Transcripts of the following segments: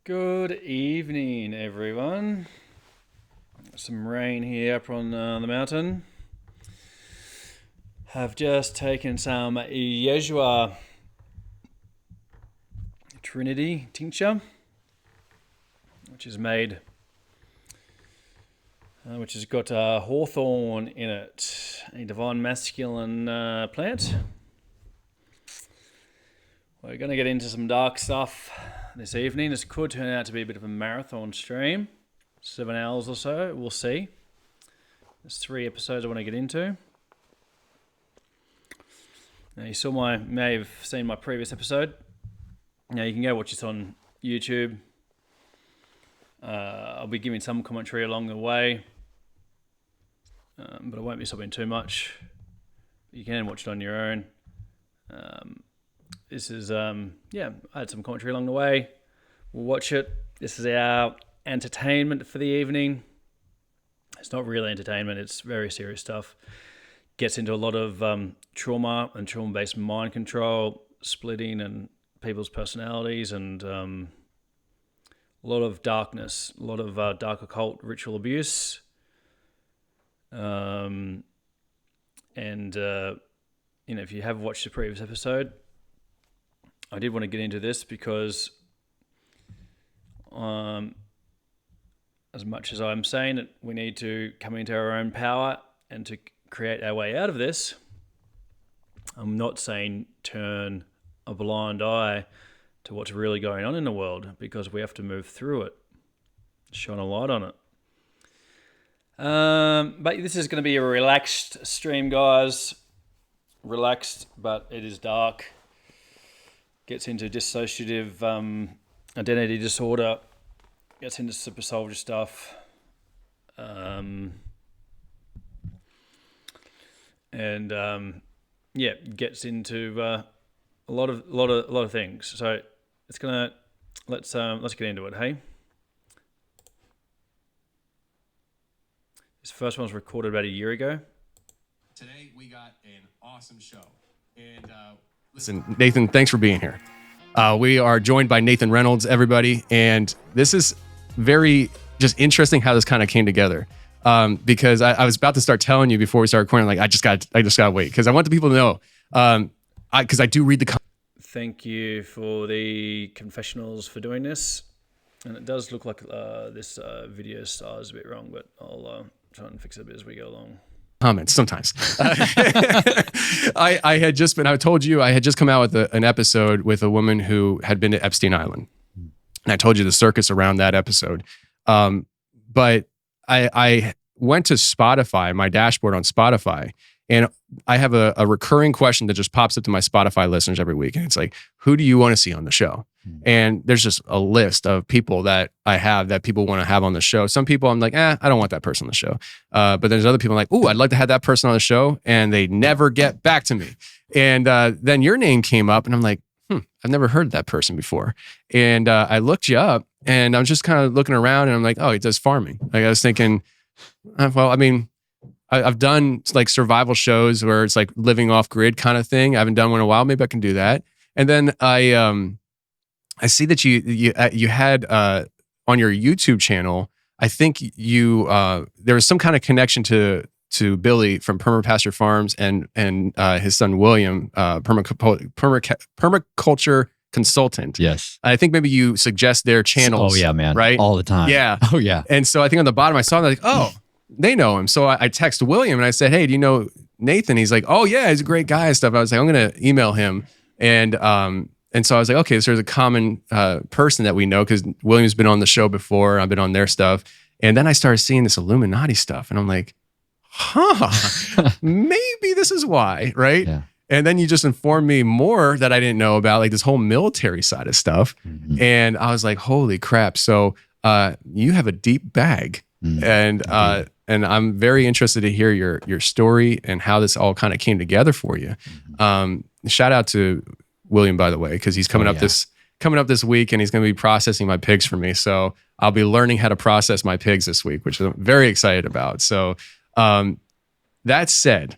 Good evening, everyone. Some rain here up on the mountain. Have just taken some Yeshua Trinity tincture, which is made, which has got hawthorn in it, a divine masculine plant. We're going to get into some dark stuff this evening. This could turn out to be a bit of a marathon stream, 7 hours or so, we'll see. There's 3 episodes I want to get into. Now you may have seen my previous episode. Now you can go watch this on YouTube. I'll be giving some commentary along the way, but I won't be stopping too much. You can watch it on your own. This is, I had some commentary along the way. We'll watch it. This is our entertainment for the evening. It's not really entertainment. It's very serious stuff. Gets into a lot of trauma and trauma-based mind control, splitting and people's personalities, and a lot of darkness, a lot of dark occult ritual abuse. If you have watched the previous episode, I did want to get into this because as much as I'm saying that we need to come into our own power and to create our way out of this, I'm not saying turn a blind eye to what's really going on in the world, because we have to move through it, shine a light on it. But this is going to be a relaxed stream, guys. Relaxed, but it is dark. Gets into dissociative identity disorder, gets into super soldier stuff, gets into a lot of things. So it's gonna let's get into it. Hey, this first one was recorded about a year ago. Today we got an awesome show, and listen, Nathan, thanks for being here. We are joined by Nathan Reynolds, everybody, and this is very just interesting how this kind of came together. Because I was about to start telling you before we started recording, like I just got to wait, because I want the people to know, because I do read the. Thank you for the confessionals for doing this, and it does look like this video style is a bit wrong, but I'll try and fix it a bit as we go along. Comments sometimes. I told you I had just come out with an episode with a woman who had been to Epstein Island, and I told you the circus around that episode. But I went to Spotify, my dashboard on Spotify, and I have a recurring question that just pops up to my Spotify listeners every week, and it's like, who do you want to see on the show? And there's just a list of people that I have that people want to have on the show. Some people I'm like, I don't want that person on the show. But there's other people like, I'd like to have that person on the show, and they never get back to me. And then your name came up, and I'm like, I've never heard that person before. And I looked you up, and I'm just kind of looking around, and I'm like, he does farming. Like I was thinking, I've done like survival shows where it's like living off grid kind of thing. I haven't done one in a while. Maybe I can do that. And then I see that you had on your YouTube channel, I think there was some kind of connection to Billy from Permapasture Farms and his son William, permaculture consultant. Yes. I think maybe you suggest their channels. Oh yeah, man. Right? All the time. Yeah. Oh yeah. And so I think on the bottom I saw like, they know him. So I text William and I said, hey, do you know Nathan? He's like, oh yeah, he's a great guy and stuff. I was like, I'm going to email him. And so I was like, okay, so there's a common person that we know, because William's been on the show before. I've been on their stuff. And then I started seeing this Illuminati stuff, and I'm like, maybe this is why, right? Yeah. And then you just informed me more that I didn't know about, like this whole military side of stuff. Mm-hmm. And I was like, holy crap. So you have a deep bag. Mm-hmm. And I'm very interested to hear your story and how this all kind of came together for you. Mm-hmm. Shout out to William, by the way, because he's coming up this week, and he's going to be processing my pigs for me. So I'll be learning how to process my pigs this week, which I'm very excited about. So that said,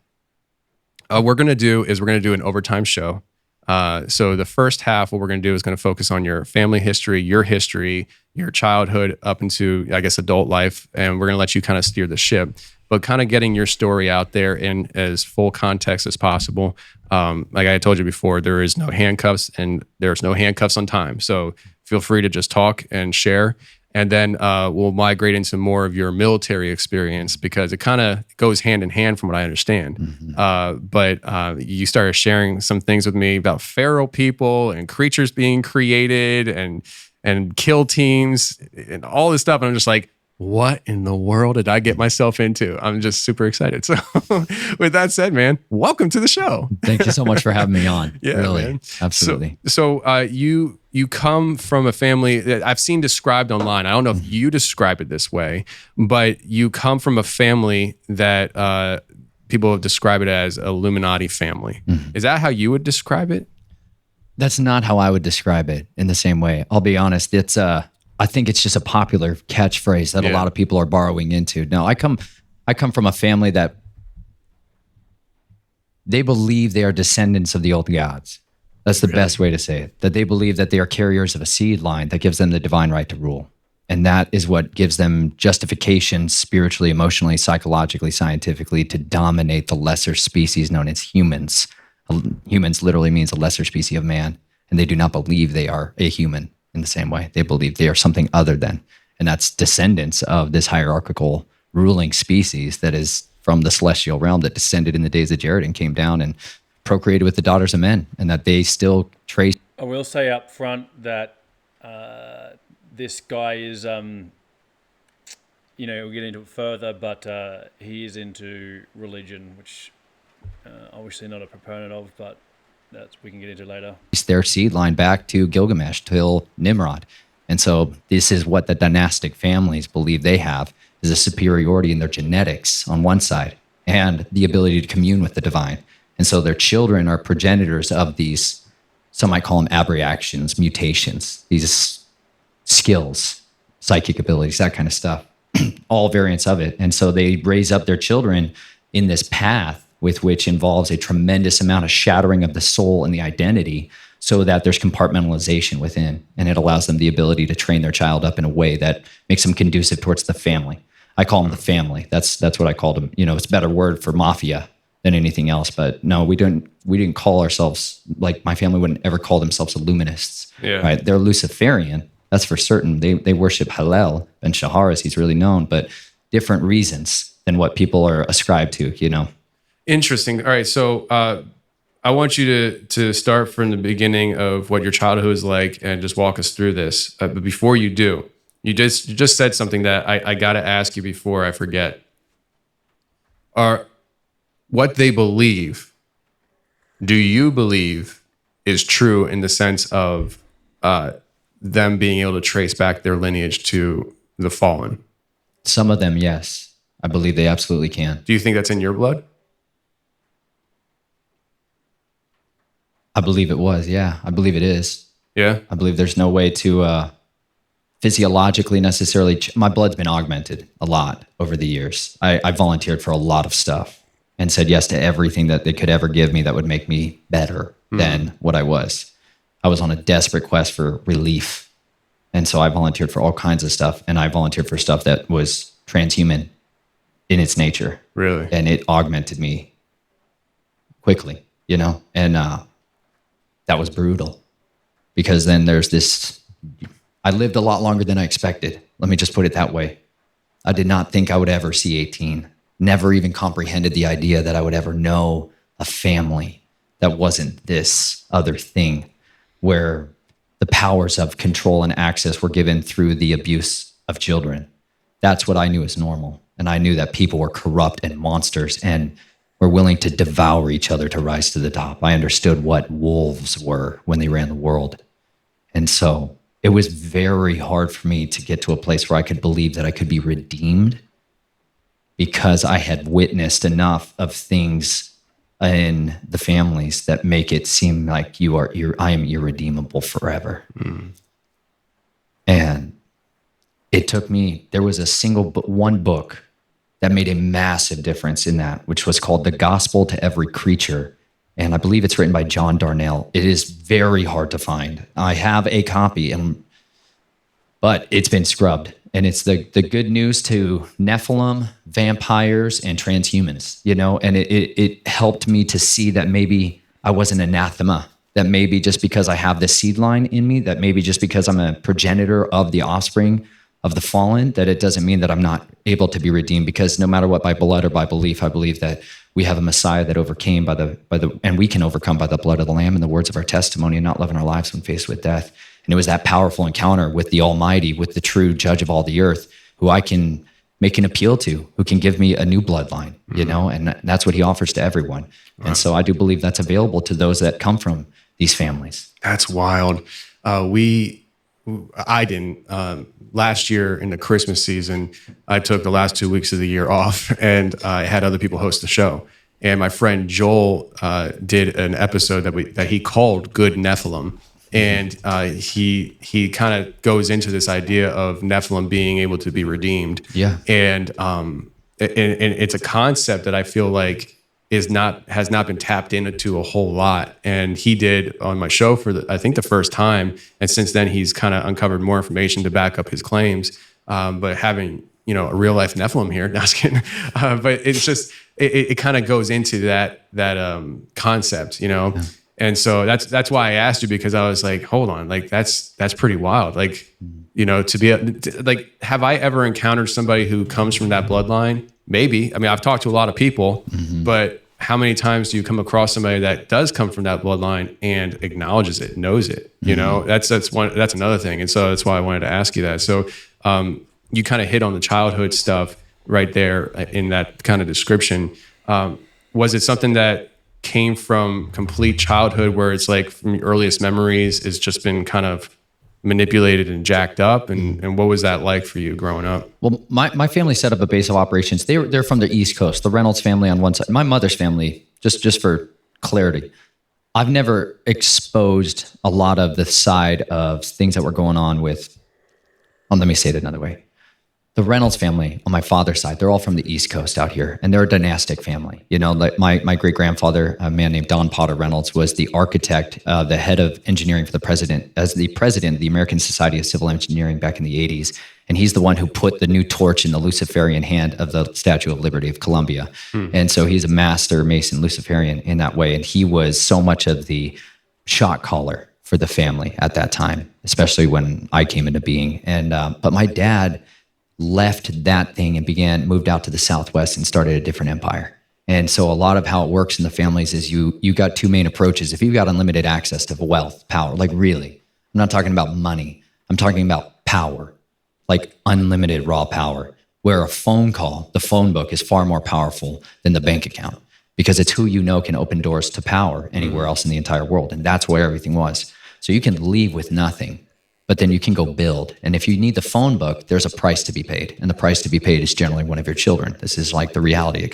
we're going to do an overtime show. So the first half, what we're going to do is going to focus on your family history, your childhood up into, I guess, adult life. And we're going to let you kind of steer the ship, but kind of getting your story out there in as full context as possible. Like I told you before, there is no handcuffs and there's no handcuffs on time. So feel free to just talk and share. And then we'll migrate into more of your military experience because it kind of goes hand in hand from what I understand. Mm-hmm. But you started sharing some things with me about feral people and creatures being created and kill teams and all this stuff. And I'm just like, what in the world did I get myself into? I'm just super excited. So with that said, man, welcome to the show. Thank you so much for having me on. Yeah, really. Man. Absolutely. So you come from a family that I've seen described online. I don't know if you describe it this way, but you come from a family that people have described it as Illuminati family. Mm-hmm. Is that how you would describe it? That's not how I would describe it in the same way. I'll be honest. I think it's just a popular catchphrase that a lot of people are borrowing into. No, I come from a family that they believe they are descendants of the old gods. That's the best way to say it. That they believe that they are carriers of a seed line that gives them the divine right to rule. And that is what gives them justification spiritually, emotionally, psychologically, scientifically to dominate the lesser species known as humans. Humans literally means a lesser species of man. And they do not believe they are a human in the same way. They believe they are something other than. And that's descendants of this hierarchical ruling species that is from the celestial realm that descended in the days of Jared and came down and procreated with the daughters of men, and that they still trace. I will say up front that this guy is, we'll get into it further, but he is into religion, which obviously not a proponent of, but we can get into later. Their seed line back to Gilgamesh till Nimrod. And so this is what the dynastic families believe they have, is a superiority in their genetics on one side and the ability to commune with the divine. And so their children are progenitors of these, some might call them abreactions, mutations, these skills, psychic abilities, that kind of stuff, all variants of it. And so they raise up their children in this path with which involves a tremendous amount of shattering of the soul and the identity so that there's compartmentalization within, and it allows them the ability to train their child up in a way that makes them conducive towards the family. I call them the family. That's what I called them. It's a better word for mafia than anything else. But no, we didn't call ourselves, like my family wouldn't ever call themselves Illuminists. Yeah. Right? They're Luciferian. That's for certain. They worship Hallel and Shahar, as he's really known, but different reasons than what people are ascribed to, Interesting. All right. So I want you to start from the beginning of what your childhood was like and just walk us through this. But before you do, you just said something that I got to ask you before I forget. What they believe, do you believe is true in the sense of them being able to trace back their lineage to the fallen? Some of them, yes. I believe they absolutely can. Do you think that's in your blood? I believe it was, yeah. I believe it is. Yeah? I believe there's no way to physiologically necessarily... My blood's been augmented a lot over the years. I volunteered for a lot of stuff and said yes to everything that they could ever give me that would make me better than what I was. I was on a desperate quest for relief. And so I volunteered for all kinds of stuff, and I volunteered for stuff that was transhuman in its nature. Really? And it augmented me quickly, and that was brutal, because then there's this, I lived a lot longer than I expected. Let me just put it that way. I did not think I would ever see 18. Never even comprehended the idea that I would ever know a family that wasn't this other thing, where the powers of control and access were given through the abuse of children. That's what I knew as normal. And I knew that people were corrupt and monsters and were willing to devour each other to rise to the top. I understood what wolves were when they ran the world. And so it was very hard for me to get to a place where I could believe that I could be redeemed, because I had witnessed enough of things in the families that make it seem like I am irredeemable forever. And it took me, there was one book that made a massive difference in that, which was called The Gospel to Every Creature. and I believe it's written by John Darnell. It is very hard to find. I have a copy, but it's been scrubbed. And it's the good news to Nephilim, vampires, and transhumans, and it helped me to see that maybe I wasn't anathema, that maybe just because I have the seed line in me, that maybe just because I'm a progenitor of the offspring of the fallen, that it doesn't mean that I'm not able to be redeemed, because no matter what, by blood or by belief, I believe that we have a Messiah that overcame and we can overcome by the blood of the Lamb and the words of our testimony, and not living our lives when faced with death. And it was that powerful encounter with the Almighty, with the true judge of all the earth, who I can make an appeal to, who can give me a new bloodline, and that's what he offers to everyone. Wow. And so I do believe that's available to those that come from these families. That's wild. I didn't. Last year in the Christmas season, I took the last 2 weeks of the year off, and I had other people host the show. And my friend Joel did an episode that he called Good Nephilim. And he kind of goes into this idea of Nephilim being able to be redeemed. Yeah. And it's a concept that I feel like has not been tapped into a whole lot. And he did on my show for I think the first time. And since then he's kind of uncovered more information to back up his claims. But having, a real life Nephilim here, not kidding. But it's just, it kind of goes into that concept, Yeah. And so that's why I asked you, because I was like, hold on, like that's pretty wild. Like, to be like, have I ever encountered somebody who comes from that bloodline? Maybe. I mean, I've talked to a lot of people, but how many times do you come across somebody that does come from that bloodline and acknowledges it, knows it? That's another thing. And so that's why I wanted to ask you that. So you kind of hit on the childhood stuff right there in that kind of description. Was it something that came from complete childhood, where it's like from your earliest memories it's just been kind of manipulated and jacked up, and what was that like for you growing up? Well, my family set up a base of operations. They're from the East Coast, the Reynolds family on one side. My mother's family, just for clarity, I've never exposed a lot of the side of things that were going on with, let me say it another way. The Reynolds family on my father's side, they're all from the East Coast out here, and they're a dynastic family. Like my great-grandfather, a man named Don Potter Reynolds, was the architect, the head of engineering for the president, as the president of the American Society of Civil Engineering back in the 80s. And he's the one who put the new torch in the Luciferian hand of the Statue of Liberty of Columbia. And so he's a master Mason Luciferian in that way. And he was so much of the shot caller for the family at that time, especially when I came into being. And but my dad left that thing and moved out to the Southwest and started a different empire. And so a lot of how it works in the families is you got two main approaches. If you've got unlimited access to wealth, power, like really, I'm not talking about money. I'm talking about power, like unlimited raw power, where a phone call, the phone book, is far more powerful than the bank account, because it's who can open doors to power anywhere else in the entire world. And that's where everything was. So you can leave with nothing, but then you can go build. And if you need the phone book, there's a price to be paid. And the price to be paid is generally one of your children. This is like the reality.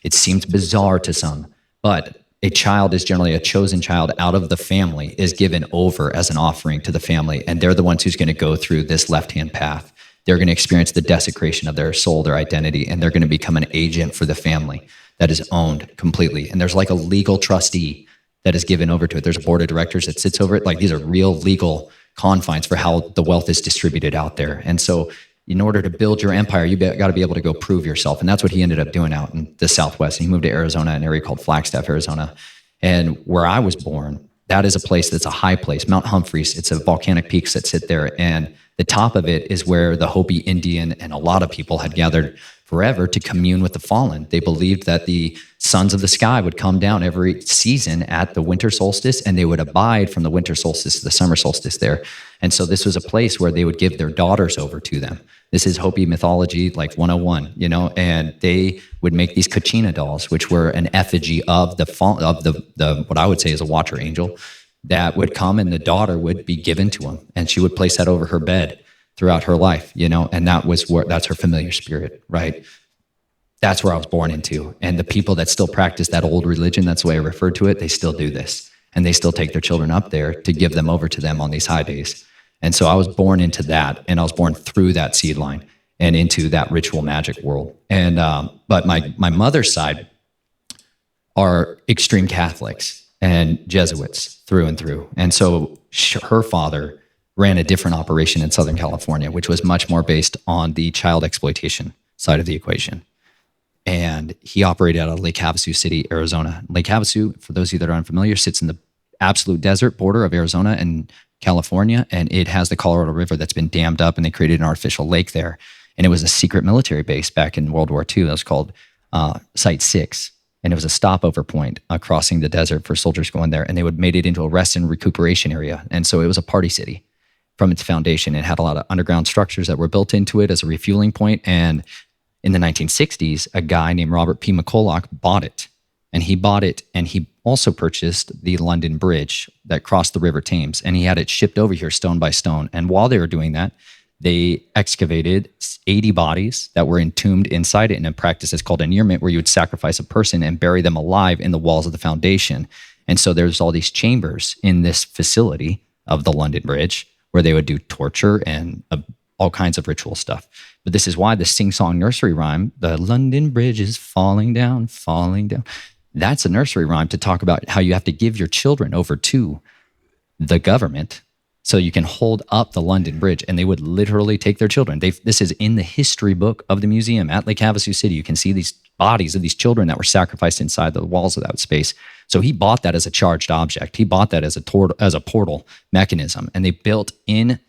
It seems bizarre to some, but a child is generally a chosen child out of the family, is given over as an offering to the family. And they're the ones who's going to go through this left-hand path. They're going to experience the desecration of their soul, their identity, and they're going to become an agent for the family that is owned completely. And there's like a legal trustee that is given over to it. There's a board of directors that sits over it. Like, these are real legal confines for how the wealth is distributed out there. And so in order to build your empire, you got to be able to go prove yourself. And that's what he ended up doing out in the Southwest. And he moved to Arizona, an area called Flagstaff, Arizona. And where I was born, that is a place that's a high place, Mount Humphreys. It's a volcanic peaks that sit there. And the top of it is where the Hopi Indian and a lot of people had gathered forever to commune with the fallen. They believed that the sons of the sky would come down every season at the winter solstice, and they would abide from the winter solstice to the summer solstice there. And so this was a place where they would give their daughters over to them. This is Hopi mythology, like 101, and they would make these Kachina dolls, which were an effigy of the what I would say is a watcher angel, that would come, and the daughter would be given to him, and she would place that over her bed throughout her life, and that's her familiar spirit, right? That's where I was born into. And the people that still practice that old religion, that's the way I refer to it, they still do this. And they still take their children up there to give them over to them on these high days. And so I was born into that, and I was born through that seed line and into that ritual magic world. And but my mother's side, are extreme Catholics and Jesuits through and through. And so her father ran a different operation in Southern California, which was much more based on the child exploitation side of the equation. And he operated out of Lake Havasu City, Arizona. Lake Havasu, for those of you that are unfamiliar, sits in the absolute desert border of Arizona and California, and it has the Colorado River that's been dammed up, and they created an artificial lake there. And it was a secret military base back in World War II. That was called Site 6. And it was a stopover point crossing the desert for soldiers going there. And they would made it into a rest and recuperation area. And so it was a party city from its foundation. It had a lot of underground structures that were built into it as a refueling point. And in the 1960s, a guy named Robert P. McCulloch bought it. And he bought it, and he also purchased the London Bridge that crossed the River Thames. And he had it shipped over here stone by stone. And while they were doing that, they excavated 80 bodies that were entombed inside it in a practice that's called annulment, where you would sacrifice a person and bury them alive in the walls of the foundation. And so there's all these chambers in this facility of the London Bridge where they would do torture and all kinds of ritual stuff. But this is why the sing-song nursery rhyme, the London Bridge is falling down, falling down. That's a nursery rhyme to talk about how you have to give your children over to the government so you can hold up the London Bridge. And they would literally take their children. This is in the history book of the museum at Lake Havasu City. You can see these bodies of these children that were sacrificed inside the walls of that space. So he bought that as a charged object. He bought that as a portal mechanism. And they built in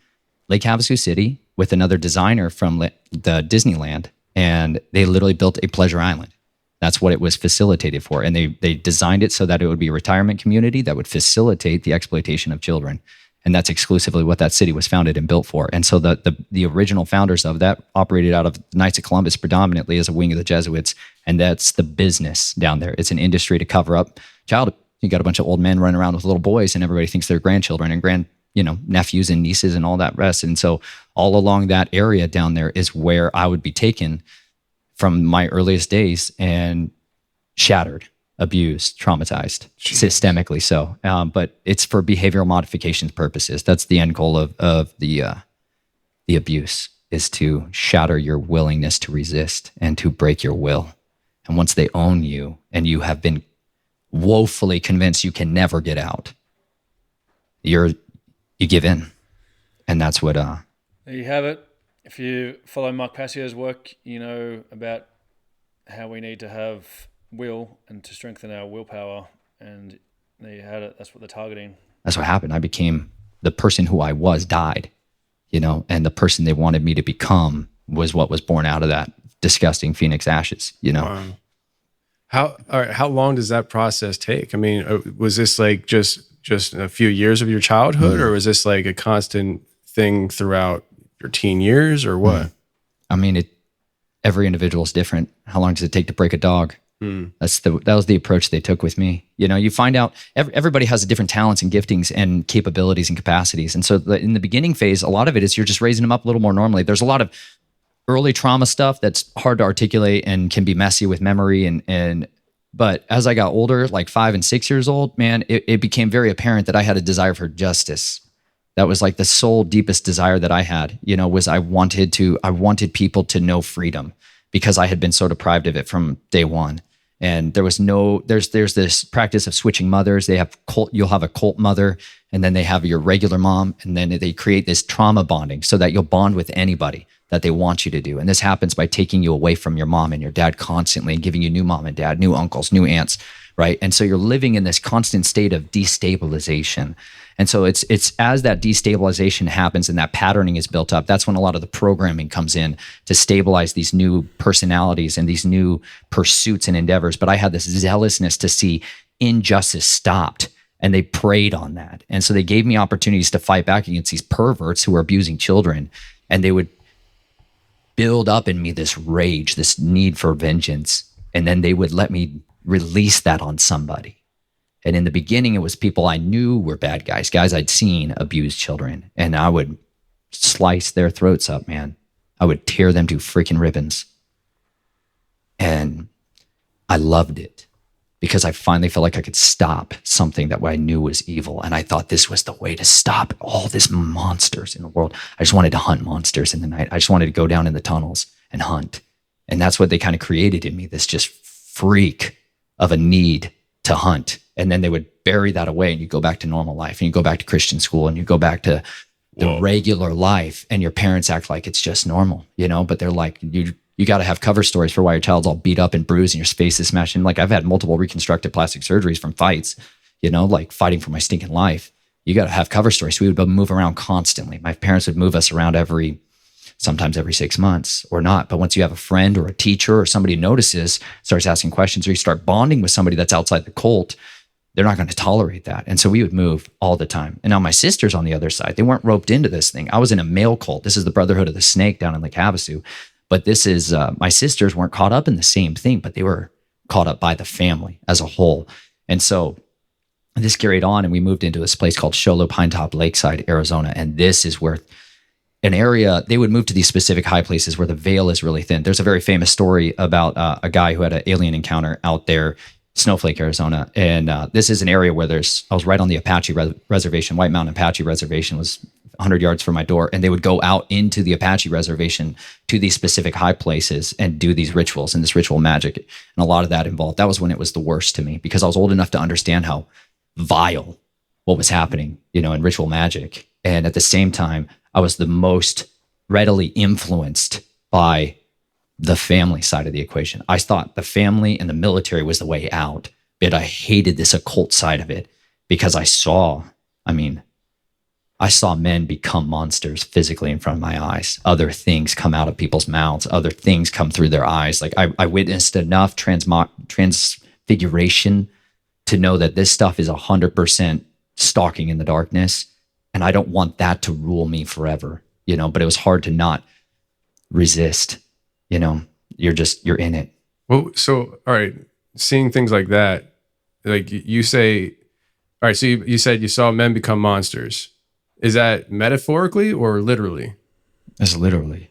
Lake Havasu City with another designer from the Disneyland. And they literally built a pleasure island. That's what it was facilitated for. And they designed it so that it would be a retirement community that would facilitate the exploitation of children. And that's exclusively what that city was founded and built for. And so the original founders of that operated out of Knights of Columbus predominantly as a wing of the Jesuits. And that's the business down there. It's an industry to cover up child. You got a bunch of old men running around with little boys, and everybody thinks they're grandchildren and nephews and nieces and all that rest. And so all along that area down there is where I would be taken from my earliest days and shattered, abused, traumatized, systemically so. But it's for behavioral modifications purposes. That's the end goal of the abuse, is to shatter your willingness to resist and to break your will. And once they own you and you have been woefully convinced you can never get out, you give in. And that's what... There you have it. If you follow Mark Passio's work, you know about how we need to have will and to strengthen our willpower. And there you had it. That's what they're targeting. That's what happened. I became the person who I was died, and the person they wanted me to become was what was born out of that disgusting Phoenix ashes, Wow. How long does that process take? I mean, was this like just a few years of your childhood, or was this like a constant thing throughout your teen years, or what? I mean, every individual is different. How long does it take to break a dog? That was the approach they took with me. You find out everybody has different talents and giftings and capabilities and capacities. And so in the beginning phase, a lot of it is you're just raising them up a little more normally. There's a lot of early trauma stuff that's hard to articulate and can be messy with memory. But as I got older, like 5 and 6 years old, man, it became very apparent that I had a desire for justice. That was like the sole deepest desire that I had, was I wanted people to know freedom, because I had been so deprived of it from day one. And there's this practice of switching mothers. You'll have a cult mother, and then they have your regular mom, and then they create this trauma bonding so that you'll bond with anybody that they want you to do. And this happens by taking you away from your mom and your dad constantly and giving you new mom and dad, new uncles, new aunts, right? And so you're living in this constant state of destabilization. And so it's as that destabilization happens and that patterning is built up, that's when a lot of the programming comes in to stabilize these new personalities and these new pursuits and endeavors. But I had this zealousness to see injustice stopped, and they preyed on that. And so they gave me opportunities to fight back against these perverts who were abusing children, and they would build up in me this rage, this need for vengeance, and then they would let me release that on somebody. And in the beginning, it was people I knew were bad guys I'd seen abuse children. And I would slice their throats up, man. I would tear them to freaking ribbons. And I loved it because I finally felt like I could stop something that I knew was evil. And I thought this was the way to stop all these monsters in the world. I just wanted to hunt monsters in the night. I just wanted to go down in the tunnels and hunt. And that's what they kind of created in me, this just freak of a need to hunt. And then they would bury that away and you go back to normal life and you go back to Christian school and you go back to the regular life, and your parents act like it's just normal, but they're like, you got to have cover stories for why your child's all beat up and bruised and your face is smashed in. Like I've had multiple reconstructive plastic surgeries from fights, like fighting for my stinking life. You got to have cover stories. So we would move around constantly. My parents would move us around sometimes every 6 months or not. But once you have a friend or a teacher or somebody notices, starts asking questions, or you start bonding with somebody that's outside the cult, they're not going to tolerate that. And so we would move all the time. And now my sisters on the other side, they weren't roped into this thing. I was in a male cult. This is the Brotherhood of the Snake down in Lake Havasu. But this is, my sisters weren't caught up in the same thing, but they were caught up by the family as a whole. And so this carried on, and we moved into this place called Show Low Pinetop Lakeside, Arizona. And this is where an area, they would move to these specific high places where the veil is really thin. There's a very famous story about a guy who had an alien encounter out there, Snowflake, Arizona. And this is an area where I was right on the Apache reservation. White Mountain Apache Reservation was 100 yards from my door. And they would go out into the Apache reservation to these specific high places and do these rituals and this ritual magic. And a lot of that involved. That was when it was the worst to me, because I was old enough to understand how vile what was happening, in ritual magic. And at the same time, I was the most readily influenced by the family side of the equation. I thought the family and the military was the way out, but I hated this occult side of it because I saw men become monsters physically in front of my eyes. Other things come out of people's mouths. Other things come through their eyes. Like I witnessed enough transfiguration to know that this stuff is 100% stalking in the darkness. And I don't want that to rule me forever, but it was hard to not resist. You're in it. Well, so, all right, seeing things like that, like you say, all right, so you said you saw men become monsters. Is that metaphorically or literally? It's literally.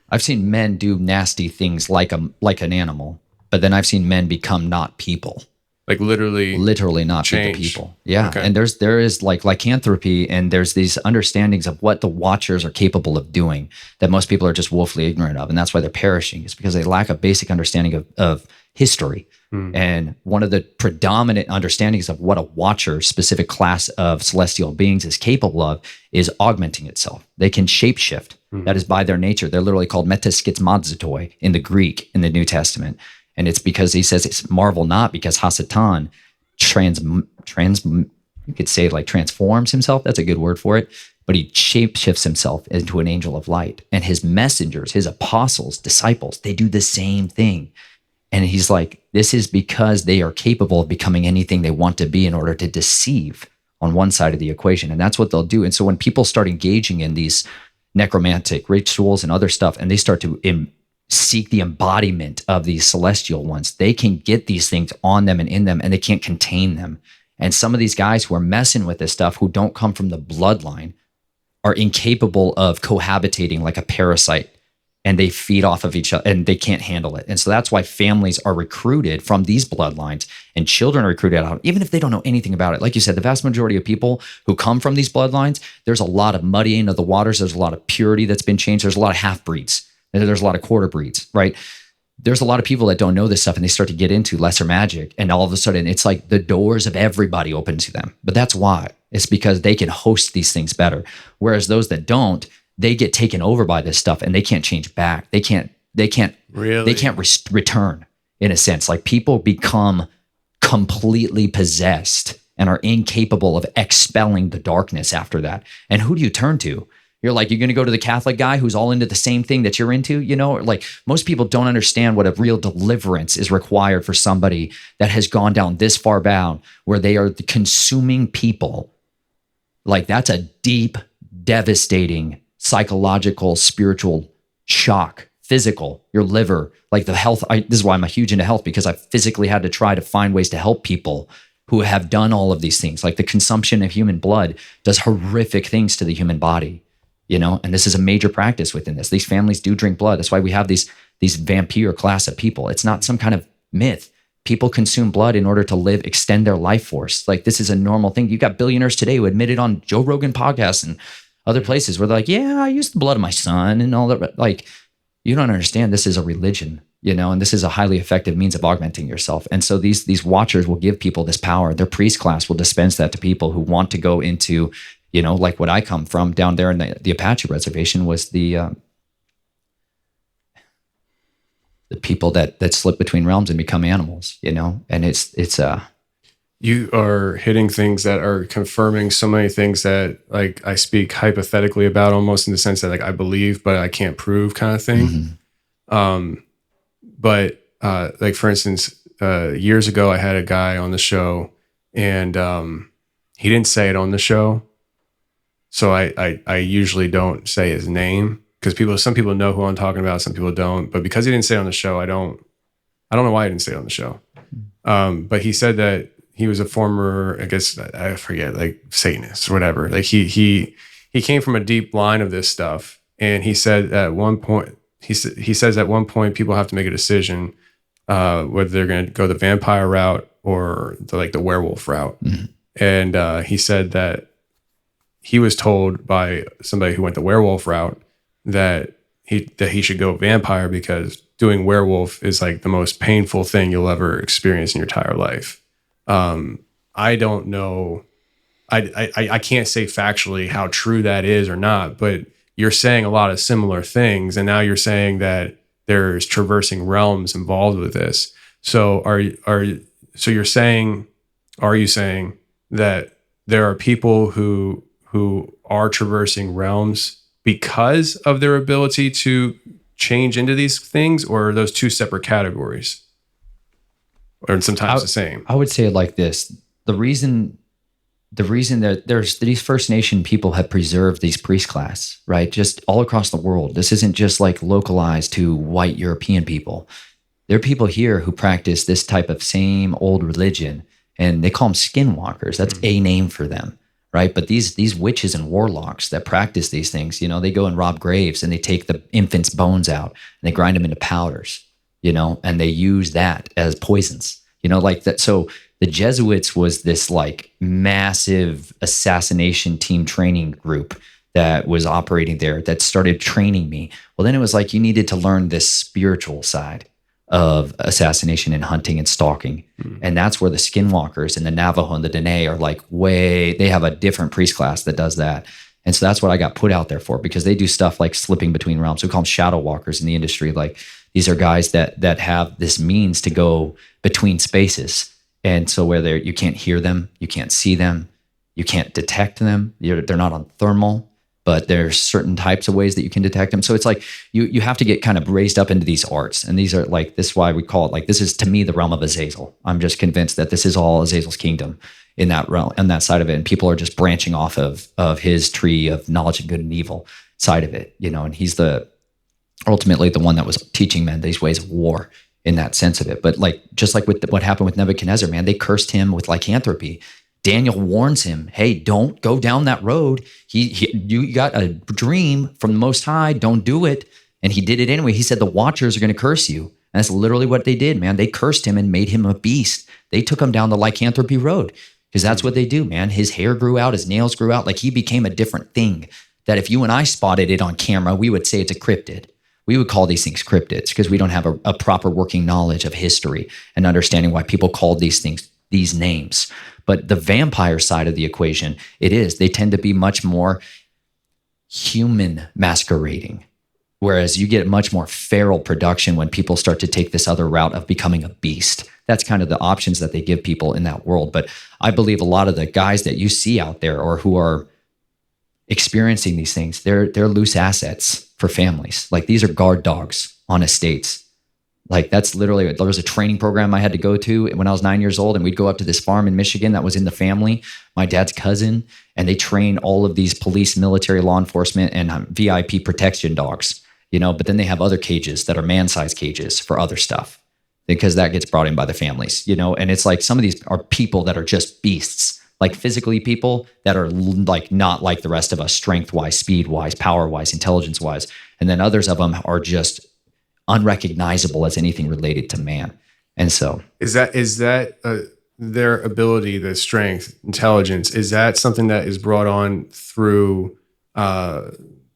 I've seen men do nasty things like an animal, but then I've seen men become not people. Like literally not change. be the people. Yeah. Okay. And there is like lycanthropy, and there's these understandings of what the watchers are capable of doing that most people are just woefully ignorant of. And that's why they're perishing, is because they lack a basic understanding of history. And one of the predominant understandings of what a watcher, specific class of celestial beings, is capable of is augmenting itself. They can shapeshift. That is by their nature. They're literally called metaskizmadzotoi in the Greek in the New Testament. And it's because he says it's marvel not, because Hasatan you could say like transforms himself. That's a good word for it. But he shapeshifts himself into an angel of light. And his messengers, his apostles, disciples, they do the same thing. And he's like, this is because they are capable of becoming anything they want to be in order to deceive on one side of the equation. And that's what they'll do. And so when people start engaging in these necromantic rituals and other stuff, and they start to seek the embodiment of these celestial ones, they can get these things on them and in them, and they can't contain them. And some of these guys who are messing with this stuff, who don't come from the bloodline, are incapable of cohabitating like a parasite, and they feed off of each other and they can't handle it. And so that's why families are recruited from these bloodlines, and children are recruited out, even if they don't know anything about it. Like you said, the vast majority of people who come from these bloodlines, there's a lot of muddying of the waters. There's a lot of purity that's been changed. There's a lot of half-breeds. There's a lot of quarter breeds, right? There's a lot of people that don't know this stuff, and they start to get into lesser magic, and all of a sudden it's like the doors of everybody open to them. But that's why. It's because they can host these things better. Whereas those that don't, they get taken over by this stuff, and they can't change back. They can't return, in a sense. Like, people become completely possessed and are incapable of expelling the darkness after that. And who do you turn to? You're like, you're going to go to the Catholic guy who's all into the same thing that you're into, Like, most people don't understand what a real deliverance is required for somebody that has gone down this far down, where they are consuming people. Like, that's a deep, devastating psychological, spiritual shock, physical, your liver, like the health. This is why I'm huge into health, because I physically had to try to find ways to help people who have done all of these things. Like, the consumption of human blood does horrific things to the human body. And this is a major practice within this. These families do drink blood. That's why we have these vampire class of people. It's not some kind of myth. People consume blood in order to extend their life force. Like, this is a normal thing. You got billionaires today who admit it on Joe Rogan podcasts and other places where they're like, yeah, I used the blood of my son and all that. Like, you don't understand. This is a religion. and this is a highly effective means of augmenting yourself. And so these watchers will give people this power. Their priest class will dispense that to people who want to go into, like what I come from down there in the Apache reservation was the people that slip between realms and become animals, and it's you are hitting things that are confirming so many things that like I speak hypothetically about, almost in the sense that like I believe, but I can't prove kind of thing. Mm-hmm. But like for instance, years ago, I had a guy on the show and he didn't say it on the show. So I usually don't say his name because some people know who I'm talking about, some people don't. But because he didn't say it on the show, I don't know why he didn't say it on the show. But he said that he was a former, I guess I forget, like Satanist or whatever. Like he came from a deep line of this stuff, and he said at one point, he says at one point people have to make a decision whether they're going to go the vampire route or the werewolf route. Mm-hmm. And he said that he was told by somebody who went the werewolf route that he should go vampire because doing werewolf is like the most painful thing you'll ever experience in your entire life. I don't know. I can't say factually how true that is or not, but you're saying a lot of similar things. And now you're saying that there's traversing realms involved with this. So are you saying that there are people who are traversing realms because of their ability to change into these things, or are those two separate categories? Or sometimes the same? I would say it like this. The reason that there's these First Nation people have preserved these priest class, right? Just all across the world. This isn't just like localized to white European people. There are people here who practice this type of same old religion, and they call them skinwalkers. That's a name for them, right? But these witches and warlocks that practice these things, they go and rob graves and they take the infants' bones out and they grind them into powders, and they use that as poisons, like that. So the Jesuits was this like massive assassination team training group that was operating there that started training me. Well, then it was like you needed to learn this spiritual side of assassination and hunting and stalking. And that's where the skinwalkers and the Navajo and the Dene are like they have a different priest class that does that. And so that's what I got put out there for, because they do stuff like slipping between realms. We call them shadow walkers in the industry. Like these are guys that have this means to go between spaces. And so where you can't hear them, you can't see them, you can't detect them. They're not on thermal, but there's certain types of ways that you can detect them. So it's like you have to get kind of raised up into these arts. And these are like, this is why we call it like, this is to me the realm of Azazel. I'm just convinced that this is all Azazel's kingdom in that realm, on that side of it. And people are just branching off of his tree of knowledge of good and evil side of it, and he's ultimately the one that was teaching men these ways of war in that sense of it. But like, just like with what happened with Nebuchadnezzar, man, they cursed him with lycanthropy. Daniel warns him, hey, don't go down that road. You got a dream from the Most High, don't do it. And he did it anyway. He said the watchers are going to curse you. And that's literally what they did, man. They cursed him and made him a beast. They took him down the lycanthropy road, because that's what they do, man. His hair grew out, his nails grew out. Like he became a different thing that if you and I spotted it on camera, we would say it's a cryptid. We would call these things cryptids because we don't have a proper working knowledge of history and understanding why people called these things these names. But the vampire side of the equation, they tend to be much more human masquerading, whereas you get much more feral production when people start to take this other route of becoming a beast. That's kind of the options that they give people in that world. But I believe a lot of the guys that you see out there or who are experiencing these things, they're loose assets for families. Like these are guard dogs on estates. Like that's literally, there was a training program I had to go to when I was 9 years old, and we'd go up to this farm in Michigan that was in the family, my dad's cousin, and they train all of these police, military, law enforcement, and VIP protection dogs, but then they have other cages that are man-sized cages for other stuff, because that gets brought in by the families, and it's like some of these are people that are just beasts, like physically people that are like not like the rest of us, strength-wise, speed-wise, power-wise, intelligence-wise. And then others of them are just unrecognizable as anything related to man. And so is that their ability, the strength, intelligence, is that something that is brought on through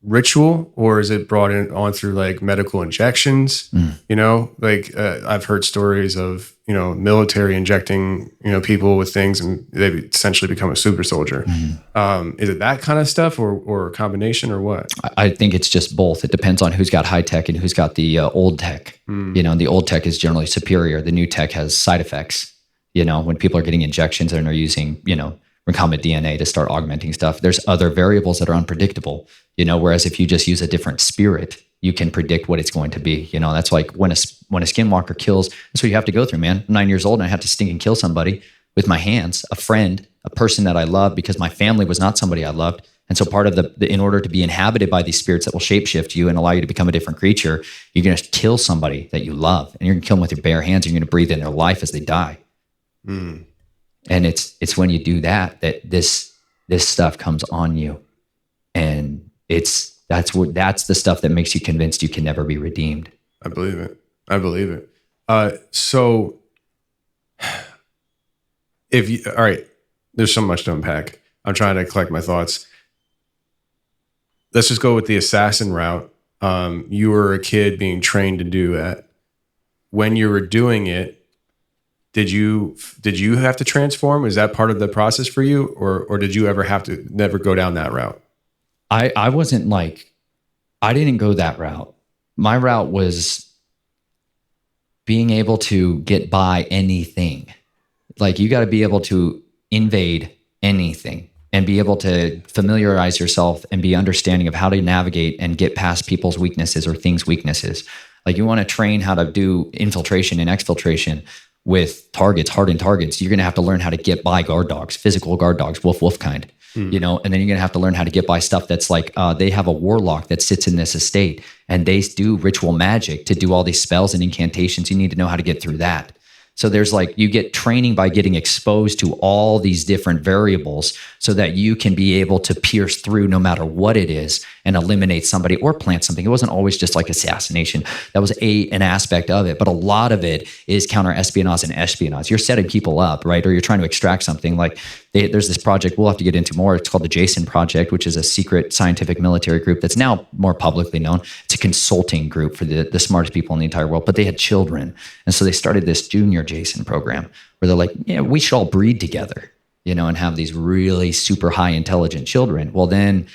ritual, or is it brought in on through like medical injections? You know, like I've heard stories of, you know, military injecting, you know, people with things and they essentially become a super soldier. Is it that kind of stuff or a combination or what? I think it's just both. It depends on who's got high tech and who's got the old tech. You know, the old tech is generally superior. The new tech has side effects. You know, when people are getting injections and are using, you know, recombinant DNA to start augmenting stuff, there's other variables that are unpredictable, you know, whereas if you just use a different spirit, you can predict what it's going to be. You know, that's like when a skinwalker kills, that's what you have to go through, man. I'm 9 years old and I had to stink and kill somebody with my hands, a friend, a person that I love, because my family was not somebody I loved. And so part of the in order to be inhabited by these spirits that will shapeshift you and allow you to become a different creature, you're going to kill somebody that you love, and you're going to kill them with your bare hands. And you're going to breathe in their life as they die. And it's when you do that this stuff comes on you, and that's the stuff that makes you convinced you can never be redeemed. I believe it. So all right, there's so much to unpack. I'm trying to collect my thoughts. Let's just go with the assassin route. You were a kid being trained to do that. When you were doing it, did you have to transform? Is that part of the process for you, or did you ever have to never go down that route? I wasn't like, I didn't go that route. My route was being able to get by anything. Like, you got to be able to invade anything and be able to familiarize yourself and be understanding of how to navigate and get past people's weaknesses or things' weaknesses. Like, you want to train how to do infiltration and exfiltration with targets, hardened targets. You're going to have to learn how to get by guard dogs, physical guard dogs, wolf kind, you know, and then you're going to have to learn how to get by stuff that's like, they have a warlock that sits in this estate and they do ritual magic to do all these spells and incantations. You need to know how to get through that. So there's like, you get training by getting exposed to all these different variables so that you can be able to pierce through no matter what it is and eliminate somebody or plant something. It wasn't always just like assassination. That was an aspect of it, but a lot of it is counter-espionage and espionage. You're setting people up, right? Or you're trying to extract something. Like there's this project we'll have to get into more. It's called the Jason Project, which is a secret scientific military group that's now more publicly known. It's a consulting group for the smartest people in the entire world, but they had children. And so they started this junior Jason program where they're like, yeah, we should all breed together, you know, and have these really super high intelligent children. Well, then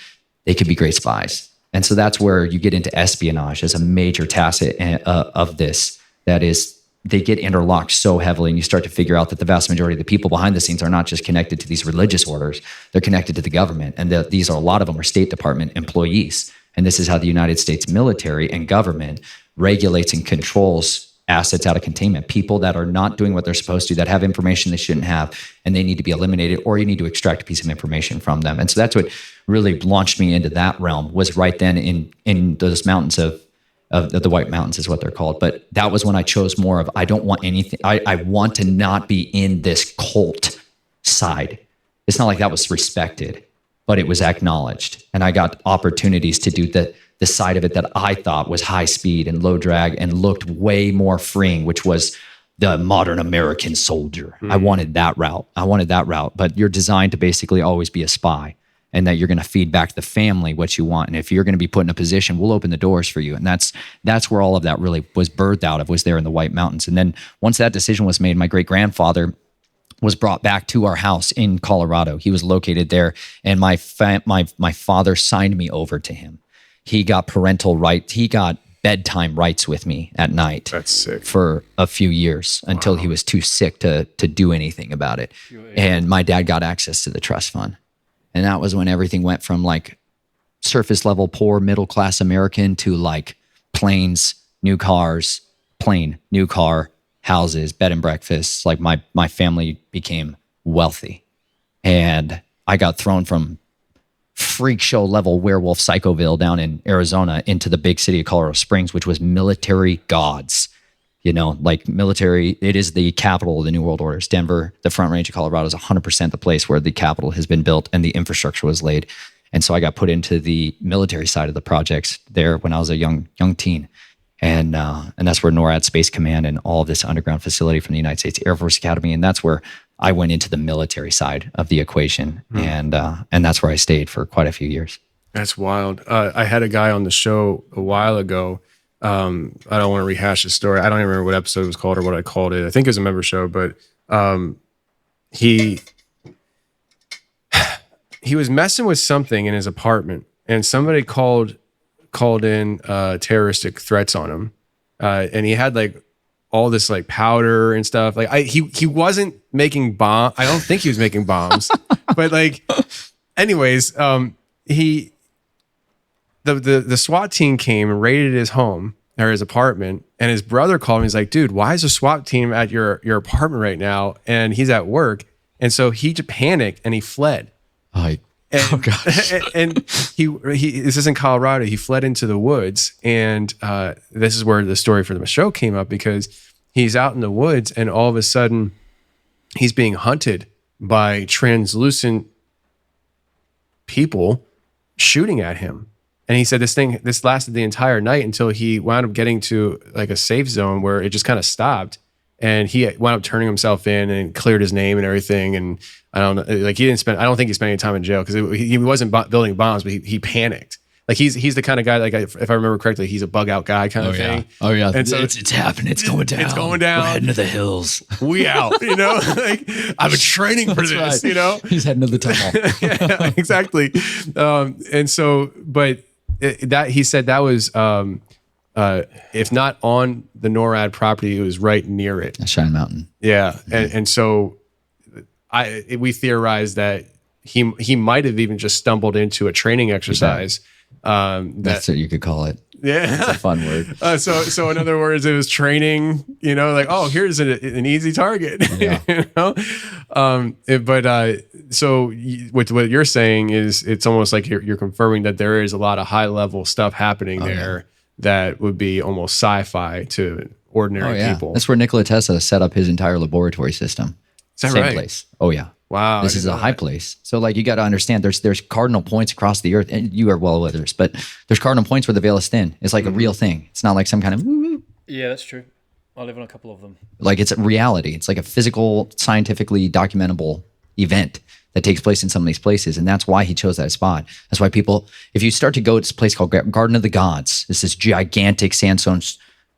they could be great spies. And so that's where you get into espionage as a major tacit of this. That is, they get interlocked so heavily, and you start to figure out that the vast majority of the people behind the scenes are not just connected to these religious orders, they're connected to the government. And these are, a lot of them are State Department employees. And this is how the United States military and government regulates and controls assets out of containment. People that are not doing what they're supposed to, that have information they shouldn't have, and they need to be eliminated, or you need to extract a piece of information from them. And so that's what really launched me into that realm, was right then in those mountains of the White Mountains is what they're called. But that was when I chose more of, I don't want anything. I want to not be in this cult side. It's not like that was respected, but it was acknowledged. And I got opportunities to do the side of it that I thought was high speed and low drag and looked way more freeing, which was the modern American soldier. I wanted that route. But you're designed to basically always be a spy, and that you're going to feed back the family what you want. And if you're going to be put in a position, we'll open the doors for you. And that's where all of that really was birthed out of, was there in the White Mountains. And then once that decision was made, my great-grandfather was brought back to our house in Colorado. He was located there, and my father signed me over to him. He got parental rights. He got bedtime rights with me at night. That's sick. For a few years, until he was too sick to do anything about it. And my dad got access to the trust fund. And that was when everything went from like surface level, poor, middle class American to like planes, new cars, new car, houses, bed and breakfasts. Like my family became wealthy. And I got thrown from freak show level werewolf Psychoville down in Arizona into the big city of Colorado Springs, which was military gods. You know, like military, it is the capital of the New World Order. It's Denver, the Front Range of Colorado is 100% the place where the capital has been built and the infrastructure was laid. And so I got put into the military side of the projects there when I was a young teen. And that's where NORAD Space Command and all of this underground facility from the United States Air Force Academy. And that's where I went into the military side of the equation. And that's where I stayed for quite a few years. That's wild. I had a guy on the show a while ago. I don't want to rehash the story. I don't even remember what episode it was called or what I called it. I think it was a member show, but he was messing with something in his apartment, and somebody called in terroristic threats on him, and he had like all this like powder and stuff. Like he wasn't making bomb. I don't think he was making bombs, but like, anyways, the SWAT team came and raided his home or his apartment, and his brother called me. He's like, dude, why is a SWAT team at your apartment right now? And he's at work. And so he just panicked and he fled. Oh gosh. And he this is in Colorado. He fled into the woods. And this is where the story for the show came up, because he's out in the woods and all of a sudden he's being hunted by translucent people shooting at him. And he said this lasted the entire night until he wound up getting to like a safe zone where it just kind of stopped. And he wound up turning himself in and cleared his name and everything. And I don't know, like I don't think he spent any time in jail, because he wasn't building bombs, but he panicked. Like he's the kind of guy, like if I remember correctly, he's a bug out guy kind of thing. Oh yeah. And so it's happening. It's going down. It's going down. We're heading to the hills. We out, like I've been training for this, right. He's heading to the tunnel. Yeah, exactly. And so, but that he said that was, if not on the NORAD property, it was right near it. Shine Mountain. Yeah. Mm-hmm. And so we theorized that he might have even just stumbled into a training exercise. That's what you could call it. Yeah. That's a fun word. So in other words, it was training, like, oh, here's an easy target. Yeah. So what you're saying is it's almost like you're confirming that there is a lot of high level stuff happening there that would be almost sci-fi to ordinary people. That's where Nikola Tesla set up his entire laboratory system. Is that Same right? place. Oh yeah. Wow. This is a high place. So like you got to understand there's cardinal points across the earth, and you are well with this, but there's cardinal points where the veil is thin. It's like a real thing. It's not like some kind of Yeah, that's true. I live on a couple of them. Like it's a reality. It's like a physical, scientifically documentable event that takes place in some of these places. And that's why he chose that spot. That's why people, if you start to go to this place called Garden of the Gods, it's this gigantic sandstone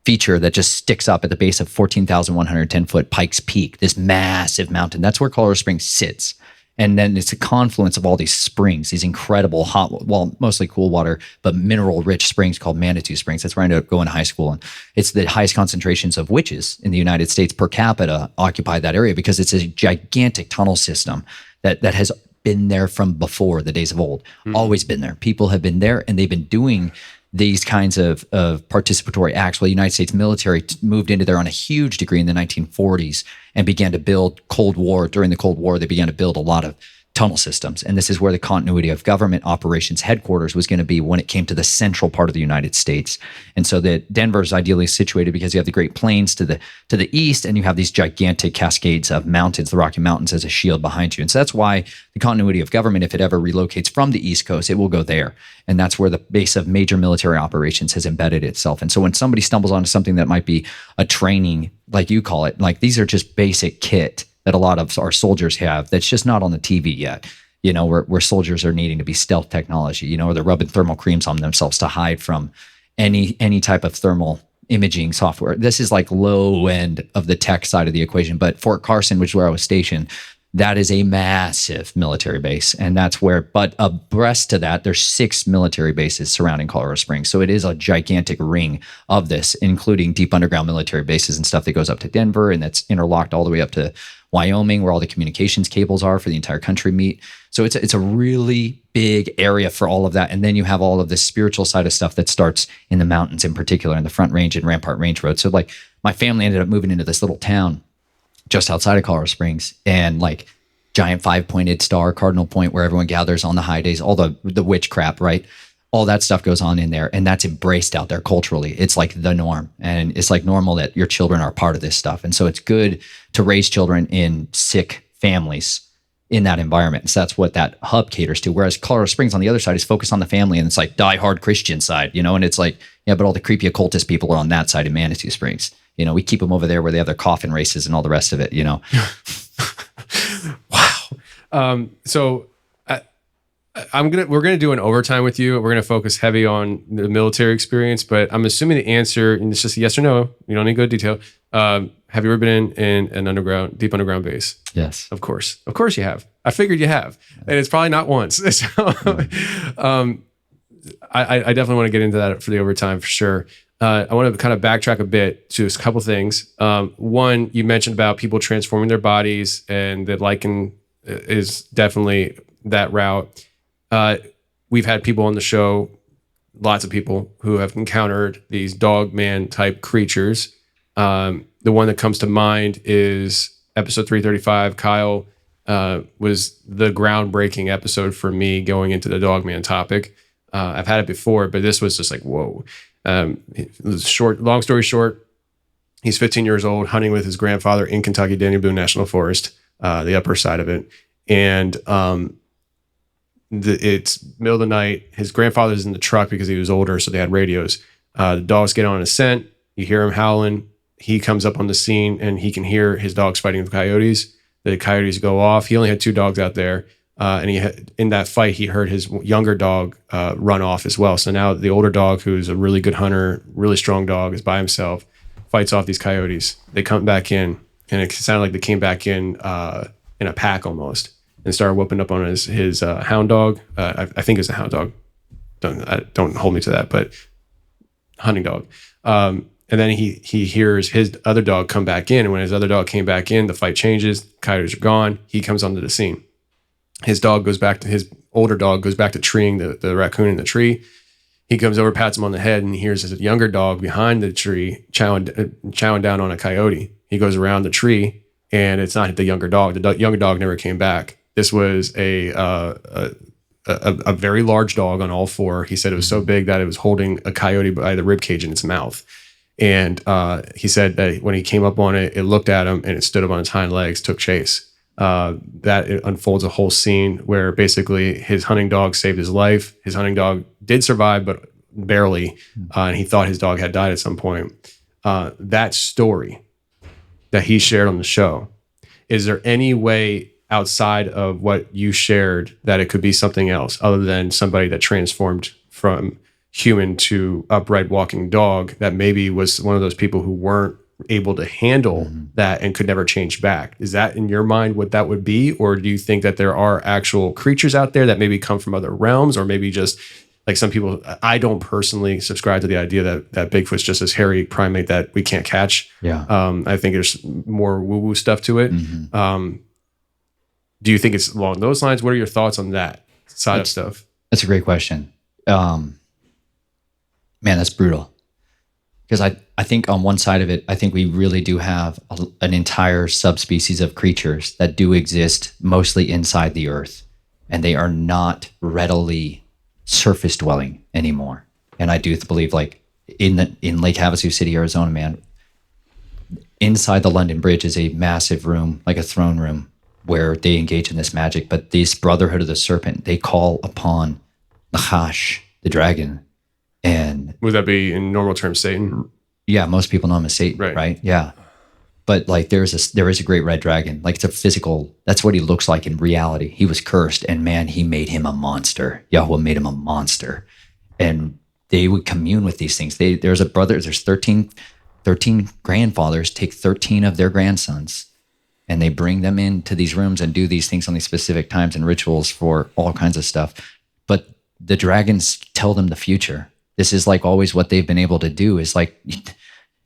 feature that just sticks up at the base of 14,110 foot Pikes Peak, this massive mountain. That's where Colorado Springs sits. And then it's a confluence of all these springs, these incredible hot, well, mostly cool water, but mineral rich springs called Manitou Springs. That's where I ended up going to high school. And it's the highest concentrations of witches in the United States per capita occupy that area, because it's a gigantic tunnel system that has been there from before the days of old, always been there. People have been there and they've been doing these kinds of participatory acts. Well, the United States military moved into there on a huge degree in the 1940s and began to build during the Cold War, they began to build a lot of tunnel systems. And this is where the continuity of government operations headquarters was going to be when it came to the central part of the United States. And so that Denver is ideally situated because you have the Great Plains to the east, and you have these gigantic cascades of mountains, the Rocky Mountains, as a shield behind you. And so that's why the continuity of government, if it ever relocates from the East Coast, it will go there. And that's where the base of major military operations has embedded itself. And so when somebody stumbles onto something that might be a training, like you call it, like these are just basic kit that a lot of our soldiers have that's just not on the TV yet, where soldiers are needing to be stealth technology, or they're rubbing thermal creams on themselves to hide from any type of thermal imaging software. This is like low end of the tech side of the equation. But Fort Carson, which is where I was stationed, that is a massive military base. And that's where, but abreast to that, there's 6 military bases surrounding Colorado Springs. So it is a gigantic ring of this, including deep underground military bases and stuff that goes up to Denver, and that's interlocked all the way up to Wyoming, where all the communications cables are for the entire country meet. So it's a really big area for all of that. And then you have all of this spiritual side of stuff that starts in the mountains, in particular in the Front Range and Rampart Range Road. So like my family ended up moving into this little town just outside of Colorado Springs, and like giant 5-pointed star, cardinal point, where everyone gathers on the high days, all the witch crap, right? All that stuff goes on in there, and that's embraced out there culturally. It's like the norm, and it's like normal that your children are part of this stuff. And so it's good to raise children in sick families in that environment. So that's what that hub caters to. Whereas Colorado Springs on the other side is focused on the family, and it's like die-hard Christian side, and it's like, yeah, but all the creepy occultist people are on that side in Manitou Springs. We keep them over there where they have their coffin races and all the rest of it, Wow. we're gonna do an overtime with you. We're gonna focus heavy on the military experience, but I'm assuming the answer, and it's just a yes or no. You don't need to go into detail. Have you ever been in an deep underground base? Yes. Of course you have. I figured you have, and it's probably not once. So, I definitely want to get into that for the overtime for sure. I want to kind of backtrack a bit to a couple things. One, you mentioned about people transforming their bodies, and that lichen is definitely that route. We've had people on the show, lots of people who have encountered these dog man type creatures. The one that comes to mind is episode 335. Kyle was the groundbreaking episode for me going into the dog man topic. I've had it before, but this was just like, whoa. Long story short, he's 15 years old, hunting with his grandfather in Kentucky, Daniel Boone National Forest, the upper side of it. And it's middle of the night. His grandfather's in the truck because he was older, so they had radios. The dogs get on a scent. You hear him howling. He comes up on the scene, and he can hear his dogs fighting with coyotes. The coyotes go off. He only had 2 dogs out there. And in that fight, he heard his younger dog run off as well. So now the older dog, who's a really good hunter, really strong dog, is by himself, fights off these coyotes. They come back in, and it sounded like they came back in a pack almost, and started whooping up on his hound dog. I think it was a hound dog. Don't hold me to that, but hunting dog. And then he hears his other dog come back in, and when his other dog came back in, the fight changes. Coyotes are gone. He comes onto the scene. His older dog goes back to treeing the raccoon in the tree. He comes over, pats him on the head, and he hears his younger dog behind the tree chowing down on a coyote. He goes around the tree, and it's not the younger dog. The younger dog never came back. This was a very large dog on all 4. He said it was so big that it was holding a coyote by the rib cage in its mouth. And he said that when he came up on it, it looked at him and it stood up on its hind legs, took chase. That it unfolds a whole scene where basically his hunting dog saved his life. His hunting dog did survive, but barely. And he thought his dog had died at some point. That story that he shared on the show, is there any way outside of what you shared that it could be something else other than somebody that transformed from human to upright walking dog, that maybe was one of those people who weren't able to handle that and could never change back? Is that in your mind what that would be? Or do you think that there are actual creatures out there that maybe come from other realms, or maybe just like some people? I don't personally subscribe to the idea that Bigfoot's just this hairy primate that we can't catch. Yeah. I think there's more woo-woo stuff to it. Do you think it's along those lines? What are your thoughts on that side of stuff? That's a great question. Man, that's brutal. Because I think on one side of it, I think we really do have an entire subspecies of creatures that do exist mostly inside the earth, and they are not readily surface dwelling anymore. And I do believe, like in Lake Havasu City, Arizona, man, inside the London Bridge is a massive room, like a throne room, where they engage in this magic. But this Brotherhood of the Serpent, they call upon Nahash, the dragon. And would that be in normal terms Satan? Yeah, most people know him as Satan, right? Yeah. But like there is a great red dragon. Like it's a physical, that's what he looks like in reality. He was cursed, and man, he made him a monster. Yahweh made him a monster. And they would commune with these things. There's 13 grandfathers take 13 of their grandsons, and they bring them into these rooms and do these things on these specific times and rituals for all kinds of stuff. But the dragons tell them the future. This is like always what they've been able to do, is like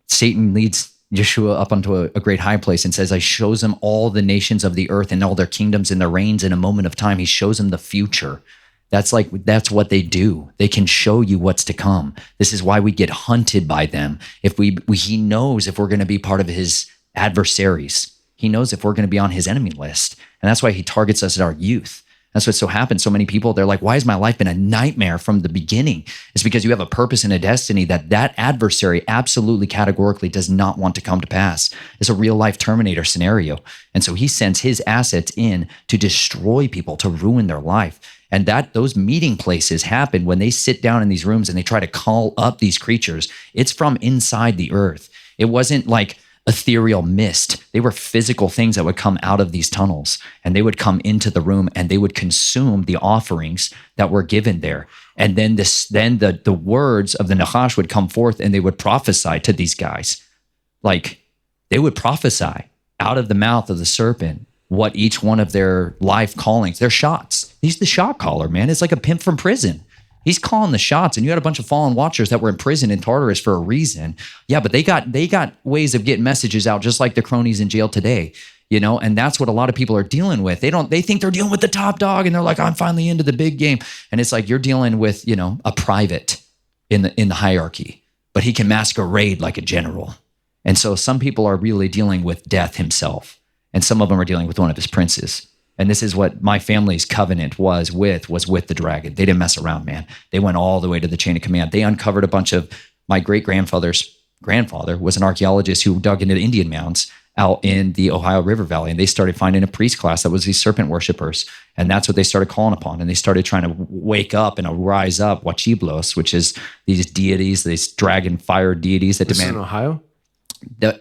Satan leads Yeshua up onto a great high place and says, I shows him all the nations of the earth and all their kingdoms and their reigns in a moment of time. He shows him the future. That's what they do. They can show you what's to come. This is why we get hunted by them. He knows if we're going to be part of his adversaries. He knows if we're going to be on his enemy list. And that's why he targets us at our youth. That's what so happens. So many people, they're like, why has my life been a nightmare from the beginning? It's because you have a purpose and a destiny that adversary absolutely categorically does not want to come to pass. It's a real life Terminator scenario. And so he sends his assets in to destroy people, to ruin their life. And those meeting places happen when they sit down in these rooms and they try to call up these creatures. It's from inside the earth. It wasn't like ethereal mist. They were physical things that would come out of these tunnels, and they would come into the room and they would consume the offerings that were given there. And then the words of the Nachash would come forth, and they would prophesy to these guys. Like, they would prophesy out of the mouth of the serpent what each one of their life callings, their shots. He's the shot caller, man. It's like a pimp from prison. He's calling the shots, and you had a bunch of fallen watchers that were in prison in Tartarus for a reason. Yeah, but they got ways of getting messages out, just like the cronies in jail today, you know. And that's what a lot of people are dealing with. They think they're dealing with the top dog, and they're like, I'm finally into the big game. And it's like you're dealing with, you know, a private in the hierarchy, but he can masquerade like a general. And so some people are really dealing with death himself, and some of them are dealing with one of his princes. And this is what my family's covenant was with the dragon. They didn't mess around, man. They went all the way to the chain of command. They uncovered a bunch of, my great-grandfather's grandfather was an archaeologist who dug into the Indian mounds out in the Ohio River Valley. And they started finding a priest class that was these serpent worshipers. And that's what they started calling upon. And they started trying to wake up and rise up Huachiblos, which is these deities, these dragon fire deities that demand. In Ohio?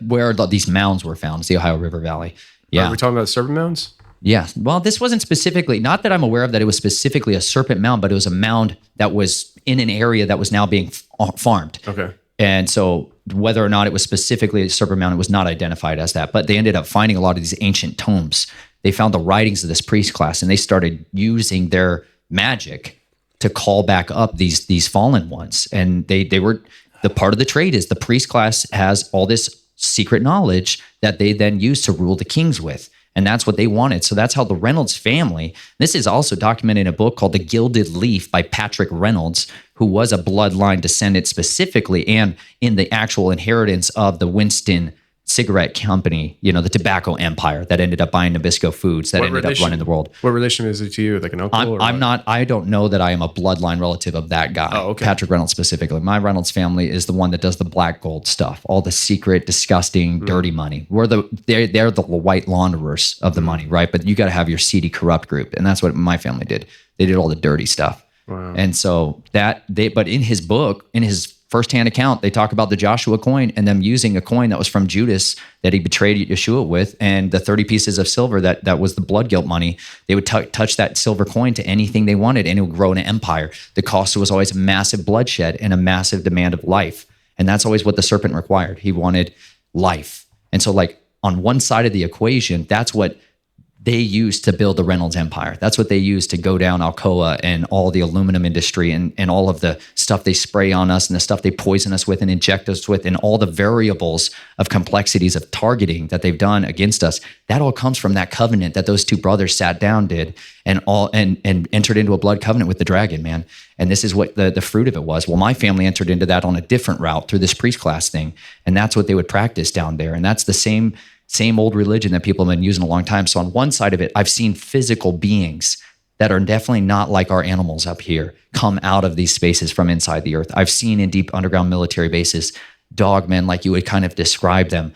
Where these mounds were found. It's the Ohio River Valley. Yeah. Are we talking about serpent mounds? Yeah. Well, this wasn't specifically, not that I'm aware of that it was specifically a serpent mound, but it was a mound that was in an area that was now being farmed. Okay. And so whether or not it was specifically a serpent mound, it was not identified as that. But they ended up finding a lot of these ancient tomes. They found the writings of this priest class, and they started using their magic to call back up these fallen ones. And they were, the part of the trade is the priest class has all this secret knowledge that they then use to rule the kings with. And that's what they wanted. So that's how the Reynolds family, this is also documented in a book called The Gilded Leaf by Patrick Reynolds, who was a bloodline descendant specifically and in the actual inheritance of the Winston cigarette company, you know, the tobacco empire that ended up buying Nabisco Foods that ended up running the world. What relation is it to you? Like an uncle? I don't know that I am a bloodline relative of that guy. Oh, okay. Patrick Reynolds specifically. My Reynolds family is the one that does the black gold stuff, all the secret, disgusting, dirty money. They're the white launderers of the money, right? But you got to have your seedy, corrupt group. And that's what my family did. They did all the dirty stuff. Wow. And so but in his book, in his firsthand account, they talk about the Joshua coin and them using a coin that was from Judas that he betrayed Yeshua with, and the 30 pieces of silver that was the blood guilt money. They would touch that silver coin to anything they wanted, and it would grow an empire. The cost was always massive bloodshed and a massive demand of life. And that's always what the serpent required. He wanted life. And so like on one side of the equation, that's what they used to build the Reynolds empire. That's what they used to go down Alcoa and all the aluminum industry and all of the stuff they spray on us and the stuff they poison us with and inject us with and all the variables of complexities of targeting that they've done against us. That all comes from that covenant that those two brothers sat down, did, and entered into a blood covenant with the dragon, man. And this is what the fruit of it was. Well, my family entered into that on a different route through this priest class thing. And that's what they would practice down there. And that's the same old religion that people have been using a long time. So on one side of it, I've seen physical beings that are definitely not like our animals up here come out of these spaces from inside the earth. I've seen in deep underground military bases, dogmen, like you would kind of describe them,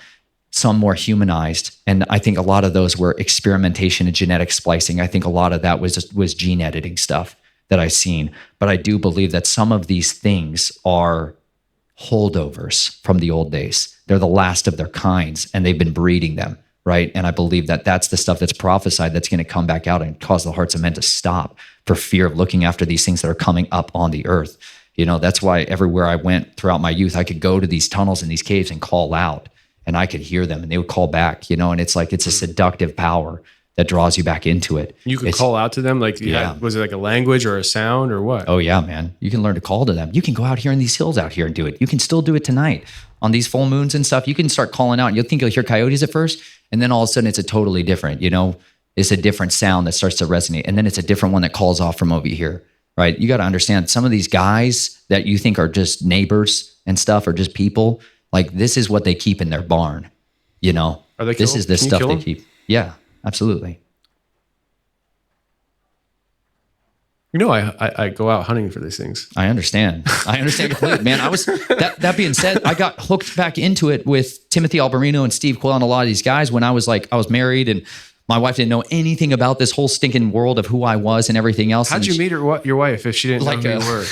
some more humanized. And I think a lot of those were experimentation and genetic splicing. I think a lot of that was gene editing stuff that I've seen. But I do believe that some of these things are holdovers from the old days. They're the last of their kinds, and they've been breeding them, right? And I believe that that's the stuff that's prophesied that's going to come back out and cause the hearts of men to stop for fear of looking after these things that are coming up on the earth. You know, that's why everywhere I went throughout my youth, I could go to these tunnels and these caves and call out, and I could hear them, and they would call back, you know, and it's like it's a seductive power that draws you back into it. You could call out to them? Like, was it like a language or a sound or what? Oh, yeah, man. You can learn to call to them. You can go out here in these hills out here and do it. You can still do it tonight. On these full moons and stuff, you can start calling out. You'll think you'll hear coyotes at first, and then all of a sudden it's a totally different, you know, it's a different sound that starts to resonate. And then it's a different one that calls off from over here, right? You got to understand some of these guys that you think are just neighbors and stuff or just people, like this is what they keep in their barn, you know? Are they this is the stuff they keep. Yeah, absolutely. You know, I go out hunting for these things. I understand completely, man. I was that being said, I got hooked back into it with Timothy Alberino and Steve Quill and a lot of these guys when I was married and My wife didn't know anything about this whole stinking world of who I was and everything else. How'd you meet your wife if she didn't know who you were?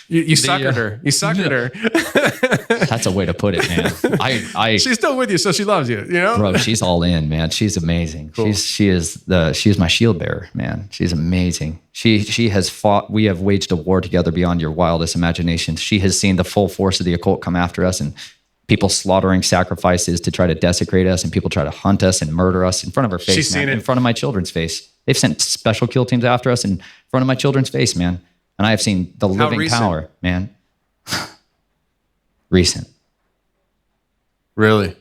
You suckered her. You suckered her. That's a way to put it, man. She's still with you, so she loves you. You know, bro. She's all in, man. She's amazing. Cool. She is my shield bearer, man. She's amazing. She has fought. We have waged a war together beyond your wildest imaginations. She has seen the full force of the occult come after us, and people slaughtering sacrifices to try to desecrate us, and people try to hunt us and murder us in front of her face. She's seen it in front of my children's face. They've sent special kill teams after us in front of my children's face, man. And I have seen the living power, man. Recent. Really?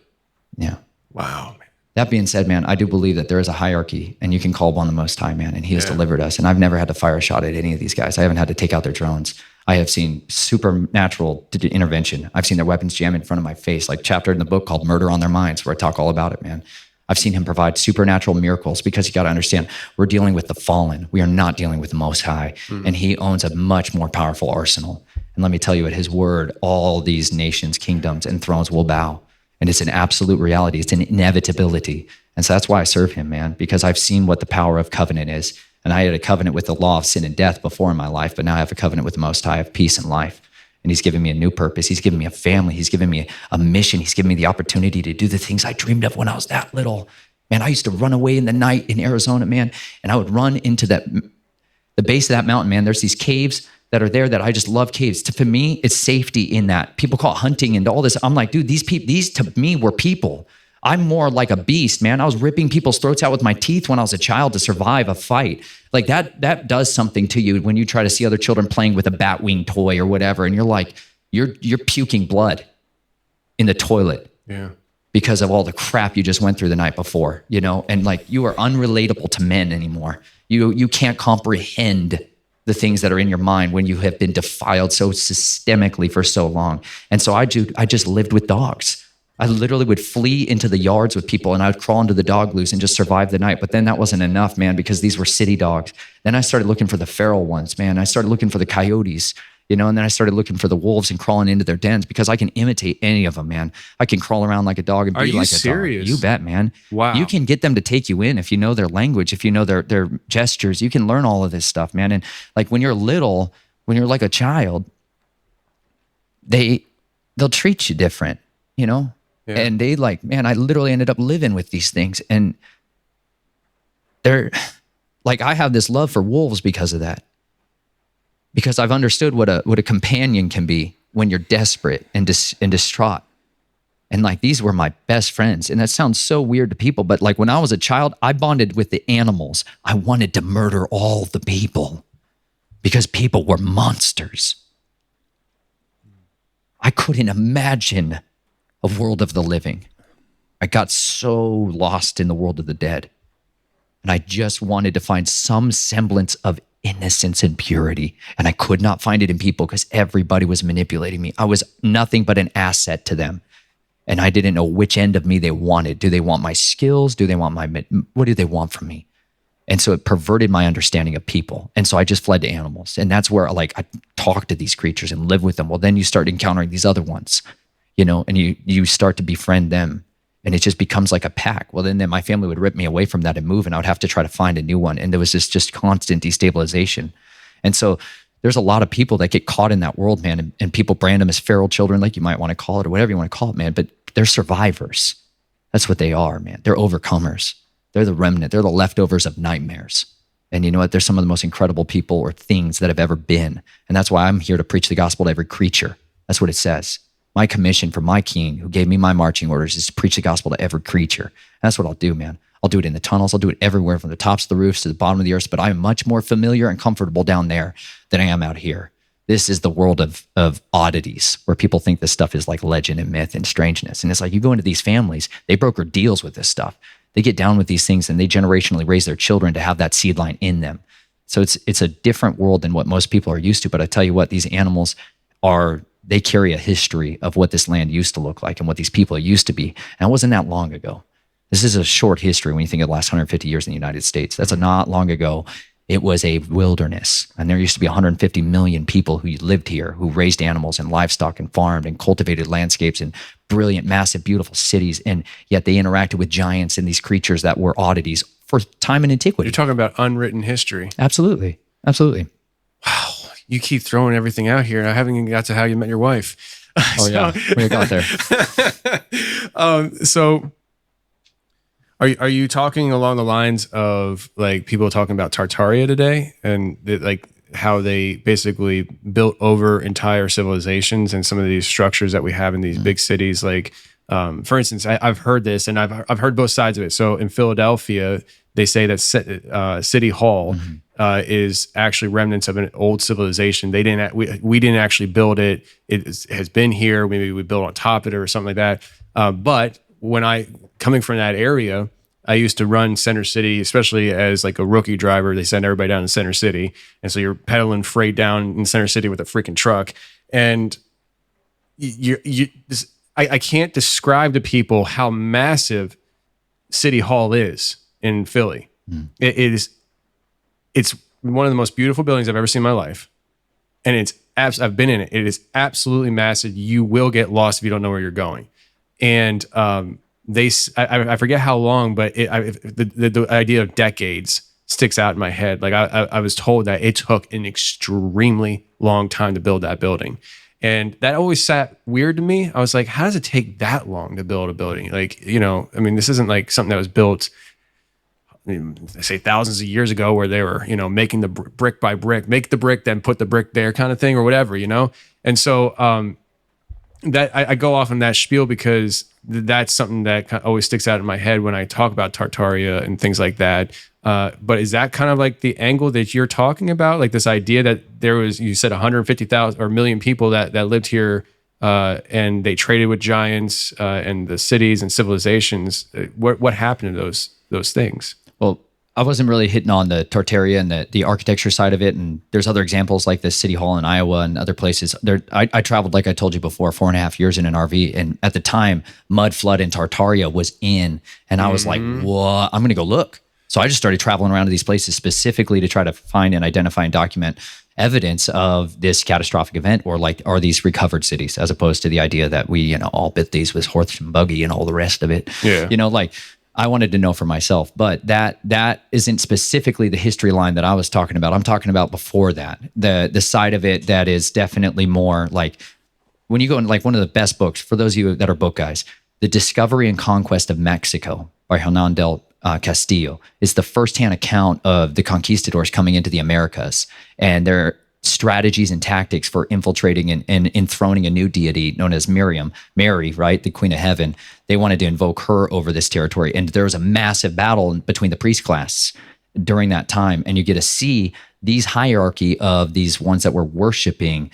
Yeah. Wow, man. That being said, man, I do believe that there is a hierarchy, and you can call upon the Most High, man, and He has delivered us. And I've never had to fire a shot at any of these guys. I haven't had to take out their drones. I have seen supernatural intervention. I've seen their weapons jam in front of my face, like chapter in the book called Murder on Their Minds, where I talk all about it, man. I've seen Him provide supernatural miracles, because you got to understand, we're dealing with the fallen. We are not dealing with the Most High. And He owns a much more powerful arsenal. And let me tell you, at His word, all these nations, kingdoms, and thrones will bow. And it's an absolute reality. It's an inevitability. And so that's why I serve Him, man, because I've seen what the power of covenant is. And I had a covenant with the law of sin and death before in my life, but now I have a covenant with the Most High of peace and life. And He's given me a new purpose. He's given me a family. He's given me a mission. He's given me the opportunity to do the things I dreamed of when I was that little. Man, I used to run away in the night in Arizona, man, and I would run into the base of that mountain, man. There's these caves that are there that I just love caves. For me, it's safety in that. People call it hunting and all this. I'm like, dude, these to me were people. I'm more like a beast, man. I was ripping people's throats out with my teeth when I was a child to survive a fight. Like that does something to you when you try to see other children playing with a bat wing toy or whatever, and you're like, you're puking blood in the toilet. Yeah. Because of all the crap you just went through the night before, you know, and like you are unrelatable to men anymore. You can't comprehend the things that are in your mind when you have been defiled so systemically for so long. And so I just lived with dogs. I literally would flee into the yards with people, and I would crawl into the dog loose and just survive the night. But then that wasn't enough, man, because these were city dogs. Then I started looking for the feral ones, man. I started looking for the coyotes, you know, and then I started looking for the wolves and crawling into their dens, because I can imitate any of them, man. I can crawl around like a dog and be like a serious? dog. You bet, man. Wow. You can get them to take you in if you know their language, if you know their gestures. You can learn all of this stuff, man. And like when you're little, when you're like a child, they'll treat you different, you know? Yeah. And they like, man, I literally ended up living with these things. And they're like, I have this love for wolves because of that. Because I've understood what a companion can be when you're desperate and distraught. And like, these were my best friends. And that sounds so weird to people, but like when I was a child, I bonded with the animals. I wanted to murder all the people because people were monsters. I couldn't imagine a world of the living. I got so lost in the world of the dead. And I just wanted to find some semblance of innocence and purity. And I could not find it in people because everybody was manipulating me. I was nothing but an asset to them. And I didn't know which end of me they wanted. Do they want my skills? Do they want what do they want from me? And so it perverted my understanding of people. And so I just fled to animals. And that's where like I talk to these creatures and live with them. Well, then you start encountering these other ones, you know, and you start to befriend them. And it just becomes like a pack. Well, then my family would rip me away from that and move, and I would have to try to find a new one. And there was this just constant destabilization. And so there's a lot of people that get caught in that world, man, and people brand them as feral children, like you might want to call it, or whatever you want to call it, man. But they're survivors. That's what they are, man. They're overcomers. They're the remnant. They're the leftovers of nightmares. And you know what? They're some of the most incredible people or things that have ever been. And that's why I'm here to preach the gospel to every creature. That's what it says. My commission from my king, who gave me my marching orders, is to preach the gospel to every creature. And that's what I'll do, man. I'll do it in the tunnels. I'll do it everywhere, from the tops of the roofs to the bottom of the earth. But I am much more familiar and comfortable down there than I am out here. This is the world of oddities, where people think this stuff is like legend and myth and strangeness. And it's like, you go into these families, they broker deals with this stuff. They get down with these things, and they generationally raise their children to have that seed line in them. So it's a different world than what most people are used to. But I tell you what, these animals they carry a history of what this land used to look like and what these people used to be. And it wasn't that long ago. This is a short history when you think of the last 150 years in the United States. That's not long ago. It was a wilderness. And there used to be 150 million people who lived here, who raised animals and livestock and farmed and cultivated landscapes and brilliant, massive, beautiful cities, and yet they interacted with giants and these creatures that were oddities for time and antiquity. You're talking about unwritten history. Absolutely. Absolutely. Wow. You keep throwing everything out here. I haven't even got to how you met your wife. Oh, yeah. We got there. So are you talking along the lines of like people talking about Tartaria today and like how they basically built over entire civilizations and some of these structures that we have in these big cities? Like, for instance, I've heard this and I've heard both sides of it. So in Philadelphia, they say that City Hall is actually remnants of an old civilization. They didn't. We didn't actually build it. Has been here. Maybe we built on top of it or something like that. But when coming from that area, I used to run Center City, especially as like a rookie driver. They send everybody down to Center City, and so you're pedaling freight down in Center City with a freaking truck, and I can't describe to people how massive City Hall is in Philly. It's one of the most beautiful buildings I've ever seen in my life. And I've been in it. It is absolutely massive. You will get lost if you don't know where you're going. And I forget how long, but the idea of decades sticks out in my head. Like I was told that it took an extremely long time to build that building. And that always sat weird to me. I was like, how does it take that long to build a building? Like, I mean, this isn't like something that was built, they say thousands of years ago where they were, making the brick by brick, make the brick, then put the brick there kind of thing or whatever, And so that I go off on that spiel because that's something that always sticks out in my head when I talk about Tartaria and things like that. But is that kind of like the angle that you're talking about? Like this idea that there was, you said 150,000 or a million people that lived here and they traded with giants and the cities and civilizations. What happened to those things? Well, I wasn't really hitting on the Tartaria and the architecture side of it. And there's other examples like the City Hall in Iowa and other places. I traveled, like I told you before, 4.5 years in an RV. And at the time, mud flood in Tartaria was in. And I was like, what? I'm going to go look. So I just started traveling around to these places specifically to try to find and identify and document evidence of this catastrophic event, or like, are these recovered cities, as opposed to the idea that we, all built these with horse and buggy and all the rest of it. Yeah. I wanted to know for myself, but that isn't specifically the history line that I was talking about. I'm talking about before that, the side of it that is definitely more like when you go in, like one of the best books for those of you that are book guys, The Discovery and Conquest of Mexico by Hernan del Castillo is the firsthand account of the conquistadors coming into the Americas and their strategies and tactics for infiltrating and enthroning a new deity known as Mary, right? The Queen of Heaven. They wanted to invoke her over this territory. And there was a massive battle between the priest class during that time. And you get to see these hierarchy of these ones that were worshiping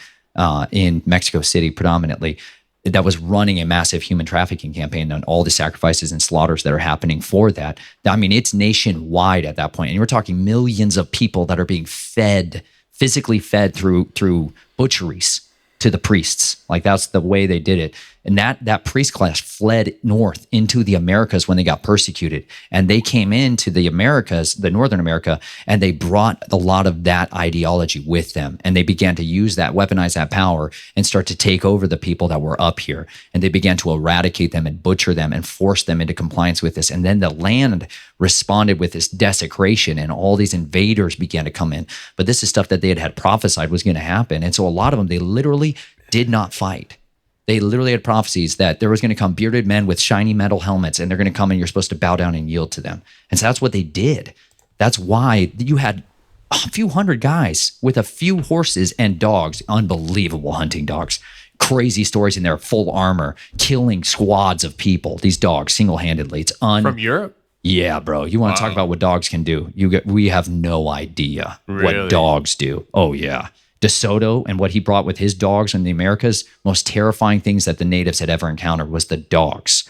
in Mexico City predominantly, that was running a massive human trafficking campaign and all the sacrifices and slaughters that are happening for that. I mean, it's nationwide at that point. And we're talking millions of people that are being physically fed through butcheries to the priests. Like that's the way they did it. And that priest class fled north into the Americas when they got persecuted. And they came into the Americas, the Northern America, and they brought a lot of that ideology with them. And they began to use that, weaponize that power and start to take over the people that were up here. And they began to eradicate them and butcher them and force them into compliance with this. And then the land responded with this desecration and all these invaders began to come in. But this is stuff that they had prophesied was going to happen. And so a lot of them, they literally did not fight. They literally had prophecies that there was going to come bearded men with shiny metal helmets and they're going to come and you're supposed to bow down and yield to them. And so that's what they did. That's why you had a few hundred guys with a few horses and dogs, unbelievable hunting dogs, crazy stories in there, full armor, killing squads of people, these dogs single-handedly. From Europe? Yeah, bro. You want to talk about what dogs can do? We have no idea what dogs do. Oh, yeah. DeSoto and what he brought with his dogs in the Americas, most terrifying things that the natives had ever encountered was the dogs,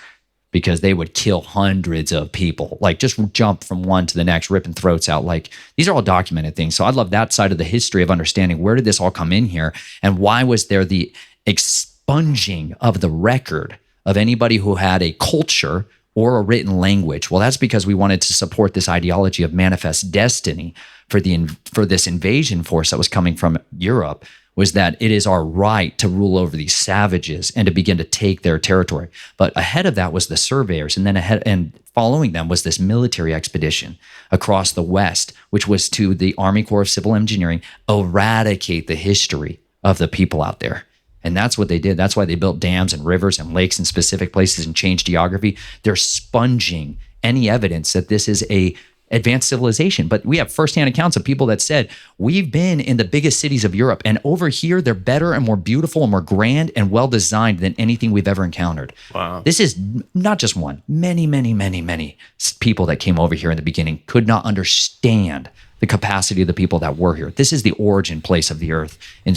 because they would kill hundreds of people, like just jump from one to the next, ripping throats out. Like these are all documented things. So I love that side of the history of understanding where did this all come in here and why was there the expunging of the record of anybody who had a culture or a written language. Well, that's because we wanted to support this ideology of manifest destiny for this invasion force that was coming from Europe. was that it is our right to rule over these savages and to begin to take their territory. But ahead of that was the surveyors, and then ahead and following them was this military expedition across the West, which was to the Army Corps of Civil Engineering, eradicate the history of the people out there. And that's what they did. That's why they built dams and rivers and lakes in specific places and changed geography. They're sponging any evidence that this is a advanced civilization. But we have firsthand accounts of people that said, we've been in the biggest cities of Europe, and over here, they're better and more beautiful and more grand and well-designed than anything we've ever encountered. Wow. This is not just one. Many, many, many, many people that came over here in the beginning could not understand the capacity of the people that were here. This is the origin place of the earth in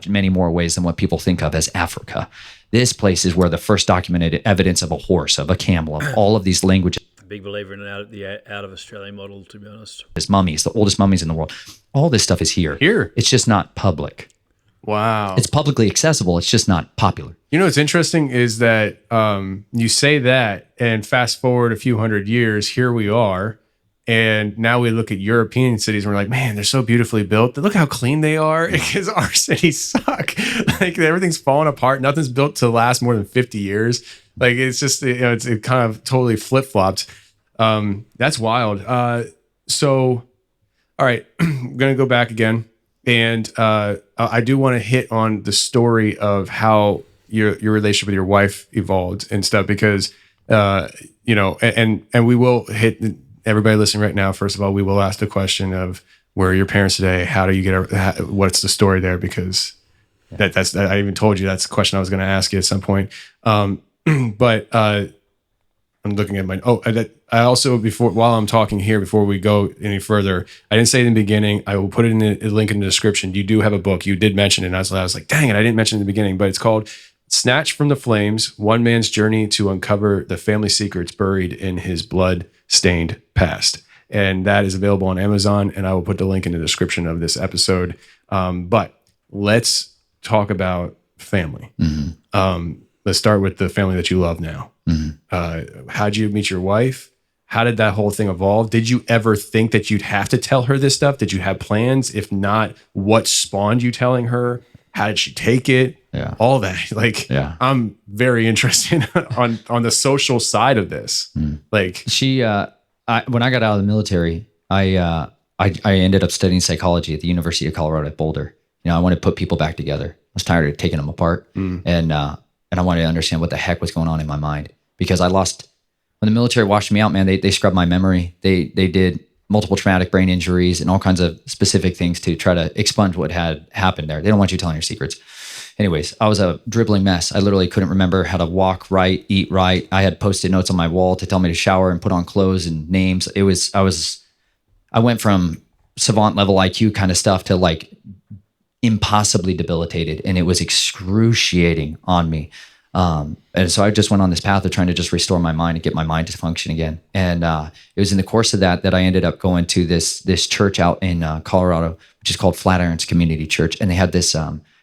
many more ways than what people think of as Africa. This place is where the first documented evidence of a horse, of a camel, of all of these languages. Big believer in the out of Australia model, to be honest. This mummies, the oldest mummies in the world. All this stuff is here. Here? It's just not public. Wow. It's publicly accessible. It's just not popular. You know what's interesting is that you say that, and fast forward a few hundred years, here we are. And now we look at European cities and we're like, man, they're so beautifully built. Look how clean they are, because our cities suck. Like everything's falling apart. Nothing's built to last more than 50 years. Like it's just, it kind of totally flip-flopped. That's wild. So, all right, I'm going to go back again. And I do want to hit on the story of how your relationship with your wife evolved and stuff, because, and we will hit everybody listening right now. First of all, we will ask the question of where are your parents today? How do you get, what's the story there? Because I even told you that's the question I was going to ask you at some point. But I'm looking at I also, while I'm talking here, before we go any further, I didn't say it in the beginning. I will put it in a link in the description. You do have a book. You did mention it. And I was like, dang it, I didn't mention it in the beginning, but it's called Snatched from the Flames, One Man's Journey to Uncover the Family Secrets Buried in His Blood-Stained Past. And that is available on Amazon, and I will put the link in the description of this episode. But let's talk about family. Mm-hmm. Let's start with the family that you love now. Mm-hmm. How'd you meet your wife? How did that whole thing evolve? Did you ever think that you'd have to tell her this stuff? Did you have plans? If not, what spawned you telling her? How did she take it? Yeah. All that. Like, yeah. I'm very interested on the social side of this. Mm. Like she, when I got out of the military, I ended up studying psychology at the University of Colorado at Boulder. You know, I wanted to put people back together. I was tired of taking them apart. And I wanted to understand what the heck was going on in my mind, because when the military washed me out, man, they scrubbed my memory. They did multiple traumatic brain injuries and all kinds of specific things to try to expunge what had happened there. They don't want you telling your secrets. Anyways, I was a dribbling mess. I literally couldn't remember how to walk right, eat right. I had Post-it notes on my wall to tell me to shower and put on clothes and names. I went from savant level IQ kind of stuff to like impossibly debilitated, and it was excruciating on me. And so I just went on this path of trying to just restore my mind and get my mind to function again. And it was in the course of that I ended up going to this church out in Colorado, which is called Flatirons Community Church. And they had this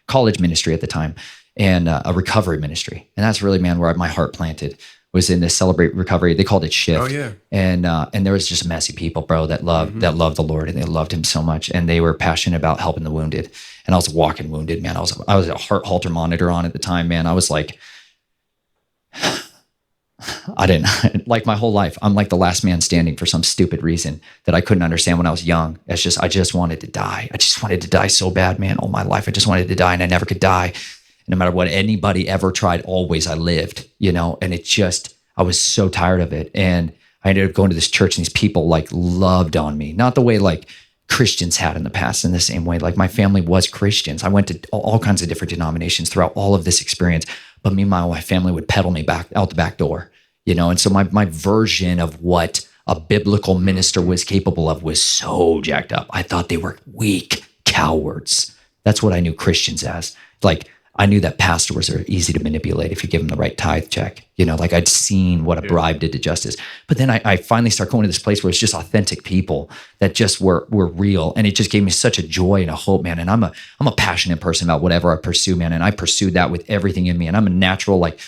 college ministry at the time, and a recovery ministry. And that's really, man, where my heart planted, was in this Celebrate Recovery. They called it Shift. Oh, yeah. And there was just messy people, bro, that loved the Lord, and they loved him so much. And they were passionate about helping the wounded. And I was walking wounded, man. I was a heart halter monitor on at the time, man. I was like, I didn't like my whole life. I'm like the last man standing for some stupid reason that I couldn't understand when I was young. I just wanted to die. I just wanted to die so bad, man. All my life, I just wanted to die, and I never could die. No matter what anybody ever tried, always I lived, you know, and I was so tired of it. And I ended up going to this church, and these people like loved on me, not the way like Christians had in the past, in the same way. Like my family was Christians. I went to all kinds of different denominations throughout all of this experience, but meanwhile, my family would pedal me back out the back door, you know? And so my version of what a biblical minister was capable of was so jacked up. I thought they were weak cowards. That's what I knew Christians as. Like, I knew that pastors are easy to manipulate if you give them the right tithe check. You know, like I'd seen what a bribe did to justice. But then I finally start going to this place where it's just authentic people that just were real. And it just gave me such a joy and a hope, man. And I'm a passionate person about whatever I pursue, man. And I pursued that with everything in me. And I'm a natural like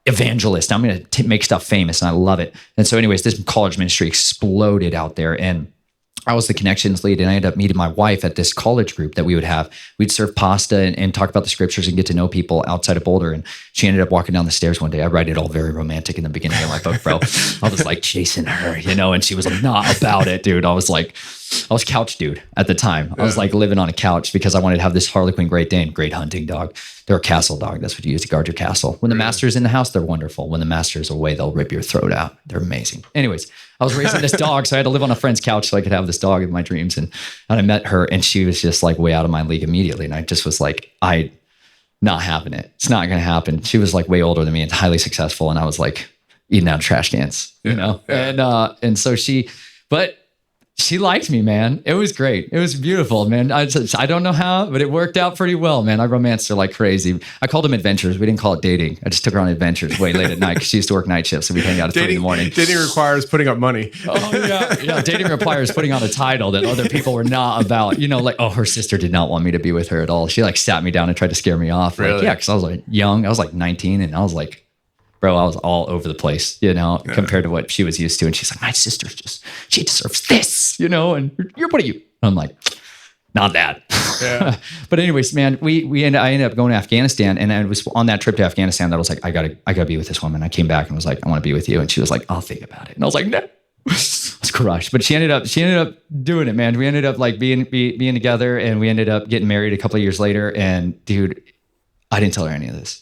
evangelist. I'm going to make stuff famous, and I love it. And so anyways, this college ministry exploded out there. And I was the connections lead, and I ended up meeting my wife at this college group that we would have. We'd serve pasta and talk about the scriptures and get to know people outside of Boulder. And she ended up walking down the stairs one day. I write it all very romantic in the beginning of my book, bro. I was like chasing her, and she was like, not about it, dude. I was couch dude at the time. I was like living on a couch because I wanted to have this Harlequin Great Dane, great hunting dog. They're a castle dog. That's what you use to guard your castle. When the master's in the house, they're wonderful. When the master's away, they'll rip your throat out. They're amazing. Anyways, I was raising this dog, so I had to live on a friend's couch so I could have this dog in my dreams. And I met her, and she was just like way out of my league immediately. And I just was like, not having it. It's not going to happen. She was like way older than me and highly successful. And I was like eating out of trash cans, And so but she liked me, man. It was great. It was beautiful, man. I don't know how, but it worked out pretty well, man. I romanced her like crazy. I called them adventures. We didn't call it dating. I just took her on adventures way late at night because she used to work night shifts. So we'd hang out at 3 in the morning. Dating requires putting up money. Oh, yeah. Dating requires putting on a title that other people were not about. Her sister did not want me to be with her at all. She like sat me down and tried to scare me off. Really? Because I was like young. I was like 19 and I was like, bro, I was all over the place, compared to what she was used to. And she's like, my sister she deserves this, and what are you? I'm like, not that. Yeah. But anyways, man, I ended up going to Afghanistan, and I was on that trip to Afghanistan that I was like, I gotta be with this woman. I came back and was like, I want to be with you. And she was like, I'll think about it. And I was like, no. I was crushed. But she ended up doing it, man. We ended up like being together, and we ended up getting married a couple of years later. And dude, I didn't tell her any of this.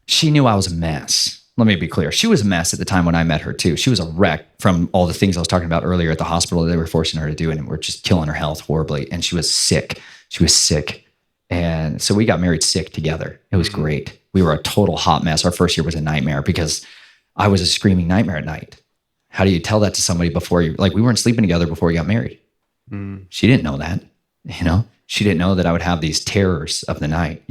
She knew I was a mess. Let me be clear. She was a mess at the time when I met her too. She was a wreck from all the things I was talking about earlier at the hospital that they were forcing her to do, and we're just killing her health horribly. And she was sick. And so we got married sick together. It was great. We were a total hot mess. Our first year was a nightmare because I was a screaming nightmare at night. How do you tell that to somebody before we weren't sleeping together before we got married. She didn't know that, She didn't know that I would have these terrors of the night,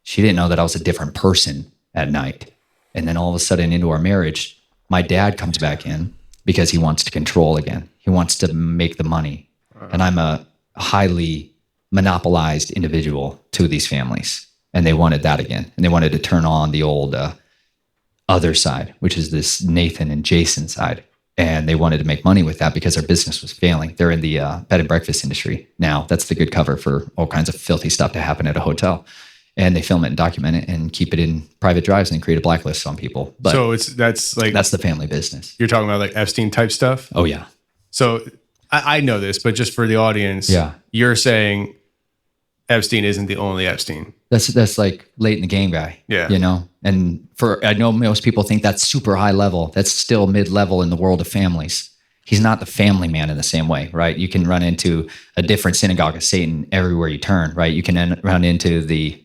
She didn't know that I was a different person at night. And then all of a sudden into our marriage, my dad comes back in because he wants to control again. He wants to make the money. And I'm a highly monopolized individual to these families. And they wanted that again. And they wanted to turn on the old other side, which is this Nathan and Jason side. And they wanted to make money with that because their business was failing. They're in the bed and breakfast industry now. That's the good cover for all kinds of filthy stuff to happen at a hotel. And they film it and document it and keep it in private drives and create a blacklist on people. But so that's the family business. You're talking about like Epstein type stuff? Oh yeah. So I know this, but just for the audience, you're saying Epstein isn't the only Epstein. That's like late in the game guy. Yeah. And I know most people think that's super high level. That's still mid-level in the world of families. He's not the family man in the same way, right? You can run into a different synagogue of Satan everywhere you turn, right? You can run into the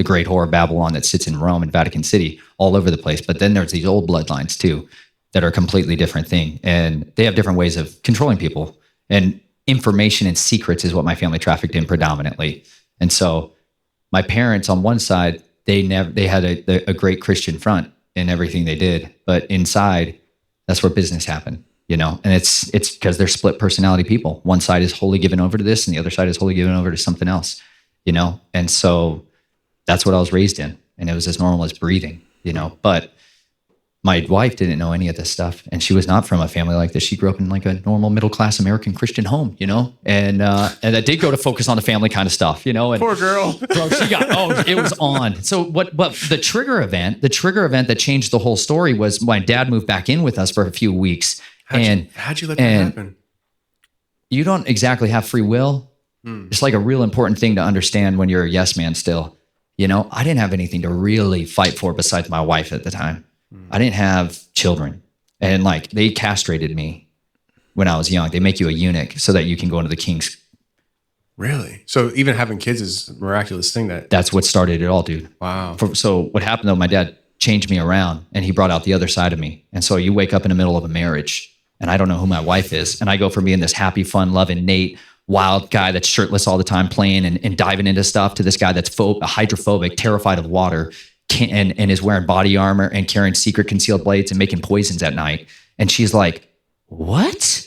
great whore of Babylon that sits in Rome and Vatican City all over the place. But then there's these old bloodlines too that are a completely different thing. And they have different ways of controlling people. And information and secrets is what my family trafficked in predominantly. And so my parents on one side, they had a great Christian front in everything they did. But inside, that's where business happened. And it's because they're split personality people. One side is wholly given over to this and the other side is wholly given over to something else, And so that's what I was raised in. And it was as normal as breathing, But my wife didn't know any of this stuff. And she was not from a family like this. She grew up in like a normal middle-class American Christian home, And I did go to focus on the family kind of stuff, And poor girl. Bro, it was on. So but the trigger event that changed the whole story was my dad moved back in with us for a few weeks. How'd you let that happen? You don't exactly have free will. It's like a real important thing to understand when you're a yes man still. I didn't have anything to really fight for besides my wife at the time. I didn't have children. And like they castrated me when I was young. They make you a eunuch so that you can go into the king's. Really? So even having kids is a miraculous thing that's what started it all, dude. Wow. So what happened though, my dad changed me around and he brought out the other side of me. And so you wake up in the middle of a marriage and I don't know who my wife is. And I go from being this happy, fun, loving, Nate, wild guy that's shirtless all the time playing and diving into stuff to this guy that's hydrophobic, terrified of water, and is wearing body armor and carrying secret concealed blades and making poisons at night. And she's like, what?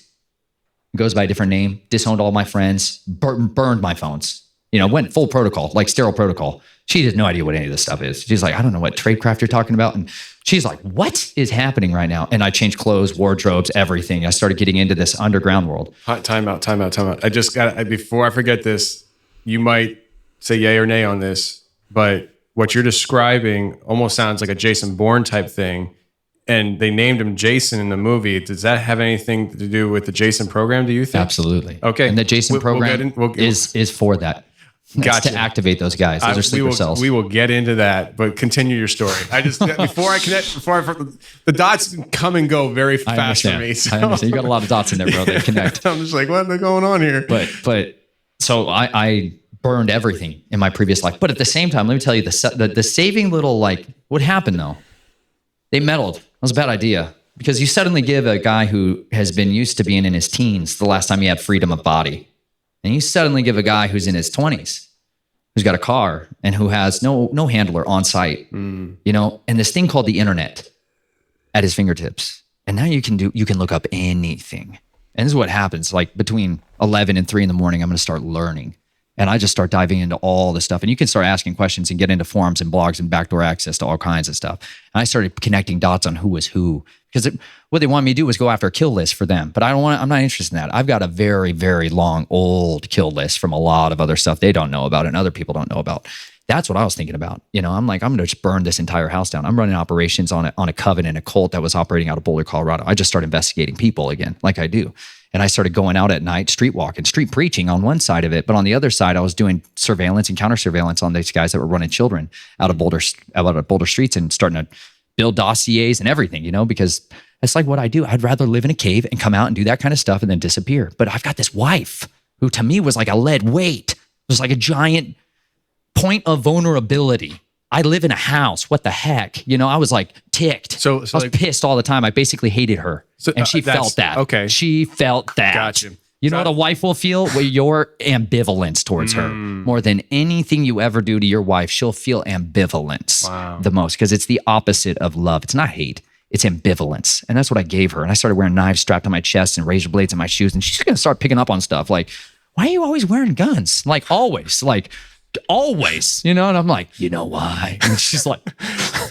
Goes by a different name, disowned all my friends, burned my phones, went full protocol, like sterile protocol. She has no idea what any of this stuff is. She's like, I don't know what tradecraft you're talking about. And she's like, what is happening right now? And I changed clothes, wardrobes, everything. I started getting into this underground world. Time out. I just got, before I forget this, you might say yay or nay on this, but what you're describing almost sounds like a Jason Bourne type thing. And they named him Jason in the movie. Does that have anything to do with the Jason program, do you think? Absolutely. Okay. And the Jason program is for that. Gotcha. To activate those guys. Those are sleeper cells. We will get into that, but continue your story. I just, the dots come and go very fast for me. So. I understand. You got a lot of dots in there, bro. They connect. I'm just like, what's going on here? But so I burned everything in my previous life. But at the same time, let me tell you the saving little, like, what happened though? They meddled. That was a bad idea, because you suddenly give a guy who has been used to being in his teens the last time he had freedom of body, and you suddenly give a guy who's in his 20s, who's got a car and who has no handler on site, and this thing called the internet at his fingertips. And now you can look up anything. And this is what happens. Like between 11 and 3 in the morning, I'm going to start learning. And I just start diving into all this stuff. And you can start asking questions and get into forums and blogs and backdoor access to all kinds of stuff. And I started connecting dots on who was who. Because what they wanted me to do was go after a kill list for them. But I'm not interested in that. I've got a very, very long, old kill list from a lot of other stuff they don't know about and other people don't know about. That's what I was thinking about. I'm like, I'm going to just burn this entire house down. I'm running operations on a coven and a cult that was operating out of Boulder, Colorado. I just started investigating people again, like I do. And I started going out at night, street walking, street preaching on one side of it. But on the other side, I was doing surveillance and counter surveillance on these guys that were running children out of Boulder streets and starting to build dossiers and everything, because it's like what I do. I'd rather live in a cave and come out and do that kind of stuff and then disappear. But I've got this wife who to me was like a lead weight. It was like a giant point of vulnerability. I live in a house. What the heck? I was like ticked. So I was like, pissed all the time. I basically hated her. And she felt that. Okay. She felt that. Gotcha. You know what a wife will feel? Well, your ambivalence towards her. More than anything you ever do to your wife, she'll feel ambivalence the most, because it's the opposite of love. It's not hate. It's ambivalence. And that's what I gave her. And I started wearing knives strapped on my chest and razor blades in my shoes. And she's going to start picking up on stuff like, why are you always wearing guns? Like always. And I'm like, you know why? And she's like,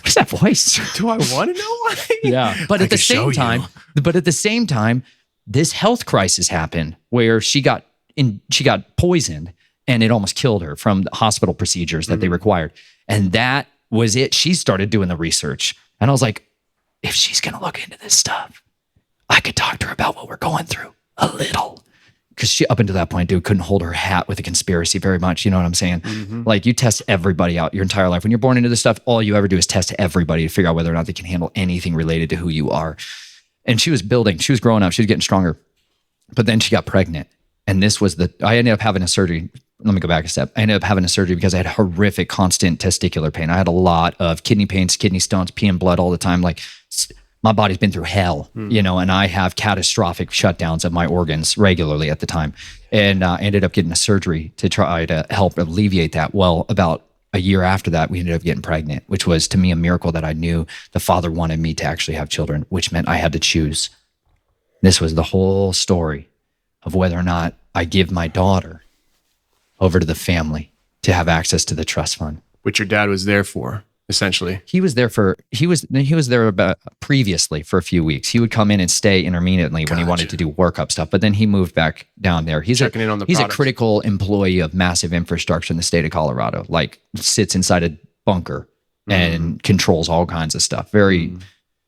what's that voice? Do I want to know why? Yeah. But at the same time, this health crisis happened where she got poisoned and it almost killed her from the hospital procedures that they required. And that was it. She started doing the research. And I was like, if she's going to look into this stuff, I could talk to her about what we're going through a little. Because she, up until that point, dude, couldn't hold her hat with a conspiracy very much. You know what I'm saying? Like, you test everybody out your entire life. When you're born into this stuff, all you ever do is test everybody to figure out whether or not they can handle anything related to who you are. And she was growing up, she was getting stronger. But then she got pregnant. And I ended up having a surgery. Let me go back a step. I ended up having a surgery because I had horrific, constant testicular pain. I had a lot of kidney pains, kidney stones, peeing blood all the time. Like, my body's been through hell, and I have catastrophic shutdowns of my organs regularly at the time. And I ended up getting a surgery to try to help alleviate that. Well, about a year after that, we ended up getting pregnant, which was to me a miracle that I knew the Father wanted me to actually have children, which meant I had to choose. This was the whole story of whether or not I give my daughter over to the family to have access to the trust fund. Which your dad was there for. Essentially, he was there about previously for a few weeks. He would come in and stay intermittently when he wanted to do workup stuff, but then he moved back down there. He's a critical employee of massive infrastructure in the state of Colorado. Like, sits inside a bunker and controls all kinds of stuff. Very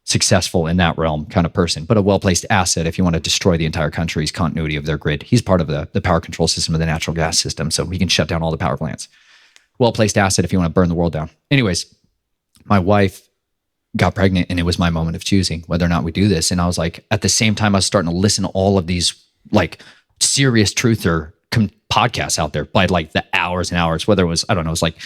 successful in that realm kind of person, but a well-placed asset if you want to destroy the entire country's continuity of their grid. He's part of the power control system of the natural gas system, so he can shut down all the power plants. Well-placed asset if you want to burn the world down. Anyways, my wife got pregnant and it was my moment of choosing whether or not we do this. And I was like, at the same time, I was starting to listen to all of these like serious truther podcasts out there by like the hours and hours, whether it was, I don't know, it was like,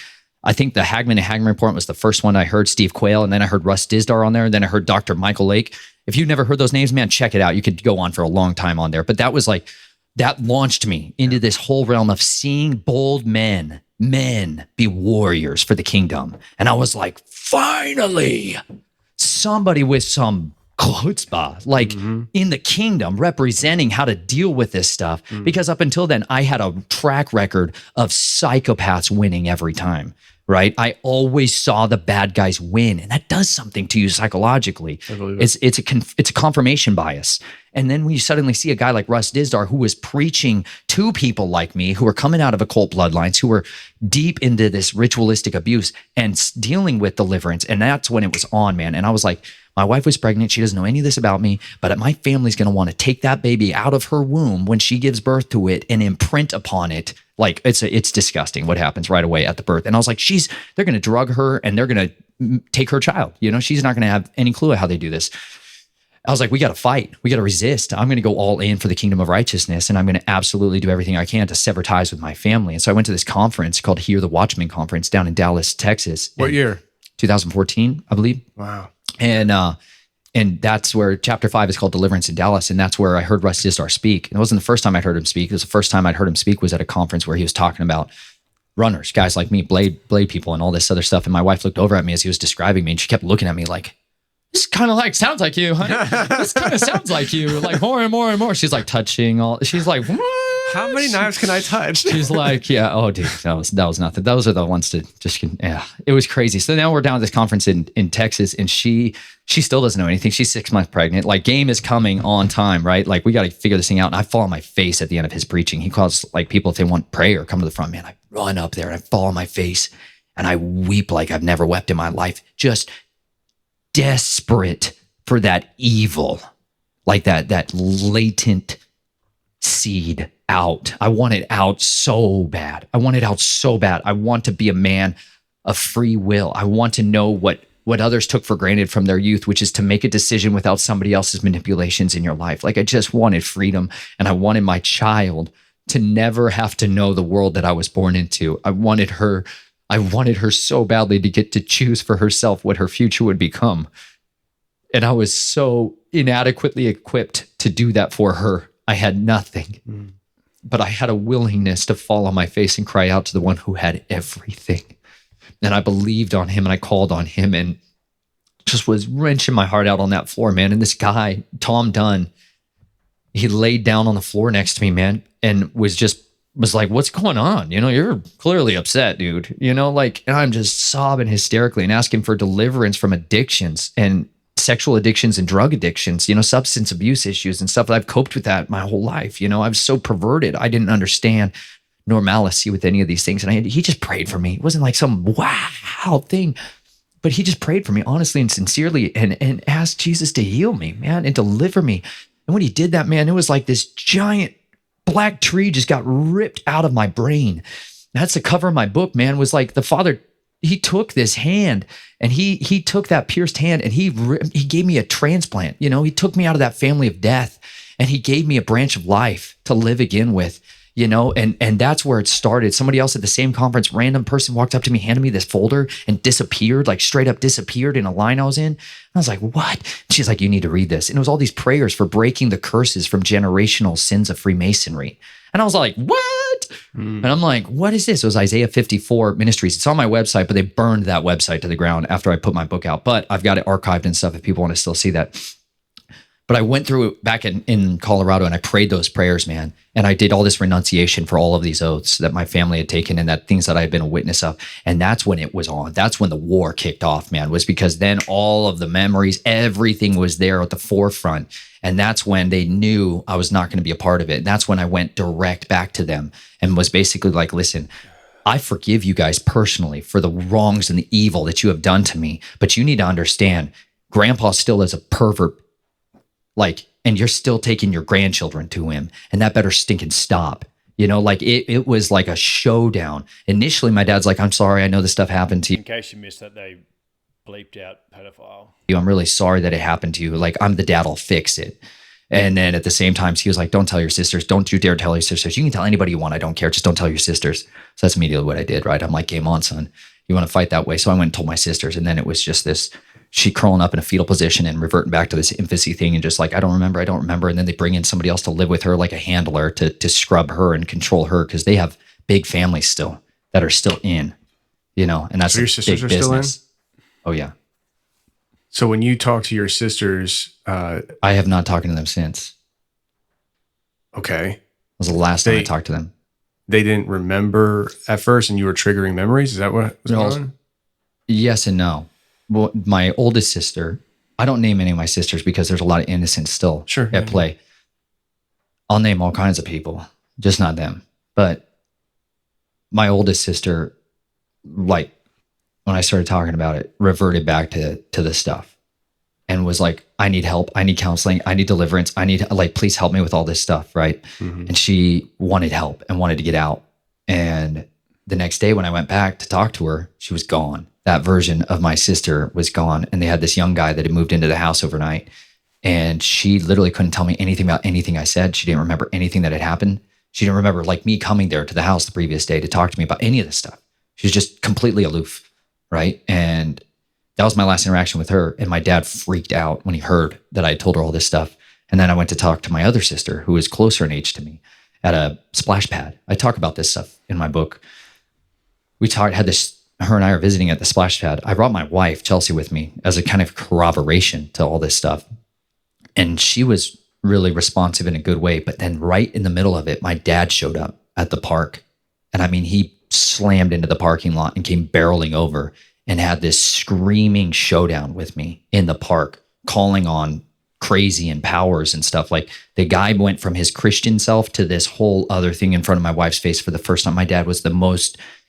I think the Hagman and Hagman Report was the first one I heard, Steve Quayle, and then I heard Russ Dizdar on there, and then I heard Dr. Michael Lake. If you've never heard those names, man, check it out. You could go on for a long time on there. But that was like, that launched me into this whole realm of seeing bold men be warriors for the kingdom. And I was like, finally, somebody with some chutzpah, like in the kingdom, representing how to deal with this stuff. Because up until then, I had a track record of psychopaths winning every time, right? I always saw the bad guys win, and that does something to you psychologically. I believe it. It's a confirmation bias. And then when you suddenly see a guy like Russ Dizdar, who was preaching to people like me, who are coming out of occult bloodlines, who are deep into this ritualistic abuse and dealing with deliverance, and that's when it was on, man. And I was like, my wife was pregnant. She doesn't know any of this about me, but my family's going to want to take that baby out of her womb when she gives birth to it and imprint upon it. Like it's disgusting what happens right away at the birth. And I was like, they're going to drug her and they're going to take her child. You know, she's not going to have any clue how they do this. I was like, we got to fight. We got to resist. I'm going to go all in for the kingdom of righteousness. And I'm going to absolutely do everything I can to sever ties with my family. And so I went to this conference called Hear the Watchman Conference down in Dallas, Texas. What year? 2014, I believe. Wow. And that's where chapter 5 is called Deliverance in Dallas. And that's where I heard Russ Dizdar speak. And it wasn't the first time I'd heard him speak. It was the first time I'd heard him speak was at a conference where he was talking about runners, guys like me, blade people and all this other stuff. And my wife looked over at me as he was describing me and she kept looking at me like, this kind of like sounds like you, honey. This kind of sounds like you, like more and more and more. She's like touching all. She's like, what? How many knives can I touch? She's like, yeah. Oh, dude, that was nothing. Those are the ones to just. Yeah, it was crazy. So now we're down at this conference in Texas, and she still doesn't know anything. She's 6 months pregnant. Like game is coming on time, right? Like we got to figure this thing out. And I fall on my face at the end of his preaching. He calls like people if they want prayer, come to the front. Man, I run up there and I fall on my face and I weep like I've never wept in my life. Just desperate for that evil, like that latent seed out. I want it out so bad. I want to be a man of free will. I want to know what others took for granted from their youth, which is to make a decision without somebody else's manipulations in your life. Like I just wanted freedom, and I wanted my child to never have to know the world that I was born into. I wanted her so badly to get to choose for herself what her future would become. And I was so inadequately equipped to do that for her. I had nothing, but I had a willingness to fall on my face and cry out to the one who had everything. And I believed on him and I called on him and just was wrenching my heart out on that floor, man. And this guy, Tom Dunn, he laid down on the floor next to me, man, and was like, what's going on? You know, you're clearly upset, dude. You know, like, and I'm just sobbing hysterically and asking for deliverance from addictions and sexual addictions and drug addictions, you know, substance abuse issues and stuff. I've coped with that my whole life. You know, I was so perverted. I didn't understand normalcy with any of these things. And he just prayed for me. It wasn't like some wow thing, but he just prayed for me honestly and sincerely and asked Jesus to heal me, man, and deliver me. And when he did that, man, it was like this giant black tree just got ripped out of my brain. That's the cover of my book, man, was like the Father, he took this hand and he took that pierced hand and he gave me a transplant. You know, he took me out of that family of death and he gave me a branch of life to live again with, you know, and that's where it started. Somebody else at the same conference, random person walked up to me, handed me this folder and disappeared, like straight up disappeared in a line I was in. I was like, what? She's like, you need to read this. And it was all these prayers for breaking the curses from generational sins of Freemasonry. And I was like, what? And I'm like, what is this? It was Isaiah 54 Ministries. It's on my website, but they burned that website to the ground after I put my book out. But I've got it archived and stuff if people want to still see that. But I went through it back in Colorado and I prayed those prayers, man. And I did all this renunciation for all of these oaths that my family had taken and that things that I had been a witness of. And that's when it was on. That's when the war kicked off, man, was because then all of the memories, everything was there at the forefront. And that's when they knew I was not going to be a part of it. And that's when I went direct back to them and was basically like, listen, I forgive you guys personally for the wrongs and the evil that you have done to me. But you need to understand, Grandpa still is a pervert. Like, and you're still taking your grandchildren to him, and that better stinking stop. You know, like it was like a showdown. Initially, my dad's like, I'm sorry, I know this stuff happened to you. In case you missed that, they bleeped out pedophile. I'm really sorry that it happened to you. Like, I'm the dad, I'll fix it. And then at the same time, he was like, don't tell your sisters. Don't you dare tell your sisters. You can tell anybody you want. I don't care. Just don't tell your sisters. So that's immediately what I did, right? I'm like, game on, son. You want to fight that way? So I went and told my sisters. And then it was just this, she curling up in a fetal position and reverting back to this infancy thing and just like, I don't remember. And then they bring in somebody else to live with her, like a handler to scrub her and control her because they have big families still that are still in, you know, and that's so your sisters are still in? Oh, yeah. So when you talk to your sisters, I have not talked to them since. Okay. It was the last time I talked to them. they didn't remember at first and you were triggering memories? Is that what was going on? Yes and no. Well, my oldest sister, I don't name any of my sisters because there's a lot of innocence still at play. I'll name all kinds of people, just not them. But my oldest sister, like when I started talking about it, reverted back to the stuff and was like, I need help. I need counseling. I need deliverance. I need, like, please help me with all this stuff. Right. Mm-hmm. And she wanted help and wanted to get out. And the next day when I went back to talk to her, she was gone. That version of my sister was gone. And they had this young guy that had moved into the house overnight. And she literally couldn't tell me anything about anything I said. She didn't remember anything that had happened. She didn't remember, like, me coming there to the house the previous day to talk to me about any of this stuff. She was just completely aloof, right? And that was my last interaction with her. And my dad freaked out when he heard that I told her all this stuff. And then I went to talk to my other sister, who was closer in age to me, at a splash pad. I talk about this stuff in my book. Her and I are visiting at the splash pad. I brought my wife, Chelsea, with me as a kind of corroboration to all this stuff. And she was really responsive in a good way. But then right in the middle of it, my dad showed up at the park. And I mean, he slammed into the parking lot and came barreling over and had this screaming showdown with me in the park, calling on crazy and powers and stuff. Like, the guy went from his Christian self to this whole other thing in front of my wife's face for the first time. My dad was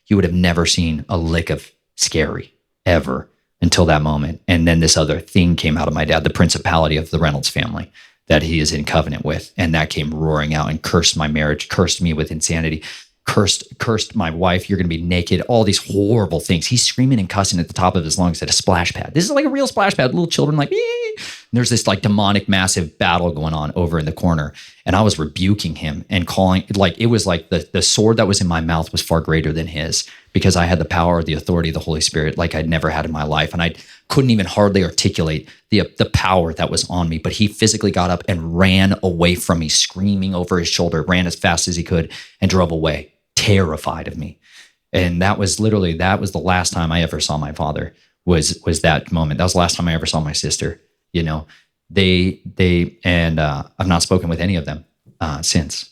you would have never seen a lick of scary ever until that moment. And then this other thing came out of my dad, the principality of the Reynolds family that he is in covenant with. And that came roaring out and cursed my marriage, cursed me with insanity, cursed my wife. You're going to be naked. All these horrible things. He's screaming and cussing at the top of his lungs at a splash pad. This is like a real splash pad. Little children like, ee! There's this like demonic massive battle going on over in the corner. And I was rebuking him and calling, like, it was like the sword that was in my mouth was far greater than his, because I had the power, the authority of the Holy Spirit like I'd never had in my life. And I couldn't even hardly articulate the power that was on me. But he physically got up and ran away from me, screaming over his shoulder, ran as fast as he could and drove away, terrified of me. And that was the last time I ever saw my father, was that moment. That was the last time I ever saw my sister. You know, I've not spoken with any of them since,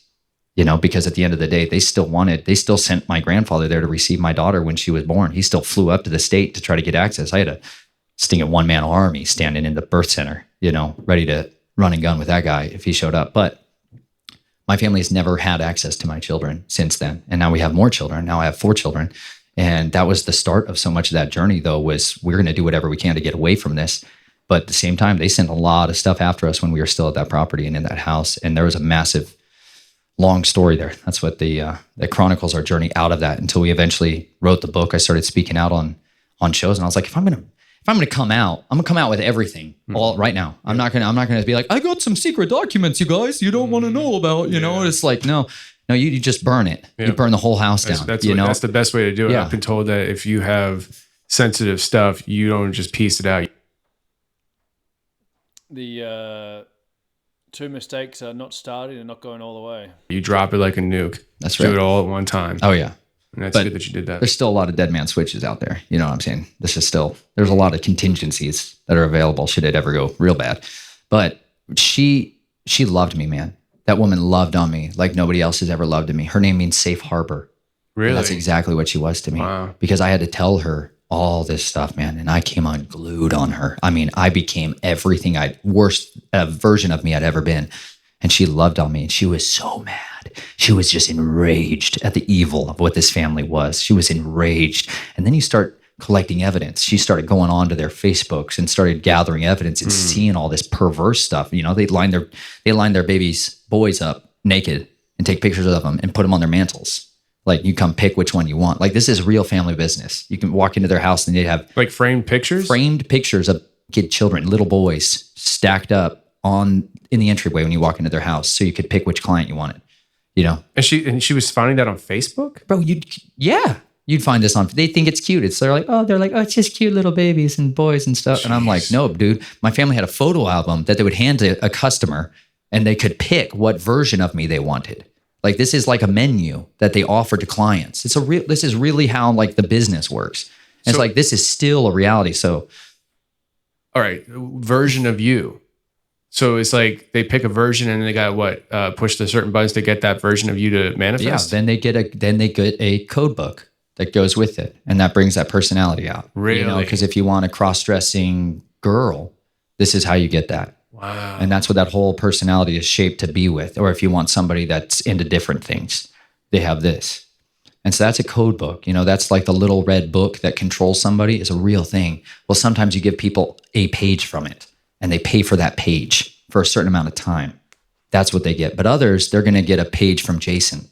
you know, because at the end of the day, they still sent my grandfather there to receive my daughter when she was born. He still flew up to the state to try to get access. I had a sting at one-man army standing in the birth center, you know, ready to run and gun with that guy if he showed up. But my family has never had access to my children since then. And now we have more children. Now I have 4 children. And that was the start of so much of that journey, though, was we're going to do whatever we can to get away from this. But at the same time, they sent a lot of stuff after us when we were still at that property and in that house. And there was a massive, long story there. That's what that chronicles our journey out of that until we eventually wrote the book. I started speaking out on shows, and I was like, if I'm gonna come out, I'm gonna come out with everything all right now. I'm not gonna be like, I got some secret documents, you guys, you don't want to know about. You know, it's like no, you just burn it. Yeah. You burn the whole house down. That's the best way to do it. Yeah. I've been told that if you have sensitive stuff, you don't just piece it out. The 2 mistakes are not starting and not going all the way. You drop it like a nuke. That's right. Do it all at one time. Oh yeah. And that's good that you did that. There's still a lot of dead man switches out there. You know what I'm saying? There's a lot of contingencies that are available should it ever go real bad. But she loved me, man. That woman loved on me like nobody else has ever loved me. Her name means safe harbor. Really? And that's exactly what she was to me. Wow. Because I had to tell her all this stuff, man. And I came unglued on her. I mean, I became everything worst version of me I'd ever been. And she loved on me. And she was so mad. She was just enraged at the evil of what this family was. She was enraged. And then you start collecting evidence. She started going on to their Facebooks and started gathering evidence and seeing all this perverse stuff. You know, they line their boys up naked and take pictures of them and put them on their mantles. Like, you come pick which one you want. Like, this is real family business. You can walk into their house and they have like framed pictures of kid children, little boys stacked up in the entryway when you walk into their house, so you could pick which client you wanted. You know, and she was finding that on Facebook, bro. You'd find this on. They think it's cute. They're like, oh, it's just cute little babies and boys and stuff. Jeez. And I'm like, no, dude. My family had a photo album that they would hand to a customer, and they could pick what version of me they wanted. Like, this is like a menu that they offer to clients. This is really how like the business works. And it's like, this is still a reality. So, all right, version of you. So it's like they pick a version and they got push the certain buttons to get that version of you to manifest. Yeah, then they get a code book that goes with it, and that brings that personality out. Really? Because if you want a cross-dressing girl, this is how you get that. Wow. And that's what that whole personality is shaped to be with. Or if you want somebody that's into different things, they have this. And so that's a code book. That's like the little red book that controls somebody is a real thing. Well, sometimes you give people a page from it, and they pay for that page for a certain amount of time. That's what they get. But others, they're going to get a page from Jason.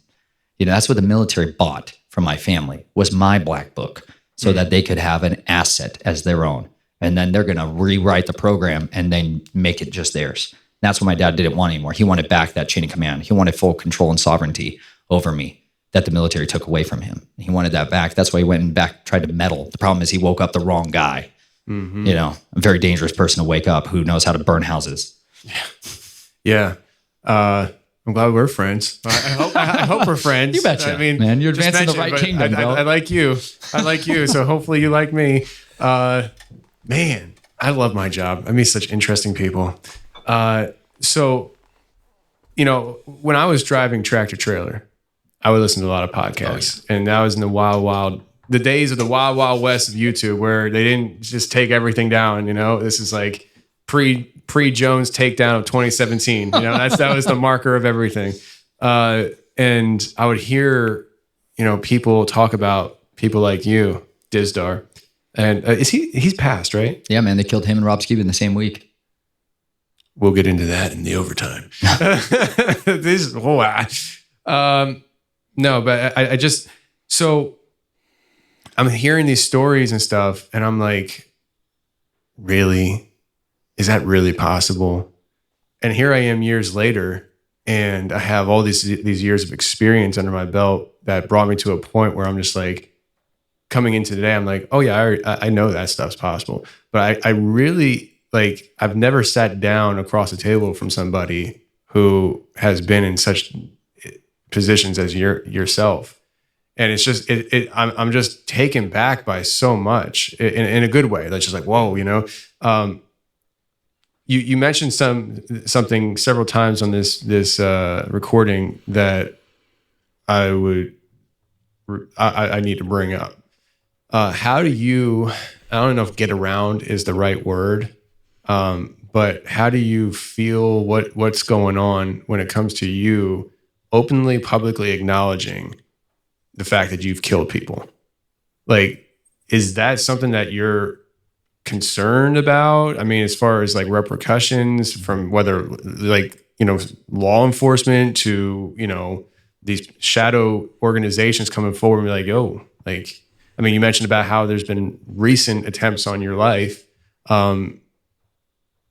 That's what the military bought from my family, was my black book, so that they could have an asset as their own. And then they're going to rewrite the program and then make it just theirs. That's what my dad didn't want anymore. He wanted back that chain of command. He wanted full control and sovereignty over me that the military took away from him. He wanted that back. That's why he went and tried to meddle. The problem is he woke up the wrong guy. Mm-hmm. A very dangerous person to wake up who knows how to burn houses. Yeah. I'm glad we're friends. I hope we're friends. You betcha. I mean, man, you're advancing the right kingdom, bro. I like you. So hopefully you like me. Man, I love my job. I meet such interesting people. So, when I was driving tractor trailer, I would listen to a lot of podcasts, and that was in the days of the wild west of YouTube, where they didn't just take everything down. This is like pre-Jones takedown of 2017. That was the marker of everything. And I would hear, people talk about people like you, Dizdar, and he's passed, right? Yeah, man, they killed him and Rob Skube in the same week. We'll get into that in the overtime. No, but I just, so I'm hearing these stories and stuff, and I'm like, really? Is that really possible? And here I am years later, and I have all these years of experience under my belt that brought me to a point where I'm just like, coming into today, I'm like, oh yeah, I know that stuff's possible. But I really, like, I've never sat down across the table from somebody who has been in such positions as yourself. And it's just, I'm just taken back by so much in a good way. That's just like, whoa, you mentioned something several times on this recording that I need to bring up. How do you, I don't know if get around is the right word, but how do you feel what's going on when it comes to you openly, publicly acknowledging the fact that you've killed people? Like, is that something that you're concerned about? I mean, as far as like repercussions from whether like, law enforcement to, these shadow organizations coming forward and be like, yo, like, I mean, you mentioned about how there's been recent attempts on your life.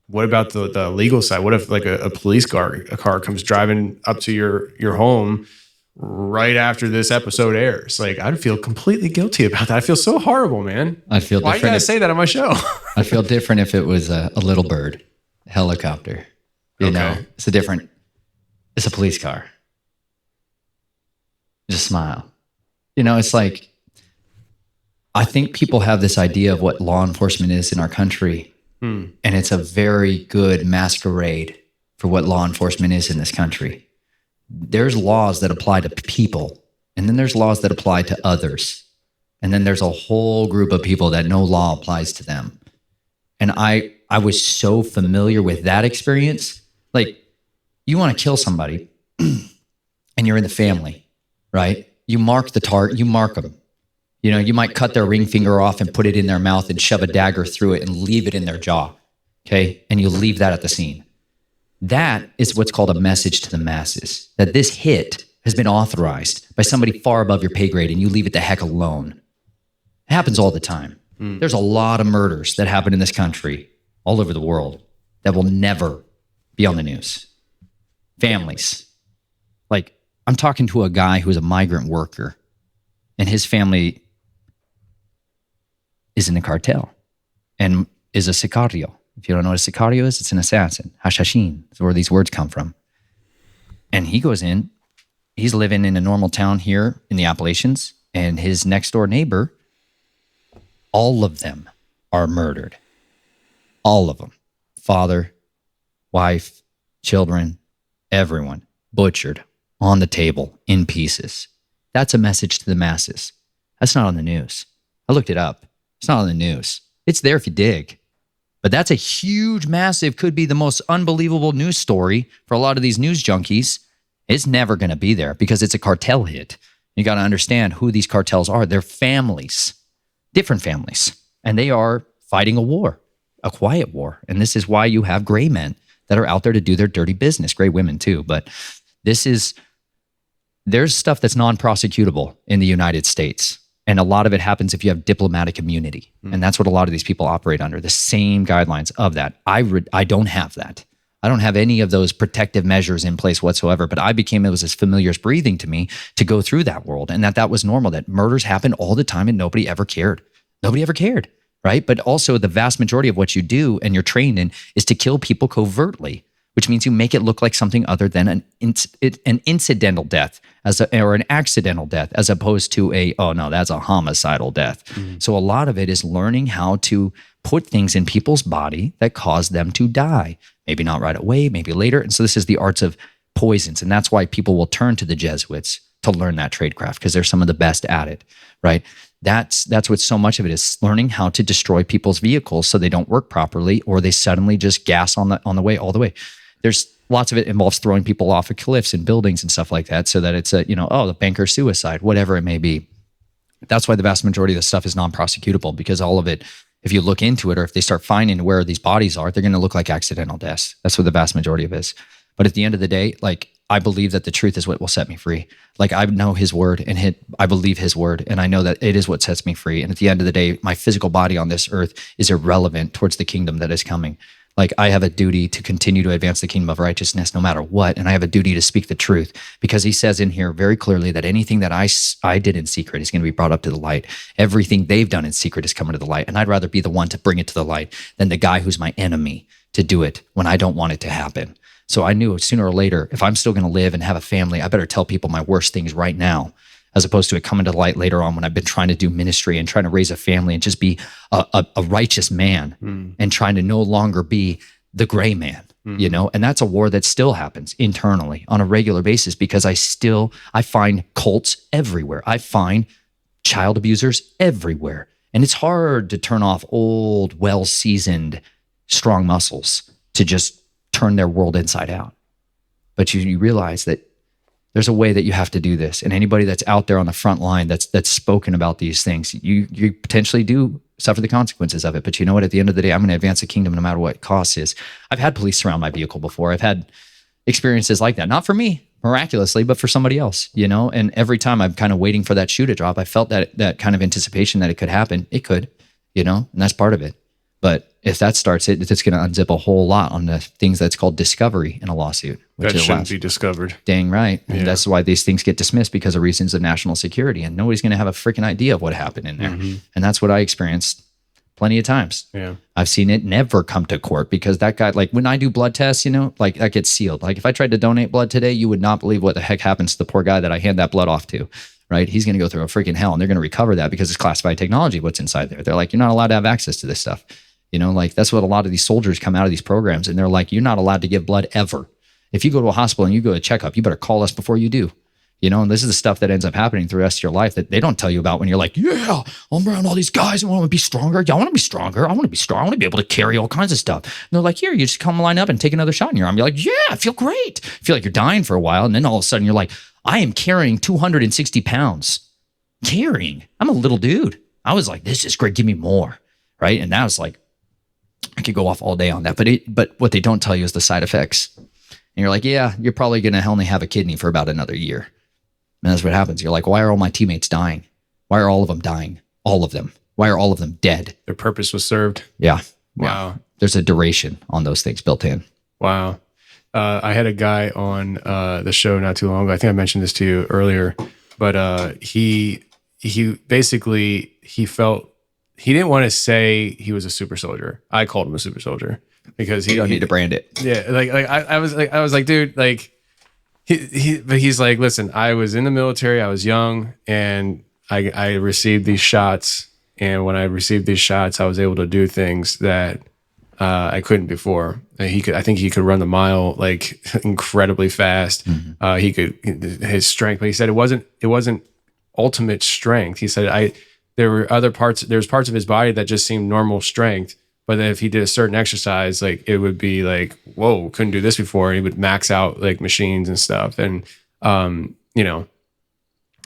What about the legal side? What if like a police car comes driving up to your home right after this episode airs? Like, I'd feel completely guilty about that. I feel so horrible, man. I'd feel Why different. you gotta say that on my show? I'd feel different if it was a little bird, a helicopter. You know, it's a police car. Just smile. It's like, I think people have this idea of what law enforcement is in our country. And it's a very good masquerade for what law enforcement is in this country. There's laws that apply to people, and then there's laws that apply to others. And then there's a whole group of people that no law applies to them. And I was so familiar with that experience. Like, you want to kill somebody and you're in the family, right? You mark the target, you mark them. You might cut their ring finger off and put it in their mouth and shove a dagger through it and leave it in their jaw, okay? And you leave that at the scene. That is what's called a message to the masses, that this hit has been authorized by somebody far above your pay grade and you leave it the heck alone. It happens all the time. There's a lot of murders that happen in this country, all over the world, that will never be on the news. Families. Like, I'm talking to a guy who's a migrant worker, and his family is in the cartel and is a sicario. If you don't know what a sicario is, it's an assassin. Hashashin is where these words come from. And he goes in, he's living in a normal town here in the Appalachians, and his next door neighbor, all of them are murdered. All of them. Father, wife, children, everyone butchered on the table in pieces. That's a message to the masses. That's not on the news. I looked it up. It's not on the news. It's there if you dig. But that's a huge, massive, could be the most unbelievable news story for a lot of these news junkies. It's never going to be there because it's a cartel hit. You got to understand who these cartels are. They're families, different families, and they are fighting a war, a quiet war. And this is why you have gray men that are out there to do their dirty business, gray women too. But there's stuff that's non-prosecutable in the United States. And a lot of it happens if you have diplomatic immunity. And that's what a lot of these people operate under, the same guidelines of that. I don't have that. I don't have any of those protective measures in place whatsoever, but it was as familiar as breathing to me to go through that world, and that was normal, that murders happen all the time and nobody ever cared. Nobody ever cared, right? But also the vast majority of what you do and you're trained in is to kill people covertly, which means you make it look like something other than an incidental death or an accidental death, as opposed to that's a homicidal death. So a lot of it is learning how to put things in people's body that cause them to die. Maybe not right away, maybe later. And so this is the arts of poisons. And that's why people will turn to the Jesuits to learn that tradecraft, because they're some of the best at it, right? That's what so much of it is, learning how to destroy people's vehicles so they don't work properly, or they suddenly just gas on the way all the way. There's lots of it involves throwing people off of cliffs and buildings and stuff like that, so that it's the banker suicide, whatever it may be. That's why the vast majority of the stuff is non-prosecutable, because all of it, if you look into it, or if they start finding where these bodies are, they're going to look like accidental deaths. That's what the vast majority of it is. But at the end of the day, I believe that the truth is what will set me free. I know his word, and I believe his word, and I know that it is what sets me free. And at the end of the day, my physical body on this earth is irrelevant towards the kingdom that is coming. I have a duty to continue to advance the kingdom of righteousness no matter what, and I have a duty to speak the truth, because he says in here very clearly that anything that I did in secret is going to be brought up to the light. Everything they've done in secret is coming to the light, and I'd rather be the one to bring it to the light than the guy who's my enemy to do it when I don't want it to happen. So I knew sooner or later, if I'm still going to live and have a family, I better tell people my worst things right now, as opposed to it coming to the light later on when I've been trying to do ministry and trying to raise a family and just be a righteous man and trying to no longer be the gray man, and that's a war that still happens internally on a regular basis, because I find cults everywhere. I find child abusers everywhere. And it's hard to turn off old, well-seasoned, strong muscles to just turn their world inside out. But you realize that there's a way that you have to do this. And anybody that's out there on the front line that's spoken about these things, you potentially do suffer the consequences of it. But you know what? At the end of the day, I'm going to advance the kingdom no matter what it costs is. I've had police surround my vehicle before. I've had experiences like that. Not for me, miraculously, but for somebody else, And every time I'm kind of waiting for that shoe to drop, I felt that kind of anticipation that it could happen. It could, and that's part of it. But if that starts it's going to unzip a whole lot on the things that's called discovery in a lawsuit. Which that shouldn't be discovered. Dang right. And that's why these things get dismissed, because of reasons of national security. And nobody's going to have a freaking idea of what happened in there. And that's what I experienced plenty of times. Yeah. I've seen it never come to court, because that guy, when I do blood tests, that gets sealed. If I tried to donate blood today, you would not believe what the heck happens to the poor guy that I hand that blood off to. Right? He's going to go through a freaking hell, and they're going to recover that because it's classified technology, what's inside there. They're like, you're not allowed to have access to this stuff. That's what a lot of these soldiers come out of these programs, and they're like, you're not allowed to give blood ever. If you go to a hospital and you go to a checkup, you better call us before you do. And this is the stuff that ends up happening through the rest of your life that they don't tell you about when you're like, yeah, I'm around all these guys and I want to be stronger. Yeah, I want to be stronger. I want to be strong. I want to be able to carry all kinds of stuff. And they're like, here, you just come line up and take another shot in your arm. You're like, yeah, I feel great. I feel like you're dying for a while. And then all of a sudden you're like, I am carrying 260 pounds. I'm a little dude. I was like, this is great. Give me more. Right. And that was like, I could go off all day on that. But what they don't tell you is the side effects. And you're like, yeah, you're probably going to only have a kidney for about another year. And that's what happens. You're like, why are all my teammates dying? Why are all of them dying? All of them. Why are all of them dead? Their purpose was served. Yeah. Wow. Yeah. There's a duration on those things built in. Wow. I had a guy on the show not too long ago. I think I mentioned this to you earlier, but he basically, he felt, he didn't want to say he was a super soldier. I called him a super soldier because you don't need to brand it. Yeah. I was like, dude, but he's like, listen, I was in the military. I was young and I received these shots. And when I received these shots, I was able to do things that I couldn't before. I think he could run the mile like incredibly fast. He could his strength, but he said it wasn't ultimate strength. He said there's parts of his body that just seemed normal strength, but then if he did a certain exercise, like it would be like, whoa, couldn't do this before. And he would max out like machines and stuff. And you know,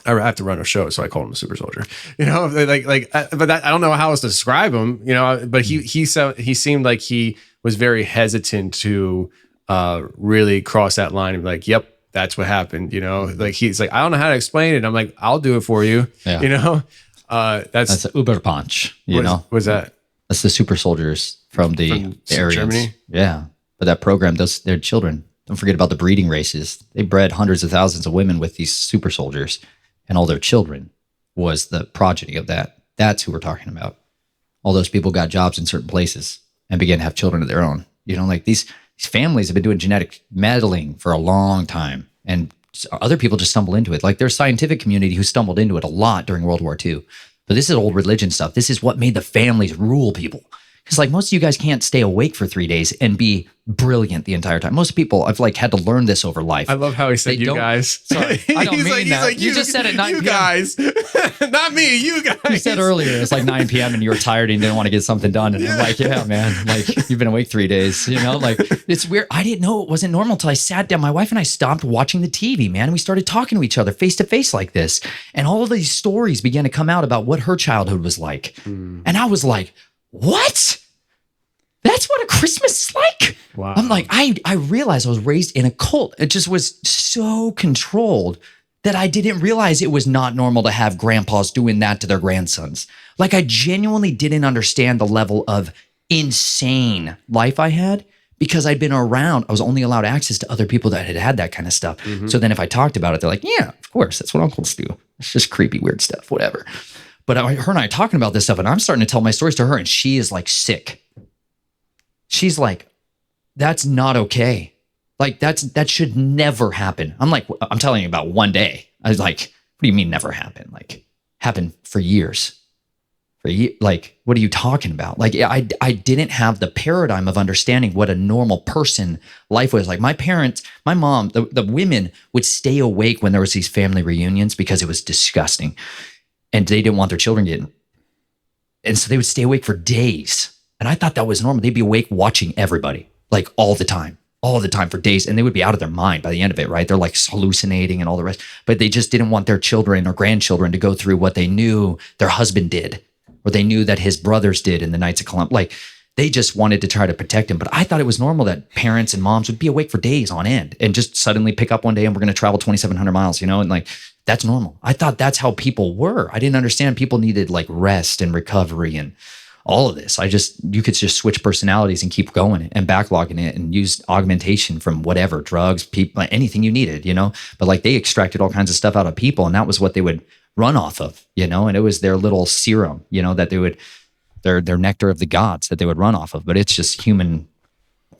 I have to run a show, so I call him a super soldier. You know, but I don't know how else to describe him. You know, but he seemed like he was very hesitant to really cross that line and be like, yep, that's what happened. You know, like he's like, I don't know how to explain it. I'm like, I'll do it for you. Yeah. You know, that's the Uber Punch. What's that? That's the super soldiers from the areas. Germany. Yeah, but that program does their children. Don't forget about the breeding races. They bred hundreds of thousands of women with these super soldiers. And all their children was the progeny of that. That's who we're talking about. All those people got jobs in certain places and began to have children of their own. You know, like these families have been doing genetic meddling for a long time. And other people just stumble into it. Like there's scientific community who stumbled into it a lot during World War II. But this is old religion stuff. This is what made the families rule people. Because like most of you guys can't stay awake for 3 days and be brilliant the entire time. Most people, I've like had to learn this over life. I love how he said you guys. Sorry, I don't mean that. Like, you just said at 9 p.m. You guys, not me, you guys. You said earlier it's like 9 p.m. and you were tired and you didn't want to get something done. And I'm like, yeah, man, like you've been awake 3 days. You know, like it's weird. I didn't know it wasn't normal until I sat down. My wife and I stopped watching the TV, man. And we started talking to each other face to face like this. And all of these stories began to come out about what her childhood was like. And I was like, what? That's what a Christmas is like? Wow. I'm like, I realized I was raised in a cult. It just was so controlled that I didn't realize it was not normal to have grandpas doing that to their grandsons. Like I genuinely didn't understand the level of insane life I had because I'd been around. I was only allowed access to other people that had had that kind of stuff. So then if I talked about it, they're like, yeah, of course. That's what uncles do. It's just creepy, weird stuff, whatever. But her and I are talking about this stuff and I'm starting to tell my stories to her and she is like sick. She's like, that's not okay. Like that should never happen. I'm like, I'm telling you about one day. I was like, what do you mean never happen? Like happened for years. Like, what are you talking about? Like I didn't have the paradigm of understanding what a normal person life was. Like my parents, my mom, the women would stay awake when there was these family reunions because it was disgusting. And they didn't want their children getting. And so they would stay awake for days. And I thought that was normal. They'd be awake watching everybody, like all the time for days. And they would be out of their mind by the end of it, right? They're like hallucinating and all the rest. But they just didn't want their children or grandchildren to go through what they knew their husband did, or they knew that his brothers did in the Knights of Columbus. Like they just wanted to try to protect him. But I thought it was normal that parents and moms would be awake for days on end and just suddenly pick up one day and we're going to travel 2,700 miles, you know? And like, that's normal. I thought that's how people were. I didn't understand people needed like rest and recovery and all of this. You could just switch personalities and keep going and backlogging it and use augmentation from whatever, drugs, people, anything you needed, you know? But like they extracted all kinds of stuff out of people and that was what they would run off of, you know? And it was their little serum, you know, that they would, their nectar of the gods that they would run off of. But it's just human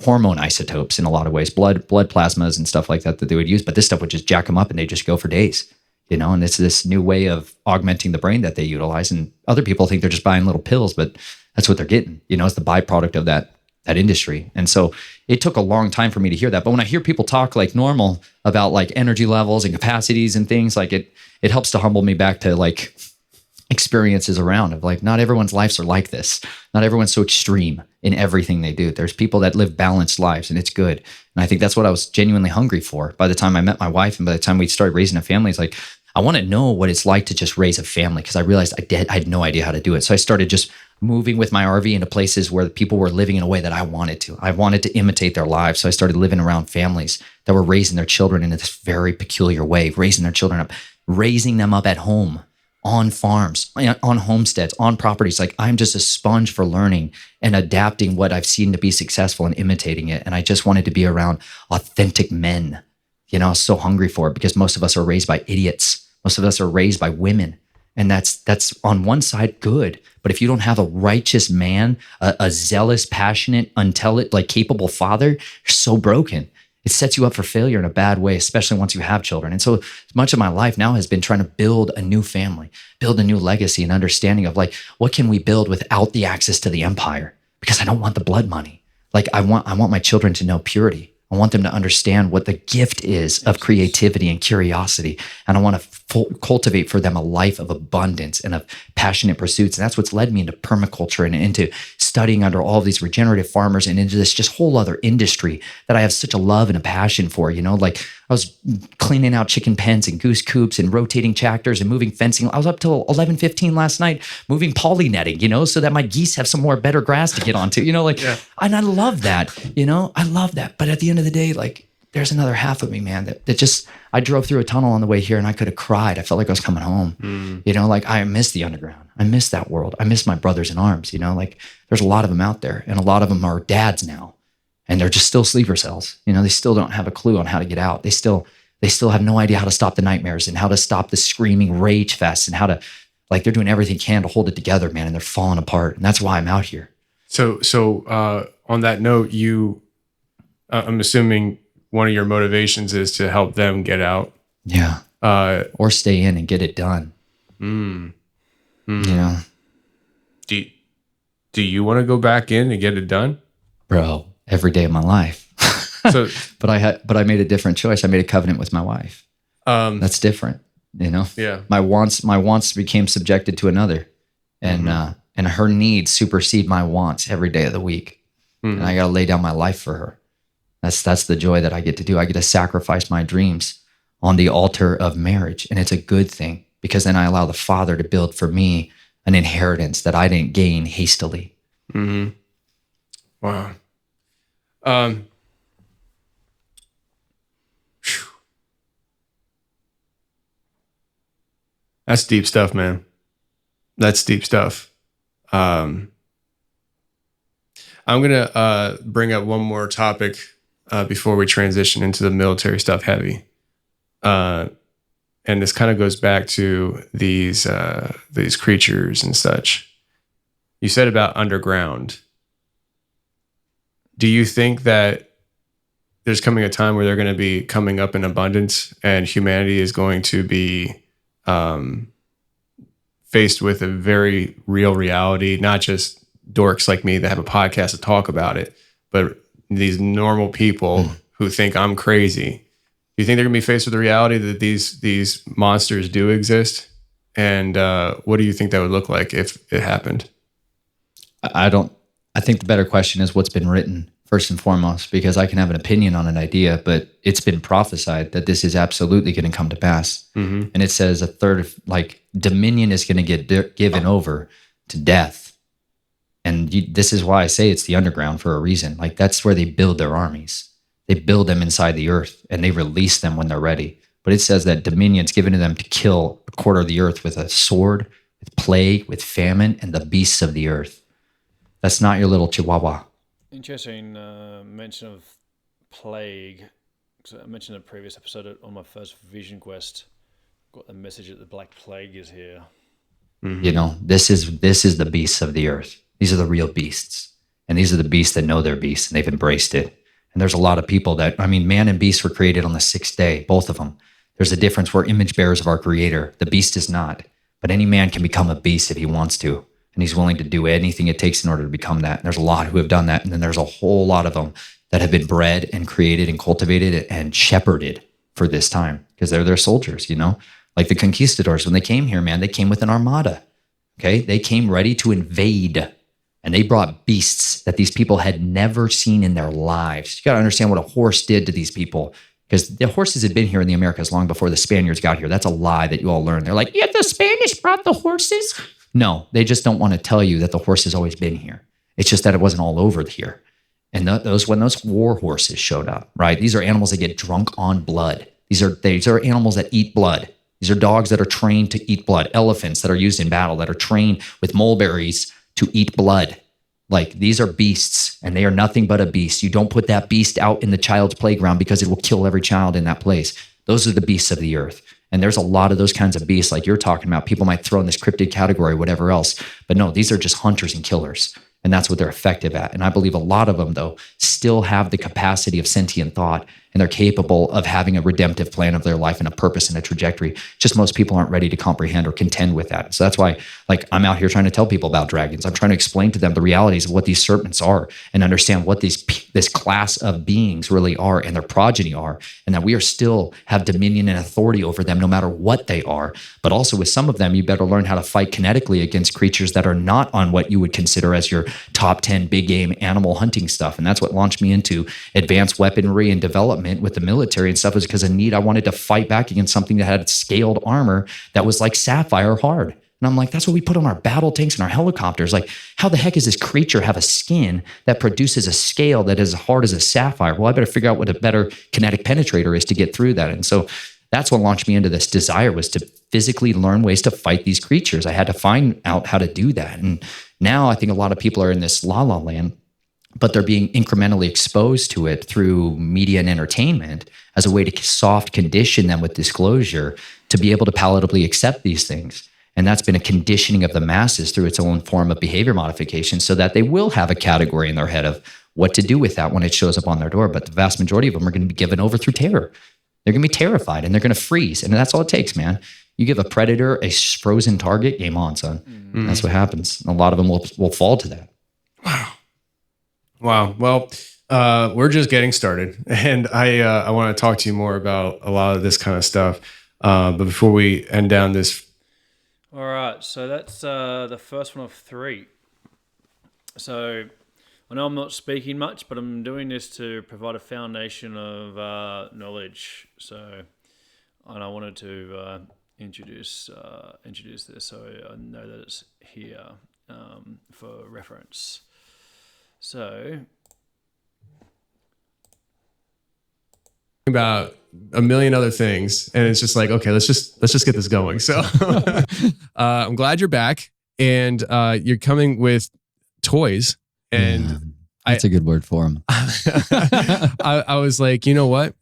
hormone isotopes in a lot of ways, blood plasmas and stuff like that they would use. But this stuff would just jack them up and they just go for days. You know, and it's this new way of augmenting the brain that they utilize. And other people think they're just buying little pills, but that's what they're getting. You know, it's the byproduct of that industry. And so it took a long time for me to hear that. But when I hear people talk like normal about like energy levels and capacities and things, like it helps to humble me back to like experiences around of like, not everyone's lives are like this. Not everyone's so extreme in everything they do. There's people that live balanced lives and it's good. And I think that's what I was genuinely hungry for by the time I met my wife and by the time we started raising a family. It's like, I want to know what it's like to just raise a family because I realized I had no idea how to do it. So I started just moving with my RV into places where people were living in a way that I wanted to. I wanted to imitate their lives. So I started living around families that were raising their children in this very peculiar way, raising them up at home, on farms, on homesteads, on properties. Like I'm just a sponge for learning and adapting what I've seen to be successful and imitating it. And I just wanted to be around authentic men. You know, I was so hungry for it because most of us are raised by idiots. Most of us are raised by women. And that's on one side good. But if you don't have a righteous man, a zealous, passionate, like capable father, you're so broken. It sets you up for failure in a bad way, especially once you have children. And so much of my life now has been trying to build a new family, build a new legacy and understanding of like, what can we build without the access to the empire? Because I don't want the blood money. Like I want my children to know purity. I want them to understand what the gift is of creativity and curiosity. And I want to cultivate for them a life of abundance and of passionate pursuits. And that's what's led me into permaculture and into studying under all of these regenerative farmers and into this just whole other industry that I have such a love and a passion for. Like I was cleaning out chicken pens and goose coops and rotating tractors and moving fencing. I was up till 11:15 last night moving poly netting, so that my geese have some more better grass to get onto, and I love that, I love that. But at the end of the day, like there's another half of me, man, that just, I drove through a tunnel on the way here and I could have cried. I felt like I was coming home, like I miss the underground. I miss that world. I miss my brothers in arms, like there's a lot of them out there and a lot of them are dads now. And they're just still sleeper cells. They still don't have a clue on how to get out. They still have no idea how to stop the nightmares and how to stop the screaming rage fest and how to, like, they're doing everything they can to hold it together, man. And they're falling apart. And that's why I'm out here. So on that note, I'm assuming one of your motivations is to help them get out. Yeah. Or stay in and get it done. Do you want to go back in and get it done? Bro, every day of my life. So, but I made a different choice. I made a covenant with my wife. That's different, Yeah. My wants became subjected to another, and her needs supersede my wants every day of the week. And I got to lay down my life for her. That's the joy that I get to do. I get to sacrifice my dreams on the altar of marriage, and it's a good thing because then I allow the Father to build for me an inheritance that I didn't gain hastily. Wow. That's deep stuff, man. That's deep stuff. I'm going to bring up one more topic before we transition into the military stuff heavy. And this kind of goes back to these creatures and such. You said about underground. Do you think that there's coming a time where they're going to be coming up in abundance and humanity is going to be faced with a very real reality, not just dorks like me that have a podcast to talk about it, but these normal people who think I'm crazy? Do you think they're going to be faced with the reality that these monsters do exist? And what do you think that would look like if it happened? I think the better question is what's been written first and foremost, because I can have an opinion on an idea, but it's been prophesied that this is absolutely going to come to pass. And it says a third of dominion is going to get given over to death. And this is why I say it's the underground for a reason. Like that's where they build their armies. They build them inside the earth and they release them when they're ready. But it says that dominion's given to them to kill a quarter of the earth with a sword, with plague, with famine, and the beasts of the earth. That's not your little chihuahua. Interesting mention of plague. I mentioned in a previous episode on my first vision quest, got the message that the Black Plague is here. This is the beasts of the earth. These are the real beasts. And these are the beasts that know they're beasts and they've embraced it. And there's a lot of people man and beast were created on the sixth day, both of them. There's a difference. We're image bearers of our creator. The beast is not. But any man can become a beast if he wants to. And he's willing to do anything it takes in order to become that. And there's a lot who have done that. And then there's a whole lot of them that have been bred and created and cultivated and shepherded for this time because they're their soldiers, Like the conquistadors, when they came here, man, they came with an armada. Okay? They came ready to invade. And they brought beasts that these people had never seen in their lives. You got to understand what a horse did to these people, because the horses had been here in the Americas long before the Spaniards got here. That's a lie that you all learned. They're like, yeah, the Spanish brought the horses. No, they just don't want to tell you that the horse has always been here. It's just that it wasn't all over here. And when those war horses showed up, right? These are animals that get drunk on blood. These are animals that eat blood. These are dogs that are trained to eat blood. Elephants that are used in battle that are trained with mulberries to eat blood. Like these are beasts and they are nothing but a beast. You don't put that beast out in the child's playground because it will kill every child in that place. Those are the beasts of the earth. And there's a lot of those kinds of beasts like you're talking about. People might throw in this cryptid category, whatever else. But no, these are just hunters and killers. And that's what they're effective at. And I believe a lot of them, though, still have the capacity of sentient thought and they're capable of having a redemptive plan of their life and a purpose and a trajectory. Just most people aren't ready to comprehend or contend with that. So that's why, like, I'm out here trying to tell people about dragons. I'm trying to explain to them the realities of what these serpents are and understand what this class of beings really are and their progeny are, and that we are still have dominion and authority over them no matter what they are. But also with some of them, you better learn how to fight kinetically against creatures that are not on what you would consider as your top 10 big game animal hunting stuff. And that's what launched me into advanced weaponry and development with the military and stuff, was because of need. I wanted to fight back against something that had scaled armor that was like sapphire hard. And I'm like, that's what we put on our battle tanks and our helicopters. Like, how the heck does this creature have a skin that produces a scale that is as hard as a sapphire? Well, I better figure out what a better kinetic penetrator is to get through that. And so that's what launched me into this desire, was to physically learn ways to fight these creatures. I had to find out how to do that. And now I think a lot of people are in this la-la land, but they're being incrementally exposed to it through media and entertainment as a way to soft condition them with disclosure to be able to palatably accept these things. And that's been a conditioning of the masses through its own form of behavior modification, so that they will have a category in their head of what to do with that when it shows up on their door. But the vast majority of them are going to be given over through terror. They're going to be terrified and they're going to freeze. And that's all it takes, man. You give a predator a frozen target, game on, son. Mm-hmm. That's what happens. And a lot of them will fall to that. Wow. Well, we're just getting started, and I want to talk to you more about a lot of this kind of stuff. But before we end down this, all right. So that's the first one of 3. So I know I'm not speaking much, but I'm doing this to provide a foundation of knowledge. So, and I wanted to introduce this so I know that it's here for reference. So, about a million other things, and it's just like, okay, let's just get this going. So, I'm glad you're back, and you're coming with toys, and that's a good word for them. I was like, you know what?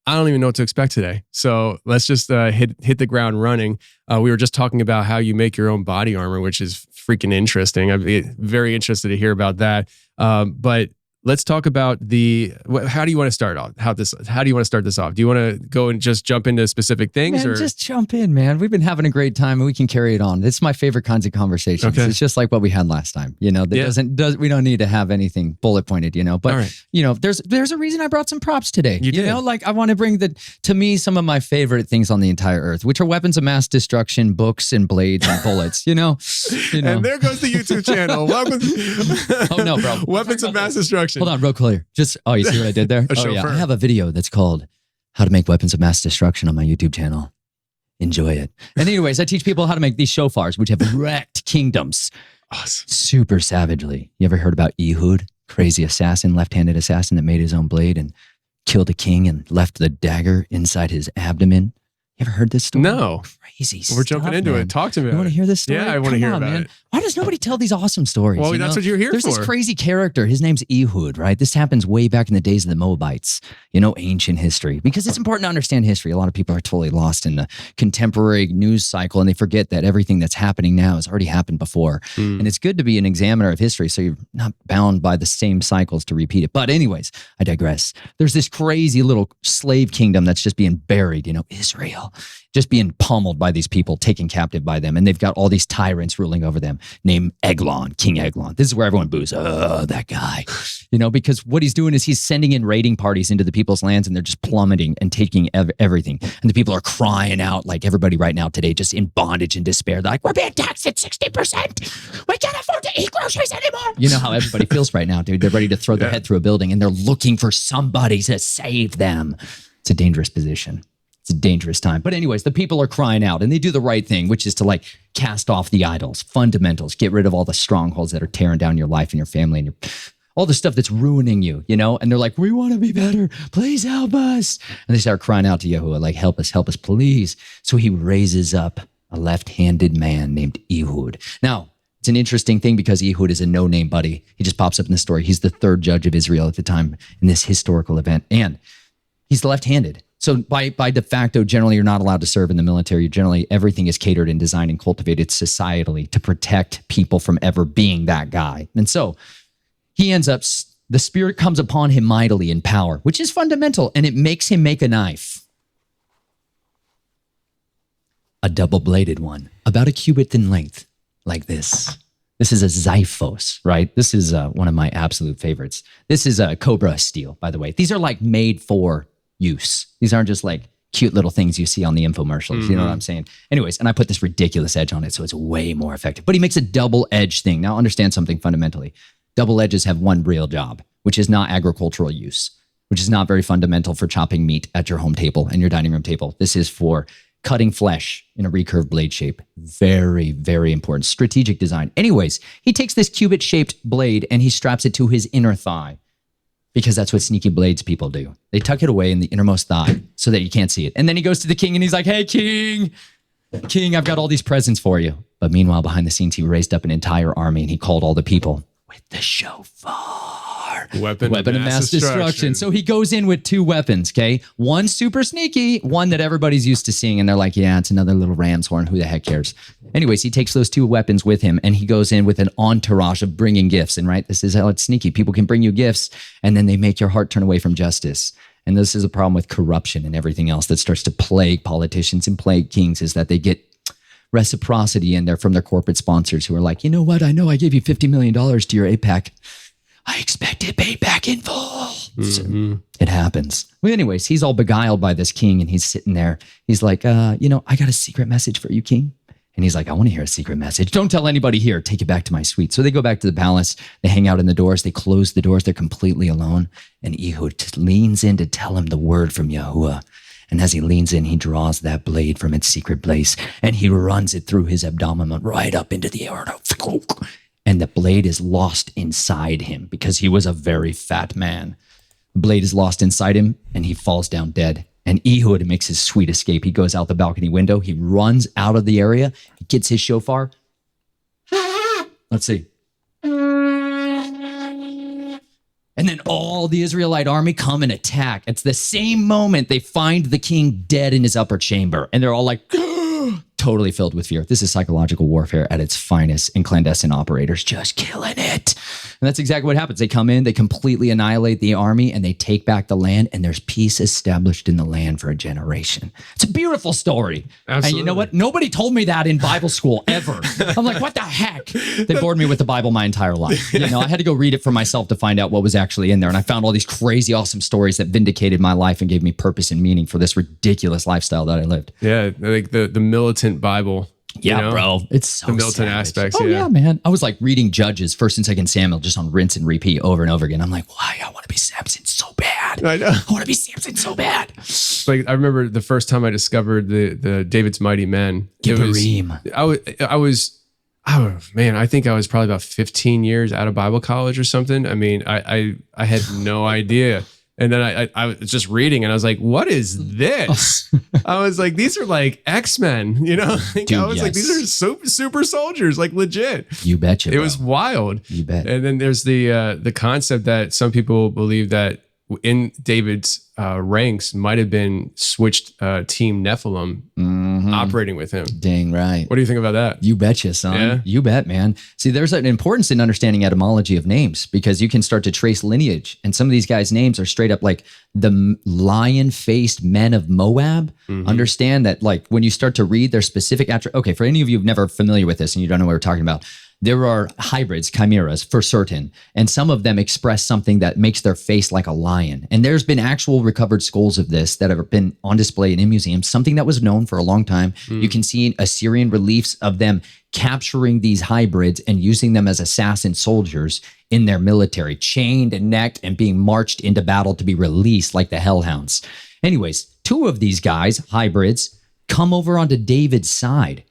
I don't even know what to expect today. So let's just hit the ground running. We were just talking about how you make your own body armor, which is freaking interesting. I'd be very interested to hear about that. But let's talk about how do you want to start off? How do you want to start this off? Do you want to go and just jump into specific things? Man, just jump in, man. We've been having a great time and we can carry it on. It's my favorite kinds of conversations. Okay. It's just like what we had last time. We don't need to have anything bullet pointed, but right. There's a reason I brought some props today. Like I want to bring to me some of my favorite things on the entire earth, which are weapons of mass destruction, books and blades and bullets, And there goes the YouTube channel. Oh no, bro. Weapons of mass destruction. Hold on, real clear. You see what I did there? Yeah. I have a video that's called How to Make Weapons of Mass Destruction on my YouTube channel. Enjoy it. And anyways, I teach people how to make these shofars, which have wrecked kingdoms. Awesome. Super savagely. You ever heard about Ehud? Crazy assassin, left-handed assassin that made his own blade and killed a king and left the dagger inside his abdomen. You ever heard this story? No. Crazy We're jumping into it. Talk to me. You want to hear this story? Yeah, I want to hear about it. Why does nobody tell these awesome stories? Well, that's what you're here There's for. There's this crazy character. His name's Ehud, right? This happens way back in the days of the Moabites, ancient history. Because it's important to understand history. A lot of people are totally lost in the contemporary news cycle, and they forget that everything that's happening now has already happened before. And it's good to be an examiner of history, so you're not bound by the same cycles to repeat it. But anyways, I digress. There's this crazy little slave kingdom that's just being buried, Israel, just being pummeled by these people, taken captive by them. And they've got all these tyrants ruling over them named Eglon, King Eglon. This is where everyone boos, oh, that guy. Because what he's doing is he's sending in raiding parties into the people's lands, and they're just plummeting and taking everything. And the people are crying out like everybody right now today, just in bondage and despair. They're like, we're being taxed at 60%. We can't afford to eat groceries anymore. You know how everybody feels right now, dude. They're ready to throw their head through a building, and they're looking for somebody to save them. It's a dangerous position. It's a dangerous time. But anyways, the people are crying out, and they do the right thing, which is to cast off the idols, fundamentals, get rid of all the strongholds that are tearing down your life and your family and all the stuff that's ruining you, And they're like, we want to be better. Please help us. And they start crying out to Yahuwah, like, help us, please. So he raises up a left-handed man named Ehud. Now, it's an interesting thing because Ehud is a no-name buddy. He just pops up in the story. He's the third judge of Israel at the time in this historical event. And he's left-handed. So by de facto, generally, you're not allowed to serve in the military. Generally, everything is catered and designed and cultivated societally to protect people from ever being that guy. And so he ends up the Spirit comes upon him mightily in power, which is fundamental, and it makes him make a knife. A double-bladed one, about a cubit in length, like this. This is a Xiphos, right? This is one of my absolute favorites. This is a Cobra steel, by the way. These are like made for use. These aren't just like cute little things you see on the infomercials. You know what I'm saying? Anyways, and I put this ridiculous edge on it, so it's way more effective. But he makes a double-edged thing. Now understand something fundamentally. Double edges have one real job, which is not agricultural use, which is not very fundamental for chopping meat at your home table and your dining room table. This is for cutting flesh in a recurved blade shape. Very, very important. Strategic design. Anyways, he takes this cubit-shaped blade and he straps it to his inner thigh, because that's what sneaky blades people do. They tuck it away in the innermost thigh so that you can't see it. And then he goes to the king and he's like, hey, king, I've got all these presents for you. But meanwhile, behind the scenes, he raised up an entire army and he called all the people with the shofar. Weapon of mass destruction. So he goes in with 2 weapons, okay? One super sneaky, one that everybody's used to seeing, and they're like, yeah, it's another little ram's horn. Who the heck cares? Anyways, he takes those 2 weapons with him, and he goes in with an entourage of bringing gifts. And right, this is how it's sneaky. People can bring you gifts, and then they make your heart turn away from justice. And this is a problem with corruption and everything else that starts to plague politicians and plague kings, is that they get reciprocity in there from their corporate sponsors who are like, you know what? I know I gave you $50 million to your APAC. I expect it paid back in full. So it happens. Well, anyways, he's all beguiled by this king and he's sitting there. He's like, I got a secret message for you, king. And he's like, I want to hear a secret message. Don't tell anybody here. Take it back to my suite. So they go back to the palace. They hang out in the doors. They close the doors. They're completely alone. And Ehud leans in to tell him the word from Yahuwah. And as he leans in, he draws that blade from its secret place and he runs it through his abdomen right up into the air. And the blade is lost inside him because he was a very fat man. The blade is lost inside him and he falls down dead. And Ehud makes his sweet escape. He goes out the balcony window. He runs out of the area. He gets his shofar. Let's see. And then all the Israelite army come and attack. It's the same moment they find the king dead in his upper chamber. And they're all like, totally filled with fear. This is psychological warfare at its finest, and clandestine operators just killing it. And that's exactly what happens. They come in, they completely annihilate the army, and they take back the land, and there's peace established in the land for a generation. It's a beautiful story. Absolutely. And you know what? Nobody told me that in Bible school ever. I'm like, what the heck? They bored me with the Bible my entire life. I had to go read it for myself to find out what was actually in there. And I found all these crazy, awesome stories that vindicated my life and gave me purpose and meaning for this ridiculous lifestyle that I lived. Yeah, like the militant Bible. Yeah, bro. It's so the militant aspects. Oh, yeah, man. I was like reading Judges, 1st and 2nd Samuel, just on rinse and repeat over and over again. I'm like, why? I want to be Samson so bad. I know. I want to be Samson so bad. Like, I remember the first time I discovered the David's Mighty Men. Gibberim. I think I was probably about 15 years out of Bible college or something. I mean, I had no idea. And then I was just reading and I was like, what is this? I was like, these are like X-Men, Dude, I was like, these are super soldiers, like legit. You betcha, bro. It was wild. You bet. And then there's the concept that some people believe that in David's ranks might have been switched team Nephilim operating with him. Dang right. What do you think about that? You betcha, son. Yeah. You bet, man. See, there's an importance in understanding etymology of names because you can start to trace lineage. And some of these guys' names are straight up like the lion-faced men of Moab. Understand that, like, when you start to read their specific attributes. Okay, for any of you who've never familiar with this and you don't know what we're talking about, there are hybrids, chimeras, for certain, and some of them express something that makes their face like a lion. And there's been actual recovered skulls of this that have been on display in museums, something that was known for a long time. You can see Assyrian reliefs of them capturing these hybrids and using them as assassin soldiers in their military, chained and necked and being marched into battle to be released like the hellhounds. Anyways, 2 of these guys, hybrids, come over onto David's side.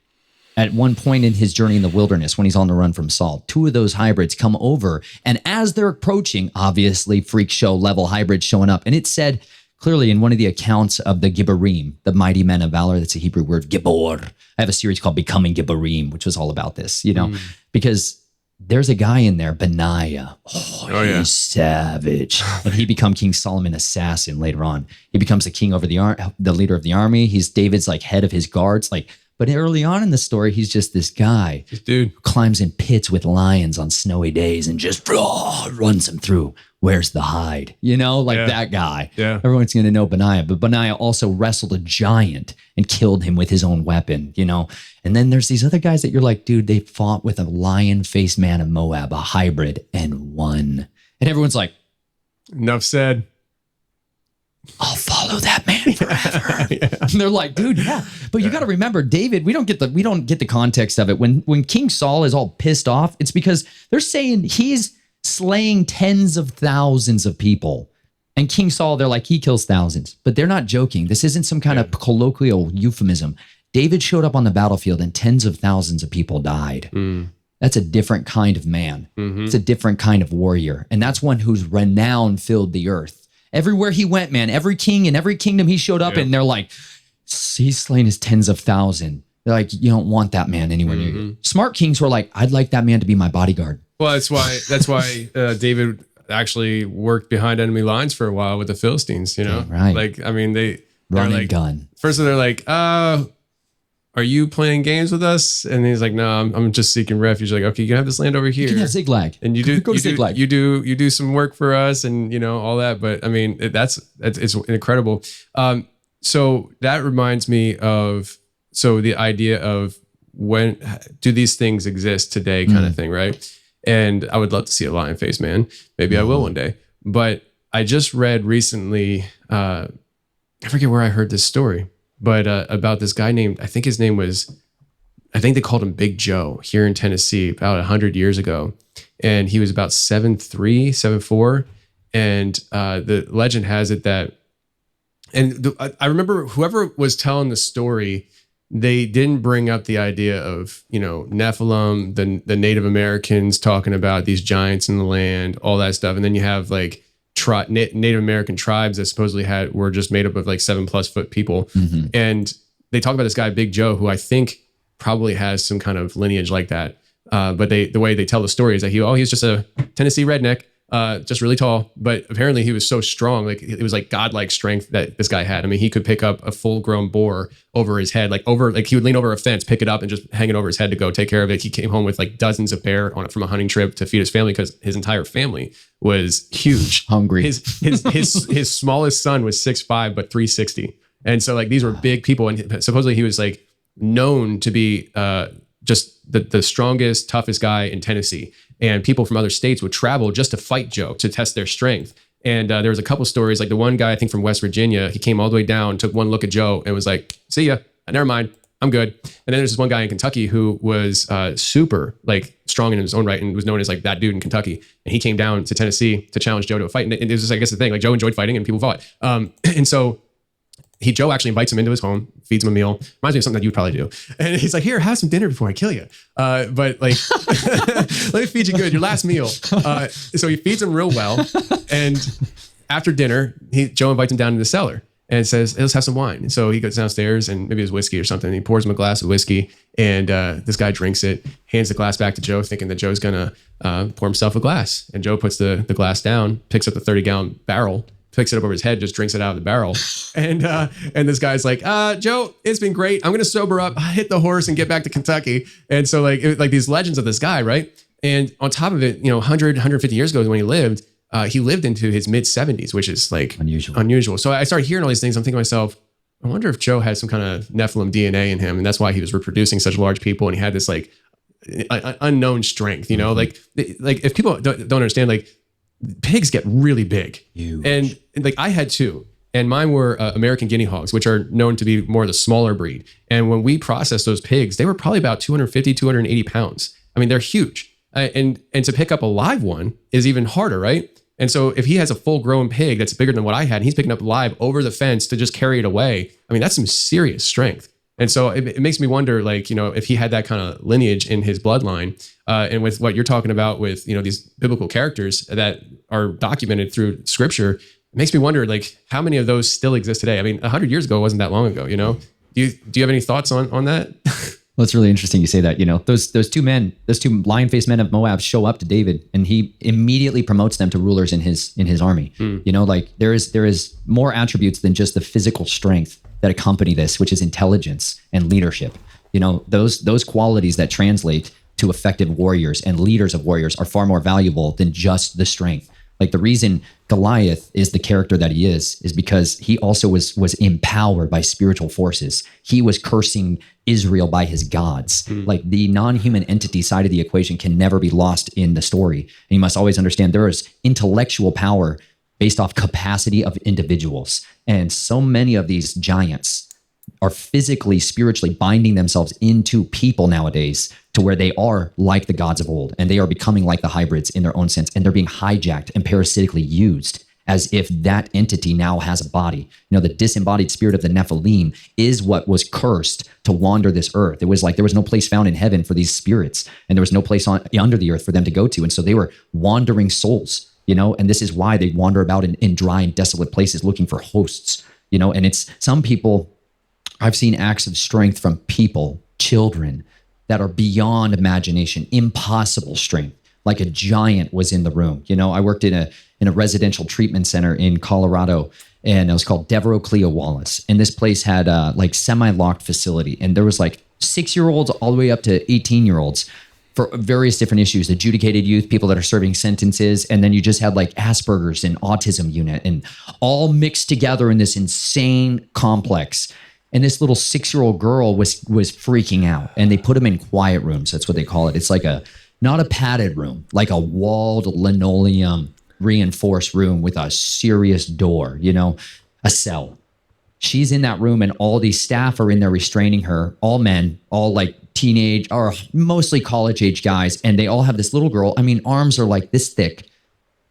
At one point in his journey in the wilderness, when he's on the run from Saul, 2 of those hybrids come over. And as they're approaching, obviously freak show level hybrids showing up. And it said clearly in one of the accounts of the Gibberim, the mighty men of valor, that's a Hebrew word, Gibbor. I have a series called Becoming Gibberim, which was all about this, because there's a guy in there, Benaiah. He's savage. And he becomes King Solomon assassin later on. He becomes the king over the leader of the army. He's David's like head of his guards, like. But early on in the story, he's just this guy This dude. who climbs in pits with lions on snowy days and just runs them through. Where's the hide? You know, like that guy. Yeah. Everyone's going to know Benaiah, but Benaiah also wrestled a giant and killed him with his own weapon, you know? And then there's these other guys that you're like, dude, they fought with a lion-faced man of Moab, a hybrid, and won. And everyone's like, Enough said. I'll follow that man forever. And they're like, dude, yeah. But you got to remember, David, we don't get the context of it. When King Saul is all pissed off, it's because they're saying he's slaying tens of thousands of people. And King Saul, they're like, he kills thousands. But they're not joking. This isn't some kind of colloquial euphemism. David showed up on the battlefield and tens of thousands of people died. That's a different kind of man. It's a different kind of warrior. And that's one whose renown filled the earth. Everywhere he went, man, every king and every kingdom he showed up in, they're like, he's slain his tens of thousands. They're like, you don't want that man anywhere near you. Smart kings were like, I'd like that man to be my bodyguard. Well, that's why David actually worked behind enemy lines for a while with the Philistines, you know? Right. Like, I mean, they're Run like, and gun. first they're like, are you playing games with us? And he's like, no, I'm just seeking refuge. Like, okay, you can have this land over here. You can have Ziklag. And you do Go to Ziklag. You do some work for us, and you know all that. But I mean, it's incredible. So that reminds me of the idea of when do these things exist today, kind of thing, right? And I would love to see a lion-faced man. Maybe I will one day. But I just read recently. I forget where I heard this story. But about this guy named, I think they called him Big Joe here in Tennessee about 100 years ago. And he was about 7'3", 7'4". And the legend has it that, I remember whoever was telling the story, they didn't bring up the idea of, you know, Nephilim, the Native Americans talking about these giants in the land, all that stuff. And then you have like, Native American tribes that supposedly were just made up of like 7+ foot people. And they talk about this guy, Big Joe, who I think probably has some kind of lineage like that. But the way they tell the story is that he's just a Tennessee redneck, just really tall. But apparently he was so strong, like it was like godlike strength that this guy had. I mean, he could pick up a full grown boar over his head, like he would lean over a fence, pick it up and just hang it over his head to go take care of it. He came home with like dozens of bear from a hunting trip to feed his family because his entire family was huge. Hungry. His smallest son was 6'5", but 360. And so like these were big people. And supposedly he was like known to be just the strongest, toughest guy in Tennessee. And people from other states would travel just to fight Joe, to test their strength. And there was a couple stories, like the one guy, I think from West Virginia, he came all the way down, took one look at Joe and was like, see ya, never mind, I'm good. And then there's this one guy in Kentucky who was super like strong in his own right and was known as like that dude in Kentucky. And he came down to Tennessee to challenge Joe to a fight. And it was just, I guess, the thing, like Joe enjoyed fighting and people fought. And so Joe actually invites him into his home, feeds him a meal. Reminds me of something that you'd probably do. And he's like, here, have some dinner before I kill you. But like, let me feed you good, your last meal. So he feeds him real well. And after dinner, Joe invites him down to the cellar and says, hey, let's have some wine. And so he goes downstairs and maybe it's whiskey or something. He pours him a glass of whiskey and this guy drinks it, hands the glass back to Joe, thinking that Joe's gonna pour himself a glass. And Joe puts the glass down, picks up the 30-gallon barrel, picks it up over his head, just drinks it out of the barrel. And this guy's like, Joe, it's been great. I'm going to sober up, hit the horse and get back to Kentucky. And so like these legends of this guy, right? And on top of it, 100, 150 years ago when he lived into his mid 70s, which is like unusual. So I started hearing all these things. I'm thinking to myself, I wonder if Joe had some kind of Nephilim DNA in him. And that's why he was reproducing such large people. And he had this like unknown strength, like if people don't understand, like, pigs get really big. Huge. And like I had two, and mine were American guinea hogs, which are known to be more the smaller breed. And when we processed those pigs, they were probably about 250, 280 pounds. I mean, they're huge. And to pick up a live one is even harder, right? And so if he has a full grown pig that's bigger than what I had, and he's picking up live over the fence to just carry it away, I mean, that's some serious strength. And so it makes me wonder, like, if he had that kind of lineage in his bloodline, and with what you're talking about with, these biblical characters that are documented through scripture, it makes me wonder, like, how many of those still exist today? I mean, 100 years ago wasn't that long ago, Do you have any thoughts on that? Well, it's really interesting you say that. Those two lion-faced men of Moab show up to David, and he immediately promotes them to rulers in his army. Like there is more attributes than just the physical strength that accompany this, which is intelligence and leadership. Those qualities that translate to effective warriors and leaders of warriors are far more valuable than just the strength. Like the reason Goliath is the character that he is because he also was empowered by spiritual forces. He was cursing Israel by his gods. Like the non-human entity side of the equation can never be lost in the story. And you must always understand there is intellectual power based off capacity of individuals. And so many of these giants are physically, spiritually binding themselves into people nowadays to where they are like the gods of old, and they are becoming like the hybrids in their own sense, and they're being hijacked and parasitically used as if that entity now has a body. The disembodied spirit of the Nephilim is what was cursed to wander this earth. It was like there was no place found in heaven for these spirits, and there was no place under the earth for them to go to. And so they were wandering souls, and this is why they wander about in dry and desolate places looking for hosts, and it's some people. I've seen acts of strength from people, children, that are beyond imagination, impossible strength. Like a giant was in the room. I worked in a residential treatment center in Colorado, and it was called Devereux Cleo Wallace. And this place had like semi-locked facility, and there was like 6-year-olds all the way up to 18-year-olds for various different issues, adjudicated youth, people that are serving sentences, and then you just had like Asperger's and autism unit, and all mixed together in this insane complex. And this little 6-year-old girl was freaking out, and they put him in quiet rooms. That's what they call it. It's like not a padded room, like a walled linoleum reinforced room with a serious door, a cell. She's in that room, and all these staff are in there restraining her, all men, all like teenage or mostly college age guys. And they all have this little girl. I mean, arms are like this thick,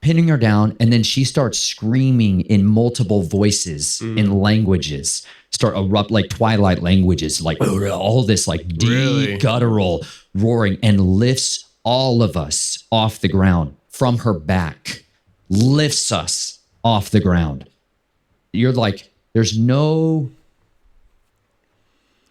pinning her down. And then she starts screaming in multiple voices in languages. Start erupt like Twilight languages, like all this like deep guttural roaring, and lifts all of us off the ground from her back, lifts us off the ground. You're like, there's no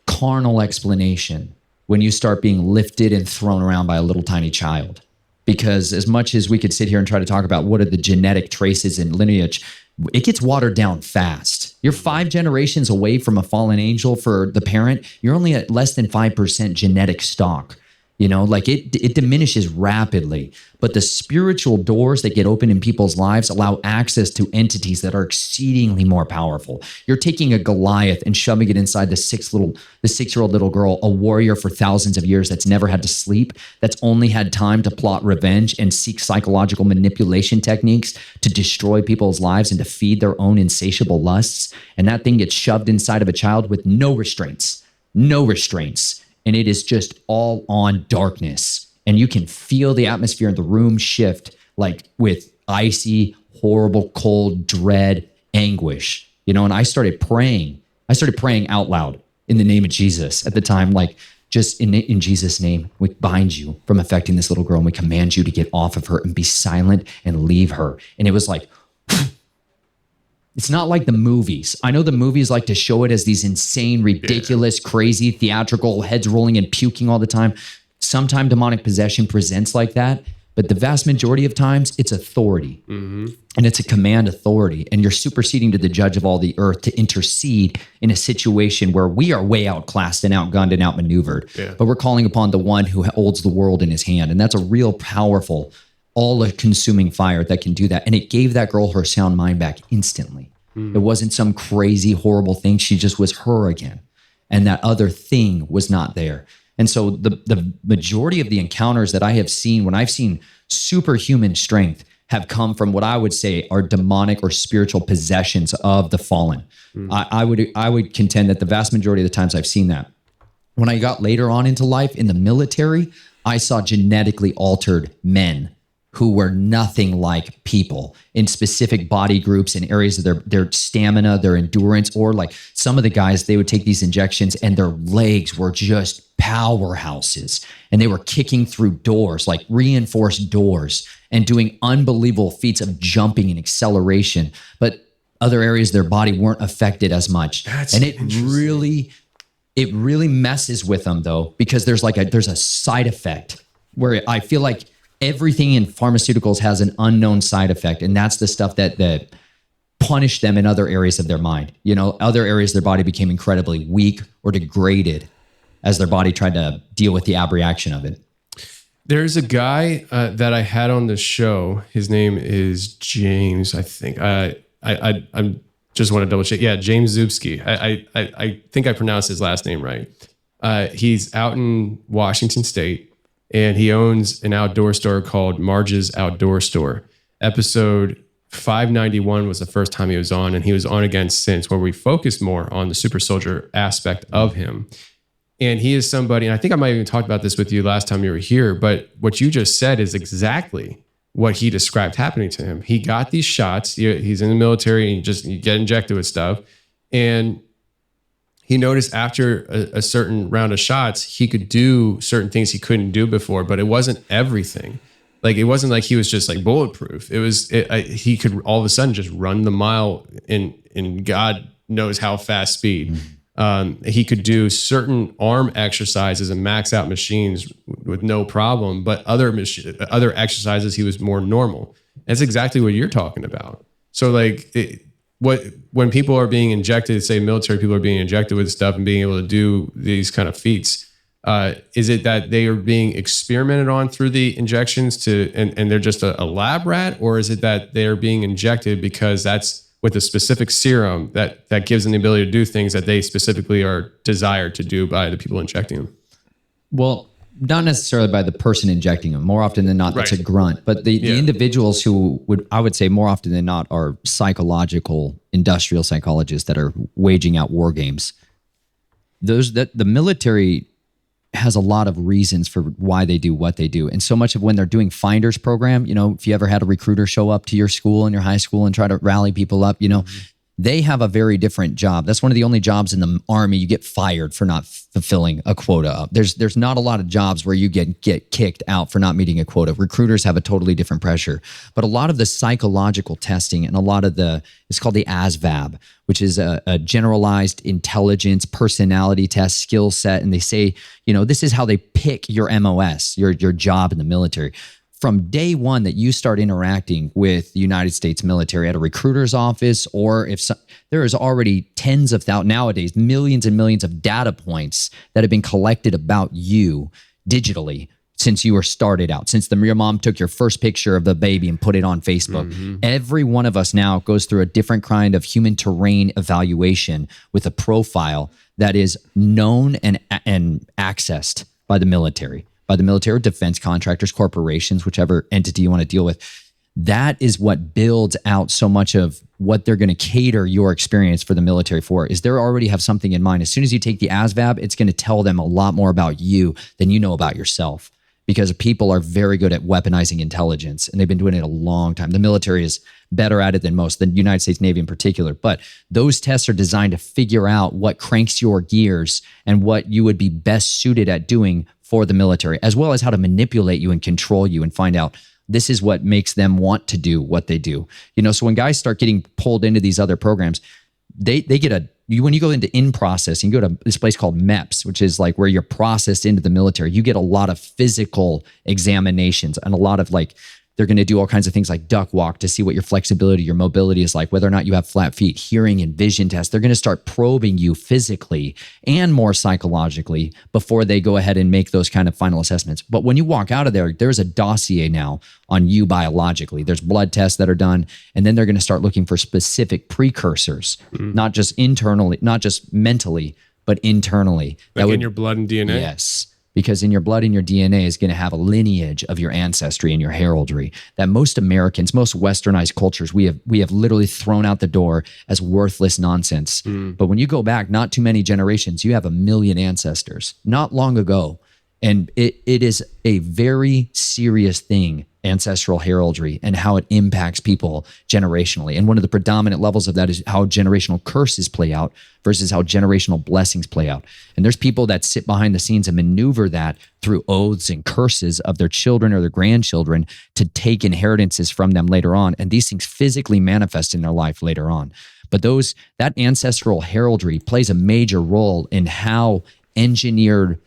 carnal explanation when you start being lifted and thrown around by a little tiny child. Because as much as we could sit here and try to talk about what are the genetic traces and lineage, it gets watered down fast. You're 5 generations away from a fallen angel for the parent. You're only at less than 5% genetic stock. Like it diminishes rapidly. But the spiritual doors that get open in people's lives allow access to entities that are exceedingly more powerful. You're taking a Goliath and shoving it inside the 6-year-old little girl, a warrior for thousands of years that's never had to sleep, that's only had time to plot revenge and seek psychological manipulation techniques to destroy people's lives and to feed their own insatiable lusts. And that thing gets shoved inside of a child with no restraints. And it is just all on darkness. And you can feel the atmosphere in the room shift, like with icy, horrible, cold, dread, anguish. And I started praying. I started praying out loud in the name of Jesus at the time, like just in Jesus' name, we bind you from affecting this little girl, and we command you to get off of her and be silent and leave her. And it was like, it's not like the movies. I know the movies like to show it as these insane, ridiculous, crazy, theatrical, heads rolling and puking all the time. Sometimes demonic possession presents like that, but the vast majority of times it's authority. And it's a command authority, and you're superseding to the judge of all the earth to intercede in a situation where we are way outclassed and outgunned and outmaneuvered. But we're calling upon the one who holds the world in his hand, and that's a real powerful, all-consuming fire that can do that. And it gave that girl her sound mind back instantly. It wasn't some crazy, horrible thing. She just was her again. And that other thing was not there. And so the majority of the encounters that I have seen, when I've seen superhuman strength, have come from what I would say are demonic or spiritual possessions of the fallen. I would contend that the vast majority of the times I've seen that. When I got later on into life in the military, I saw genetically altered men who were nothing like people in specific body groups and areas of their stamina, their endurance, or like some of the guys, they would take these injections and their legs were just powerhouses, and they were kicking through doors, like reinforced doors, and doing unbelievable feats of jumping and acceleration. But other areas of their body weren't affected as much. And it really messes with them though, because there's a side effect where I feel like everything in pharmaceuticals has an unknown side effect, and that's the stuff that punished them in other areas of their mind. Other areas of their body became incredibly weak or degraded as their body tried to deal with the abreaction of it. There's a guy that I had on the show. His name is James, I think. I'm just want to double check. Yeah, James Zubsky. I think I pronounced his last name right. He's out in Washington State, and he owns an outdoor store called Marge's Outdoor Store. Episode 591 was the first time he was on, and he was on again since, where we focused more on the super soldier aspect of him. And he is somebody, and I think I might have even talked about this with you last time you were here, but what you just said is exactly what he described happening to him. He got these shots. He's in the military, and you get injected with stuff. And he noticed after a certain round of shots, he could do certain things he couldn't do before, but it wasn't everything. Like, it wasn't like he was just like bulletproof. He could all of a sudden just run the mile in God knows how fast speed. He could do certain arm exercises and max out machines with no problem, but other exercises he was more normal. That's exactly what you're talking about. So like when people are being injected, say military people are being injected with stuff and being able to do these kind of feats, is it that they are being experimented on through the injections and they're just a lab rat, or is it that they're being injected because that's with a specific serum that gives them the ability to do things that they specifically are desired to do by the people injecting them? Well, not necessarily by the person injecting them. More often than not, that's Right. a grunt. But the individuals who I would say more often than not, are psychological, industrial psychologists that are waging out war games. The military has a lot of reasons for why they do what they do. And so much of when they're doing Finders program, if you ever had a recruiter show up to your school and your high school and try to rally people up, they have a very different job. That's one of the only jobs in the Army you get fired for not fulfilling a quota of. There's not a lot of jobs where you get kicked out for not meeting a quota. Recruiters have a totally different pressure. But a lot of the psychological testing and a lot of it's called the ASVAB, which is a generalized intelligence personality test skill set. And they say, this is how they pick your MOS, your job in the military. From day one that you start interacting with the United States military at a recruiter's office, or there is already tens of thousands, nowadays, millions and millions of data points that have been collected about you digitally since you were started out, since your mom took your first picture of the baby and put it on Facebook. Mm-hmm. Every one of us now goes through a different kind of human terrain evaluation with a profile that is known and accessed by the military. By the military, defense contractors, corporations, whichever entity you want to deal with. That is what builds out so much of what they're going to cater your experience for the military for, is they already have something in mind. As soon as you take the ASVAB, it's going to tell them a lot more about you than you know about yourself, because people are very good at weaponizing intelligence, and they've been doing it a long time. The military is better at it than most, the United States Navy in particular. But those tests are designed to figure out what cranks your gears and what you would be best suited at doing for the military, as well as how to manipulate you and control you and find out this is what makes them want to do what they do. So when guys start getting pulled into these other programs, they get when you go into in-process, you go to this place called MEPS, which is like where you're processed into the military. You get a lot of physical examinations and a lot of they're going to do all kinds of things like duck walk to see what your flexibility, your mobility is like, whether or not you have flat feet, hearing and vision tests. They're going to start probing you physically and more psychologically before they go ahead and make those kind of final assessments. But when you walk out of there, there's a dossier now on you biologically. There's blood tests that are done, and then they're going to start looking for specific precursors, not just internally, not just mentally, but internally. In your blood and DNA? Yes. Because in your blood and your DNA is going to have a lineage of your ancestry and your heraldry that most Americans, most westernized cultures, we have literally thrown out the door as worthless nonsense. But when you go back not too many generations, you have 1 million ancestors not long ago. And it is a very serious thing, ancestral heraldry, and how it impacts people generationally. And one of the predominant levels of that is how generational curses play out versus how generational blessings play out. And there's people that sit behind the scenes and maneuver that through oaths and curses of their children or their grandchildren to take inheritances from them later on. And these things physically manifest in their life later on. But that ancestral heraldry plays a major role in how engineered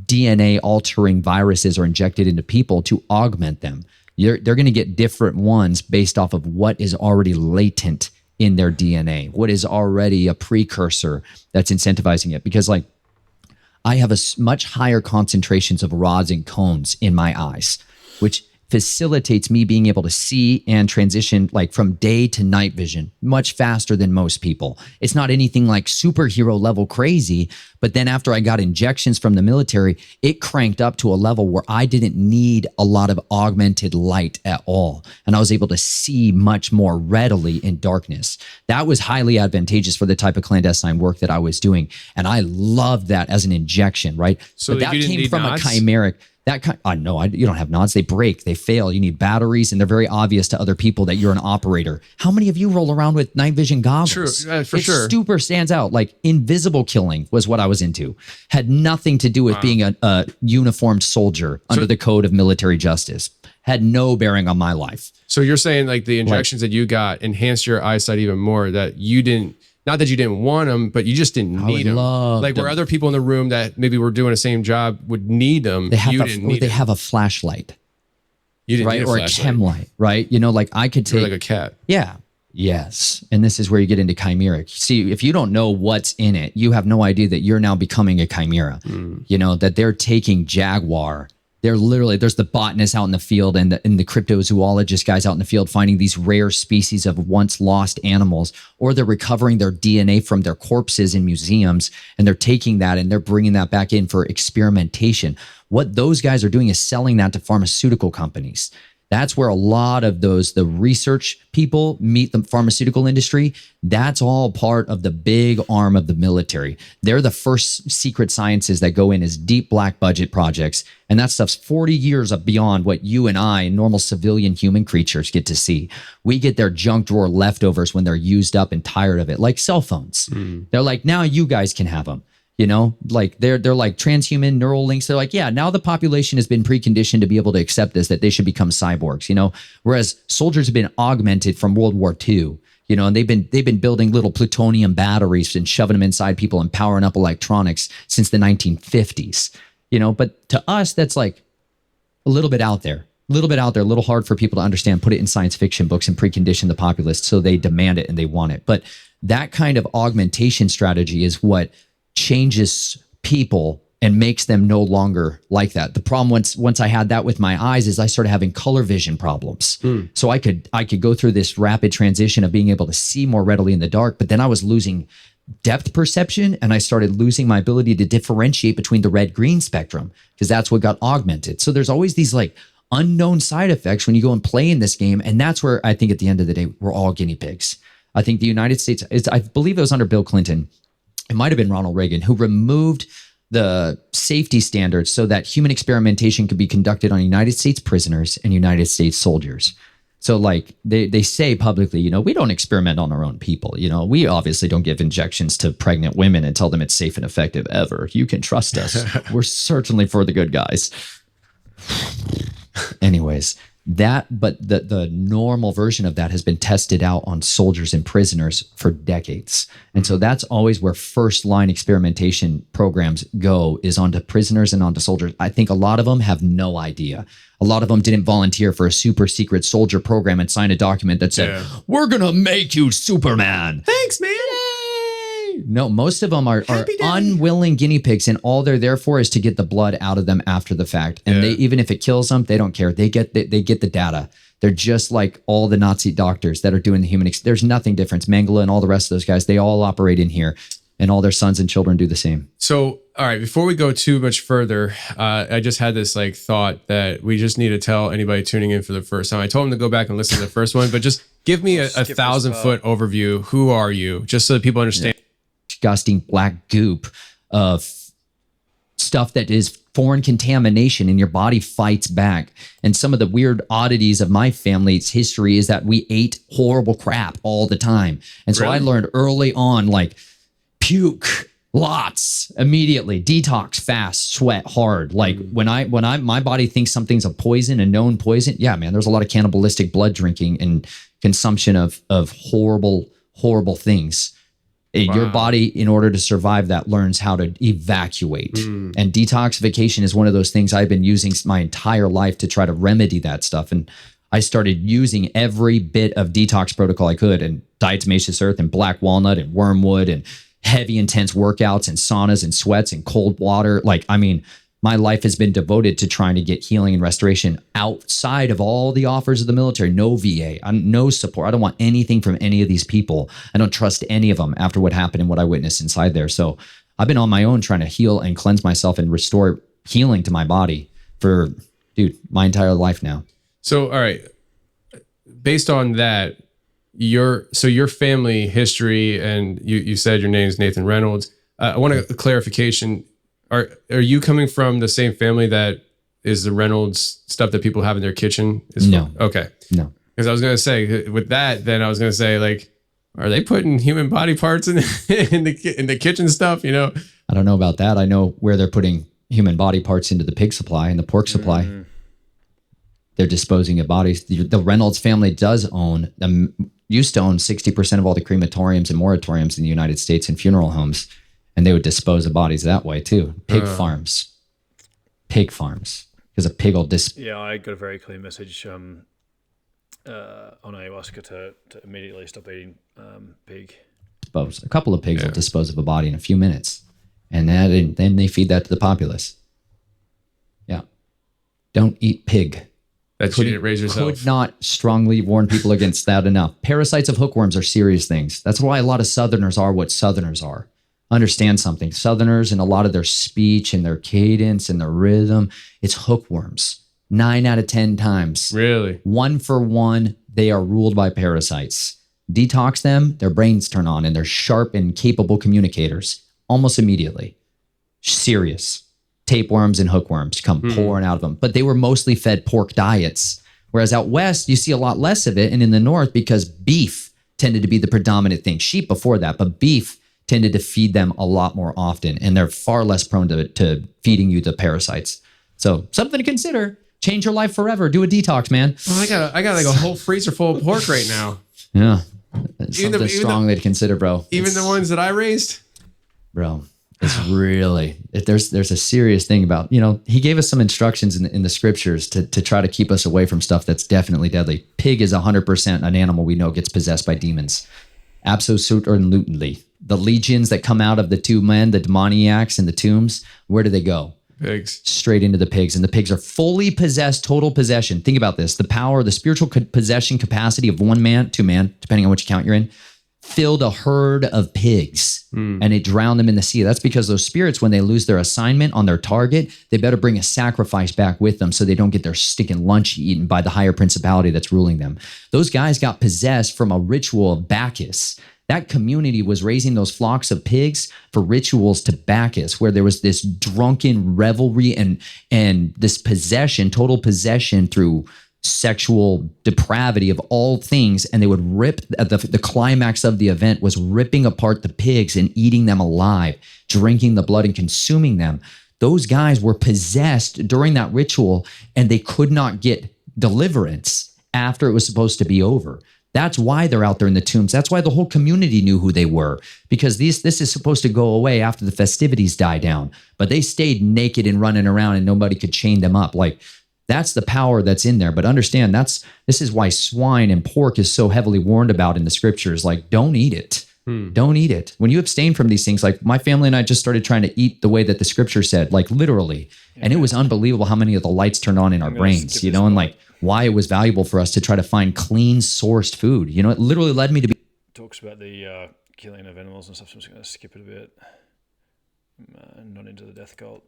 DNA altering viruses are injected into people to augment them. They're going to get different ones based off of what is already latent in their DNA, what is already a precursor that's incentivizing it. Because I have much higher concentrations of rods and cones in my eyes, which facilitates me being able to see and transition like from day to night vision much faster than most people. It's not anything like superhero level crazy, but then after I got injections from the military, it cranked up to a level where I didn't need a lot of augmented light at all. And I was able to see much more readily in darkness. That was highly advantageous for the type of clandestine work that I was doing. And I loved that as an injection, right? So but that you didn't came need from nods? a chimeric. No, you don't have nods. They break, they fail. You need batteries, and they're very obvious to other people that you're an operator. How many of you roll around with night vision goggles? True, for it sure. super stands out. Like invisible killing was what I was into. Had nothing to do with being a uniformed soldier under the code of military justice. Had no bearing on my life. So you're saying like the injections that you got enhanced your eyesight even more, that you didn't, not that you didn't want them, but you just didn't need them. Like where other people in the room that maybe were doing the same job would need them, you didn't need They them. have a flashlight, You didn't right? need a Or flashlight. a chem light, right? You know, like I could You're take like a cat. Yeah. Yes. And this is where you get into chimeric. See, if you don't know what's in it, you have no idea that you're now becoming a chimera. You know, that they're taking Jaguar. They're literally, there's the botanists out in the field and the cryptozoologist guys out in the field finding these rare species of once lost animals, or they're recovering their DNA from their corpses in museums, and they're taking that and they're bringing that back in for experimentation. What those guys are doing is selling that to pharmaceutical companies. That's where a lot of the research people meet the pharmaceutical industry. That's all part of the big arm of the military. They're the first secret sciences that go in as deep black budget projects. And that stuff's 40 years up beyond what you and I, normal civilian human creatures, get to see. We get their junk drawer leftovers when they're used up and tired of it, like cell phones. They're like, now you guys can have them. You know, like they're like transhuman neural links. They're like, yeah, now the population has been preconditioned to be able to accept this, that they should become cyborgs, you know, whereas soldiers have been augmented from World War II, you know, and they've been building little plutonium batteries and shoving them inside people and powering up electronics since the 1950s, you know, but to us, that's like a little bit out there, a little hard for people to understand, put it in science fiction books and precondition the populace so they demand it and they want it. But that kind of augmentation strategy is what changes people and makes them no longer like that. The problem once I had that with my eyes is I started having color vision problems. So I could go through this rapid transition of being able to see more readily in the dark, but then I was losing depth perception and I started losing my ability to differentiate between the red-green spectrum because that's what got augmented. So there's always these like unknown side effects when you go and play in this game, and that's where I think at the end of the day we're all guinea pigs. I think the United States, I believe it was under Bill Clinton, it might have been Ronald Reagan, who removed the safety standards so that human experimentation could be conducted on United States prisoners and United States soldiers. So like they say publicly, you know, we don't experiment on our own people. You know, we obviously don't give injections to pregnant women and tell them it's safe and effective ever. You can trust us. We're certainly for the good guys. Anyways, but the normal version of that has been tested out on soldiers and prisoners for decades. And so that's always where first line experimentation programs go, is onto prisoners and onto soldiers. I think a lot of them have no idea. A lot of them didn't volunteer for a super secret soldier program and sign a document that said, we're going to make you Superman. Thanks, man. No, most of them are unwilling guinea pigs, and all they're there for is to get the blood out of them after the fact. And they, even if it kills them, they don't care. They get the data. They're just like all the Nazi doctors that are doing the human. There's nothing different. Mengele and all the rest of those guys, they all operate in here, and all their sons and children do the same. So, all right, before we go too much further, I just had this like thought that we just need to tell anybody tuning in for the first time. I told them to go back and listen to the first one, but just give me a 1,000-foot overview. Who are you? Just so that people understand. Disgusting black goop of stuff that is foreign contamination, and your body fights back. And some of the weird oddities of my family's history is that we ate horrible crap all the time. And so I learned early on, like, puke lots immediately, detox fast, sweat hard. Like when my body thinks something's a poison, a known poison, yeah, man, there's a lot of cannibalistic blood drinking and consumption of horrible things. Your body, in order to survive that, learns how to evacuate. And detoxification is one of those things I've been using my entire life to try to remedy that stuff. And I started using every bit of detox protocol I could, and diatomaceous earth and black walnut and wormwood and heavy, intense workouts and saunas and sweats and cold water. Like, I mean, my life has been devoted to trying to get healing and restoration outside of all the offers of the military. No VA, no support. I don't want anything from any of these people. I don't trust any of them after what happened and what I witnessed inside there. So I've been on my own trying to heal and cleanse myself and restore healing to my body for, dude, my entire life now. So, all right, based on that, your family history, and you said your name is Nathan Reynolds. I want a clarification. Are you coming from the same family that is the Reynolds stuff that people have in their kitchen? No. Okay. No. Because I was going to say with that, then I was going to say, like, are they putting human body parts in the kitchen stuff? You know, I don't know about that. I know where they're putting human body parts into the pig supply and the pork supply. Mm-hmm. They're disposing of bodies. The Reynolds family used to own 60% of all the crematoriums and moratoriums in the United States and funeral homes. And they would dispose of bodies that way too. Pig farms. Because a pig will Yeah, I got a very clear message on ayahuasca to immediately stop eating pig. Dispose. A couple of pigs will dispose of a body in a few minutes. And then they feed that to the populace. Yeah. Don't eat pig. That you didn't raise yourself. Could not strongly warn people against that enough. Parasites of hookworms are serious things. That's why a lot of Southerners are what Southerners are. Understand something. Southerners and a lot of their speech and their cadence and their rhythm, it's hookworms. 9 out of 10 times. Really? 1 for 1, they are ruled by parasites. Detox them, their brains turn on and they're sharp and capable communicators almost immediately. Serious. Tapeworms and hookworms come pouring out of them. But they were mostly fed pork diets. Whereas out west, you see a lot less of it. And in the north, because beef tended to be the predominant thing. Sheep before that, but beef tended to feed them a lot more often. And they're far less prone to feeding you the parasites. So something to consider. Change your life forever. Do a detox, man. Well, I got like a whole freezer full of pork right now. Yeah. Something strongly to consider, bro. Even the ones that I raised? Bro. It's really, there's a serious thing about, he gave us some instructions in the scriptures to try to keep us away from stuff that's definitely deadly. Pig is 100% an animal we know gets possessed by demons. Absolutely. The legions that come out of the two men, the demoniacs in the tombs, where do they go? Pigs. Straight into the pigs. And the pigs are fully possessed, total possession. Think about this. The power, the spiritual possession capacity of 1 man, 2 man, depending on which count you're in, filled a herd of pigs and it drowned them in the sea. That's because those spirits, when they lose their assignment on their target, they better bring a sacrifice back with them so they don't get their stinking lunch eaten by the higher principality that's ruling them. Those guys got possessed from a ritual of Bacchus. That community was raising those flocks of pigs for rituals to Bacchus, where there was this drunken revelry and this possession, total possession through sexual depravity of all things. And they would rip, the climax of the event was ripping apart the pigs and eating them alive, drinking the blood and consuming them. Those guys were possessed during that ritual and they could not get deliverance after it was supposed to be over. That's why they're out there in the tombs. That's why the whole community knew who they were, because this is supposed to go away after the festivities die down. But they stayed naked and running around and nobody could chain them up. Like, that's the power that's in there. But understand, this is why swine and pork is so heavily warned about in the scriptures. Like, don't eat it. Don't eat it. When you abstain from these things, like my family and I just started trying to eat the way that the scripture said, like literally. Yeah. And it was unbelievable how many of the lights turned on in our brains, and like why it was valuable for us to try to find clean sourced food. It literally led me to be. Talks about the killing of animals and stuff, so I'm just going to skip it a bit. I'm not into the death cult.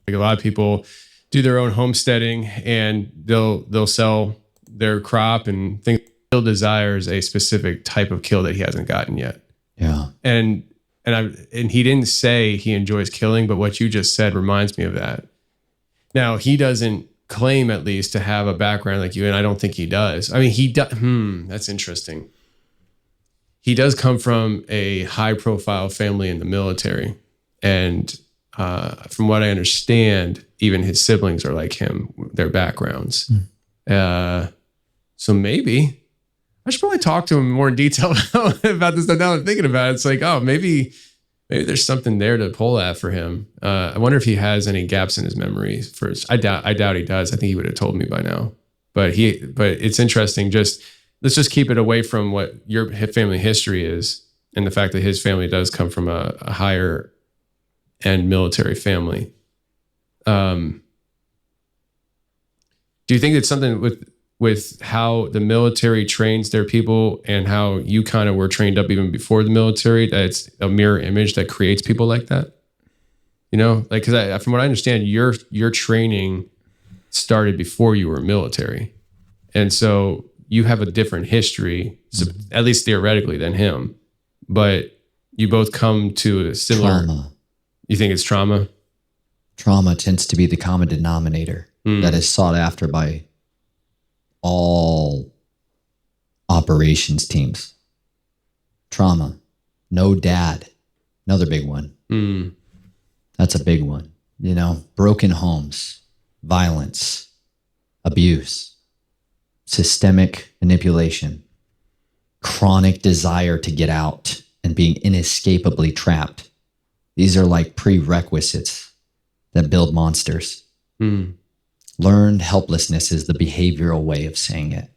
Like a lot of people do their own homesteading and they'll sell their crop and things. Still desires a specific type of kill that he hasn't gotten yet. Yeah. And he didn't say he enjoys killing, but what you just said reminds me of that. Now, he doesn't claim at least to have a background like you, and I don't think he does. I mean, he does. That's interesting. He does come from a high profile family in the military. And from what I understand, even his siblings are like him, their backgrounds. So maybe I should probably talk to him more in detail about this stuff. Now I'm thinking about it. It's like, oh, maybe there's something there to pull at for him. I wonder if he has any gaps in his memory. First, I doubt he does. I think he would have told me by now. But it's interesting. Let's just keep it away from what your family history is. and the fact that his family does come from a higher end military family. Do you think it's something with how the military trains their people and how you kind of were trained up even before the military, that it's a mirror image that creates people like that? You know, like, because from what I understand, your training started before you were military, and so you have a different history, at least theoretically, than him. But you both come to a similar. Trauma. You think it's trauma? Trauma tends to be the common denominator that is sought after by all operations teams. Trauma. No dad. Another big one. That's a big one. You know, broken homes, violence, abuse, systemic manipulation, chronic desire to get out and being inescapably trapped. These are like prerequisites that build monsters. Learned helplessness is the behavioral way of saying it.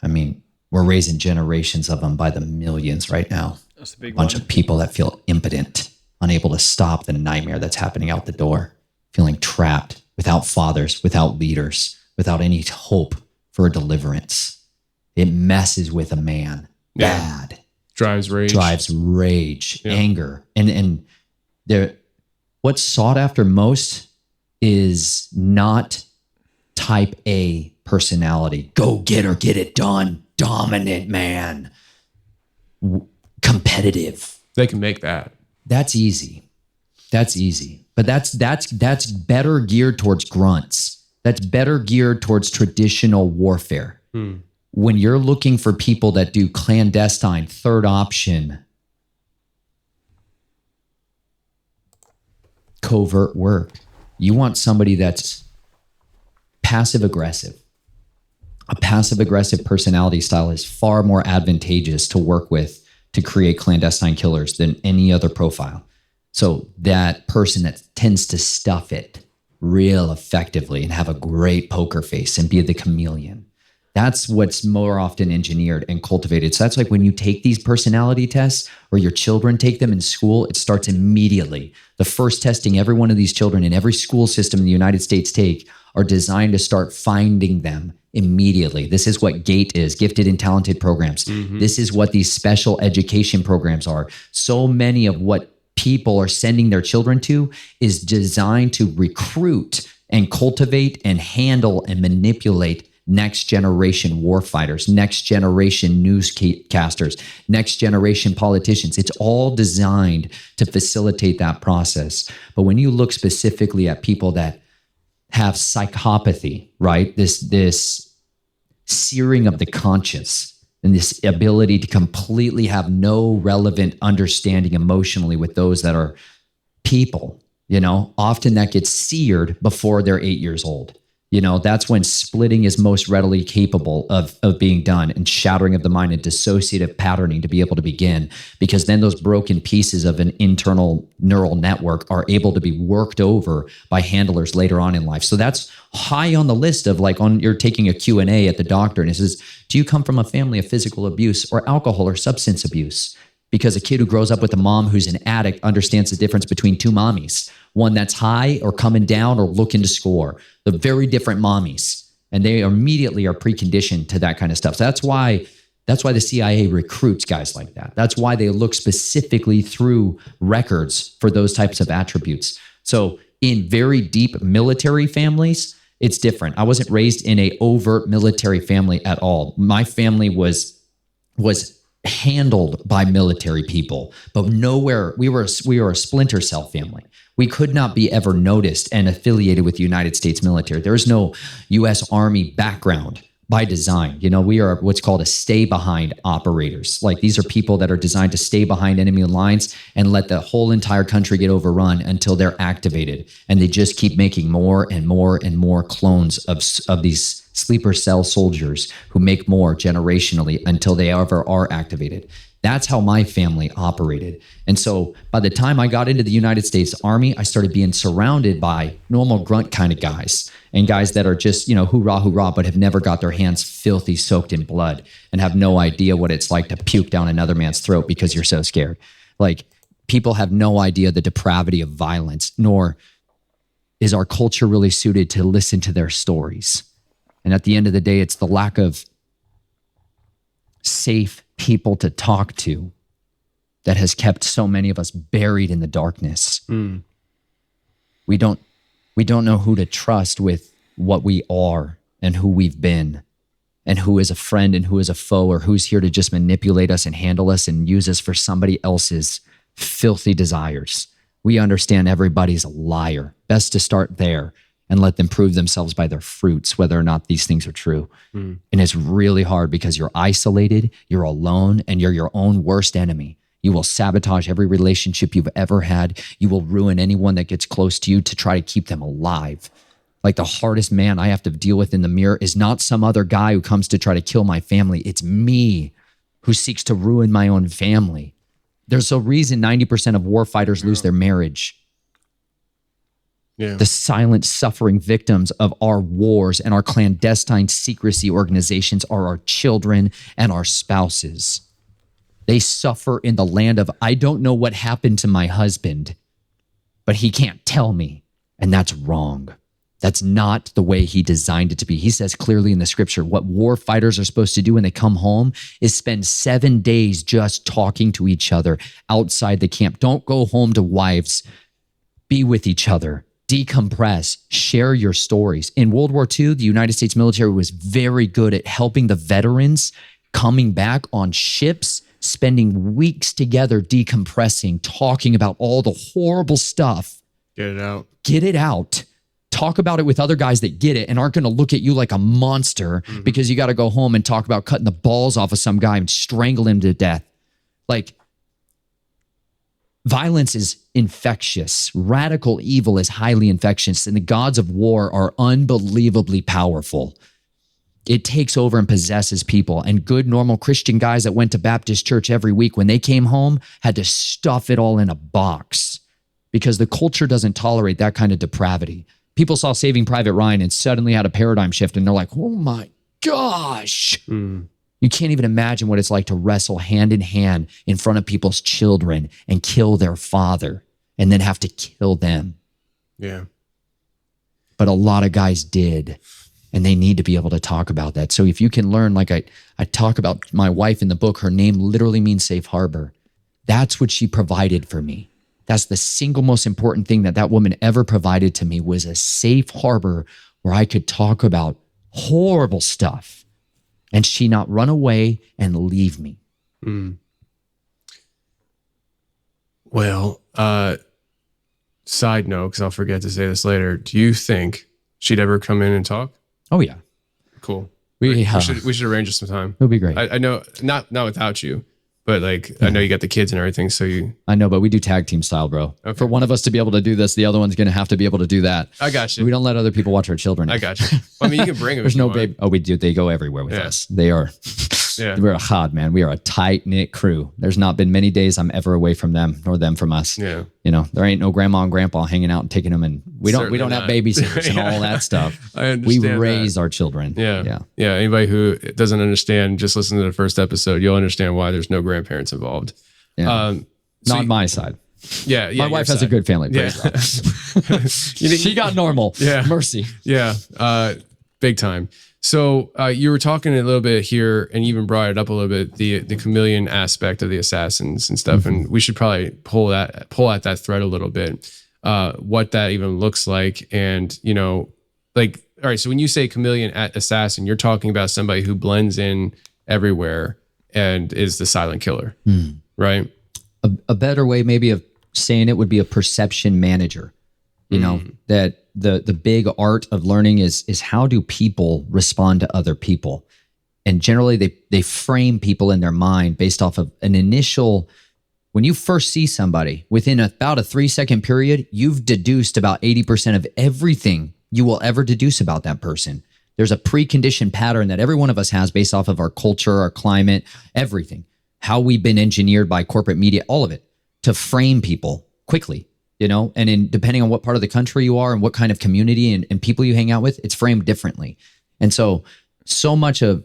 I mean, we're raising generations of them by the millions right now. That's the big Bunch one. of people that feel impotent, unable to stop the nightmare that's happening out the door, feeling trapped, without fathers, without leaders, without any hope for a deliverance. It messes with a man. Bad. Drives rage. Yeah. Anger. And there, what's sought after most is not type A personality. Go get her, get it done. Dominant man. Competitive. They can make that. That's easy. But that's better geared towards grunts. That's better geared towards traditional warfare. When you're looking for people that do clandestine, third option, covert work, you want somebody that's passive aggressive. A passive aggressive personality style is far more advantageous to work with to create clandestine killers than any other profile. So that person that tends to stuff it real effectively and have a great poker face and be the chameleon. That's what's more often engineered and cultivated. So that's like when you take these personality tests or your children take them in school, it starts immediately. The first testing every one of these children in every school system in the United States take are designed to start finding them immediately. This is what GATE is, gifted and talented programs. This is what these special education programs are. So many of what people are sending their children to is designed to recruit and cultivate and handle and manipulate next generation warfighters, next generation newscasters, next generation politicians. It's all designed to facilitate that process. But when you look specifically at people that have psychopathy, right? This searing of the conscience and this ability to completely have no relevant understanding emotionally with those that are people, you know, often that gets seared before they're 8 years old. You know, that's when splitting is most readily capable of being done, and shattering of the mind and dissociative patterning to be able to begin, because then those broken pieces of an internal neural network are able to be worked over by handlers later on in life. So that's high on the list of like you're taking a Q&A at the doctor and it says, do you come from a family of physical abuse or alcohol or substance abuse? Because a kid who grows up with a mom who's an addict understands the difference between two mommies, one that's high or coming down or looking to score. They're very different mommies, and they immediately are preconditioned to that kind of stuff. So that's why the CIA recruits guys like that. That's why they look specifically through records for those types of attributes. So in very deep military families, it's different. I wasn't raised in a overt military family at all. My family was handled by military people, but nowhere, we were a splinter cell family. We could not be ever noticed and affiliated with the United States military. There is no U.S. Army background by design. You know, we are what's called a stay behind operators. Like, these are people that are designed to stay behind enemy lines and let the whole entire country get overrun until they're activated. And they just keep making more and more and more clones of these sleeper cell soldiers who make more generationally until they ever are activated. That's how my family operated. And so by the time I got into the United States Army, I started being surrounded by normal grunt kind of guys and guys that are just, hoorah, hoorah, but have never got their hands filthy, soaked in blood and have no idea what it's like to puke down another man's throat because you're so scared. Like, people have no idea the depravity of violence, nor is our culture really suited to listen to their stories. And at the end of the day, it's the lack of safe people to talk to that has kept so many of us buried in the darkness. We don't know who to trust with what we are and who we've been, and who is a friend and who is a foe, or who's here to just manipulate us and handle us and use us for somebody else's filthy desires. We understand everybody's a liar. Best to start there and let them prove themselves by their fruits, whether or not these things are true. And it's really hard because you're isolated, you're alone, and you're your own worst enemy. You will sabotage every relationship you've ever had. You will ruin anyone that gets close to you to try to keep them alive. Like, the hardest man I have to deal with in the mirror is not some other guy who comes to try to kill my family. It's me who seeks to ruin my own family. There's a reason 90% of war fighters lose their marriage. The silent suffering victims of our wars and our clandestine secrecy organizations are our children and our spouses. They suffer in the land of, I don't know what happened to my husband, but he can't tell me. And that's wrong. That's not the way he designed it to be. He says clearly in the scripture, what war fighters are supposed to do when they come home is spend 7 days just talking to each other outside the camp. Don't go home to wives. Be with each other. Decompress, share your stories. In World War II, the United States military was very good at helping the veterans coming back on ships, spending weeks together, decompressing, talking about all the horrible stuff. Get it out. Get it out. Talk about it with other guys that get it and aren't going to look at you like a monster because you got to go home and talk about cutting the balls off of some guy and strangle him to death. Like, violence is infectious. Radical evil is highly infectious, and the gods of war are unbelievably powerful. It takes over and possesses people. And good, normal Christian guys that went to Baptist church every week, when they came home, had to stuff it all in a box because the culture doesn't tolerate that kind of depravity. People saw Saving Private Ryan and suddenly had a paradigm shift, and they're like, oh my gosh. You can't even imagine what it's like to wrestle hand in hand in front of people's children and kill their father and then have to kill them. Yeah. But a lot of guys did, and they need to be able to talk about that. So if you can learn, like I talk about my wife in the book, her name literally means safe harbor. That's what she provided for me. That's the single most important thing that woman ever provided to me, was a safe harbor where I could talk about horrible stuff and she not run away and leave me. Well, side note, because I'll forget to say this later. Do you think she'd ever come in and talk? Oh yeah. Cool. We should arrange some time. It'll be great. I know, not without you, but like, I know you got the kids and everything, so you... I know, but we do tag team style, bro. Okay. For one of us to be able to do this, the other one's going to have to be able to do that. I got you. We don't let other people watch our children. I got you. I mean, you can bring them. There's no baby. Oh, we do. They go everywhere with us. They are... We're a chad, man. We are a tight-knit crew. There's not been many days I'm ever away from them, nor them from us. Yeah. You know, there ain't no grandma and grandpa hanging out and taking them, and we don't have babysitters and all that stuff. I understand. We raise our children. Yeah. Anybody who doesn't understand, just listen to the first episode. You'll understand why there's no grandparents involved. Yeah. Not my side. Yeah. My wife has a good family. Praise God. She got normal. Yeah. Mercy. Yeah. Big time. So you were talking a little bit here, and you even brought it up a little bit, the chameleon aspect of the assassins and stuff. And we should probably pull at that thread a little bit, what that even looks like. And, you know, like, all right, so when you say chameleon assassin, you're talking about somebody who blends in everywhere and is the silent killer, right? A better way maybe of saying it would be a perception manager. You know, that the big art of learning is how do people respond to other people? And generally they frame people in their mind based off of an initial, when you first see somebody, within about a 3-second period, you've deduced about 80% of everything you will ever deduce about that person. There's a preconditioned pattern that every one of us has based off of our culture, our climate, everything. how we've been engineered by corporate media, all of it, to frame people quickly, and depending on what part of the country you are and what kind of community and people you hang out with, it's framed differently. And so much of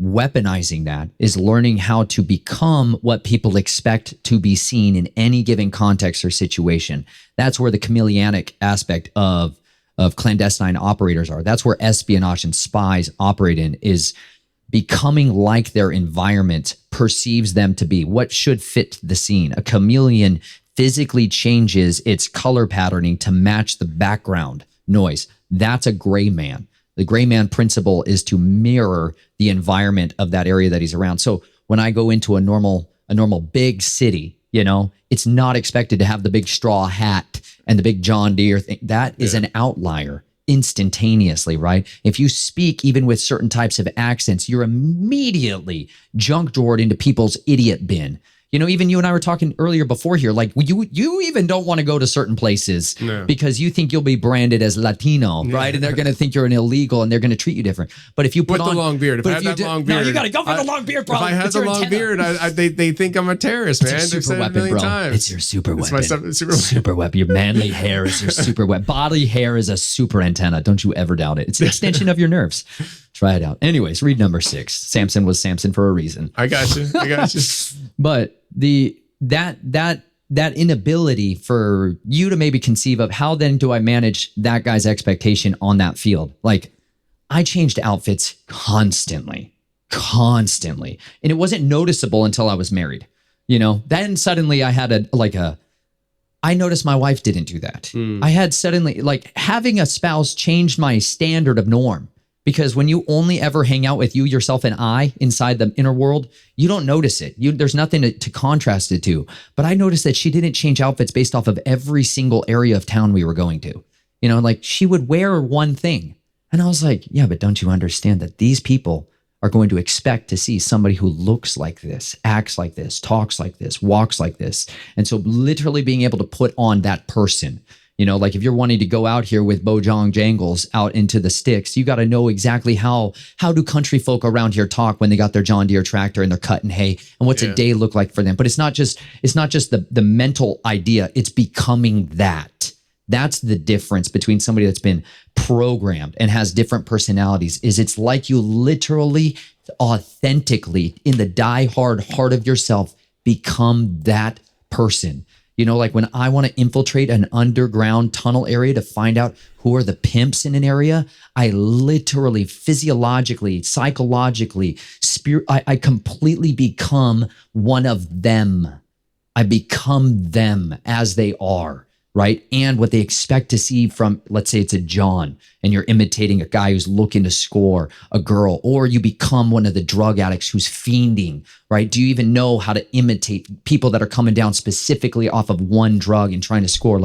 weaponizing that is learning how to become what people expect to be seen in any given context or situation. That's where the chameleonic aspect of clandestine operators are. That's where espionage and spies operate in, is becoming like their environment perceives them to be, what should fit the scene. A chameleon physically changes its color patterning to match the background noise. That's a gray man. The gray man principle is to mirror the environment of that area that he's around. So when I go into a normal big city, it's not expected to have the big straw hat and the big John Deere thing. That is an outlier instantaneously, right? If you speak even with certain types of accents, you're immediately junk drawered into people's idiot bin. Even you and I were talking earlier before here, like you even don't want to go to certain places because you think you'll be branded as Latino, right? And they're going to think you're an illegal and they're going to treat you different. But if you put with on the long beard, if I had that long beard, no, you got to go for the long beard, bro. If I had the long beard, they think I'm a terrorist, man. It's your super weapon, bro. Times. It's your super weapon. It's my super weapon. Your manly hair is your super weapon. Body hair is a super antenna. Don't you ever doubt it. It's an extension of your nerves. Try it out. Anyways, read number 6. Samson was Samson for a reason. I got you. But that inability for you to maybe conceive of how then do I manage that guy's expectation on that field? Like, I changed outfits constantly. And it wasn't noticeable until I was married. Then suddenly I had I noticed my wife didn't do that. I had suddenly, having a spouse changed my standard of norm. Because when you only ever hang out with you, yourself, and I inside the inner world, you don't notice it. There's nothing to contrast it to. But I noticed that she didn't change outfits based off of every single area of town we were going to. She would wear one thing. And I was like, yeah, but don't you understand that these people are going to expect to see somebody who looks like this, acts like this, talks like this, walks like this. And so literally being able to put on that person. If you're wanting to go out here with Bojang Jangles out into the sticks, you got to know exactly how do country folk around here talk when they got their John Deere tractor and they're cutting hay, and what's a day look like for them. But it's not just the mental idea, it's becoming that. That's the difference between somebody that's been programmed and has different personalities. Is it's like you literally, authentically, in the die-hard heart of yourself, become that person. When I want to infiltrate an underground tunnel area to find out who are the pimps in an area, I literally, physiologically, psychologically, I completely become one of them. I become them as they are, right? And what they expect to see from, let's say it's a John, and you're imitating a guy who's looking to score a girl, or you become one of the drug addicts who's fiending, right? Do you even know how to imitate people that are coming down specifically off of one drug and trying to score?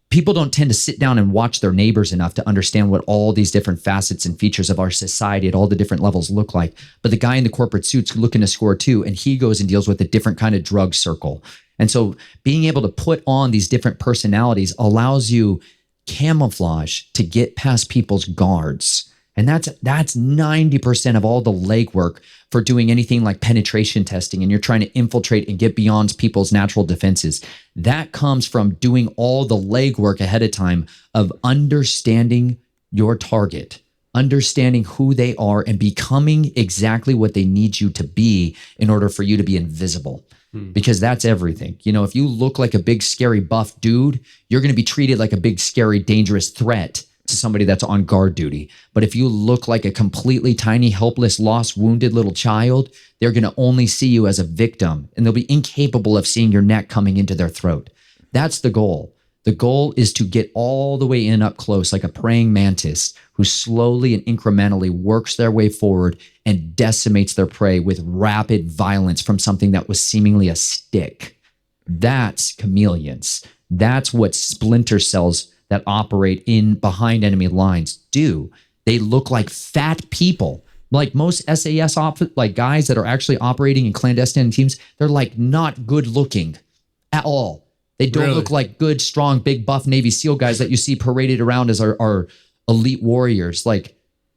People don't tend to sit down and watch their neighbors enough to understand what all these different facets and features of our society at all the different levels look like. But the guy in the corporate suit's looking to score too, and he goes and deals with a different kind of drug circle. And so being able to put on these different personalities allows you camouflage to get past people's guards. And that's 90% of all the legwork for doing anything like penetration testing, and you're trying to infiltrate and get beyond people's natural defenses. That comes from doing all the legwork ahead of time of understanding your target, understanding who they are, and becoming exactly what they need you to be in order for you to be invisible. Because that's everything. If you look like a big, scary, buff dude, you're going to be treated like a big, scary, dangerous threat to somebody that's on guard duty. But if you look like a completely tiny, helpless, lost, wounded little child, they're going to only see you as a victim, and they'll be incapable of seeing your neck coming into their throat. That's the goal. The goal is to get all the way in up close, like a praying mantis who slowly and incrementally works their way forward and decimates their prey with rapid violence from something that was seemingly a stick. That's chameleons. That's what splinter cells that operate in behind enemy lines do. They look like fat people. Like most SAS guys that are actually operating in clandestine teams, they're not good looking at all. They don't look like good, strong, big, buff Navy SEAL guys that you see paraded around as our elite warriors.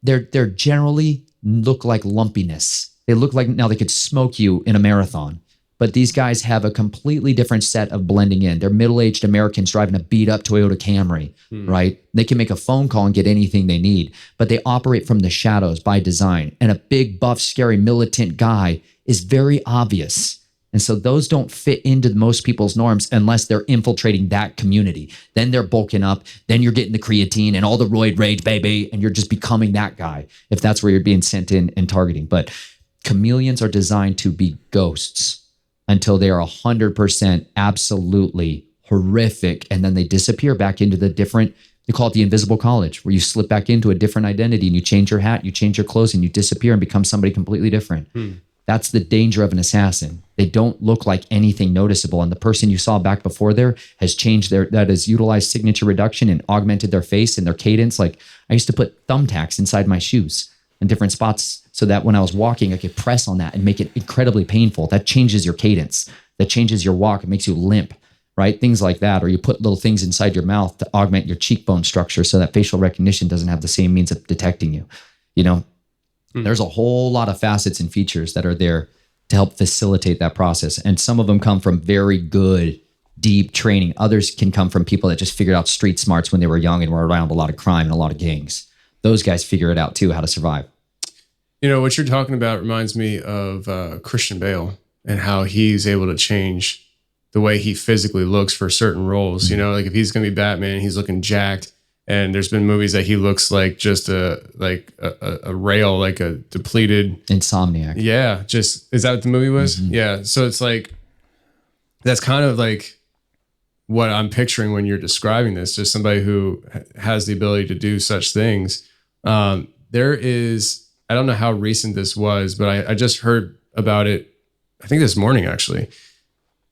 They're generally look like lumpiness. They look like now they could smoke you in a marathon. But these guys have a completely different set of blending in. They're middle-aged Americans driving a beat-up Toyota Camry, right? They can make a phone call and get anything they need, but they operate from the shadows by design. And a big, buff, scary, militant guy is very obvious. And so those don't fit into most people's norms unless they're infiltrating that community. Then they're bulking up. Then you're getting the creatine and all the roid rage, baby, and you're just becoming that guy if that's where you're being sent in and targeting. But chameleons are designed to be ghosts until they are 100% absolutely horrific, and then they disappear back into the different, they call it the invisible college, where you slip back into a different identity and you change your hat, you change your clothes, and you disappear and become somebody completely different. That's the danger of an assassin. They don't look like anything noticeable, and the person you saw back before there has changed that has utilized signature reduction and augmented their face and their cadence. Like I used to put thumbtacks inside my shoes in different spots so that when I was walking, I could press on that and make it incredibly painful. That changes your cadence. That changes your walk. It makes you limp, right? Things like that. Or you put little things inside your mouth to augment your cheekbone structure so that facial recognition doesn't have the same means of detecting you. You know, there's a whole lot of facets and features that are there to help facilitate that process. And some of them come from very good, deep training. Others can come from people that just figured out street smarts when they were young and were around a lot of crime and a lot of gangs. Those guys figure it out too, how to survive. You know, what you're talking about reminds me of Christian Bale and how he's able to change the way he physically looks for certain roles. You know, like if he's going to be Batman, he's looking jacked. And there's been movies that he looks like just a rail, like a depleted Insomniac. Yeah. Just, is that what the movie was? Yeah. So it's like, that's kind of like what I'm picturing when you're describing this, just somebody who has the ability to do such things. There is, I don't know how recent this was, but I just heard about it, I think this morning actually.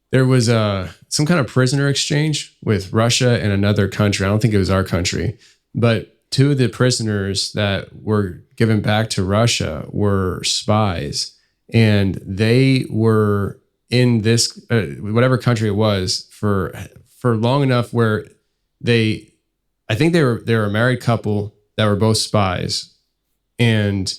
There was some kind of prisoner exchange with Russia and another country. I don't think it was our country, but two of the prisoners that were given back to Russia were spies, and they were in this whatever country it was for long enough where I think they were a married couple that were both spies, and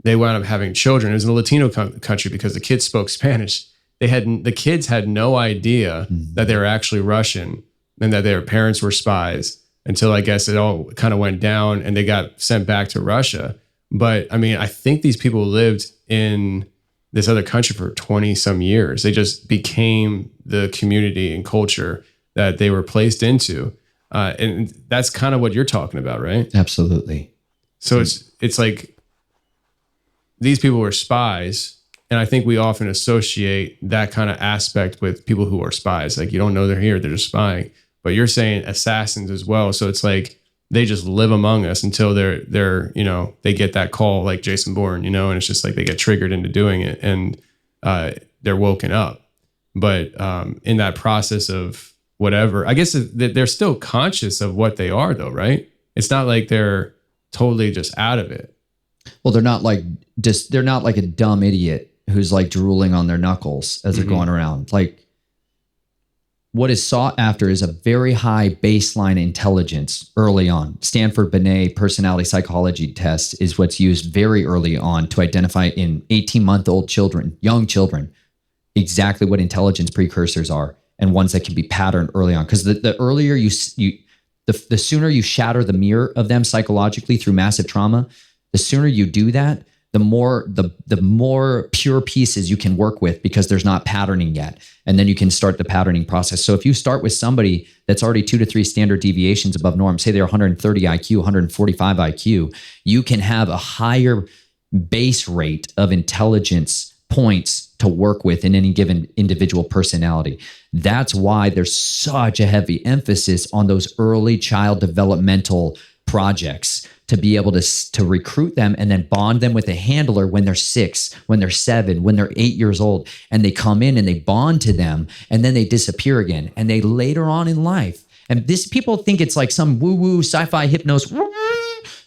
they wound up having children. It was in a Latino country because the kids spoke Spanish. The kids had no idea that they were actually Russian and that their parents were spies until I guess it all kind of went down and they got sent back to Russia. But I mean, I think these people lived in this other country for 20 some years. They just became the community and culture that they were placed into. And that's kind of what you're talking about, right? Absolutely. So it's like these people were spies. And I think we often associate that kind of aspect with people who are spies. Like you don't know they're here, they're just spying. But you're saying assassins as well. So it's like they just live among us until they're they get that call like Jason Bourne, and it's just like they get triggered into doing it and they're woken up. But in that process of whatever, I guess they're still conscious of what they are though, right? It's not like they're totally just out of it. Well, they're not like a dumb idiot who's like drooling on their knuckles as they're going around. Like what is sought after is a very high baseline intelligence early on. Stanford Binet personality psychology test is what's used very early on to identify in 18-month-old children, young children, exactly what intelligence precursors are and ones that can be patterned early on. Because the earlier the sooner you shatter the mirror of them psychologically through massive trauma, the sooner you do that, the more pure pieces you can work with because there's not patterning yet. And then you can start the patterning process. So if you start with somebody that's already 2 to 3 standard deviations above norm, say they're 130 IQ, 145 IQ, you can have a higher base rate of intelligence points to work with in any given individual personality. That's why there's such a heavy emphasis on those early child developmental projects to be able to recruit them and then bond them with a handler when they're 6, when they're 7, when they're 8 years old, and they come in and they bond to them and then they disappear again. And they later on in life, and this people think it's like some woo-woo sci-fi hypnosis.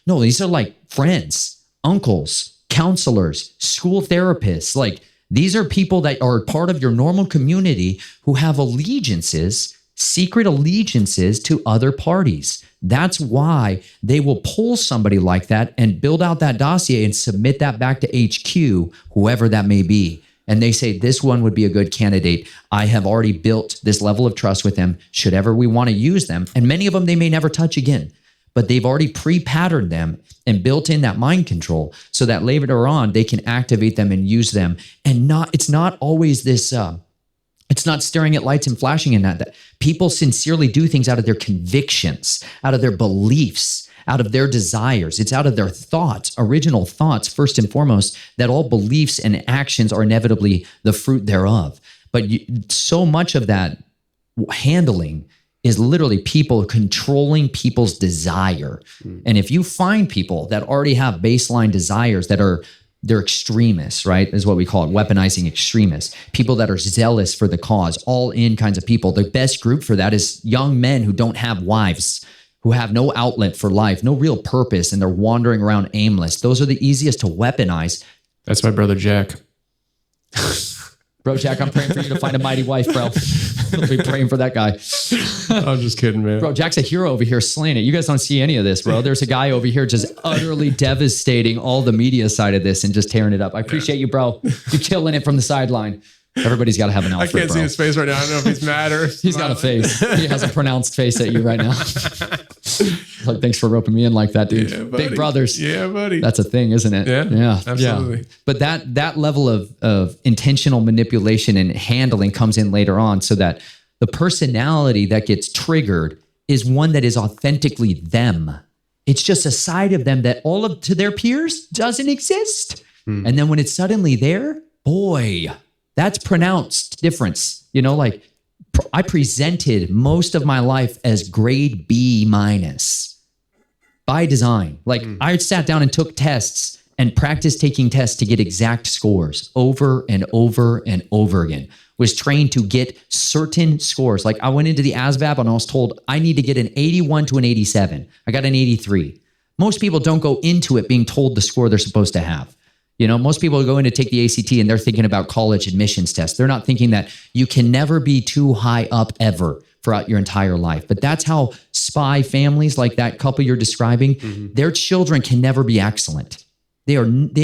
No, these are like friends, uncles, counselors, school therapists. Like these are people that are part of your normal community who have allegiances, secret allegiances to other parties. That's why they will pull somebody like that and build out that dossier and submit that back to HQ, whoever that may be. And they say, this one would be a good candidate. I have already built this level of trust with them. Should ever we want to use them, and many of them they may never touch again, but they've already pre-patterned them and built in that mind control so that later on they can activate them and use them. And it's not always this, it's not staring at lights and flashing in that people sincerely do things out of their convictions, out of their beliefs, out of their desires. It's out of their thoughts, original thoughts, first and foremost, that all beliefs and actions are inevitably the fruit thereof. But so much of that handling is literally people controlling people's desire. And if you find people that already have baseline desires that they're extremists, right? Is what we call it, weaponizing extremists. People that are zealous for the cause, all in kinds of people. The best group for that is young men who don't have wives, who have no outlet for life, no real purpose, and they're wandering around aimless. Those are the easiest to weaponize. That's my brother Jack. Bro, Jack, I'm praying for you to find a mighty wife, bro. I'll be praying for that guy. I'm just kidding, man. Bro, Jack's a hero over here slaying it. You guys don't see any of this, bro. There's a guy over here just utterly devastating all the media side of this and just tearing it up. I appreciate you, bro. You're killing it from the sideline. Everybody's got to have an outfit, I can't bro. see his face right now. I don't know if he's mad or... He's got a face. He has a pronounced face at you right now. Like, thanks for roping me in like that, dude. Yeah, buddy. Big brothers. Yeah, buddy. That's a thing, isn't it? Yeah, absolutely. Yeah. But that level of intentional manipulation and handling comes in later on, so that the personality that gets triggered is one that is authentically them. It's just a side of them that to their peers doesn't exist. And then when it's suddenly there, boy, that's pronounced difference. You know, like I presented most of my life as grade B minus by design. Like I sat down and took tests and practiced taking tests to get exact scores over and over and over again. Was trained to get certain scores. Like I went into the ASVAB and I was told I need to get an 81 to an 87. I got an 83. Most people don't go into it being told the score they're supposed to have. You know, most people go in to take the ACT and they're thinking about college admissions tests. They're not thinking that you can never be too high up ever throughout your entire life. But that's how spy families like that couple you're describing, their children can never be excellent. They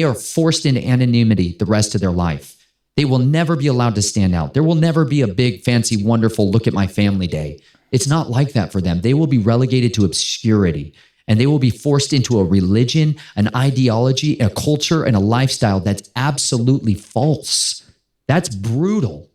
are forced into anonymity the rest of their life. They will never be allowed to stand out. There will never be a big, fancy, wonderful look at my family day. It's not like that for them. They will be relegated to obscurity. And they will be forced into a religion, an ideology, a culture, and a lifestyle that's absolutely false. That's brutal.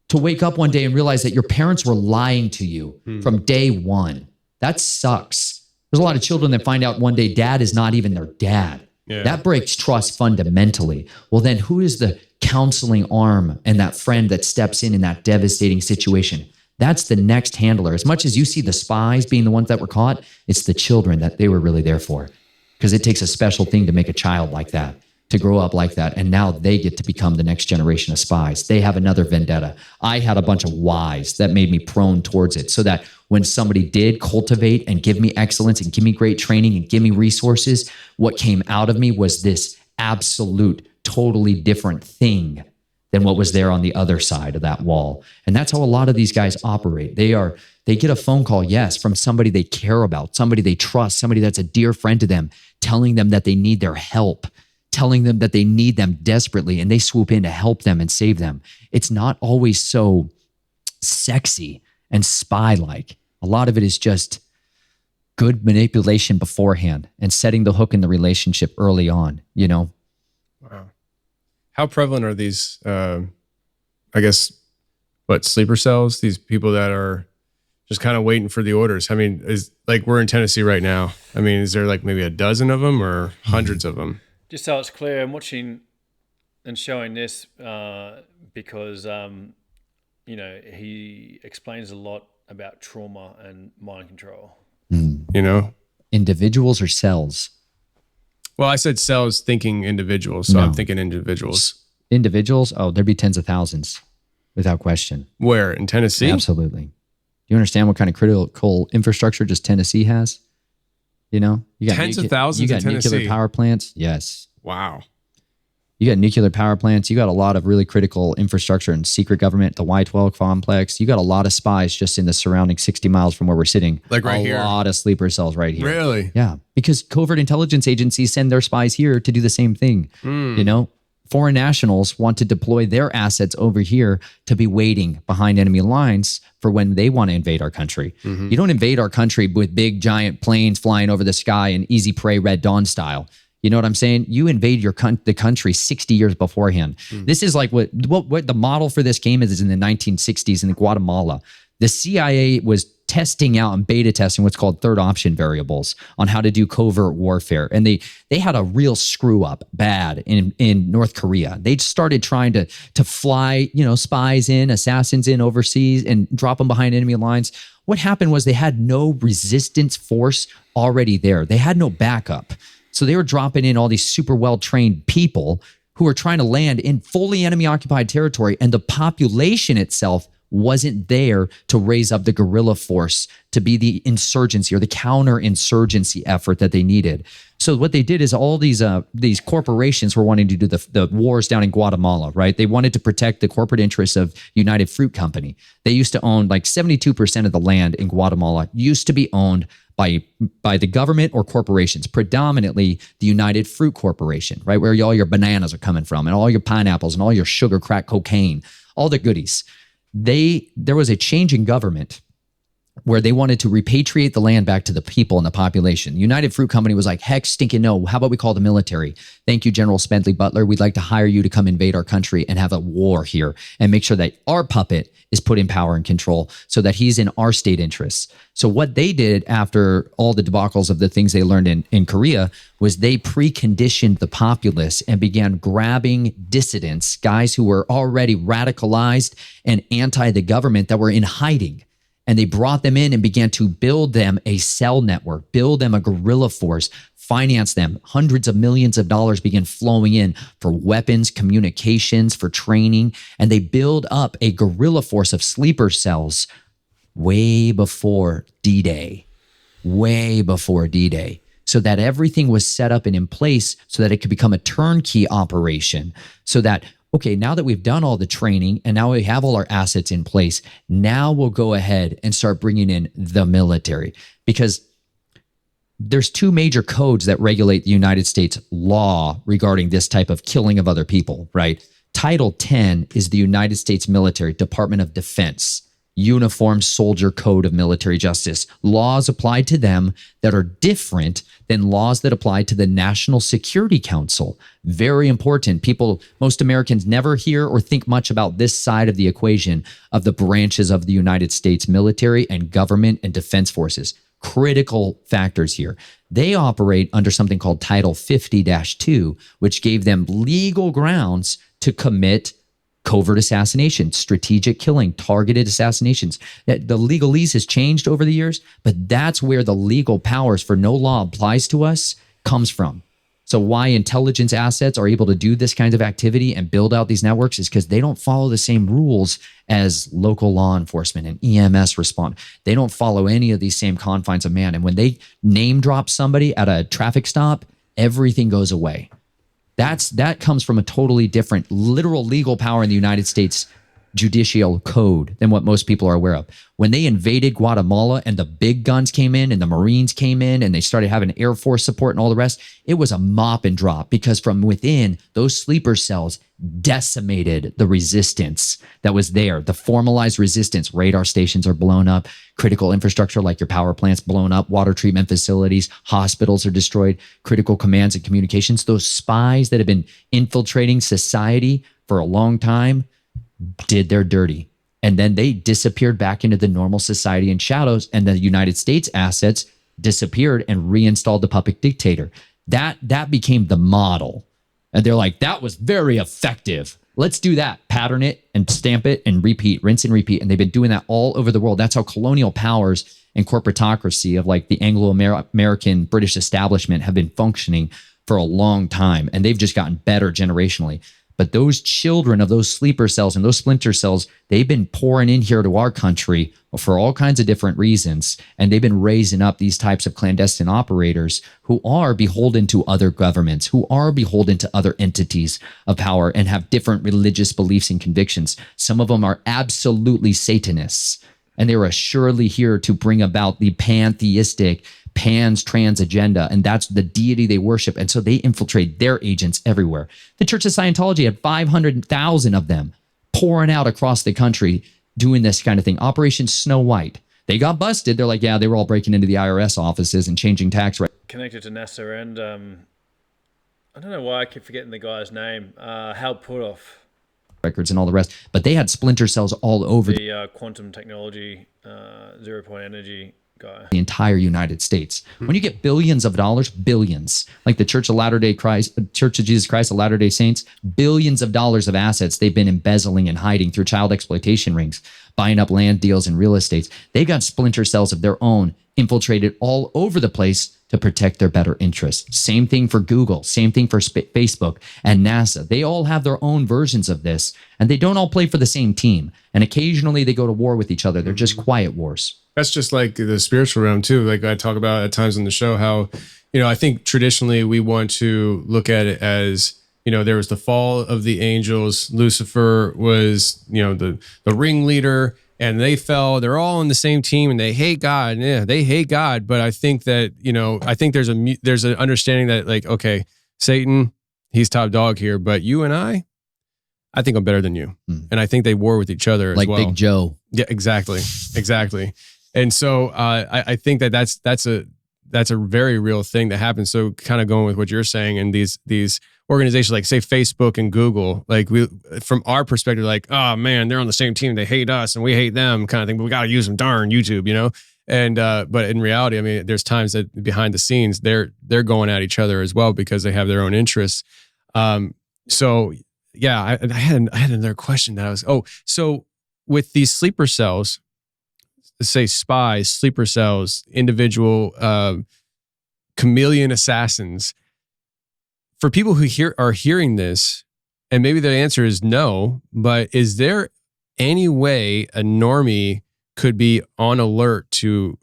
To wake up one day and realize that your parents were lying to you from day one. That sucks. There's a lot of children that find out one day dad is not even their dad. Yeah. That breaks trust fundamentally. Well, then who is the counseling arm and that friend that steps in that devastating situation? That's the next handler. As much as you see the spies being the ones that were caught, it's the children that they were really there for. Because it takes a special thing to make a child like that, to grow up like that. And now they get to become the next generation of spies. They have another vendetta. I had a bunch of whys that made me prone towards it, so that when somebody did cultivate and give me excellence and give me great training and give me resources, what came out of me was this absolute, totally different thing than what was there on the other side of that wall. And that's how a lot of these guys operate. They get a phone call, yes, from somebody they care about, somebody they trust, somebody that's a dear friend to them, telling them that they need their help, telling them that they need them desperately, and they swoop in to help them and save them. It's not always so sexy and spy-like. A lot of it is just good manipulation beforehand and setting the hook in the relationship early on, you know? Wow. How prevalent are these, I guess, sleeper cells? These people that are just kind of waiting for the orders. I mean, we're in Tennessee right now. I mean, is there like maybe a dozen of them or hundreds of them? Just so it's clear, I'm watching and showing this because, he explains a lot about trauma and mind control. You know? Individuals or cells? Well, I said cells thinking individuals, so no. I'm thinking individuals. Individuals? Oh, there'd be tens of thousands, without question. Where? In Tennessee? Absolutely. Do you understand what kind of critical infrastructure just Tennessee has? You know? You got tens of thousands in Tennessee. Nuclear power plants? Yes. Wow. You got nuclear power plants. You got a lot of really critical infrastructure and secret government, the Y-12 complex. You got a lot of spies just in the surrounding 60 miles from where we're sitting. Like right here? A lot of sleeper cells right here. Really? Yeah. Because covert intelligence agencies send their spies here to do the same thing. You know, foreign nationals want to deploy their assets over here to be waiting behind enemy lines for when they want to invade our country. You don't invade our country with big giant planes flying over the sky in Easy Prey, Red Dawn style. You know what I'm saying? You invade the country 60 years beforehand. This is like what the model for this game is in the 1960s in Guatemala. The CIA was testing out and beta testing what's called third option variables on how to do covert warfare. And they had a real screw up bad in North Korea. They started trying to fly, spies in, assassins in overseas and drop them behind enemy lines. What happened was they had no resistance force already there. They had no backup. So they were dropping in all these super well-trained people who were trying to land in fully enemy-occupied territory, and the population itself wasn't there to raise up the guerrilla force to be the insurgency or the counter-insurgency effort that they needed. So what they did is all these corporations were wanting to do the wars down in Guatemala, right? They wanted to protect the corporate interests of United Fruit Company. They used to own like 72% of the land in Guatemala used to be owned by the government or corporations, predominantly the United Fruit Corporation, right? Where all your bananas are coming from and all your pineapples and all your sugar, crack, cocaine, all the goodies. There was a change in government where they wanted to repatriate the land back to the people and the population. The United Fruit Company was like, heck stinking no. How about we call the military? Thank you, General Smedley Butler. We'd like to hire you to come invade our country and have a war here and make sure that our puppet is put in power and control so that he's in our state interests. So what they did after all the debacles of the things they learned in Korea was they preconditioned the populace and began grabbing dissidents, guys who were already radicalized and anti the government that were in hiding. And they brought them in and began to build them a cell network, build them a guerrilla force, finance them. Hundreds of millions of dollars began flowing in for weapons, communications, for training. And they build up a guerrilla force of sleeper cells way before D-Day, so that everything was set up and in place so that it could become a turnkey operation, so that okay, now that we've done all the training and now we have all our assets in place, now we'll go ahead and start bringing in the military. Because there's two major codes that regulate the United States law regarding this type of killing of other people, right? Title 10 is the United States Military Department of Defense, Uniform Soldier Code of Military Justice. Laws applied to them that are different than laws that apply to the National Security Council. Very important. Most Americans never hear or think much about this side of the equation of the branches of the United States military and government and defense forces. Critical factors here. They operate under something called Title 50-2, which gave them legal grounds to commit covert assassination, strategic killing, targeted assassinations. The legalese has changed over the years, but that's where the legal powers for no law applies to us comes from. So why intelligence assets are able to do this kind of activity and build out these networks is because they don't follow the same rules as local law enforcement and EMS respond. They don't follow any of these same confines of man. And when they name drop somebody at a traffic stop, everything goes away. That comes from a totally different literal legal power in the United States judicial code than what most people are aware of. When they invaded Guatemala and the big guns came in and the Marines came in and they started having Air Force support and all the rest, it was a mop and drop because from within, those sleeper cells decimated the resistance that was there. The formalized resistance, radar stations are blown up, critical infrastructure like your power plants blown up, water treatment facilities, hospitals are destroyed, critical commands and communications. Those spies that have been infiltrating society for a long time did their dirty. And then they disappeared back into the normal society in shadows, and the United States assets disappeared and reinstalled the puppet dictator. That became the model. And they're like, that was very effective. Let's do that. Pattern it and stamp it and repeat, rinse and repeat. And they've been doing that all over the world. That's how colonial powers and corporatocracy of like the Anglo-American British establishment have been functioning for a long time. And they've just gotten better generationally. But those children of those sleeper cells and those splinter cells, they've been pouring in here to our country for all kinds of different reasons. And they've been raising up these types of clandestine operators who are beholden to other governments, who are beholden to other entities of power and have different religious beliefs and convictions. Some of them are absolutely Satanists, and they are assuredly here to bring about the pantheistic trans agenda, and that's the deity they worship. And so they infiltrate their agents everywhere. The Church of Scientology had 500,000 of them pouring out across the country doing this kind of thing. Operation Snow White. They got busted. They're like, yeah, they were all breaking into the IRS offices and changing tax rates. Connected to NASA and I don't know why I keep forgetting the guy's name. Hal Puthoff. Records and all the rest. But they had splinter cells all over the quantum technology, 0 point energy guy. The entire United States. When you get billions of dollars, billions, like the Church of Church of Jesus Christ of Latter-day Saints, billions of dollars of assets they've been embezzling and hiding through child exploitation rings, buying up land deals and real estates. They got splinter cells of their own infiltrated all over the place to protect their better interests. Same thing for Google, same thing for Facebook and NASA. They all have their own versions of this, and they don't all play for the same team. And occasionally they go to war with each other. They're just quiet wars. That's just like the spiritual realm too. Like I talk about at times on the show, how, I think traditionally we want to look at it as, there was the fall of the angels. Lucifer was, the ringleader, and they fell. They're all on the same team, and they hate God. Yeah, they hate God. But I think that, I think there's an understanding that, like, okay, Satan, he's top dog here, but you and I think I'm better than you. And I think they war with each other as well. Like Big Joe. Yeah, exactly. And so I think that's a very real thing that happens. So kind of going with what you're saying, and these organizations like, say, Facebook and Google, like from our perspective, like, oh man, they're on the same team, they hate us and we hate them, kind of thing, but we got to use them, darn YouTube, and but in reality, I mean, there's times that behind the scenes they're going at each other as well because they have their own interests. So yeah, I had another question that I was, so with these sleeper cells, say spies, sleeper cells, individual chameleon assassins, for people who are hearing this, and maybe the answer is no, but is there any way a normie could be on alert to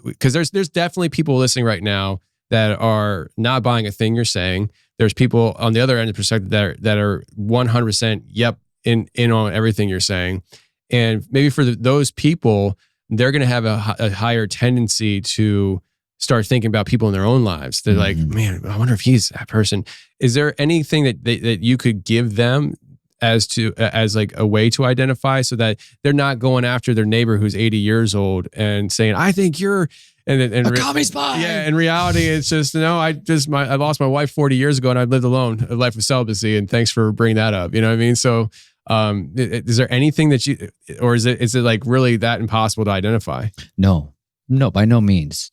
because there's definitely people listening right now that are not buying a thing you're saying. There's people on the other end of the perspective that are 100% yep in on everything you're saying, and maybe for those people, they're going to have a higher tendency to start thinking about people in their own lives. They're like, man, I wonder if he's that person. Is there anything that you could give them as like a way to identify so that they're not going after their neighbor who's 80 years old and saying, I think you're a commie spy? Yeah, in reality, it's just, no, I lost my wife 40 years ago and I lived alone, a life of celibacy, and thanks for bringing that up. You know what I mean? So is there anything that or is it like really that impossible to identify? No, by no means.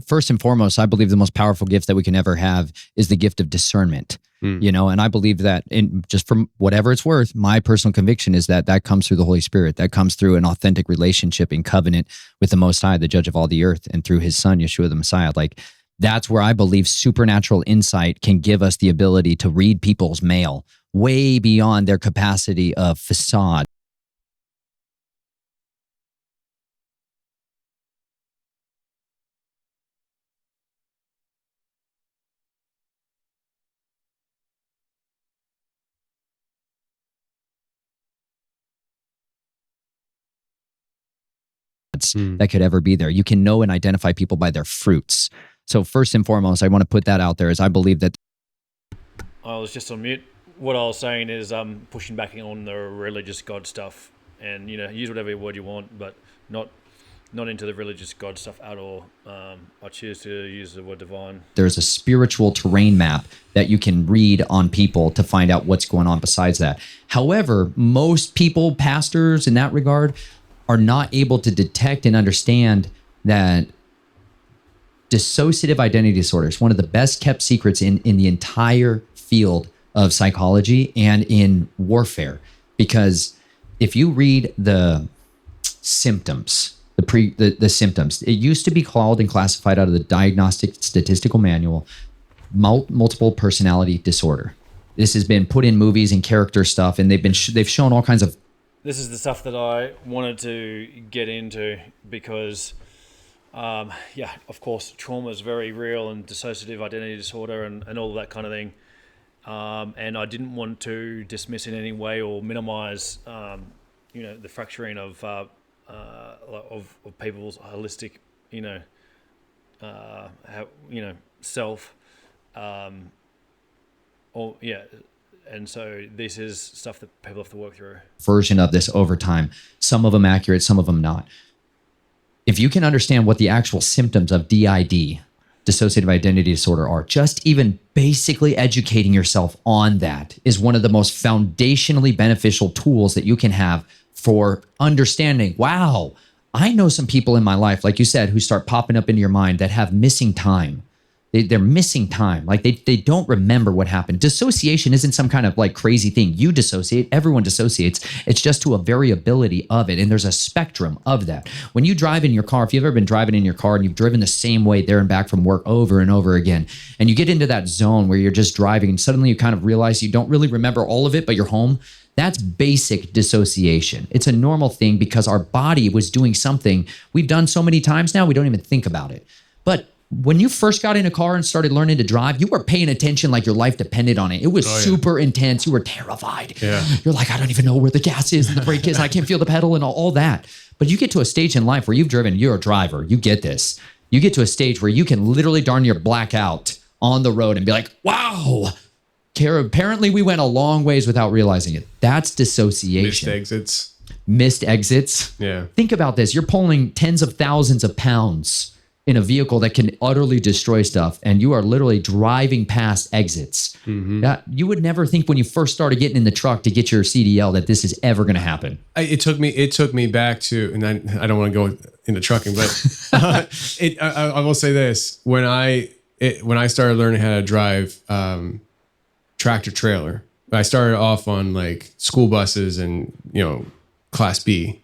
First and foremost, I believe the most powerful gift that we can ever have is the gift of discernment. And I believe that, just from whatever it's worth, my personal conviction is that comes through the Holy Spirit. That comes through an authentic relationship in covenant with the Most High, the Judge of all the earth, and through His Son, Yeshua the Messiah. Like, that's where I believe supernatural insight can give us the ability to read people's mail way beyond their capacity of facade. That could ever be there. You can know and identify people by their fruits. So first and foremost, I want to put that out there, is I believe that. I was just on mute. What I was saying is pushing back on the religious God stuff, and use whatever word you want, but not into the religious God stuff at all. I choose to use the word divine. There's a spiritual terrain map that you can read on people to find out what's going on besides that. However, most people, pastors in that regard, are not able to detect and understand that dissociative identity disorder is one of the best kept secrets in the entire field of psychology and in warfare. Because if you read the symptoms, the symptoms, it used to be called and classified out of the Diagnostic Statistical Manual multiple personality disorder. This has been put in movies and character stuff, and they've shown all kinds of. This is the stuff that I wanted to get into because, of course, trauma is very real, and dissociative identity disorder and all of that kind of thing. And I didn't want to dismiss in any way or minimize, the fracturing of people's holistic, self. And so this is stuff that people have to work through. Version of this over time. Some of them accurate, some of them not. If you can understand what the actual symptoms of DID, dissociative identity disorder, are, just even basically educating yourself on that is one of the most foundationally beneficial tools that you can have for understanding, wow, I know some people in my life, like you said, who start popping up into your mind that have missing time. They're missing time. Like they don't remember what happened. Dissociation isn't some kind of like crazy thing. You dissociate, everyone dissociates. It's just to a variability of it. And there's a spectrum of that. When you drive in your car, if you've ever been driving in your car and you've driven the same way there and back from work over and over again, and you get into that zone where you're just driving and suddenly you kind of realize you don't really remember all of it, but you're home, that's basic dissociation. It's a normal thing because our body was doing something we've done so many times now, we don't even think about it. But when you first got in a car and started learning to drive, you were paying attention like your life depended on it. It was super intense. You were terrified. Yeah. You're like, I don't even know where the gas is and the brake is. And I can't feel the pedal and all that. But you get to a stage in life where you've driven, you're a driver. You get this. You get to a stage where you can literally darn near black out on the road and be like, wow, apparently we went a long ways without realizing it. That's dissociation. Missed exits. Yeah. Think about this. You're pulling tens of thousands of pounds in a vehicle that can utterly destroy stuff, and you are literally driving past exits. Mm-hmm. You would never think when you first started getting in the truck to get your CDL that this is ever going to happen. It took me back to, and I don't want to go into trucking, but I will say this: when I started learning how to drive tractor trailer, I started off on like school buses and Class B.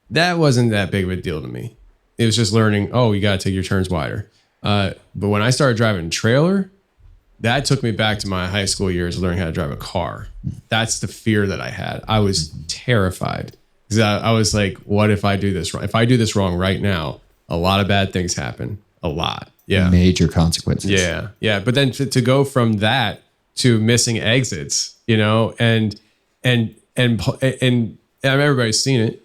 That wasn't that big of a deal to me. It was just learning, you got to take your turns wider. But when I started driving trailer, that took me back to my high school years of learning how to drive a car. That's the fear that I had. I was terrified because I was like, what if I do this wrong? If I do this wrong right now, a lot of bad things happen. A lot. Yeah. Major consequences. Yeah. Yeah. But then to go from that to missing exits, and everybody's seen it.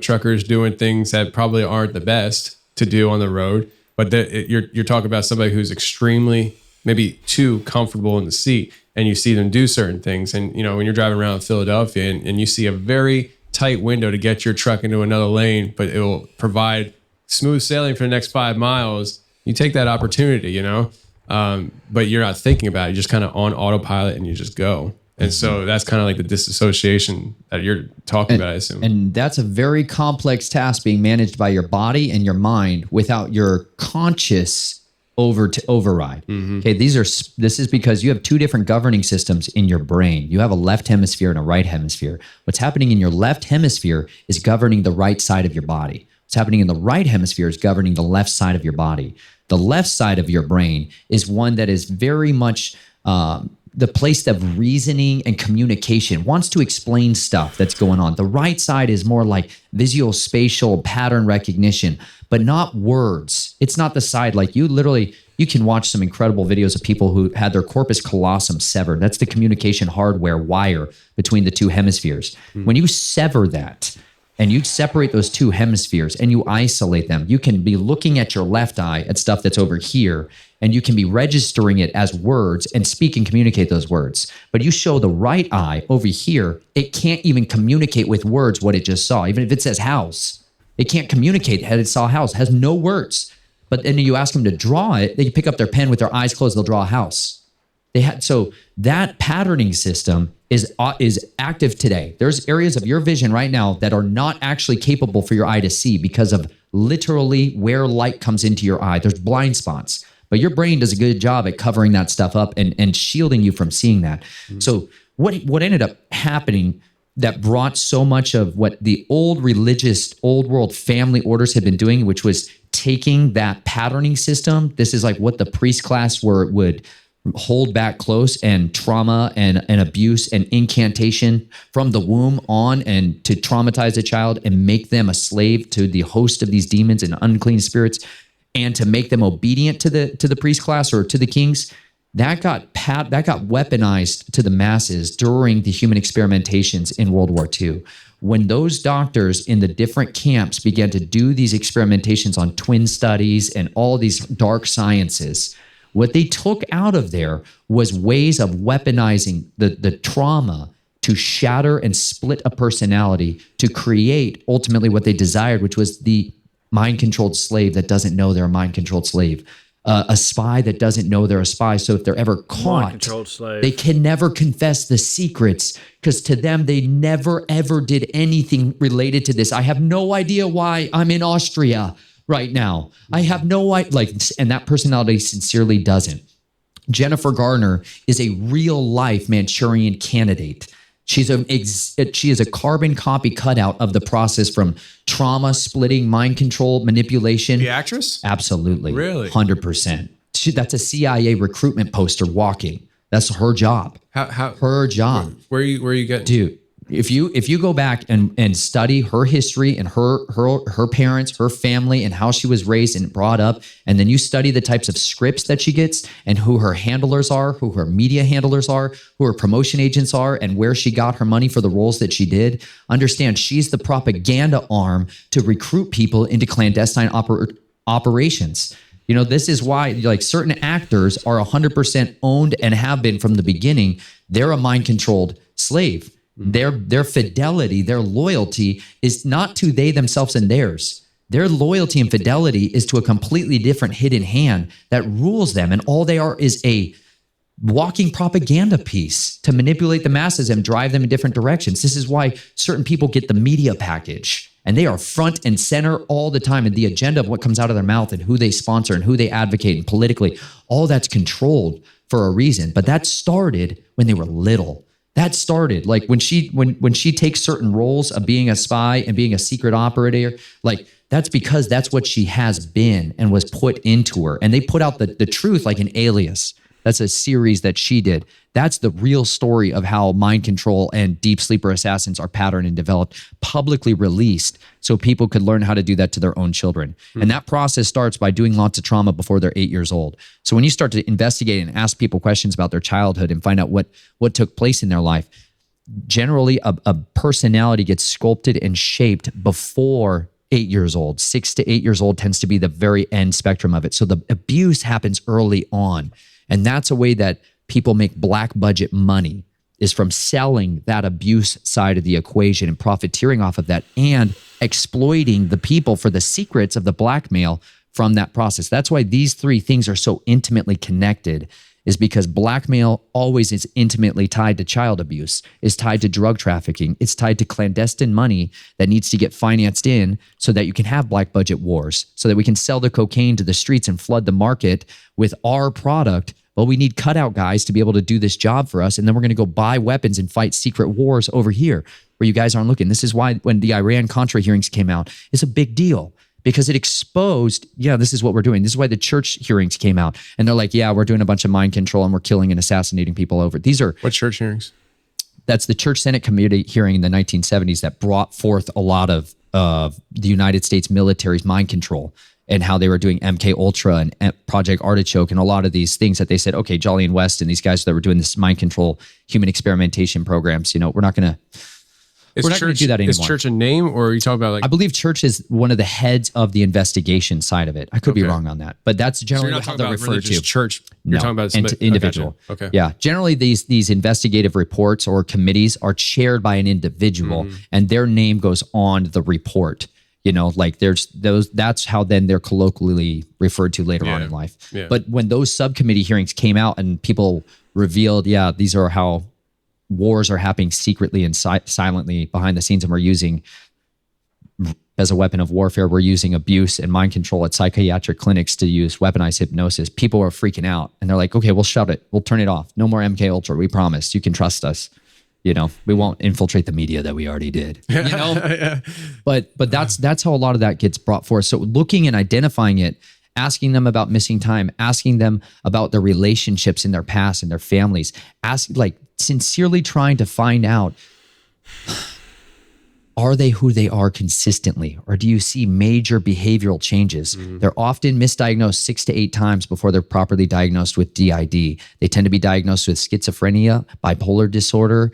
Truckers doing things that probably aren't the best to do on the road, but you're talking about somebody who's extremely maybe too comfortable in the seat, and you see them do certain things. And when you're driving around Philadelphia and you see a very tight window to get your truck into another lane, but it will provide smooth sailing for the next 5 miles, you take that opportunity, but you're not thinking about it. You're just kind of on autopilot and you just go. And so that's kind of like the disassociation that you're talking about, I assume. And that's a very complex task being managed by your body and your mind without your conscious override. Mm-hmm. Okay, this is because you have two different governing systems in your brain. You have a left hemisphere and a right hemisphere. What's happening in your left hemisphere is governing the right side of your body. What's happening in the right hemisphere is governing the left side of your body. The left side of your brain is one that is very much the place of reasoning and communication, wants to explain stuff that's going on. The right side is more like visuospatial pattern recognition, but not words. It's not the side like you can watch some incredible videos of people who had their corpus callosum severed. That's the communication hardware wire between the two hemispheres. When you sever that, and you separate those two hemispheres and you isolate them, you can be looking at your left eye at stuff that's over here, and you can be registering it as words and speak and communicate those words. But you show the right eye over here, it can't even communicate with words what it just saw. Even if it says house, it can't communicate that it saw a house, it has no words. But then you ask them to draw it, they pick up their pen with their eyes closed, they'll draw a house. So that patterning system is active today. There's areas of your vision right now that are not actually capable for your eye to see because of literally where light comes into your eye. There's blind spots, but your brain does a good job at covering that stuff up and shielding you from seeing that. Mm-hmm. So what ended up happening that brought so much of what the old religious, old world family orders had been doing, which was taking that patterning system. This is like what the priest class would hold back close, and trauma and abuse and incantation from the womb on, and to traumatize a child and make them a slave to the host of these demons and unclean spirits, and to make them obedient to the priest class or to the kings, that got weaponized to the masses during the human experimentations in World War II. When those doctors in the different camps began to do these experimentations on twin studies and all these dark sciences, what they took out of there was ways of weaponizing the trauma to shatter and split a personality to create ultimately what they desired, which was the mind-controlled slave that doesn't know they're a mind-controlled slave. A spy that doesn't know they're a spy. So if they're ever caught, they can never confess the secrets, because to them, they never, ever did anything related to this. I have no idea why I'm in Austria right now. I have no idea. And that personality sincerely doesn't. Jennifer Garner is a real-life Manchurian candidate. She is a carbon copy cutout of the process from trauma, splitting, mind control, manipulation. The actress? Absolutely. Really? 100%. That's a CIA recruitment poster walking. That's her job. How her job. Where are you getting? Dude, if you go back and study her history and her parents, her family, and how she was raised and brought up, and then you study the types of scripts that she gets and who her handlers are, who her media handlers are, who her promotion agents are, and where she got her money for the roles that she did, understand she's the propaganda arm to recruit people into clandestine operations. You know, this is why certain actors are 100% owned and have been from the beginning. They're a mind-controlled slave. Their fidelity, their loyalty is not to they, themselves, and theirs. Their loyalty and fidelity is to a completely different hidden hand that rules them. And all they are is a walking propaganda piece to manipulate the masses and drive them in different directions. This is why certain people get the media package, and they are front and center all the time. And the agenda of what comes out of their mouth and who they sponsor and who they advocate and politically, all that's controlled for a reason. But that started when they were little. That started when she takes certain roles of being a spy and being a secret operator, that's because that's what she has been and was put into her. And they put out the truth like an Alias. That's a series that she did. That's the real story of how mind control and deep sleeper assassins are patterned and developed, publicly released, so people could learn how to do that to their own children. And that process starts by doing lots of trauma before they're 8 years old. So when you start to investigate and ask people questions about their childhood and find out what took place in their life, generally a personality gets sculpted and shaped before 8 years old. 6 to 8 years old tends to be the very end spectrum of it. So the abuse happens early on. And that's a way that people make black budget money, is from selling that abuse side of the equation and profiteering off of that and exploiting the people for the secrets of the blackmail from that process. That's why these three things are so intimately connected, is because blackmail always is intimately tied to child abuse, is tied to drug trafficking. It's tied to clandestine money that needs to get financed in so that you can have black budget wars, so that we can sell the cocaine to the streets and flood the market with our product. Well, we need cutout guys to be able to do this job for us. And then we're going to go buy weapons and fight secret wars over here where you guys aren't looking. This is why when the Iran-Contra hearings came out, it's a big deal, because it exposed, this is what we're doing. This is why the church hearings came out. And they're like, we're doing a bunch of mind control and we're killing and assassinating people over. These are... What church hearings? That's the Church Senate Committee hearing in the 1970s that brought forth a lot of the United States military's mind control and how they were doing MK Ultra and Project Artichoke and a lot of these things that they said, okay, Jolly and West and these guys that were doing this mind control human experimentation programs, we're not going to do that anymore. Is church a name, or are you talking about I believe church is one of the heads of the investigation side of it. I could be wrong on that, but that's generally how they're referred to. Church. You're talking about individual. Okay. Yeah. Generally, these investigative reports or committees are chaired by an individual, and their name goes on the report. There's those. That's how then they're colloquially referred to later on in life. Yeah. But when those subcommittee hearings came out and people revealed, these are how wars are happening secretly and silently behind the scenes, and we're using as a weapon of warfare, we're using abuse and mind control at psychiatric clinics to use weaponized hypnosis. People are freaking out, and they're like, "Okay, we'll shut it. We'll turn it off. No more MK Ultra. We promise. You can trust us." We won't infiltrate the media that we already did. But that's how a lot of that gets brought forth. So looking and identifying it asking them about missing time, asking them about their relationships in their past and their families, sincerely trying to find out, are they who they are consistently? Or do you see major behavioral changes? They're often misdiagnosed 6 to 8 times before they're properly diagnosed with DID. They tend to be diagnosed with schizophrenia, bipolar disorder,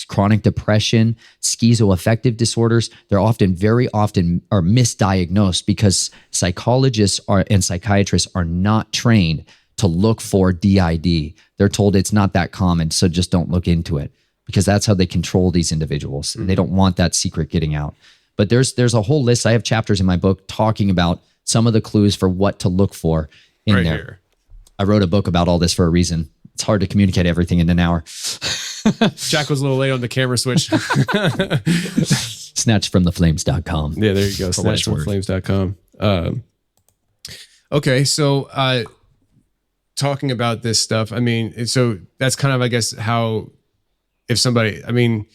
chronic depression, schizoaffective disorders. They're very often are misdiagnosed because psychologists and psychiatrists are not trained to look for DID. They're told it's not that common, so just don't look into it, because that's how they control these individuals. And they don't want that secret getting out. But there's a whole list. I have chapters in my book talking about some of the clues for what to look for in there. Here. I wrote a book about all this for a reason. It's hard to communicate everything in an hour. Jack was a little late on the camera switch. Snatchfromtheflames.com. Yeah, there you go. Snatchfromtheflames.com. Okay, so talking about this stuff, I mean, so that's kind of, I guess, how, if somebody, I mean,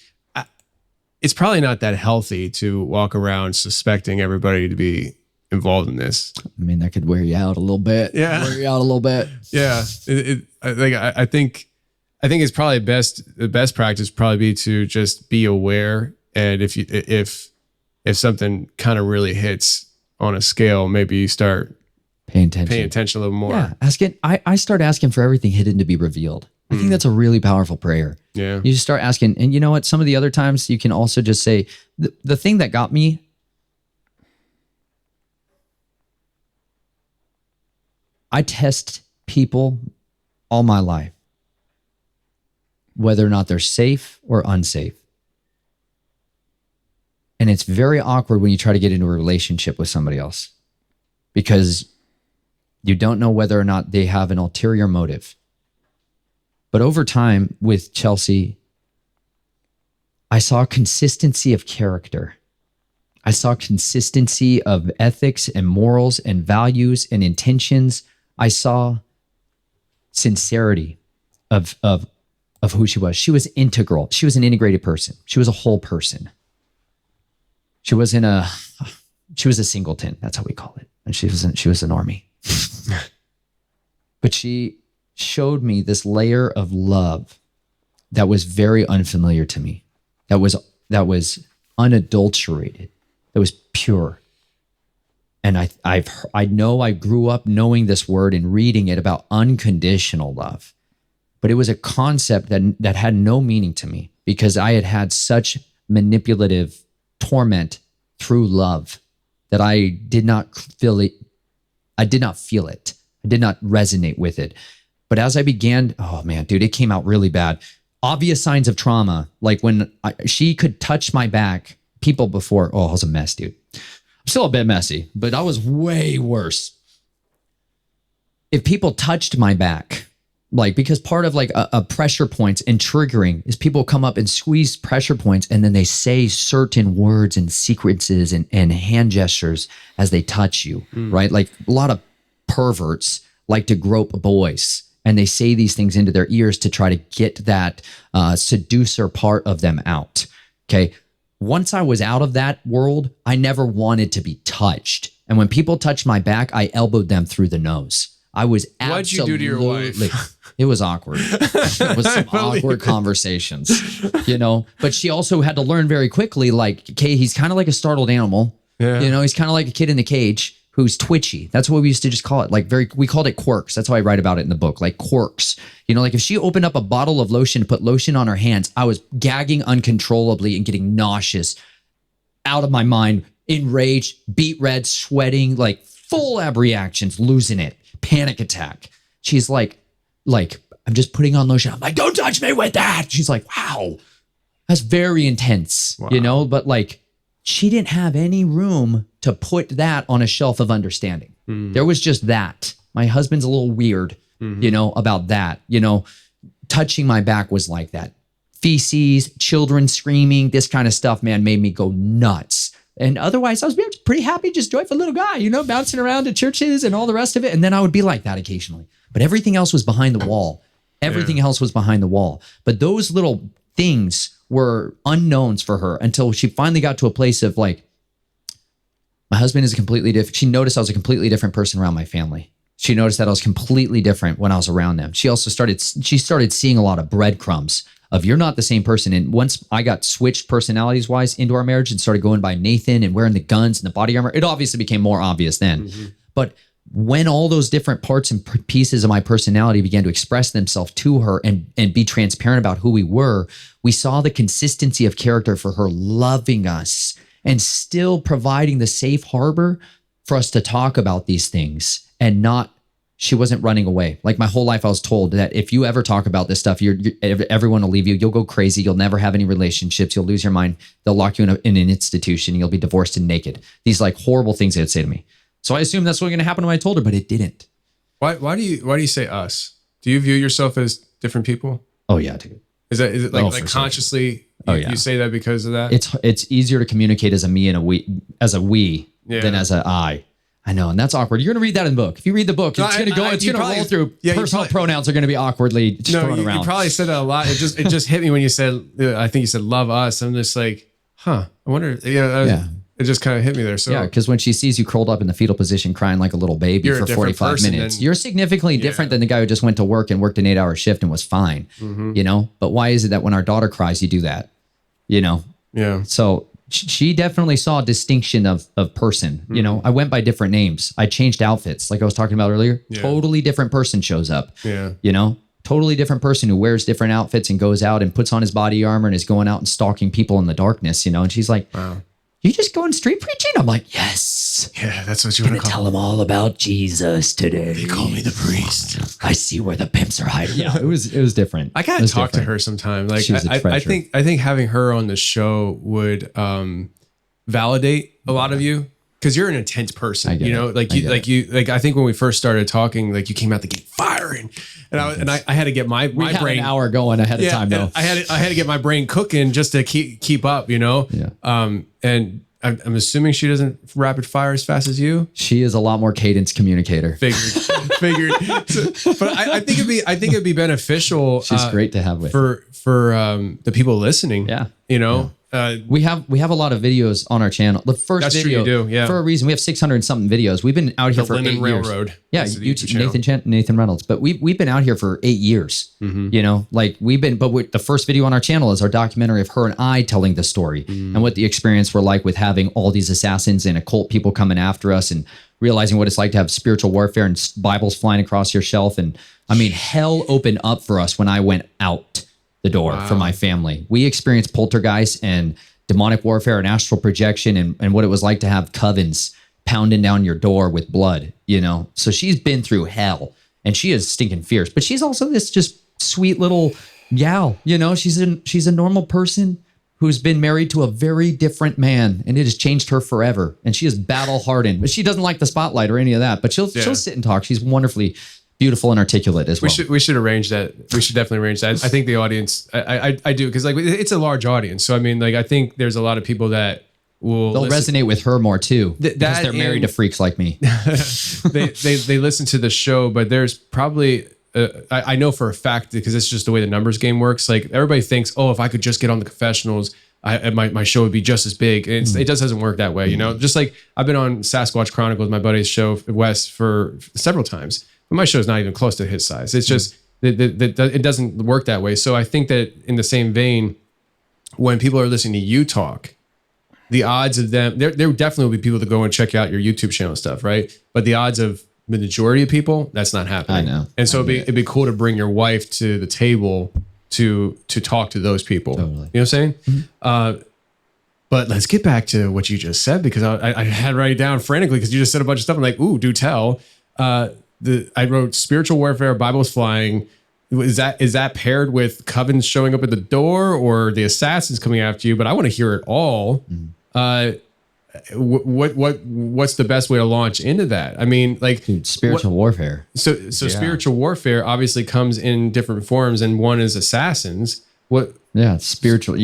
it's probably not that healthy to walk around suspecting everybody to be involved in this. I mean, that could wear you out a little bit. Yeah. Wear you out a little bit. Yeah. I think it's probably the best practice probably be to just be aware. And if something kind of really hits on a scale, maybe you start paying attention a little more. Yeah. I start asking for everything hidden to be revealed. I think that's a really powerful prayer. Yeah. You just start asking. And you know what? Some of the other times you can also just say, the thing that got me, I test people all my life, whether or not they're safe or unsafe. And it's very awkward when you try to get into a relationship with somebody else, because you don't know whether or not they have an ulterior motive. But over time with Chelsea, I saw consistency of character. I saw consistency of ethics and morals and values and intentions. I saw sincerity of who she was. She was integral. She was an integrated person. She was a whole person. She was a singleton. That's how we call it. And she was an army. But she showed me this layer of love that was very unfamiliar to me. That was unadulterated. That was pure. And I know I grew up knowing this word and reading it about unconditional love, but it was a concept that had no meaning to me, because I had such manipulative torment through love that I did not feel it. I did not feel it. I did not resonate with it. But as I began, oh man, dude, it came out really bad. Obvious signs of trauma, like when she could touch my back. People before, I was a mess, dude. I'm still a bit messy, but I was way worse. If people touched my back, because part of a pressure points and triggering is people come up and squeeze pressure points, and then they say certain words and sequences and hand gestures as they touch you, right? Like a lot of perverts like to grope boys, and they say these things into their ears to try to get that seducer part of them out, okay? Once I was out of that world, I never wanted to be touched. And when people touched my back, I elbowed them through the nose. I was absolutely... What'd you do to your wife? It was awkward. It was some awkward conversations, But she also had to learn very quickly, okay, he's kind of like a startled animal. Yeah. He's kind of like a kid in the cage who's twitchy. That's what we used to just call it. We called it quirks. That's how I write about it in the book, like quirks. If she opened up a bottle of lotion to put lotion on her hands, I was gagging uncontrollably and getting nauseous, out of my mind, enraged, beet red, sweating, full ab reactions, losing it, panic attack. She's like, I'm just putting on lotion. I'm like, don't touch me with that. She's like, wow, that's very intense, But she didn't have any room to put that on a shelf of understanding. There was just that. My husband's a little weird, about that. Touching my back was like that. Feces, children screaming, this kind of stuff, man, made me go nuts. And otherwise, I was pretty happy, just joyful little guy, bouncing around to churches and all the rest of it. And then I would be like that occasionally. But everything else was behind the wall. Everything else was behind the wall. But those little things were unknowns for her until she finally got to a place of My husband is a completely different. She noticed I was a completely different person around my family. She noticed that I was completely different when I was around them. She started seeing a lot of breadcrumbs of you're not the same person. And once I got switched personalities wise into our marriage and started going by Nathan and wearing the guns and the body armor, it obviously became more obvious then. But when all those different parts and pieces of my personality began to express themselves to her and be transparent about who we were, we saw the consistency of character for her loving us and still providing the safe harbor for us to talk about these things and not, she wasn't running away. Like my whole life, I was told that if you ever talk about this stuff, everyone will leave you. You'll go crazy. You'll never have any relationships. You'll lose your mind. They'll lock you in an institution. You'll be divorced and naked. These like horrible things they'd say to me. So I assumed that's what's going to happen when I told her, but it didn't. Why do you say us? Do you view yourself as different people? Oh yeah, dude. Is it like consciously? You say that because of that? It's easier to communicate as a me and a we than as a I. I know, and that's awkward. You're going to read that in the book. If you read the book, it's going to go. It's going to roll through. Personal pronouns are going to be awkwardly thrown around. You probably said that a lot. It just hit me when you said. I think you said love us. I'm just like, I wonder. It just kind of hit me there. So yeah, because when she sees you curled up in the fetal position, crying like a little baby for 45 minutes, you're significantly different than the guy who just went to work and worked an 8-hour shift and was fine. You know, but why is it that when our daughter cries, you do that? You know. Yeah. So she definitely saw a distinction of person. You know, I went by different names. I changed outfits, like I was talking about earlier. Yeah. Totally different person shows up. Yeah. You know, totally different person who wears different outfits and goes out and puts on his body armor and is going out and stalking people in the darkness. You know, and she's like, wow. You just going street preaching? I'm like, yes. Yeah, that's what you want to tell them all about Jesus today. They call me the priest. I see where the pimps are hiding. Yeah, it was different. I gotta talk to her sometime. Like, I think having her on the show would validate a lot of you because you're an intense person. You know, I think when we first started talking, like you came out the gate firing, and I had to get my brain an hour going ahead of time though. I had to get my brain cooking just to keep up. You know. Yeah. And I'm assuming she doesn't rapid fire as fast as you. She is a lot more cadence communicator. Figured. But I think it'd be beneficial. She's great to have with for the people listening. Yeah. You know. Yeah. We have a lot of videos on our channel. The first That's video, true, you do, yeah. For a reason, we have 600 and something videos. We've been out here for 8 years. Railroad. Yeah, YouTube, Nathan Reynolds. But we've been out here for 8 years. You know, like the first video on our channel is our documentary of her and I telling the story and what the experience were like with having all these assassins and occult people coming after us and realizing what it's like to have spiritual warfare and Bibles flying across your shelf. And I mean, hell opened up for us when I went out the door for my family. We experienced poltergeists and demonic warfare and astral projection and what it was like to have covens pounding down your door with blood, you know? So she's been through hell and she is stinking fierce, but she's also this just sweet little gal, you know? She's a normal person who's been married to a very different man and it has changed her forever. And she is battle hardened, but she doesn't like the spotlight or any of that, but she'll sit and talk. She's wonderfully beautiful and articulate as well. We should arrange that. We should definitely arrange that. I think the audience, I do, because like it's a large audience. So I mean, like I think there's a lot of people that they'll resonate with her more too, because they're married to freaks like me. they listen to the show, but there's probably I know for a fact because it's just the way the numbers game works. Like everybody thinks, oh, if I could just get on the confessionals, my show would be just as big. And it just doesn't work that way, you know. Just like I've been on Sasquatch Chronicles, my buddy's show, Wes, for several times. But my show's not even close to his size. It's just it doesn't work that way. So I think that in the same vein, when people are listening to you talk, the odds of them, there definitely will be people that go and check out your YouTube channel and stuff, right? But the odds of the majority of people, that's not happening. I know. And so it'd be cool to bring your wife to the table to talk to those people. Totally. You know what I'm saying? Mm-hmm. But let's get back to what you just said, because I had to write it down frantically because you just said a bunch of stuff. I'm like, ooh, do tell. I wrote spiritual warfare, Bibles flying. Is that paired with covens showing up at the door or the assassins coming after you? But I want to hear it all. What's the best way to launch into that? I mean, like spiritual warfare. So spiritual warfare obviously comes in different forms, and one is assassins. It's spiritual.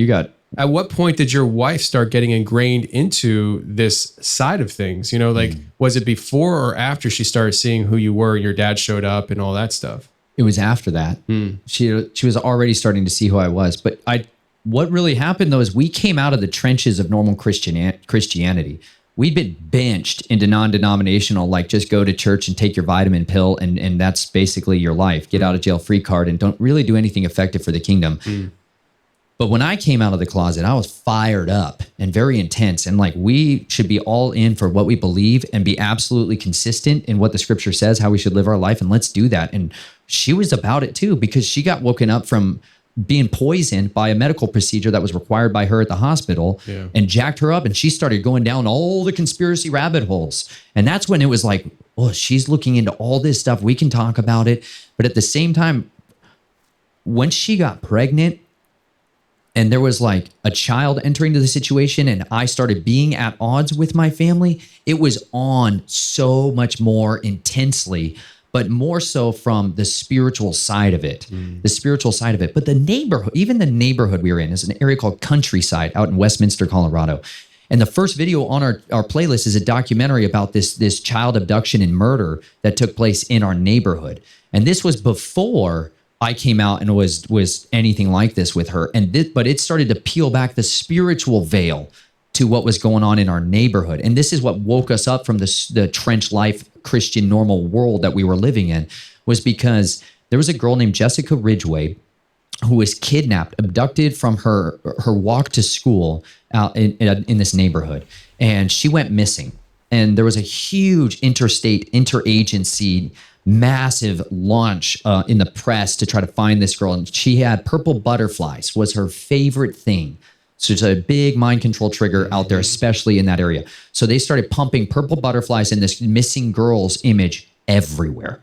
At what point did your wife start getting ingrained into this side of things? You know, like, was it before or after she started seeing who you were and your dad showed up and all that stuff? It was after that. She was already starting to see who I was. But what really happened, though, is we came out of the trenches of normal Christianity. we'd been benched into non-denominational, like just go to church and take your vitamin pill, and that's basically your life. Get out of jail free card and don't really do anything effective for the kingdom. But when I came out of the closet, I was fired up and very intense. And like, we should be all in for what we believe and be absolutely consistent in what the scripture says, how we should live our life. And let's do that. And she was about it too, because she got woken up from being poisoned by a medical procedure that was required by her at the hospital and jacked her up. And she started going down all the conspiracy rabbit holes. And that's when it was like, oh, she's looking into all this stuff. We can talk about it. But at the same time, once she got pregnant, and there was like a child entering into the situation, and I started being at odds with my family, it was on so much more intensely, but more so from the spiritual side of it, the spiritual side of it. But the neighborhood, even the neighborhood we were in, is an area called Countryside out in Westminster, Colorado. And the first video on our playlist is a documentary about this child abduction and murder that took place in our neighborhood. And this was before I came out and was anything like this with her. But it started to peel back the spiritual veil to what was going on in our neighborhood. And this is what woke us up from the trench life Christian normal world that we were living in, was because there was a girl named Jessica Ridgway who was kidnapped, abducted from her walk to school out in this neighborhood. And she went missing. And there was a huge interstate, interagency, massive launch in the press to try to find this girl. And she had purple butterflies was her favorite thing. So it's a big mind control trigger out there, especially in that area. So they started pumping purple butterflies in this missing girl's image everywhere.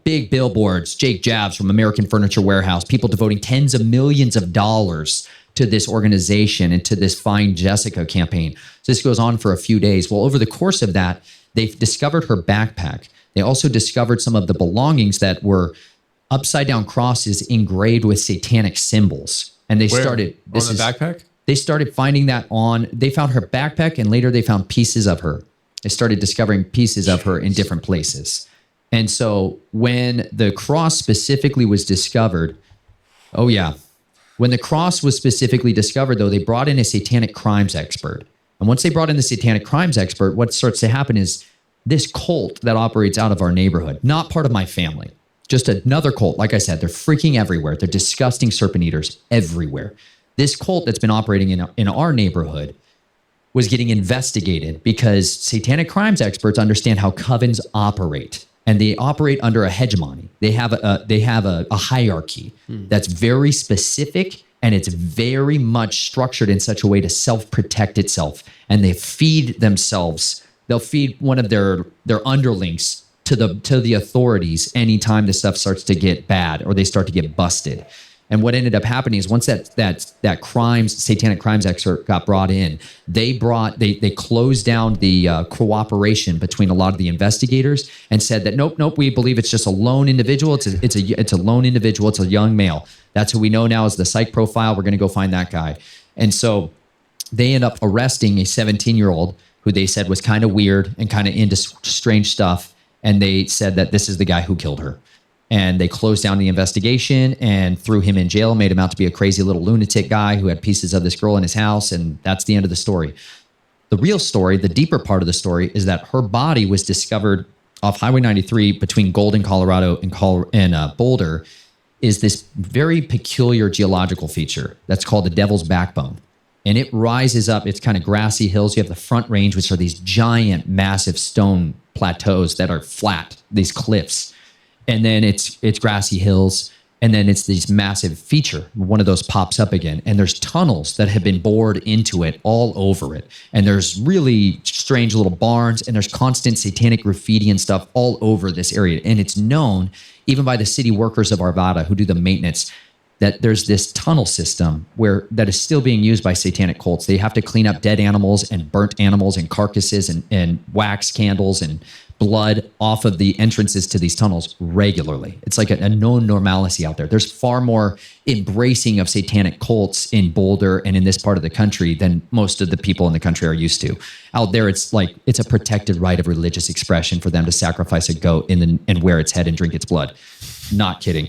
Big billboards, Jake Jabs from American Furniture Warehouse, people devoting tens of millions of dollars to this organization and to this Find Jessica campaign. So this goes on for a few days. Well, over the course of that, they've discovered her backpack. They also discovered some of the belongings that were upside down crosses engraved with satanic symbols. And they started on the backpack? They started finding that they found her backpack, and later they found pieces of her. They started discovering pieces of her in different places. And so when the cross specifically was discovered, when the cross was specifically discovered, though, they brought in a satanic crimes expert. And once they brought in the satanic crimes expert, what starts to happen is this cult that operates out of our neighborhood, not part of my family, just another cult. Like I said, they're freaking everywhere. They're disgusting serpent eaters everywhere. This cult that's been operating in our neighborhood was getting investigated because satanic crimes experts understand how covens operate, and they operate under a hegemony. They have a hierarchy that's very specific, and it's very much structured in such a way to self-protect itself. And they feed themselves. They'll feed one of their underlings to the authorities anytime this stuff starts to get bad or they start to get busted. And what ended up happening is once that satanic crimes expert got brought in, they closed down the cooperation between a lot of the investigators and said that nope, we believe it's just a lone individual. It's a lone individual. It's a young male. That's who we know now as the psych profile. We're going to go find that guy. And so they end up arresting a 17-year-old who they said was kind of weird and kind of into strange stuff. And they said that this is the guy who killed her. And they closed down the investigation and threw him in jail, made him out to be a crazy little lunatic guy who had pieces of this girl in his house. And that's the end of the story. The real story, the deeper part of the story, is that her body was discovered off Highway 93 between Golden, Colorado and Boulder, is this very peculiar geological feature that's called the Devil's Backbone. And it rises up, it's kind of grassy hills. You have the Front Range, which are these giant, massive stone plateaus that are flat, these cliffs. And then it's grassy hills. And then it's this massive feature. One of those pops up again. And there's tunnels that have been bored into it all over it. And there's really strange little barns. And there's constant satanic graffiti and stuff all over this area. And it's known, even by the city workers of Arvada who do the maintenance, that there's this tunnel system that is still being used by satanic cults. They have to clean up dead animals and burnt animals and carcasses and wax candles and blood off of the entrances to these tunnels regularly. It's like a known normalcy out there. There's far more embracing of satanic cults in Boulder and in this part of the country than most of the people in the country are used to. Out there, it's a protected right of religious expression for them to sacrifice a goat and wear its head and drink its blood. Not kidding.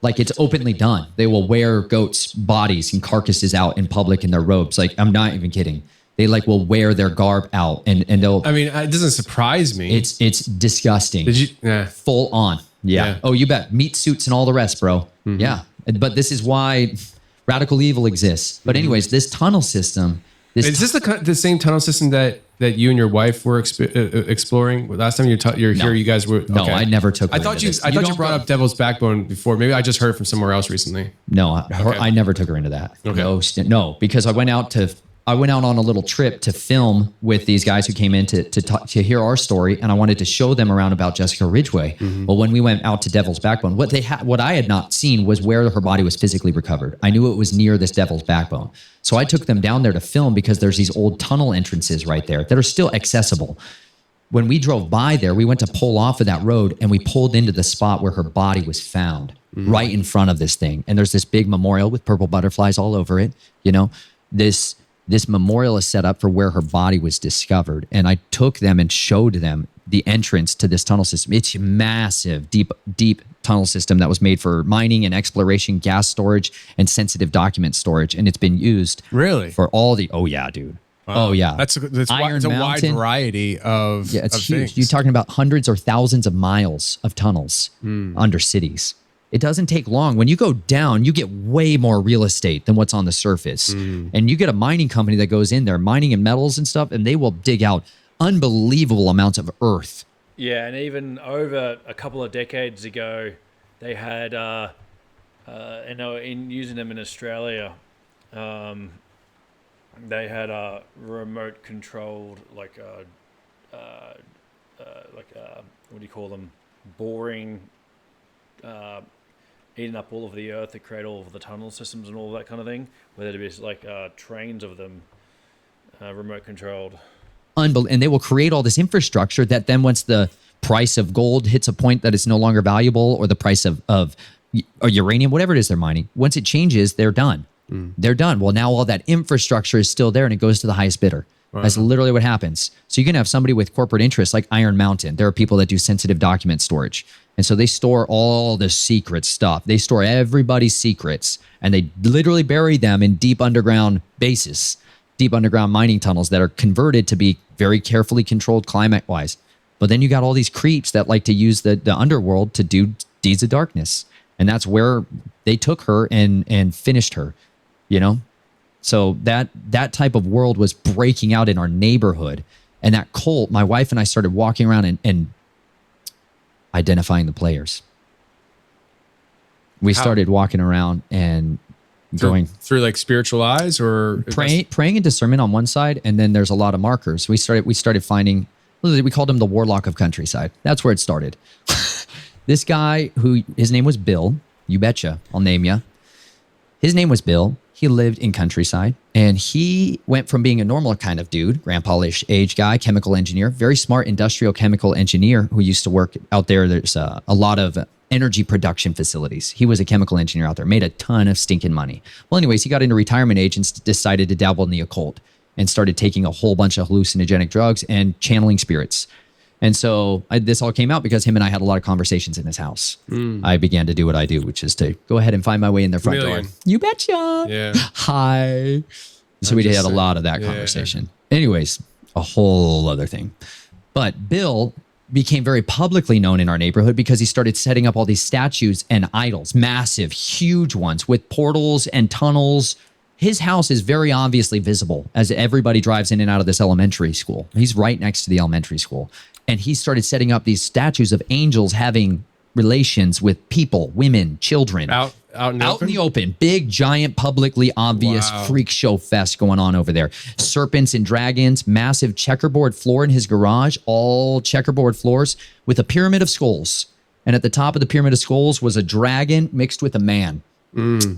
Like, it's openly done. They will wear goats' bodies and carcasses out in public in their robes. Like, I'm not even kidding. They like will wear their garb out and they'll. I mean, it doesn't surprise me. It's disgusting. Did you? Yeah. Full on. Yeah. Oh, you bet. Meat suits and all the rest, bro. Yeah. But this is why radical evil exists. But anyways, this tunnel system. Is this the same tunnel system that you and your wife were exploring last time you're here? You guys were. No, okay. I never took. I thought you brought up Devil's Backbone before. Maybe I just heard it from somewhere else recently. No, I never took her into that. Okay. No, because I went out on a little trip to film with these guys who came in to hear our story, and I wanted to show them around about Jessica Ridgway. Well, when we went out to Devil's Backbone, what I had not seen was where her body was physically recovered. I knew it was near this Devil's Backbone. So I took them down there to film because there's these old tunnel entrances right there that are still accessible. When we drove by there, we went to pull off of that road and we pulled into the spot where her body was found, right in front of this thing. And there's this big memorial with purple butterflies all over it. You know, this memorial is set up for where her body was discovered. And I took them and showed them the entrance to this tunnel system. It's a massive, deep tunnel system that was made for mining and exploration, gas storage, and sensitive document storage. And it's been used for all the, oh yeah, dude. Wow. Oh yeah. That's a wide variety of it's huge. things. You're talking about hundreds or thousands of miles of tunnels under cities. It doesn't take long. When you go down, you get way more real estate than what's on the surface. And you get a mining company that goes in there, mining and metals and stuff, and they will dig out unbelievable amounts of earth. Yeah, and even over a couple of decades ago, they had, and they were using them in Australia, they had a remote controlled, what do you call them, boring, eating up all of the earth to create all of the tunnel systems and all of that kind of thing, where there'd be like trains of them, remote controlled. And they will create all this infrastructure that then once the price of gold hits a point that it's no longer valuable, or the price of or uranium, whatever it is they're mining, once it changes, they're done. They're done. Well, now all that infrastructure is still there and it goes to the highest bidder. Wow. That's literally what happens. So you can have somebody with corporate interests like Iron Mountain. There are people that do sensitive document storage. And so they store all the secret stuff. They store everybody's secrets and they literally bury them in deep underground bases, deep underground mining tunnels that are converted to be very carefully controlled climate-wise. But then you got all these creeps that like to use the underworld to do deeds of darkness. And that's where they took her and finished her, you know? So that type of world was breaking out in our neighborhood. And that cult, my wife and I started walking around and identifying the players. We started walking around and going through like spiritual eyes, or praying and discernment on one side, and then there's a lot of markers. We started finding, we called him the Warlock of Countryside. That's where it started. This guy his name was Bill. You betcha, I'll name you. His name was Bill. He lived in Countryside, and he went from being a normal kind of dude, grandpa-ish age guy, chemical engineer, very smart industrial chemical engineer who used to work out there. There's a lot of energy production facilities. He was a chemical engineer out there, made a ton of stinking money. Well, anyways, he got into retirement age and decided to dabble in the occult and started taking a whole bunch of hallucinogenic drugs and channeling spirits. And so this all came out because him and I had a lot of conversations in his house. I began to do what I do, which is to go ahead and find my way in their front door. You betcha. Yeah. Hi. So we had a lot of that conversation. Anyways, a whole other thing. But Bill became very publicly known in our neighborhood because he started setting up all these statues and idols, massive, huge ones with portals and tunnels. His house is very obviously visible as everybody drives in and out of this elementary school. He's right next to the elementary school. And he started setting up these statues of angels having relations with people, women, children. Out in the open. Big, giant, publicly obvious freak show fest going on over there. Serpents and dragons, massive checkerboard floor in his garage, all checkerboard floors with a pyramid of skulls. And at the top of the pyramid of skulls was a dragon mixed with a man.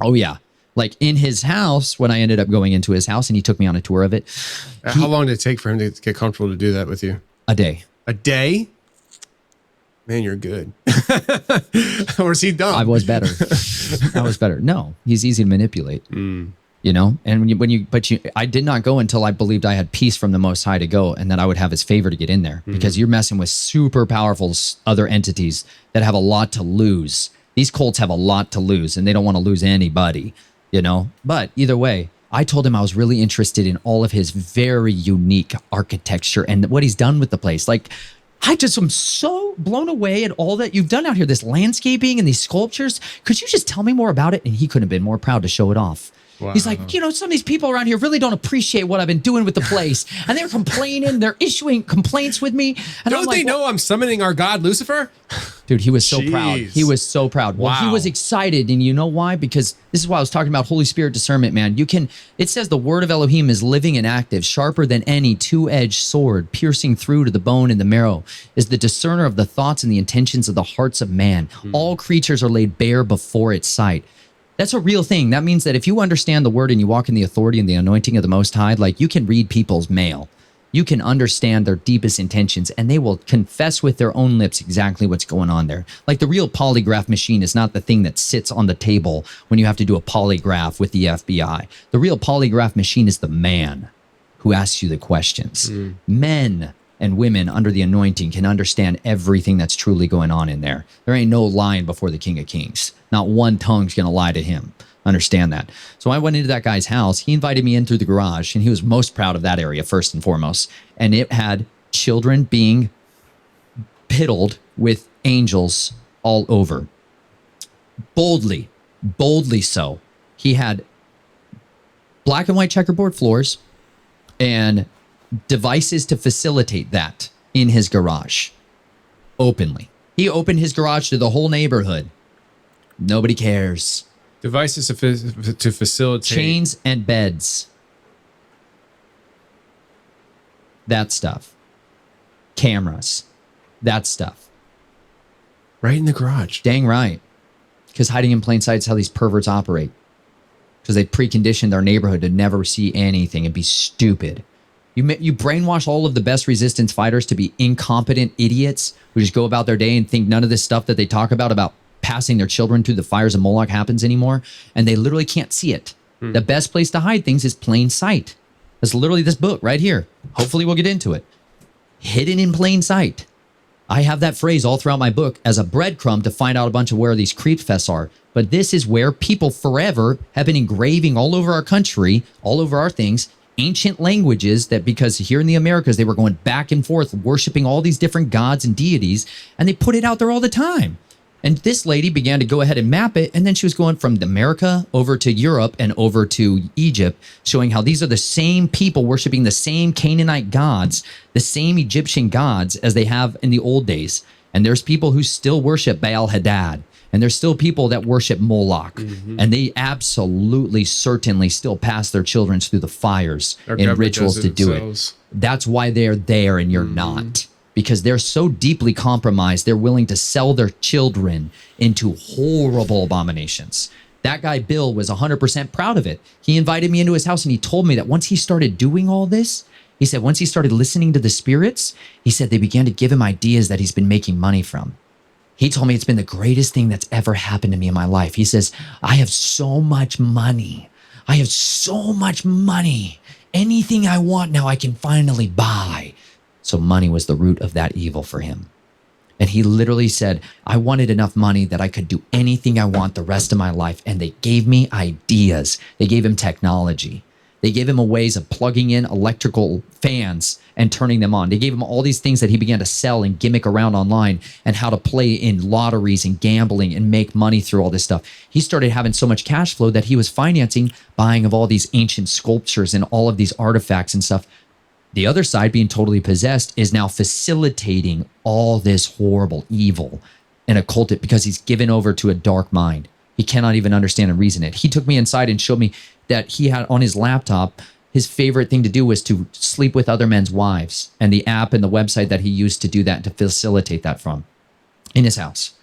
Oh, yeah. Like in his house, when I ended up going into his house and he took me on a tour of it. How long did it take for him to get comfortable to do that with you? A day. A day? Man, you're good. Or is he dumb? I was better. No, he's easy to manipulate. You know, and I did not go until I believed I had peace from the Most High to go, and that I would have His favor to get in there, because you're messing with super powerful other entities that have a lot to lose. These cults have a lot to lose, and they don't want to lose anybody. You know, but either way, I told him I was really interested in all of his very unique architecture and what he's done with the place. Like, I just am so blown away at all that you've done out here, this landscaping and these sculptures. Could you just tell me more about it? And he couldn't have been more proud to show it off. Wow. He's like, you know, some of these people around here really don't appreciate what I've been doing with the place. And they're complaining, they're issuing complaints with me. And Don't they know I'm summoning our god Lucifer? Dude, he was so proud. Jeez. He was so proud. Well, he Wow. was excited. And you know why? Because this is why I was talking about Holy Spirit discernment, man. It says the word of Elohim is living and active, sharper than any two-edged sword, piercing through to the bone and the marrow, is the discerner of the thoughts and the intentions of the hearts of man. All creatures are laid bare before its sight. That's a real thing. That means that if you understand the word and you walk in the authority and the anointing of the Most High, like, you can read people's mail. You can understand their deepest intentions, and they will confess with their own lips exactly what's going on there. Like, the real polygraph machine is not the thing that sits on the table when you have to do a polygraph with the FBI. The real polygraph machine is the man who asks you the questions. Men and women under the anointing can understand everything that's truly going on in there. There ain't no lying before the King of Kings. Not one tongue's going to lie to him. Understand that. So I went into that guy's house. He invited me in through the garage, and he was most proud of that area first and foremost. And it had children being piddled with angels all over. Boldly so. He had black and white checkerboard floors and devices to facilitate that in his garage openly. He opened his garage to the whole neighborhood. Nobody cares. Devices to facilitate. Chains and beds. That stuff. Cameras. That stuff. Right in the garage. Dang right. Because hiding in plain sight is how these perverts operate. Because they preconditioned our neighborhood to never see anything and be stupid. You brainwash all of the best resistance fighters to be incompetent idiots who just go about their day and think none of this stuff that they talk about passing their children through the fires of Moloch happens anymore, and they literally can't see it. The best place to hide things is plain sight. That's literally this book right here. Hopefully we'll get into it. Hidden in plain sight. I have that phrase all throughout my book as a breadcrumb to find out a bunch of where these creep fests are. But this is where people forever have been engraving all over our country, all over our things, ancient languages that, because here in the Americas, they were going back and forth worshiping all these different gods and deities, and they put it out there all the time. And this lady began to go ahead and map it, and then she was going from America over to Europe and over to Egypt, showing how these are the same people worshiping the same Canaanite gods, the same Egyptian gods as they have in the old days. And there's people who still worship Baal Hadad, and there's still people that worship Moloch, and they absolutely, certainly still pass their children through the fires and rituals to do it. That's why they're there and you're not. Because they're so deeply compromised, they're willing to sell their children into horrible abominations. That guy, Bill, was 100% proud of it. He invited me into his house and he told me that once he started doing all this, he said once he started listening to the spirits, he said they began to give him ideas that he's been making money from. He told me it's been the greatest thing that's ever happened to me in my life. He says, I have so much money. I have so much money. Anything I want now I can finally buy. So money was the root of that evil for him. And he literally said, I wanted enough money that I could do anything I want the rest of my life. And they gave me ideas. They gave him technology. They gave him a ways of plugging in electrical fans and turning them on. They gave him all these things that he began to sell and gimmick around online, and how to play in lotteries and gambling and make money through all this stuff. He started having so much cash flow that he was financing buying of all these ancient sculptures and all of these artifacts and stuff. The other side, being totally possessed, is now facilitating all this horrible evil and occultic because he's given over to a dark mind. He cannot even understand and reason it. He took me inside and showed me that he had on his laptop, his favorite thing to do was to sleep with other men's wives, and the app and the website that he used to do that, to facilitate that from, in his house.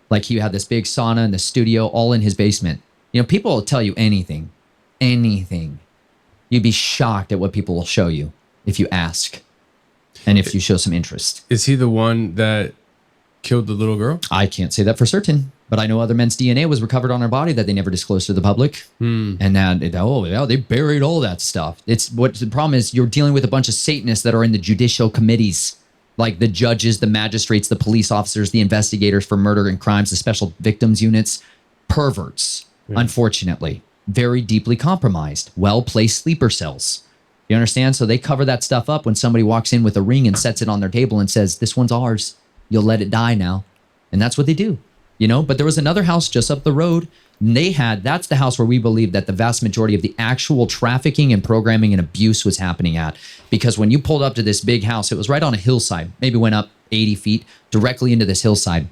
Like, he had this big sauna in the studio, all in his basement. You know, people will tell you anything. You'd be shocked at what people will show you if you ask and if you show some interest. Is he the one that killed the little girl? I can't say that for certain, but I know other men's DNA was recovered on her body that they never disclosed to the public. And that, they buried all that stuff. It's what the problem is, you're dealing with a bunch of Satanists that are in the judicial committees, like the judges, the magistrates, the police officers, the investigators for murder and crimes, the special victims units, perverts, unfortunately. very deeply compromised, well-placed sleeper cells. You understand? So they cover that stuff up when somebody walks in with a ring and sets it on their table and says, this one's ours. You'll let it die now. And that's what they do, you know? But there was another house just up the road. And that's the house where we believe that the vast majority of the actual trafficking and programming and abuse was happening at. Because when you pulled up to this big house, it was right on a hillside, maybe went up 80 feet directly into this hillside.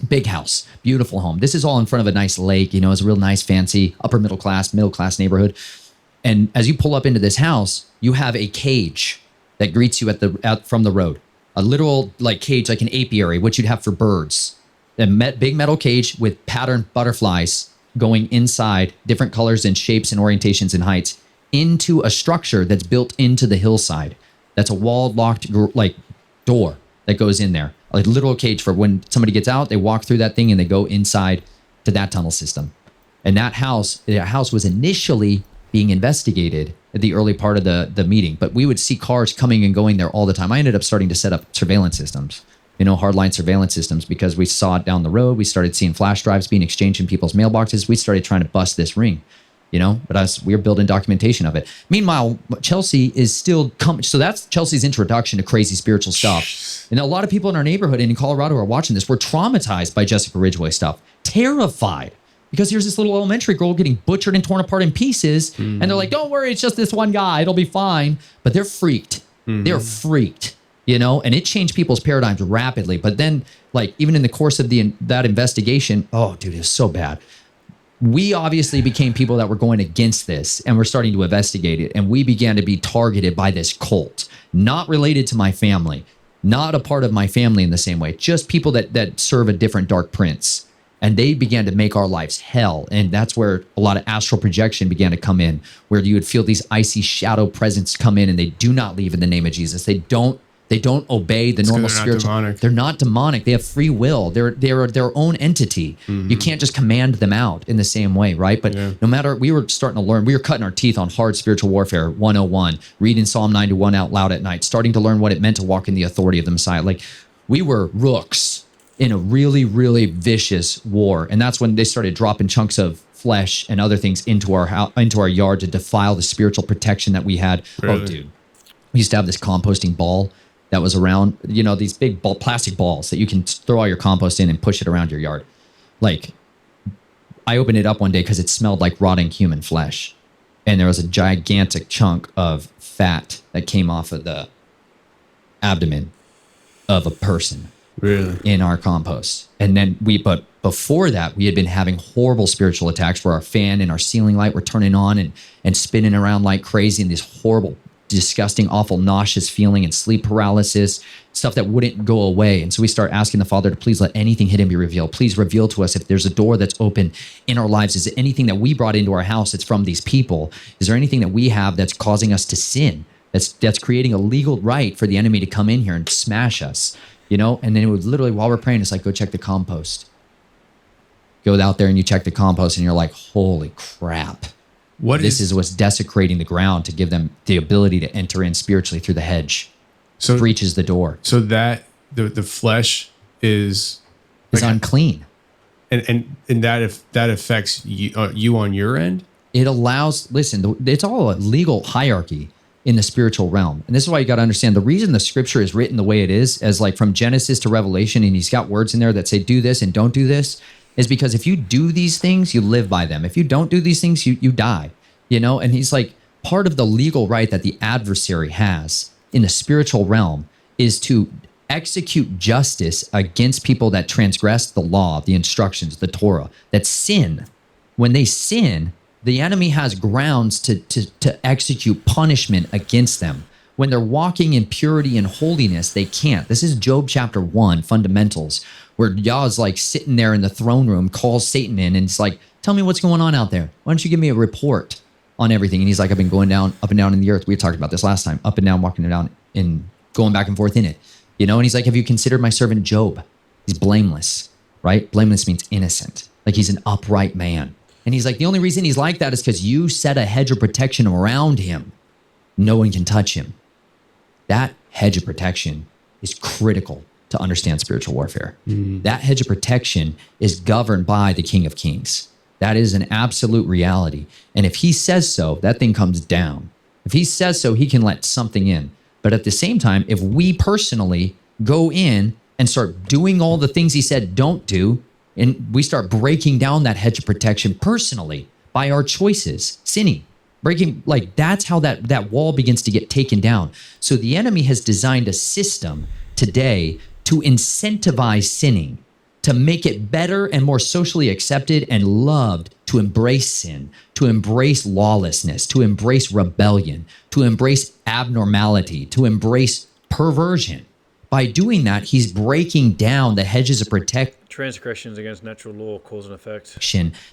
Big house, beautiful home. This is all in front of a nice lake, you know, it's a real nice, fancy, upper middle class neighborhood. And as you pull up into this house, you have a cage that greets you from the road. A literal like cage, like an apiary, which you'd have for birds. A big metal cage with patterned butterflies going inside, different colors and shapes and orientations and heights, into a structure that's built into the hillside. That's a walled, locked like door that goes in there. A literal cage for when somebody gets out, they walk through that thing and they go inside to that tunnel system. And that house was initially being investigated at the early part of the meeting, but we would see cars coming and going there all the time. I ended up starting to set up surveillance systems, you know, hardline surveillance systems, because we saw it down the road. We started seeing flash drives being exchanged in people's mailboxes. We started trying to bust this ring, you know, but we were building documentation of it. Meanwhile, Chelsea is still coming. So that's Chelsea's introduction to crazy spiritual stuff. And a lot of people in our neighborhood and in Colorado are watching this. We're traumatized by Jessica Ridgway stuff, terrified. Because here's this little elementary girl getting butchered and torn apart in pieces. And they're like, don't worry, it's just this one guy. It'll be fine. But they're freaked. They're freaked, you know? And it changed people's paradigms rapidly. But then, like, even in the course of that investigation, oh, dude, it was so bad. We obviously became people that were going against this, and we're starting to investigate it. And we began to be targeted by this cult, not related to my family, not a part of my family in the same way, just people that serve a different dark prince. And they began to make our lives hell. And that's where a lot of astral projection began to come in, where you would feel these icy shadow presence come in, and they do not leave in the name of Jesus. They don't obey the normal spiritual. They're not demonic. They have free will. They're their own entity. You can't just command them out in the same way, right? But no matter, we were starting to learn, we were cutting our teeth on hard spiritual warfare 101, reading Psalm 91 out loud at night, starting to learn what it meant to walk in the authority of the Messiah. Like, we were rooks in a really, really vicious war. And that's when they started dropping chunks of flesh and other things into our yard to defile the spiritual protection that we had. Really? Oh, dude. We used to have this composting ball that was around, you know, these big plastic balls that you can throw all your compost in and push it around your yard. Like, I opened it up one day because it smelled like rotting human flesh. And there was a gigantic chunk of fat that came off of the abdomen of a person. Really? In our compost. And then but before that, we had been having horrible spiritual attacks where our fan and our ceiling light were turning on and spinning around like crazy, and this horrible, disgusting, awful, nauseous feeling and sleep paralysis, stuff that wouldn't go away. And so we start asking the Father to please let anything hidden be revealed. Please reveal to us if there's a door that's open in our lives. Is it anything that we brought into our house that's from these people? Is there anything that we have that's causing us to sin? That's creating a legal right for the enemy to come in here and smash us. You know, and then it would literally, while we're praying, it's like, go check the compost. Go out there and you check the compost, and you're like, holy crap. This is what's desecrating the ground to give them the ability to enter in spiritually through the hedge. So breaches the door. So that the flesh is unclean. And that if that affects you on your end? It allows, listen, it's all a legal hierarchy in the spiritual realm. And this is why you got to understand the reason the scripture is written the way it is, as like from Genesis to Revelation, and he's got words in there that say do this and don't do this, is because if you do these things, you live by them. If you don't do these things, you die, you know? And he's like, part of the legal right that the adversary has in the spiritual realm is to execute justice against people that transgress the law, the instructions, the Torah, that sin. When they sin, the enemy has grounds to execute punishment against them. When they're walking in purity and holiness, they can't. This is Job chapter 1, fundamentals, where Yah's like sitting there in the throne room, calls Satan in, and it's like, tell me what's going on out there. Why don't you give me a report on everything? And he's like, I've been going down, up and down in the earth. We talked about this last time, up and down, walking down and going back and forth in it. You know, and he's like, have you considered my servant Job? He's blameless, right? Blameless means innocent. Like, he's an upright man. And he's like, the only reason he's like that is because you set a hedge of protection around him. No one can touch him. That hedge of protection is critical to understand spiritual warfare. That hedge of protection is governed by the King of Kings. That is an absolute reality. And if he says so, that thing comes down. If he says so, he can let something in. But at the same time, if we personally go in and start doing all the things he said don't do, and we start breaking down that hedge of protection personally by our choices, sinning, breaking, like that's how that wall begins to get taken down. So the enemy has designed a system today to incentivize sinning, to make it better and more socially accepted and loved to embrace sin, to embrace lawlessness, to embrace rebellion, to embrace abnormality, to embrace perversion. By doing that, he's breaking down the hedges of protection Transgressions against natural law, cause and effect.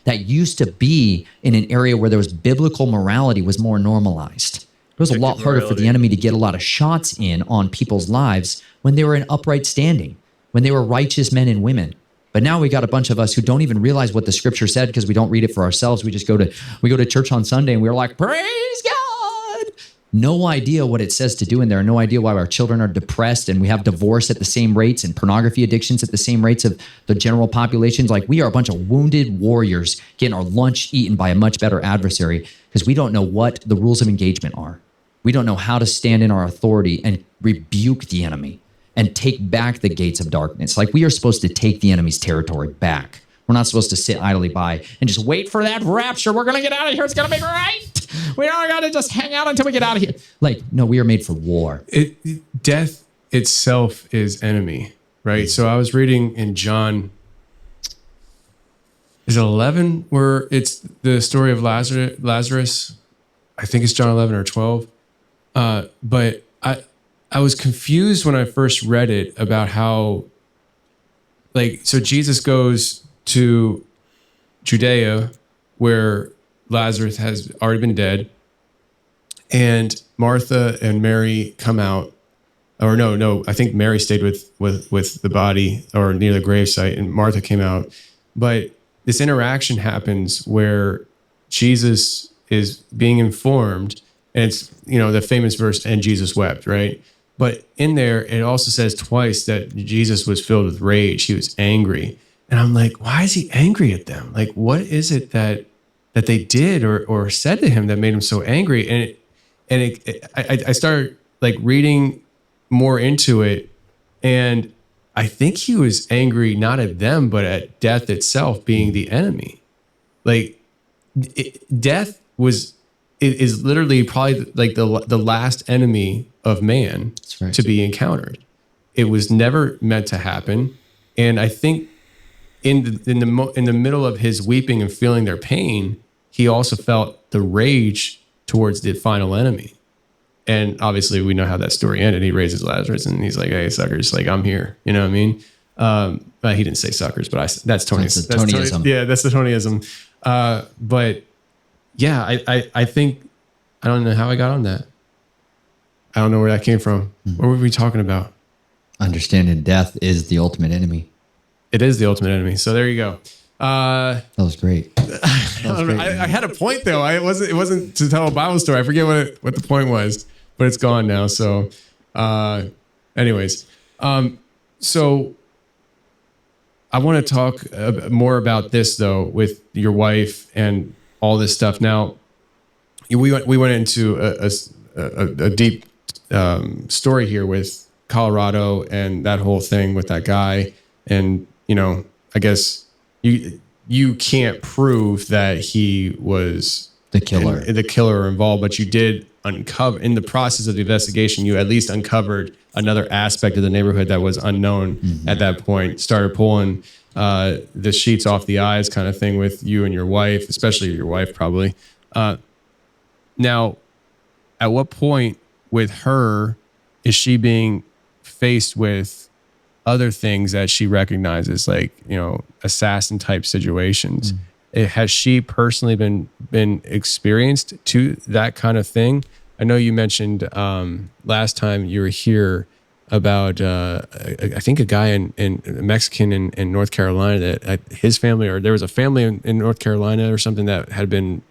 that used to be in an area where there was biblical morality was more normalized. It was a lot harder for the enemy to get a lot of shots in on people's lives when they were in upright standing, when they were righteous men and women. But now we got a bunch of us who don't even realize what the scripture said because we don't read it for ourselves. We just go to church on Sunday and we're like, praise God. No idea what it says to do in there. No idea why our children are depressed and we have divorce at the same rates and pornography addictions at the same rates of the general populations. Like we are a bunch of wounded warriors getting our lunch eaten by a much better adversary because we don't know what the rules of engagement are. We don't know how to stand in our authority and rebuke the enemy and take back the gates of darkness. Like we are supposed to take the enemy's territory back. We're not supposed to sit idly by and just wait for that rapture. We're going to get out of here. It's going to be great. We don't got to just hang out until we get out of here. Like, no, we are made for war. Death itself is enemy, right? So I was reading in John, is it 11, where it's the story of Lazarus? I think it's John 11 or 12. But I was confused when I first read it about how, so Jesus goes to Judea where Lazarus has already been dead, and Martha and Mary come out, or no, I think Mary stayed with the body or near the gravesite, and Martha came out. But this interaction happens where Jesus is being informed, and it's, the famous verse, and Jesus wept, right? But in there, it also says twice that Jesus was filled with rage. He was angry. And I'm like, why is he angry at them? Like, what is it that they did or said to him that made him so angry? And I started reading more into it. And I think he was angry not at them, but at death itself being the enemy. Death is literally probably the last enemy of man to be encountered. It was never meant to happen. And I think in the middle of his weeping and feeling their pain, he also felt the rage towards the final enemy. And obviously we know how that story ended. He raises Lazarus and he's like, hey, suckers, I'm here. You know what I mean? He didn't say suckers, but that's Tonyism. That's Tonyism. Yeah, that's the Tonyism. But yeah, I think, I don't know how I got on that. I don't know where that came from. What were we talking about? Understanding death is the ultimate enemy. It is the ultimate enemy. So there you go. That was great. I had a point though. It wasn't to tell a Bible story. I forget what the point was, but it's gone now. So, anyways, so I want to talk more about this though with your wife and all this stuff. Now, we went into a deep story here with Colorado and that whole thing with that guy, and I guess you can't prove that he was the killer involved, but you did uncover in the process of the investigation. You at least uncovered another aspect of the neighborhood that was unknown at that point. Started pulling the sheets off the eyes, kind of thing, with you and your wife, especially your wife, probably. Now, at what point with her is she being faced with other things that she recognizes, assassin type situations? Has she personally been experienced to that kind of thing? I know you mentioned last time you were here about I think a guy in Mexican in North Carolina that his family, or there was a family in North Carolina or something that had been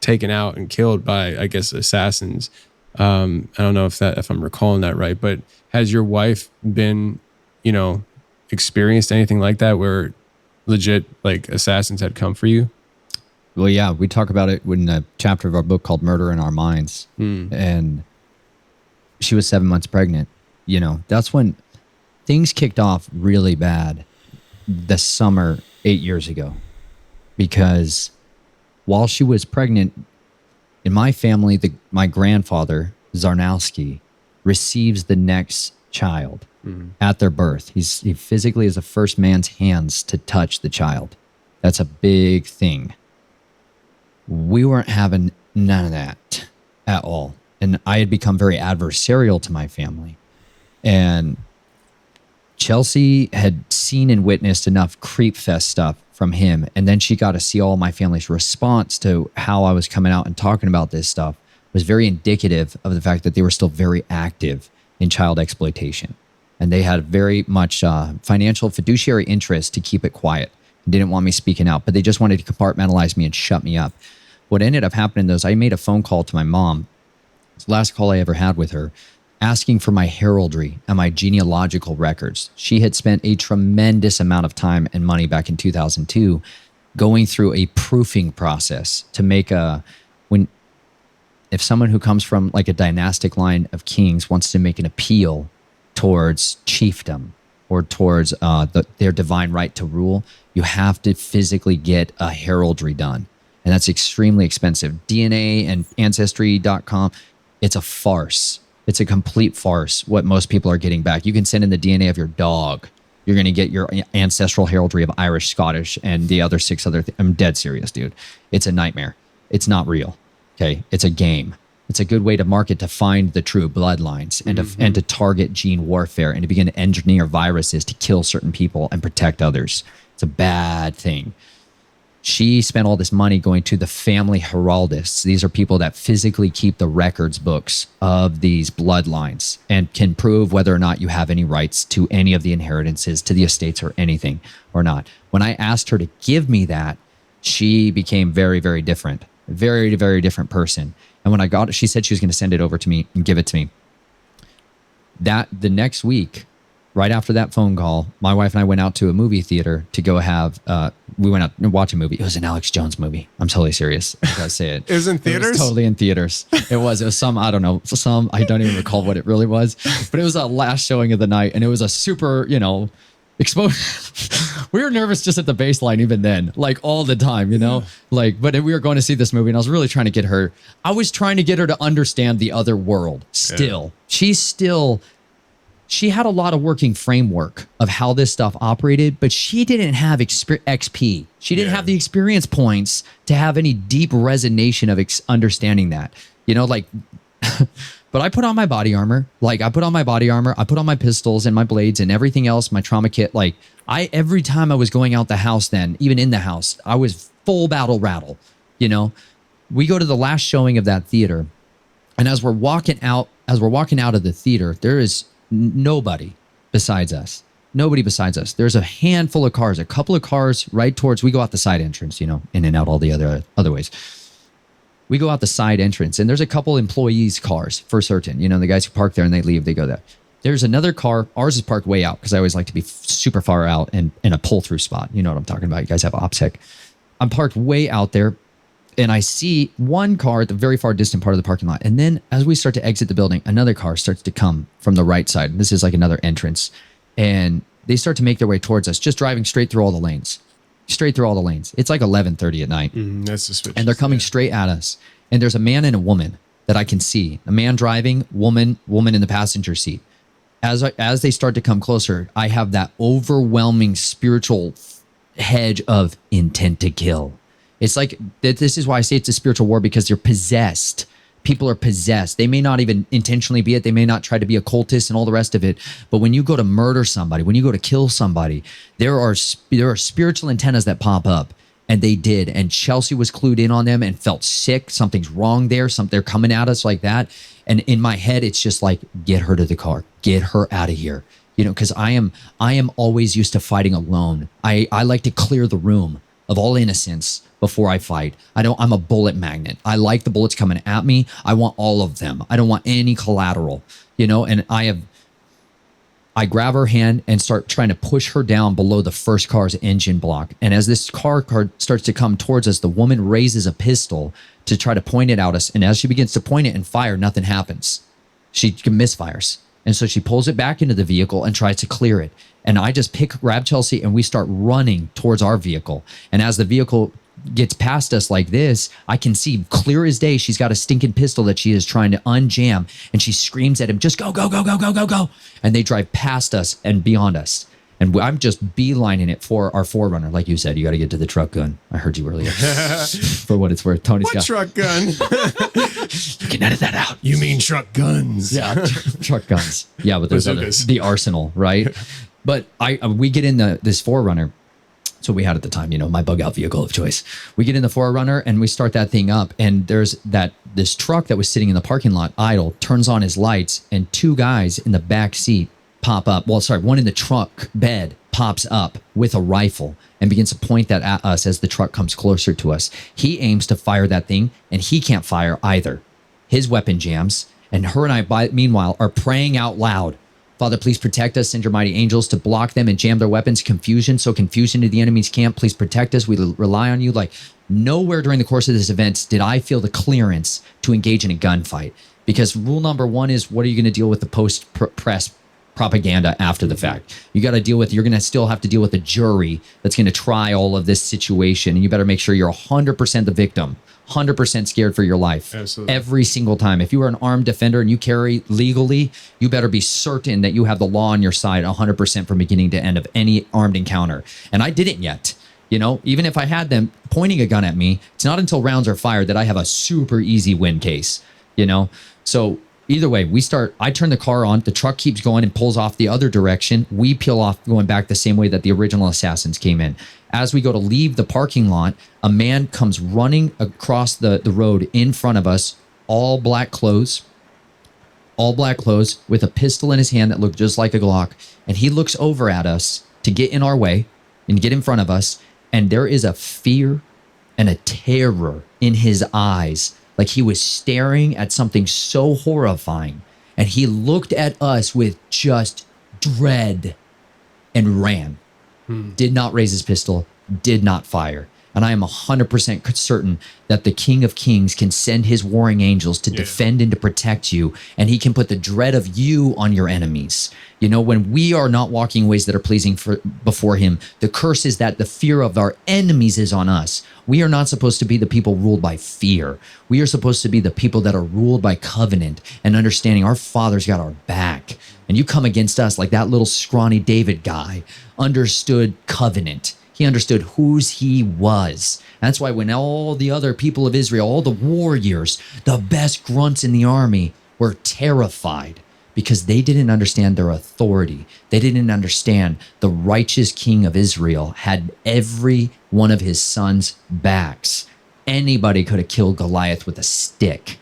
taken out and killed by, I guess, assassins. I don't know if I'm recalling that right, but has your wife been, experienced anything like that where legit assassins had come for you? Well, yeah, we talk about it in a chapter of our book called Murder in Our Minds. And she was 7 months pregnant. You know, that's when things kicked off really bad the summer 8 years ago. Because while she was pregnant, in my family, my grandfather, Zarnowski, receives the next child at their birth. He physically is the first man's hands to touch the child. That's a big thing. We weren't having none of that at all. And I had become very adversarial to my family. And Chelsea had seen and witnessed enough creep fest stuff from him. And then she got to see all my family's response to how I was coming out and talking about this stuff was very indicative of the fact that they were still very active in child exploitation. And they had very much financial fiduciary interest to keep it quiet. Didn't want me speaking out, but they just wanted to compartmentalize me and shut me up. What ended up happening though is I made a phone call to my mom. It's the last call I ever had with her, asking for my heraldry and my genealogical records. She had spent a tremendous amount of time and money back in 2002 going through a proofing process to make if someone who comes from like a dynastic line of kings wants to make an appeal towards chiefdom or towards their divine right to rule, you have to physically get a heraldry done. And that's extremely expensive. DNA and Ancestry.com, it's a farce. It's a complete farce what most people are getting back. You can send in the DNA of your dog. You're going to get your ancestral heraldry of Irish, Scottish, and the other 6 other things. I'm dead serious, dude. It's a nightmare. It's not real. Okay? It's a game. It's a good way to market to find the true bloodlines and to target gene warfare and to begin to engineer viruses to kill certain people and protect others. It's a bad thing. She spent all this money going to the family heraldists. These are people that physically keep the records books of these bloodlines and can prove whether or not you have any rights to any of the inheritances, to the estates or anything or not. When I asked her to give me that, she became very, very different. Very, very different person. And when I got it, she said she was going to send it over to me and give it to me. The next week, right after that phone call, my wife and I went out to a movie theater to go we went out and watch a movie. It was an Alex Jones movie. I'm totally serious. I gotta say it. It was in theaters? It was totally in theaters. It was some, I don't know, I don't even recall what it really was, but it was a last showing of the night and it was a super, exposed. We were nervous just at the baseline even then, like all the time, but we were going to see this movie and I was really trying to get her. I was trying to get her to understand the other world still. Yeah. She had a lot of working framework of how this stuff operated, but she didn't have XP. She didn't have the experience points to have any deep resonation of understanding that, but I put on my body armor. I put on my pistols and my blades and everything else, my trauma kit. Every time I was going out the house then, even in the house, I was full battle rattle, We go to the last showing of that theater. And as we're walking out of the theater, there is nobody besides us. There's a handful of cars, a couple of cars right towards, we go out the side entrance, in and out all the other ways. We go out the side entrance and there's a couple employees' cars for certain, the guys who park there and they leave, they go there. There's another car. Ours is parked way out because I always like to be super far out and in a pull-through spot. You know what I'm talking about. You guys have OPSEC. I'm parked way out there and I see one car at the very far distant part of the parking lot. And then as we start to exit the building, another car starts to come from the right side. This is like another entrance. And they start to make their way towards us, just driving straight through all the lanes. It's like 11:30 at night. That's suspicious. And they're coming straight at us. And there's a man and a woman that I can see. A man driving, woman in the passenger seat. As they start to come closer, I have that overwhelming spiritual hedge of intent to kill. It's like, this is why I say it's a spiritual war, because they're possessed. People are possessed. They may not even intentionally be it. They may not try to be occultists and all the rest of it. But when you go to murder somebody, when you go to kill somebody, there are spiritual antennas that pop up. And they did. And Chelsea was clued in on them and felt sick. Something's wrong there. They're coming at us like that. And in my head, it's just like, get her to the car. Get her out of here. Because I am always used to fighting alone. I like to clear the room of all innocence before I fight. I'm a bullet magnet. I like the bullets coming at me. I want all of them. I don't want any collateral, and I grab her hand and start trying to push her down below the first car's engine block. And as this car starts to come towards us, the woman raises a pistol to try to point it at us. And as she begins to point it and fire, nothing happens. She misfires. And so she pulls it back into the vehicle and tries to clear it. And I just grab Chelsea and we start running towards our vehicle. And as the vehicle gets past us like this, I can see clear as day she's got a stinking pistol that she is trying to unjam, and she screams at him, just go, go, go, go, go, go, go. And they drive past us and beyond us. And I'm just beelining it for our Forerunner. Like you said, you got to get to the truck gun. I heard you earlier. For what it's worth. Tony's got truck gun? You can edit that out. You mean truck guns? Yeah, truck guns. Yeah, but there's the arsenal, right? But we get in this Forerunner. So we had at the time, my bug out vehicle of choice. We get in the Forerunner and we start that thing up. And there's this truck that was sitting in the parking lot idle, turns on his lights, and two guys in the back seat pop up. Well, sorry, one in the truck bed pops up with a rifle and begins to point that at us as the truck comes closer to us. He aims to fire that thing and he can't fire either. His weapon jams, and her and I, meanwhile, are praying out loud. Father, please protect us. Send your mighty angels to block them and jam their weapons. Confusion to the enemy's camp. Please protect us. We rely on you. Like, nowhere during the course of this event did I feel the clearance to engage in a gunfight. Because rule number one is, what are you going to deal with the post-press propaganda after the fact? You're going to still have to deal with a jury that's going to try all of this situation. And you better make sure you're 100% the victim. 100% scared for your life. Absolutely. Every single time. If you are an armed defender and you carry legally, you better be certain that you have the law on your side 100% from beginning to end of any armed encounter. And I didn't yet. Even if I had them pointing a gun at me, it's not until rounds are fired that I have a super easy win case. So either way, I turn the car on, the truck keeps going and pulls off the other direction. We peel off going back the same way that the original assassins came in. As we go to leave the parking lot, a man comes running across the road in front of us, all black clothes, with a pistol in his hand that looked just like a Glock. And he looks over at us to get in our way and get in front of us. And there is a fear and a terror in his eyes, like he was staring at something so horrifying. And he looked at us with just dread and ran. Did not raise his pistol, did not fire. And I am 100% certain that the King of Kings can send his warring angels to defend and to protect you. And he can put the dread of you on your enemies. When we are not walking ways that are pleasing before him, the curse is that the fear of our enemies is on us. We are not supposed to be the people ruled by fear. We are supposed to be the people that are ruled by covenant and understanding our Father's got our back. And you come against us like that little scrawny David guy understood covenant. He understood whose he was. And that's why when all the other people of Israel, all the warriors, the best grunts in the army were terrified because they didn't understand their authority. They didn't understand the righteous king of Israel had every one of his sons' backs. Anybody could have killed Goliath with a stick.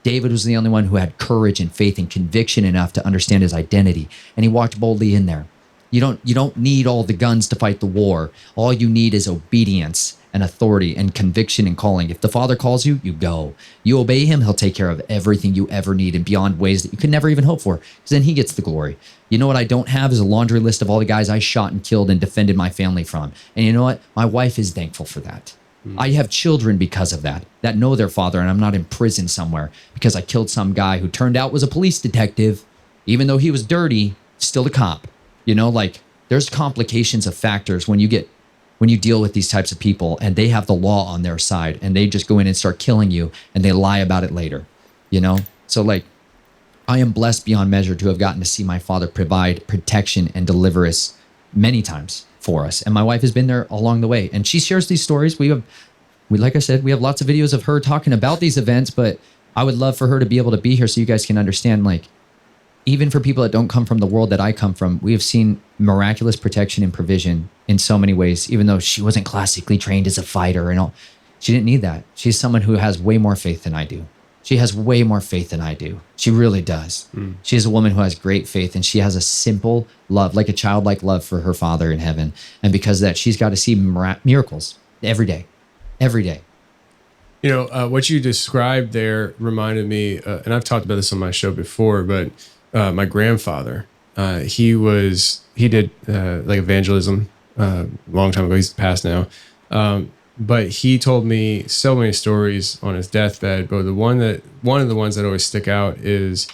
David was the only one who had courage and faith and conviction enough to understand his identity, and he walked boldly in there. You don't need all the guns to fight the war. All you need is obedience and authority and conviction and calling. If the Father calls you, you go. You obey him, he'll take care of everything you ever need and beyond ways that you could never even hope for, because then he gets the glory. You know what I don't have is a laundry list of all the guys I shot and killed and defended my family from. And you know what? My wife is thankful for that. I have children because of that know their father, and I'm not in prison somewhere because I killed some guy who turned out was a police detective. Even though he was dirty, still a cop. There's complications of factors when you deal with these types of people and they have the law on their side and they just go in and start killing you and they lie about it later, So I am blessed beyond measure to have gotten to see my Father provide protection and deliver us many times for us. And my wife has been there along the way. And she shares these stories. Like I said, we have lots of videos of her talking about these events, but I would love for her to be able to be here so you guys can understand, even for people that don't come from the world that I come from, we have seen miraculous protection and provision in so many ways, even though she wasn't classically trained as a fighter and all. She didn't need that. She's someone who has way more faith than I do. She has way more faith than I do. She really does. She is a woman who has great faith, and she has a simple love, like a childlike love for her Father in heaven. And because of that, she's got to see miracles every day. Every day. What you described there reminded me, and I've talked about this on my show before, but my grandfather, he did like evangelism a long time ago. He's passed now. But he told me so many stories on his deathbed. But one of the ones that always stick out is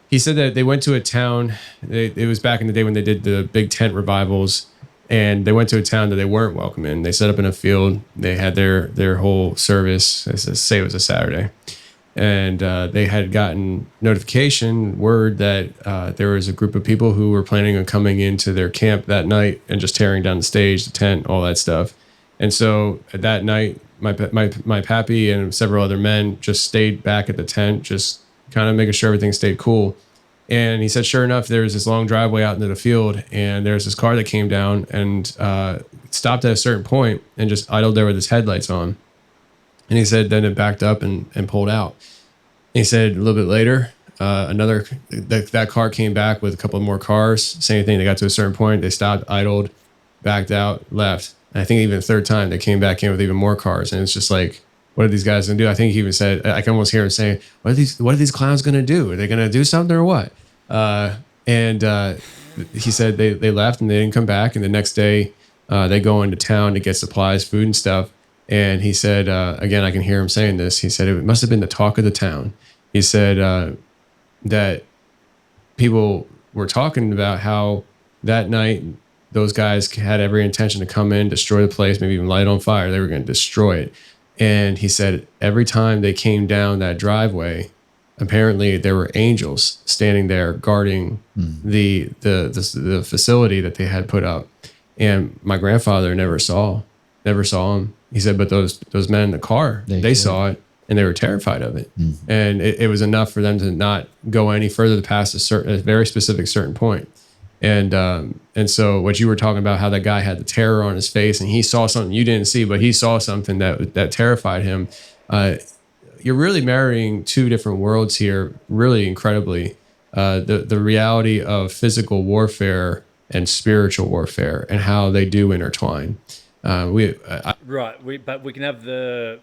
he said that they went to a town. It was back in the day when they did the big tent revivals, and they went to a town that they weren't welcome in. They set up in a field. They had their whole service. Let's say it was a Saturday, and they had gotten word that there was a group of people who were planning on coming into their camp that night and just tearing down the stage, the tent, all that stuff. And so that night, my pappy and several other men just stayed back at the tent, just kind of making sure everything stayed cool. And he said, sure enough, there was this long driveway out into the field, and there's this car that came down and stopped at a certain point and just idled there with its headlights on. And he said then it backed up and pulled out. And he said a little bit later, that car came back with a couple more cars. Same thing. They got to a certain point, they stopped, idled, backed out, left. And I think even the third time they came back in with even more cars. And it's just like, what are these guys going to do? I think he even said, I can almost hear him saying, what are these clowns going to do? Are they going to do something or what? And he said they left and they didn't come back. And the next day they go into town to get supplies, food and stuff. And he said, again, I can hear him saying this. He said, it must have been the talk of the town. He said that people were talking about how that night those guys had every intention to come in, destroy the place, maybe even light it on fire. They were going to destroy it. And he said every time they came down that driveway, apparently there were angels standing there guarding the facility that they had put up. And my grandfather never saw him. He said, but those men in the car, they saw it and they were terrified of it. And it was enough for them to not go any further past a very specific certain point. And so what you were talking about, how that guy had the terror on his face and he saw something you didn't see, but he saw something that terrified him. You're really marrying two different worlds here, really incredibly. The reality of physical warfare and spiritual warfare and how they do intertwine. But we can have the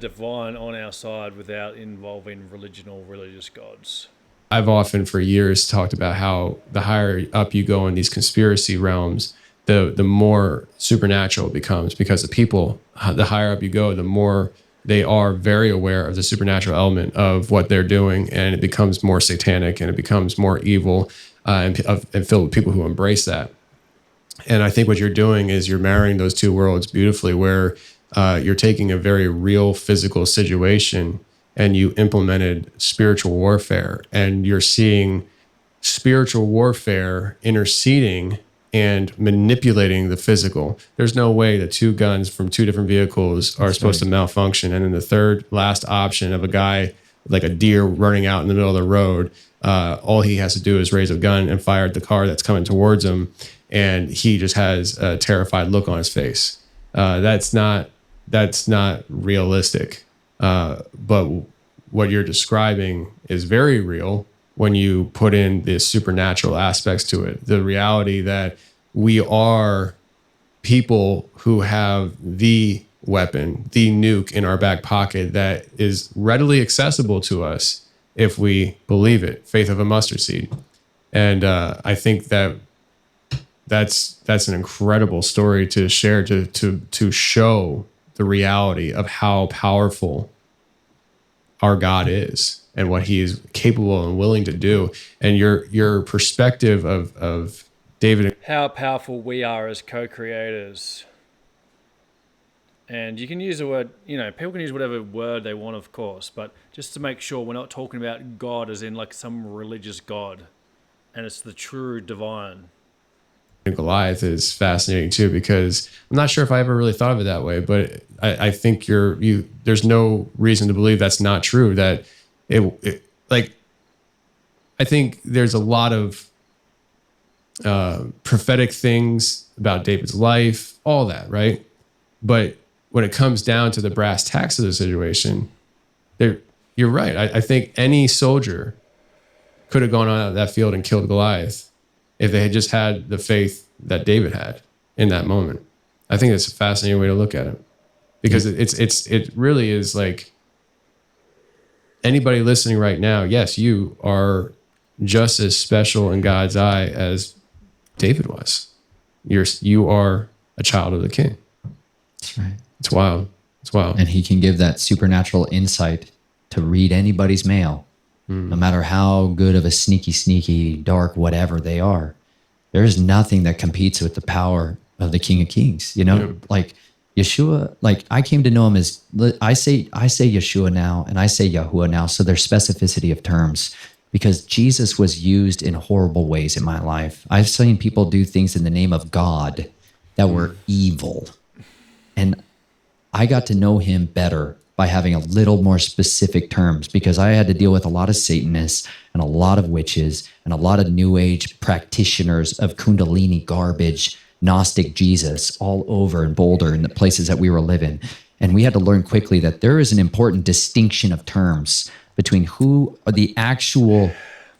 divine on our side without involving religion or religious gods. I've often for years talked about how the higher up you go in these conspiracy realms, the more supernatural it becomes, because the higher up you go, the more they are very aware of the supernatural element of what they're doing, and it becomes more satanic and it becomes more evil and filled with people who embrace that. And I think what you're doing is you're marrying those two worlds beautifully, where you're taking a very real physical situation and you implemented spiritual warfare, and you're seeing spiritual warfare interceding and manipulating the physical. There's no way that two guns from two different vehicles are supposed to malfunction. And then the third last option of a guy like a deer running out in the middle of the road, all he has to do is raise a gun and fire at the car that's coming towards him, and he just has a terrified look on his face. That's not realistic. But what you're describing is very real when you put in the supernatural aspects to it. The reality that we are people who have the weapon, the nuke in our back pocket that is readily accessible to us if we believe it. Faith of a mustard seed. And I think that's an incredible story to share, to show the reality of how powerful our God is and what he is capable and willing to do. And your perspective of David, how powerful we are as co-creators. And you can use the word, people can use whatever word they want, of course, but just to make sure we're not talking about God as in like some religious God, and it's the true divine. Goliath is fascinating too, because I'm not sure if I ever really thought of it that way, but I think there's no reason to believe that's not true. That I think there's a lot of prophetic things about David's life, all that, right? But when it comes down to the brass tacks of the situation, you're right. I think any soldier could have gone out of that field and killed Goliath if they had just had the faith that David had in that moment. I think that's a fascinating way to look at it, because it really is like anybody listening right now. Yes, you are just as special in God's eye as David was. You are a child of the King. That's right. It's wild. It's wild. And he can give that supernatural insight to read anybody's mail, no matter how good of a sneaky, dark, whatever they are. There is nothing that competes with the power of the King of Kings. You know, Yeah. like Yeshua, like I came to know him as, I say Yeshua now, and I say Yahuwah now. So there's specificity of terms, because Jesus was used in horrible ways in my life. I've seen people do things in the name of God that were evil. And I got to know him better by having a little more specific terms, because I had to deal with a lot of Satanists and a lot of witches and a lot of New Age practitioners of Kundalini garbage, Gnostic Jesus all over in Boulder and the places that we were living. And we had to learn quickly that there is an important distinction of terms between who the actual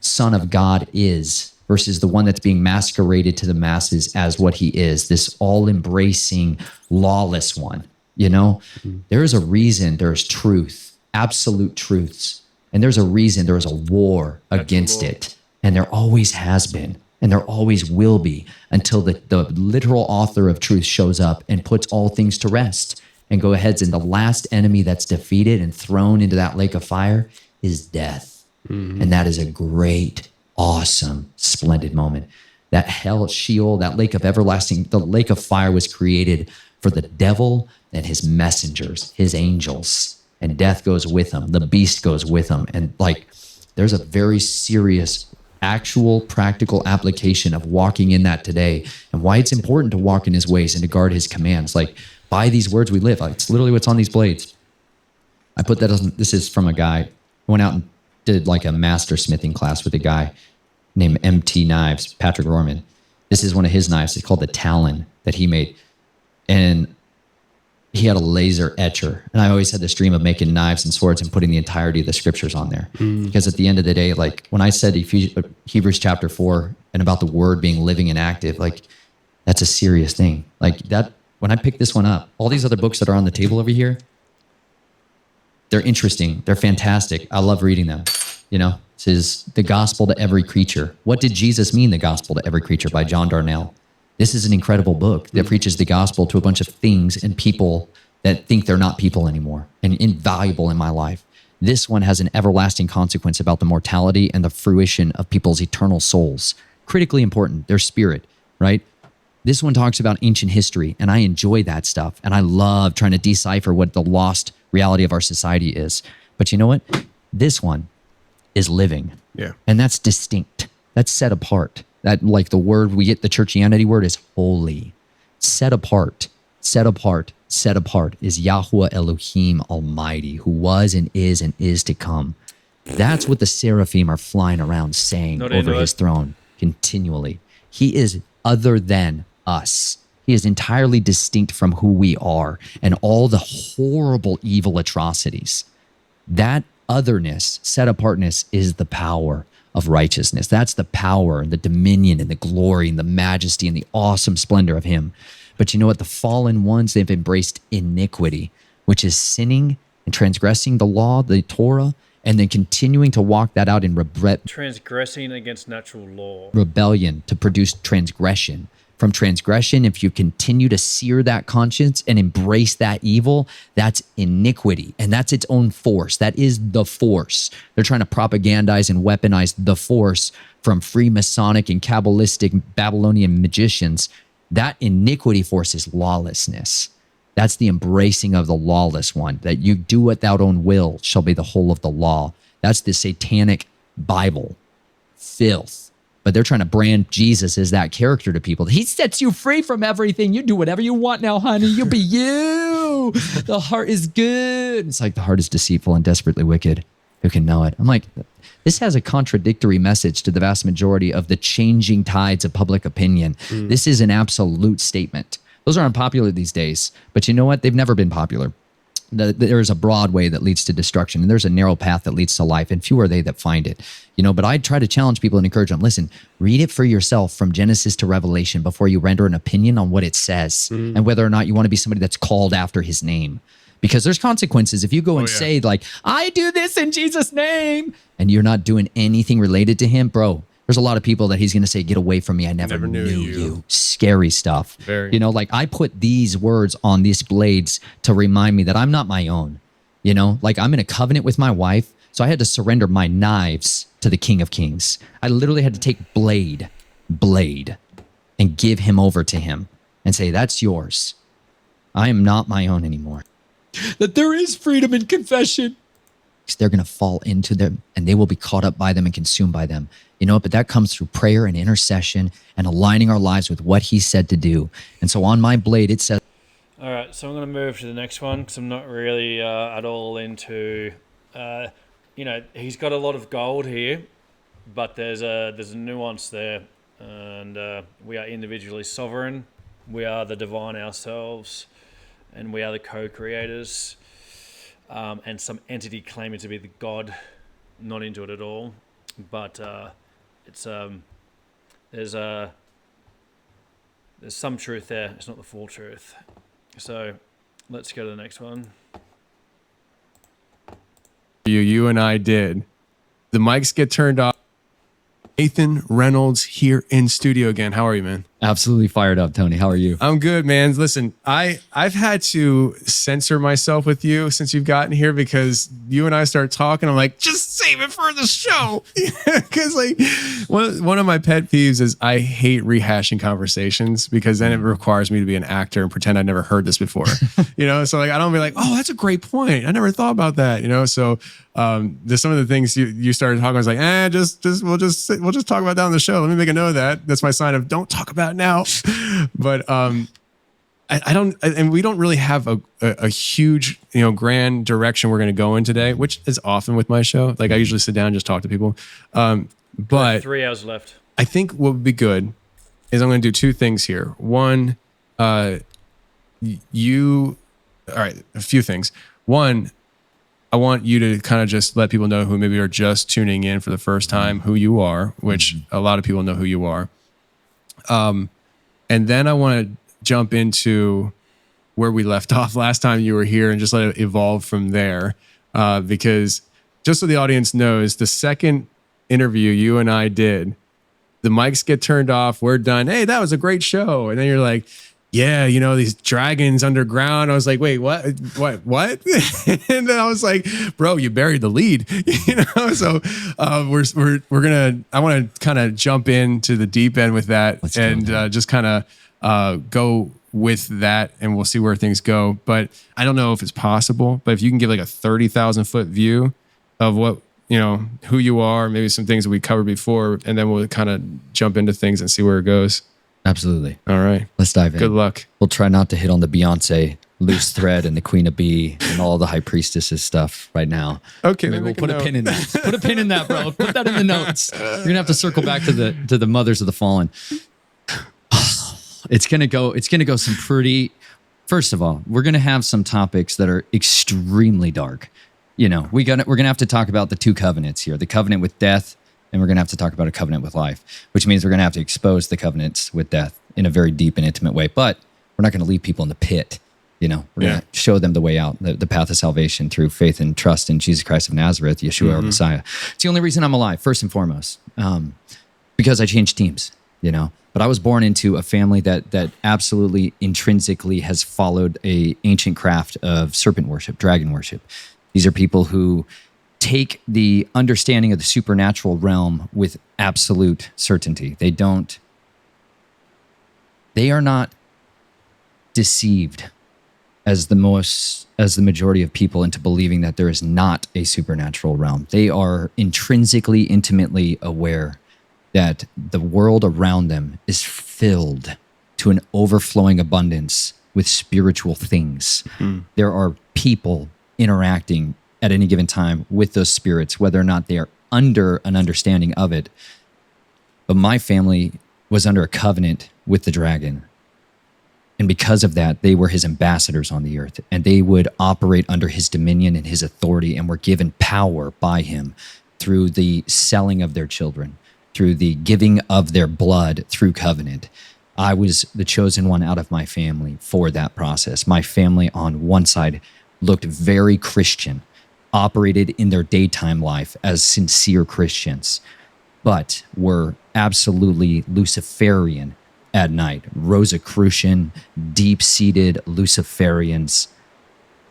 Son of God is versus the one that's being masqueraded to the masses as what he is, this all-embracing, lawless one. You know, there is a reason there's truth, absolute truths. And there's a reason there is a war against it. And there always has been. And there always will be, until the literal author of truth shows up and puts all things to rest and go ahead. And the last enemy that's defeated and thrown into that lake of fire is death. And that is a great, awesome, splendid moment. That hell, Sheol, that lake of everlasting, the lake of fire was created for the devil and his messengers, his angels, and death goes with him. The beast goes with him. And like, there's a very serious, actual, practical application of walking in that today, and why it's important to walk in his ways and to guard his commands. Like, by these words we live. It's literally what's on these blades. I put that on, this is from a guy. I went out and did like a master smithing class with a guy named MT Knives, Patrick Rorman. This is one of his knives. It's called the Talon that he made. And he had a laser etcher. And I always had this dream of making knives and swords and putting the entirety of the scriptures on there. Because at the end of the day, like when I said Hebrews chapter 4 and about the word being living and active, like that's a serious thing. Like that, when I picked this one up, all these other books that are on the table over here, they're interesting. They're fantastic. I love reading them. You know, this is The Gospel to Every Creature. What did Jesus mean, the gospel to every creature, by John Darnell? This is an incredible book that preaches the gospel to a bunch of things and people that think they're not people anymore, and invaluable in my life. This one has an everlasting consequence about the mortality and the fruition of people's eternal souls. Critically important, their spirit, right? This one talks about ancient history, and I enjoy that stuff. And I love trying to decipher what the lost reality of our society is. But you know what? This one is living. Yeah. And that's distinct. That's set apart. That, like the word we get, the churchianity word is holy. Set apart, set apart, set apart is Yahuwah Elohim Almighty, who was and is to come. That's what the seraphim are flying around saying over his throne continually. He is other than us. He is entirely distinct from who we are and all the horrible, evil atrocities. That otherness, set apartness, is the power of righteousness. That's the power and the dominion and the glory and the majesty and the awesome splendor of him. But you know what? The fallen ones, they've embraced iniquity, which is sinning and transgressing the law, the Torah, and then continuing to walk that out in transgressing against natural law. Rebellion to produce transgression. From transgression, if you continue to sear that conscience and embrace that evil, that's iniquity. And that's its own force. That is the force. They're trying to propagandize and weaponize the force from Freemasonic and Kabbalistic Babylonian magicians. That iniquity force is lawlessness. That's the embracing of the lawless one. That you do what thou own will shall be the whole of the law. That's the satanic Bible. Filth. But they're trying to brand Jesus as that character to people. He sets you free from everything. You do whatever you want now, honey. You be you. The heart is good. It's like the heart is deceitful and desperately wicked. Who can know it? I'm like, this has a contradictory message to the vast majority of the changing tides of public opinion. This is an absolute statement. Those are unpopular these days. But you know what? They've never been popular. There is a broad way that leads to destruction, and there's a narrow path that leads to life, and few are they that find it. You know, but I try to challenge people and encourage them. Listen, read it for yourself from Genesis to Revelation before you render an opinion on what it says and whether or not you want to be somebody that's called after his name. Because there's consequences if you go and yeah. say like, I do this in Jesus' name, and you're not doing anything related to him, bro. There's a lot of people that he's going to say, get away from me. I never knew you. Scary stuff. Very. You know, like I put these words on these blades to remind me that I'm not my own. You know, like I'm in a covenant with my wife. So I had to surrender my knives to the King of Kings. I literally had to take blade, and give him over to him and say, that's yours. I am not my own anymore. That there is freedom in confession. They're going to fall into them and they will be caught up by them and consumed by them. You know, but that comes through prayer and intercession and aligning our lives with what he said to do. And so on my blade, it says. All right, so I'm going to move to the next one because I'm not really at all into, you know, he's got a lot of gold here, but there's a nuance there. And we are individually sovereign. We are the divine ourselves, and we are the co-creators. And some entity claiming to be the God, not into it at all. But it's there's some truth there. It's not the full truth. So let's go to the next one. You and I did. The mics get turned off. Nathan Reynolds here in studio again. How are you, man? Absolutely fired up, Tony. How are you? I'm good, man. Listen, I've had to censor myself with you since you've gotten here because you and I start talking. I'm like, just save it for the show. Because like one of my pet peeves is I hate rehashing conversations because then it requires me to be an actor and pretend I never heard this before. You know, so like I don't be like, oh, that's a great point. I never thought about that. You know, so there's some of the things you started talking. I was like, we'll just talk about that on the show. Let me make a note of that. That's my sign of don't talk about it now. But I don't, and we don't really have a huge, you know, grand direction we're going to go in today, which is often with my show. Like I usually sit down and just talk to people. But 3 hours left. I think what would be good is I'm going to do two things here. One, all right, a few things. One, I want you to kind of just let people know who maybe are just tuning in for the first time who you are, which a lot of people know who you are. And then I want to jump into where we left off last time you were here and just let it evolve from there. Because just so the audience knows, the second interview you and I did, the mics get turned off. We're done. Hey, that was a great show. And then you're like, yeah, you know, these dragons underground. I was like, wait, what? And then I was like, bro, you buried the lead, you know? So I want to kind of jump into the deep end with that just kind of go with that and we'll see where things go. But I don't know if it's possible, but if you can give like a 30,000 foot view of what, you know, who you are, maybe some things that we covered before, and then we'll kind of jump into things and see where it goes. Absolutely. All right. Let's dive in. Good luck. We'll try not to hit on the Beyonce loose thread and the Queen of Bee and all the high priestesses stuff right now. Okay. Maybe we'll put a pin in that. Put a pin in that, bro. Put that in the notes. You're gonna have to circle back to the mothers of the fallen. It's gonna go some pretty. First of all, we're gonna have some topics that are extremely dark. You know, we're gonna have to talk about the two covenants here: the covenant with death. And we're going to have to talk about a covenant with life, which means we're going to have to expose the covenants with death in a very deep and intimate way. But we're not going to leave people in the pit. You know, we're going to show them the way out, the path of salvation through faith and trust in Jesus Christ of Nazareth, Yeshua, our Messiah. It's the only reason I'm alive, first and foremost, because I changed teams, you know. But I was born into a family that absolutely intrinsically has followed a ancient craft of serpent worship, dragon worship. These are people who take the understanding of the supernatural realm with absolute certainty. They are not deceived as the majority of people into believing that there is not a supernatural realm. They are intrinsically, intimately aware that the world around them is filled to an overflowing abundance with spiritual things. There are people interacting at any given time with those spirits, whether or not they are under an understanding of it. But my family was under a covenant with the dragon. And because of that, they were his ambassadors on the earth, and they would operate under his dominion and his authority and were given power by him through the selling of their children, through the giving of their blood through covenant. I was the chosen one out of my family for that process. My family on one side looked very Christian, operated in their daytime life as sincere Christians, but were absolutely Luciferian at night. Rosicrucian, deep-seated Luciferians,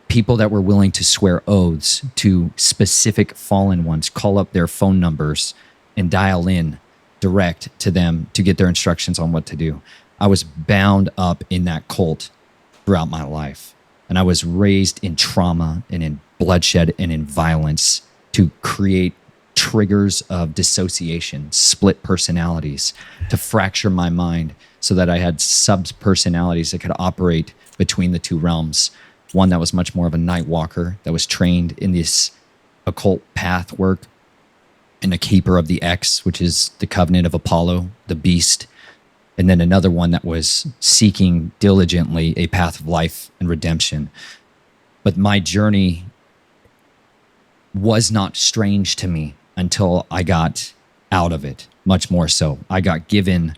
people that were willing to swear oaths to specific fallen ones, call up their phone numbers and dial in direct to them to get their instructions on what to do. I was bound up in that cult throughout my life. And I was raised in trauma and in bloodshed and in violence to create triggers of dissociation, split personalities, to fracture my mind so that I had sub-personalities that could operate between the two realms. One that was much more of a night walker, that was trained in this occult path work, and a keeper of the X, which is the covenant of Apollo, the beast. And then another one that was seeking diligently a path of life and redemption. But my journey was not strange to me until I got out of it, much more so. I got given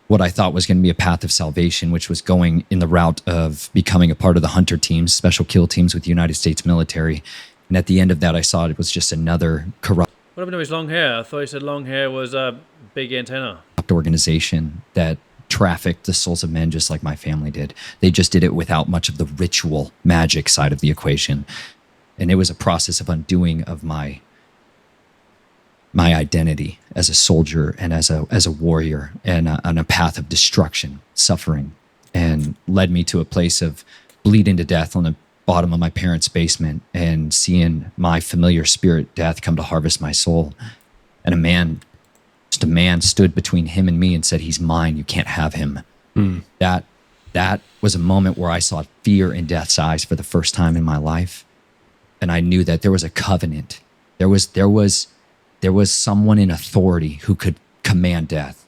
what I thought was going to be a path of salvation, which was going in the route of becoming a part of the hunter teams, special kill teams with the United States military. And at the end of that, I saw it was just another corrupt What happened to his long hair? I thought you said long hair was a big antenna. organization that trafficked the souls of men just like my family did. They just did it without much of the ritual magic side of the equation. And it was a process of undoing of my identity as a soldier and as a warrior, and on a path of destruction, suffering, and led me to a place of bleeding to death on the bottom of my parents' basement and seeing my familiar spirit death come to harvest my soul. And a man stood between him and me and said, "He's mine, you can't have him." That was a moment where I saw fear in death's eyes for the first time in my life. And I knew that there was a covenant. There was someone in authority who could command death.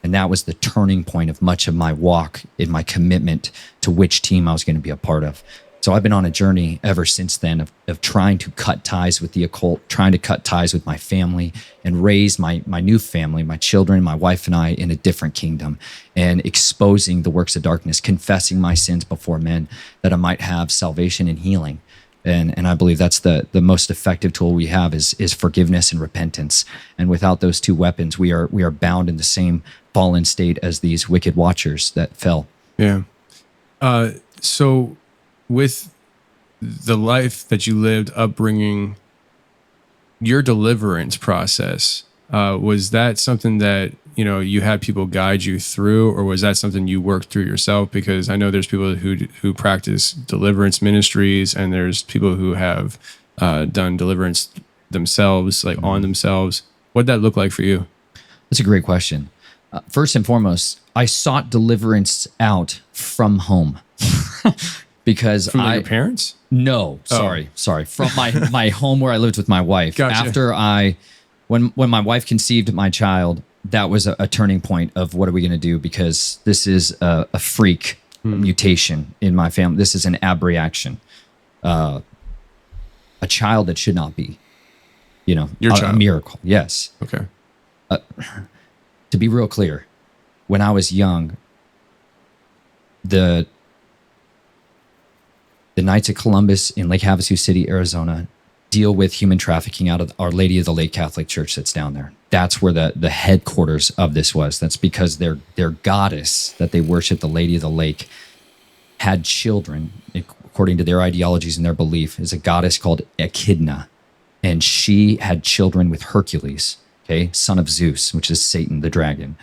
And that was the turning point of much of my walk in my commitment to which team I was going to be a part of. So I've been on a journey ever since then of trying to cut ties with the occult, trying to cut ties with my family and raise my new family, my children, my wife and I in a different kingdom, and exposing the works of darkness, confessing my sins before men that I might have salvation and healing. And I believe that's the most effective tool we have is forgiveness and repentance. And without those two weapons, we are bound in the same fallen state as these wicked watchers that fell. Yeah. So with the life that you lived, upbringing, your deliverance process, was that something that, you had people guide you through, or was that something you worked through yourself? Because I know there's people who practice deliverance ministries, and there's people who have done deliverance themselves, like on themselves. What'd that look like for you? That's a great question. First and foremost, I sought deliverance out from home. Because from your parents? No, sorry. From my home where I lived with my wife. Gotcha. After when my wife conceived my child, that was a turning point of what are we going to do? Because this is a freak mutation in my family. This is an abreaction. A child that should not be, Your a child. miracle. Yes. Okay. To be real clear, when I was young, the Knights of Columbus in Lake Havasu City, Arizona, deal with human trafficking out of Our Lady of the Lake Catholic Church that's down there. That's where the headquarters of this was. That's because their goddess that they worship, the Lady of the Lake, had children, according to their ideologies and their belief, is a goddess called Echidna. And she had children with Hercules, son of Zeus, which is Satan, the dragon.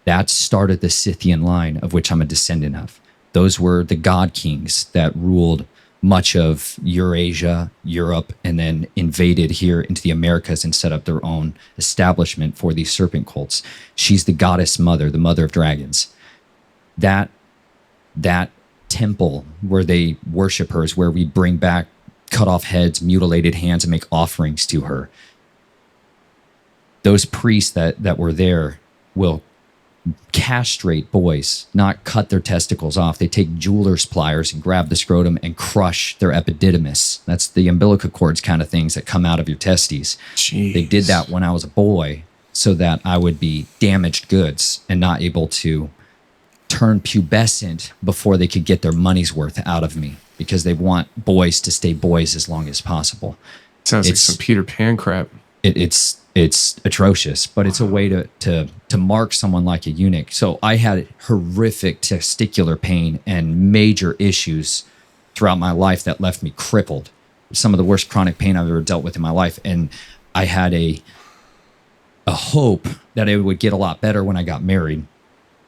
That started the Scythian line, of which I'm a descendant of. Those were the god kings that ruled much of Eurasia, Europe, and then invaded here into the Americas and set up their own establishment for these serpent cults. She's the goddess mother, the mother of dragons. That temple where they worship her is where we bring back cut off heads, mutilated hands, and make offerings to her. Those priests that were there will castrate boys, not cut their testicles off. They take jeweler's pliers and grab the scrotum and crush their epididymis. That's the umbilical cords kind of things that come out of your testes. Jeez. They did that when I was a boy so that I would be damaged goods and not able to turn pubescent before they could get their money's worth out of me. because they want boys to stay boys as long as possible. Sounds like some Peter Pan crap. It's atrocious, but it's a way to mark someone like a eunuch. So I had horrific testicular pain and major issues throughout my life that left me crippled. Some of the worst chronic pain I've ever dealt with in my life. And I had a hope that it would get a lot better when I got married.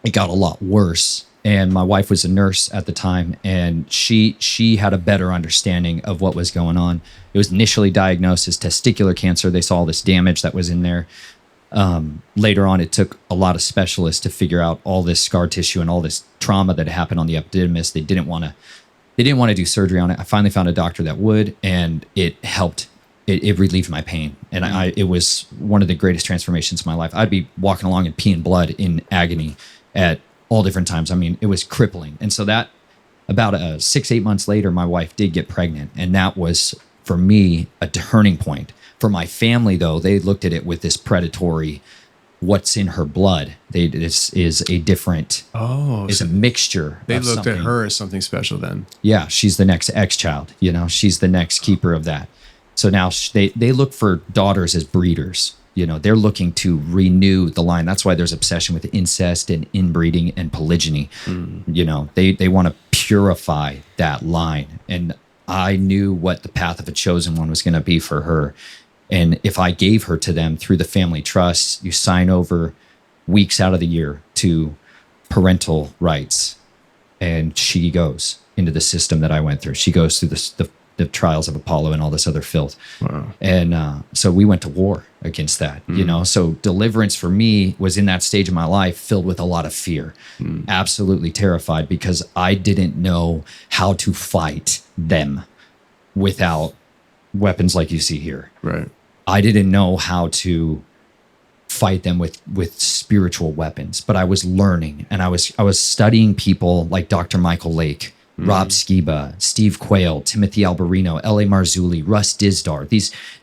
It got a lot worse. And my wife was a nurse at the time, and she had a better understanding of what was going on. It was initially diagnosed as testicular cancer. They saw all this damage that was in there. Later on, it took a lot of specialists to figure out all this scar tissue and all this trauma that happened on the epididymis. They didn't want to do surgery on it. I finally found a doctor that would, and it helped. It relieved my pain. And it was one of the greatest transformations of my life. I'd be walking along and peeing blood in agony at all different times. I mean, it was crippling. And so that about 6-8 months later, my wife did get pregnant. And that was, for me, a turning point. For my family, though, they looked at it with this predatory, what's in her blood. This is a different, is a mixture. They of looked at something. her as something special then. Yeah, she's the next ex-child. She's the next keeper of that. So now they look for daughters as breeders. They're looking to renew the line. That's why there's obsession with incest and inbreeding and polygyny. They want to purify that line. And I knew what the path of a chosen one was going to be for her. And if I gave her to them through the family trust, you sign over weeks out of the year to parental rights. And she goes into the system that I went through. She goes through the trials of Apollo and all this other filth. Wow. And so we went to war against that, So deliverance for me was in that stage of my life filled with a lot of fear, absolutely terrified, because I didn't know how to fight them without weapons like you see here. Right. I didn't know how to fight them with spiritual weapons, but I was learning, and I was studying people like Dr. Michael Lake, Rob Skiba, Steve Quayle, Timothy Alberino, L.A. Marzulli, Russ Dizdar.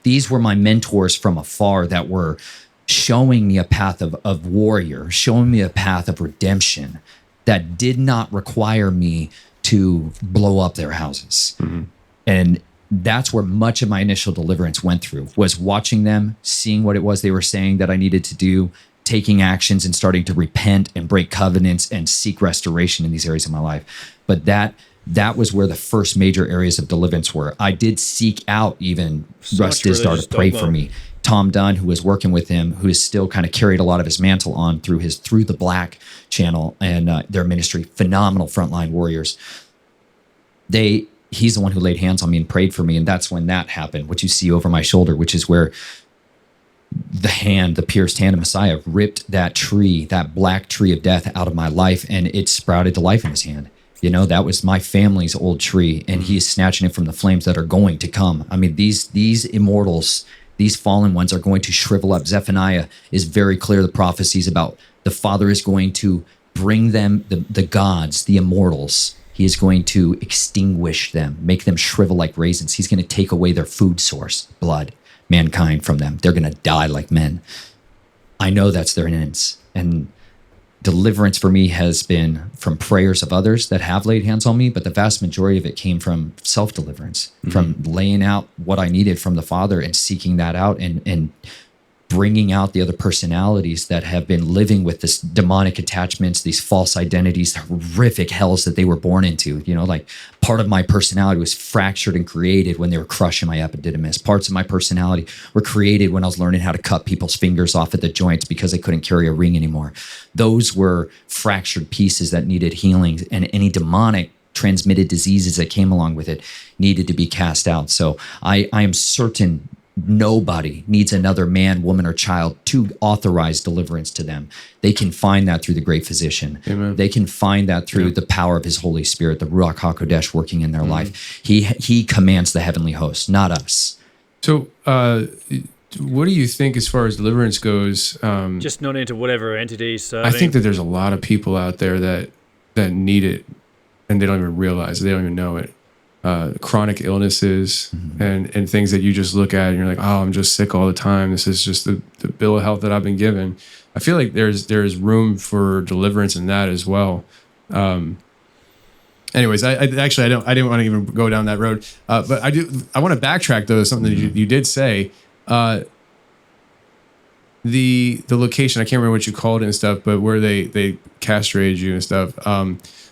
These were my mentors from afar that were showing me a path of warrior, showing me a path of redemption that did not require me to blow up their houses. And that's where much of my initial deliverance went through, was watching them, seeing what it was they were saying that I needed to do, taking actions and starting to repent and break covenants and seek restoration in these areas of my life. But that was where the first major areas of deliverance were. I did seek out even Russ Dizdar to pray for me. Tom Dunn, who was working with him, who has still kind of carried a lot of his mantle on through the Black channel and their ministry, phenomenal frontline warriors. He's the one who laid hands on me and prayed for me. And that's when that happened, what you see over my shoulder, which is where the pierced hand of Messiah ripped that tree, that black tree of death out of my life, and it sprouted to life in his hand. That was my family's old tree, and he's snatching it from the flames that are going to come. I mean, these immortals, these fallen ones are going to shrivel up. Zephaniah is very clear, the prophecies about the Father is going to bring them, the gods, the immortals. He is going to extinguish them, make them shrivel like raisins. He's going to take away their food source, blood, mankind, from them. They're going to die like men. I know that's their ends. And deliverance for me has been from prayers of others that have laid hands on me, but the vast majority of it came from self-deliverance, from laying out what I needed from the Father and seeking that out and bringing out the other personalities that have been living with this demonic attachments, these false identities, the horrific hells that they were born into. Like part of my personality was fractured and created when they were crushing my epididymis. Parts of my personality were created when I was learning how to cut people's fingers off at the joints because they couldn't carry a ring anymore. Those were fractured pieces that needed healing, and any demonic transmitted diseases that came along with it needed to be cast out. So I am certain nobody needs another man, woman, or child to authorize deliverance to them. They can find that through the great physician. Amen. They can find that through the power of his Holy Spirit, the Ruach HaKodesh working in their life. He commands the heavenly host, not us. So what do you think as far as deliverance goes? Just not into whatever entity he's serving. I think that there's a lot of people out there that need it, and they don't even realize it. They don't even know it. Chronic illnesses and things that you just look at and you're like, oh, I'm just sick all the time. This is just the bill of health that I've been given. I feel like there's room for deliverance in that as well. Anyways, I didn't want to even go down that road. But I want to backtrack though, something that you did say. The location, I can't remember what you called it and stuff, but where they castrated you and stuff.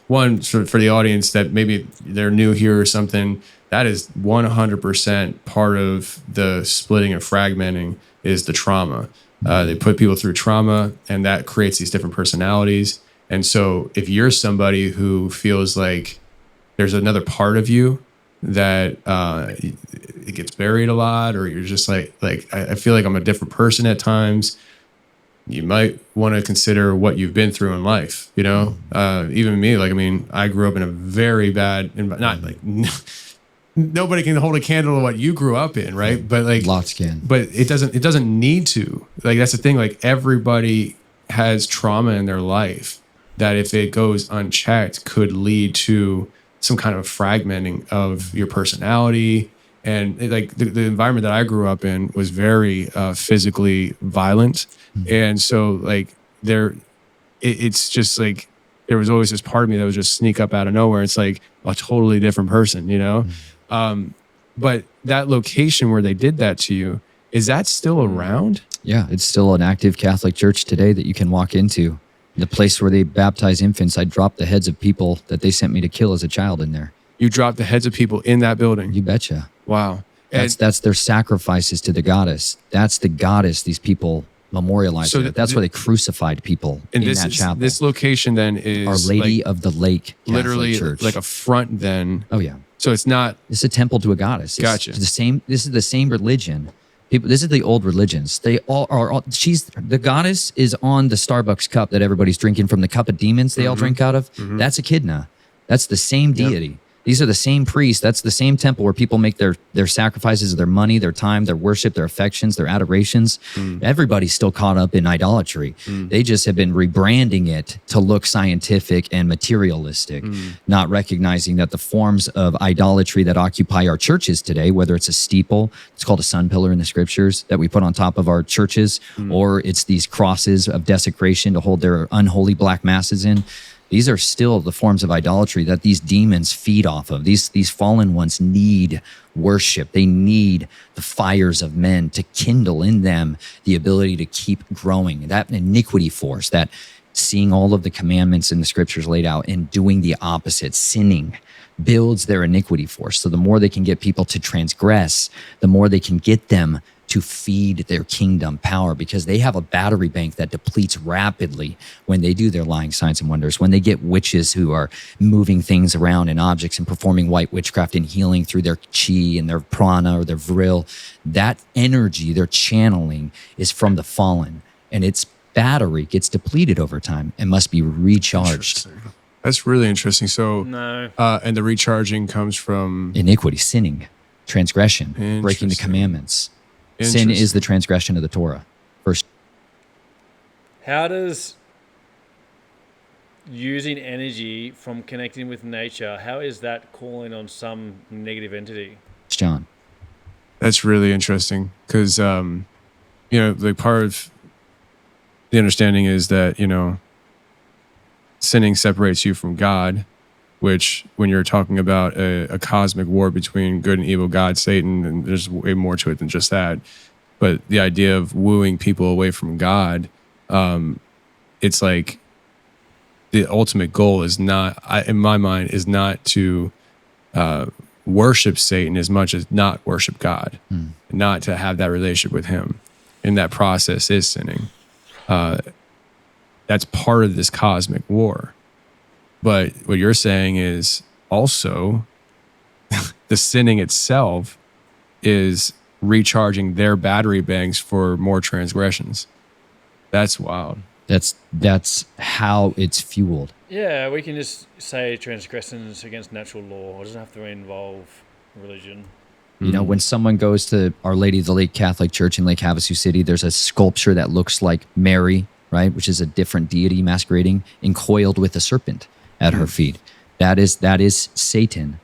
One, for the audience that maybe they're new here or something, that is 100% part of the splitting and fragmenting is the trauma. They put people through trauma, and that creates these different personalities. And so if you're somebody who feels like there's another part of you that it gets buried a lot, or you're just like I feel like I'm a different person at times, you might want to consider what you've been through in life. You know, even me, like, I mean, I grew up in a very bad, not like nobody can hold a candle to what you grew up in, right? But like Lots can. But it doesn't need to. Like, that's the thing. Like, everybody has trauma in their life that, if it goes unchecked, could lead to some kind of fragmenting of your personality. And like the environment that I grew up in was very physically violent. And so like it's just like, there was always this part of me that would just sneak up out of nowhere. It's like a totally different person, you know? But that location where they did that to you, is that still around? Yeah, it's still an active Catholic church today that you can walk into. The place where they baptize infants, I dropped the heads of people that they sent me to kill as a child in there. You dropped the heads of people in that building? You betcha. Wow. That's their sacrifices to the goddess. That's the goddess these people memorialize. So that's where they crucified people in that chapel. This location then is Our Lady of the Lake Catholic literally Church. like a front then. Oh yeah. So it's not. It's a temple to a goddess. Gotcha. It's the same. This is the same religion. People. This is the old religions. They all are. She's the goddess is on the Starbucks cup that everybody's drinking from, the cup of demons they all drink out of. That's Echidna. That's the same deity. These are the same priests. That's the same temple where people make their sacrifices of their money, their time, their worship, their affections, their adorations. Everybody's still caught up in idolatry. They just have been rebranding it to look scientific and materialistic, not recognizing that the forms of idolatry that occupy our churches today, whether it's a steeple, it's called a sun pillar in the scriptures that we put on top of our churches, or it's these crosses of desecration to hold their unholy black masses in. These are still the forms of idolatry that these demons feed off of. These fallen ones need worship. They need the fires of men to kindle in them the ability to keep growing. That iniquity force, that seeing all of the commandments in the scriptures laid out and doing the opposite, sinning, builds their iniquity force. So the more they can get people to transgress, the more they can get them to feed their kingdom power, because they have a battery bank that depletes rapidly when they do their lying signs and wonders, when they get witches who are moving things around in objects and performing white witchcraft and healing through their chi and their prana or their vril. That energy they're channeling is from the fallen, and its battery gets depleted over time and must be recharged. That's really interesting. So, No. And the recharging comes from Iniquity, sinning, transgression, breaking the commandments. Sin is the transgression of the Torah. First. How does using energy from connecting with nature, how is that calling on some negative entity? John. That's really interesting because, you know, like part of the understanding is that, you know, sinning separates you from God, which when you're talking about a cosmic war between good and evil, God, Satan, and there's way more to it than just that. But the idea of wooing people away from God, it's like the ultimate goal is not, in my mind, is not to worship Satan as much as not worship God, not to have that relationship with him. And that process is sinning. That's part of this cosmic war. But what you're saying is also the sinning itself is recharging their battery banks for more transgressions. That's wild. That's how it's fueled. Yeah, we can just say transgressions against natural law. It doesn't have to involve religion. You know, when someone goes to Our Lady of the Lake Catholic Church in Lake Havasu City, there's a sculpture that looks like Mary, right? Which is a different deity masquerading, encoiled with a serpent at her feet. That is Satan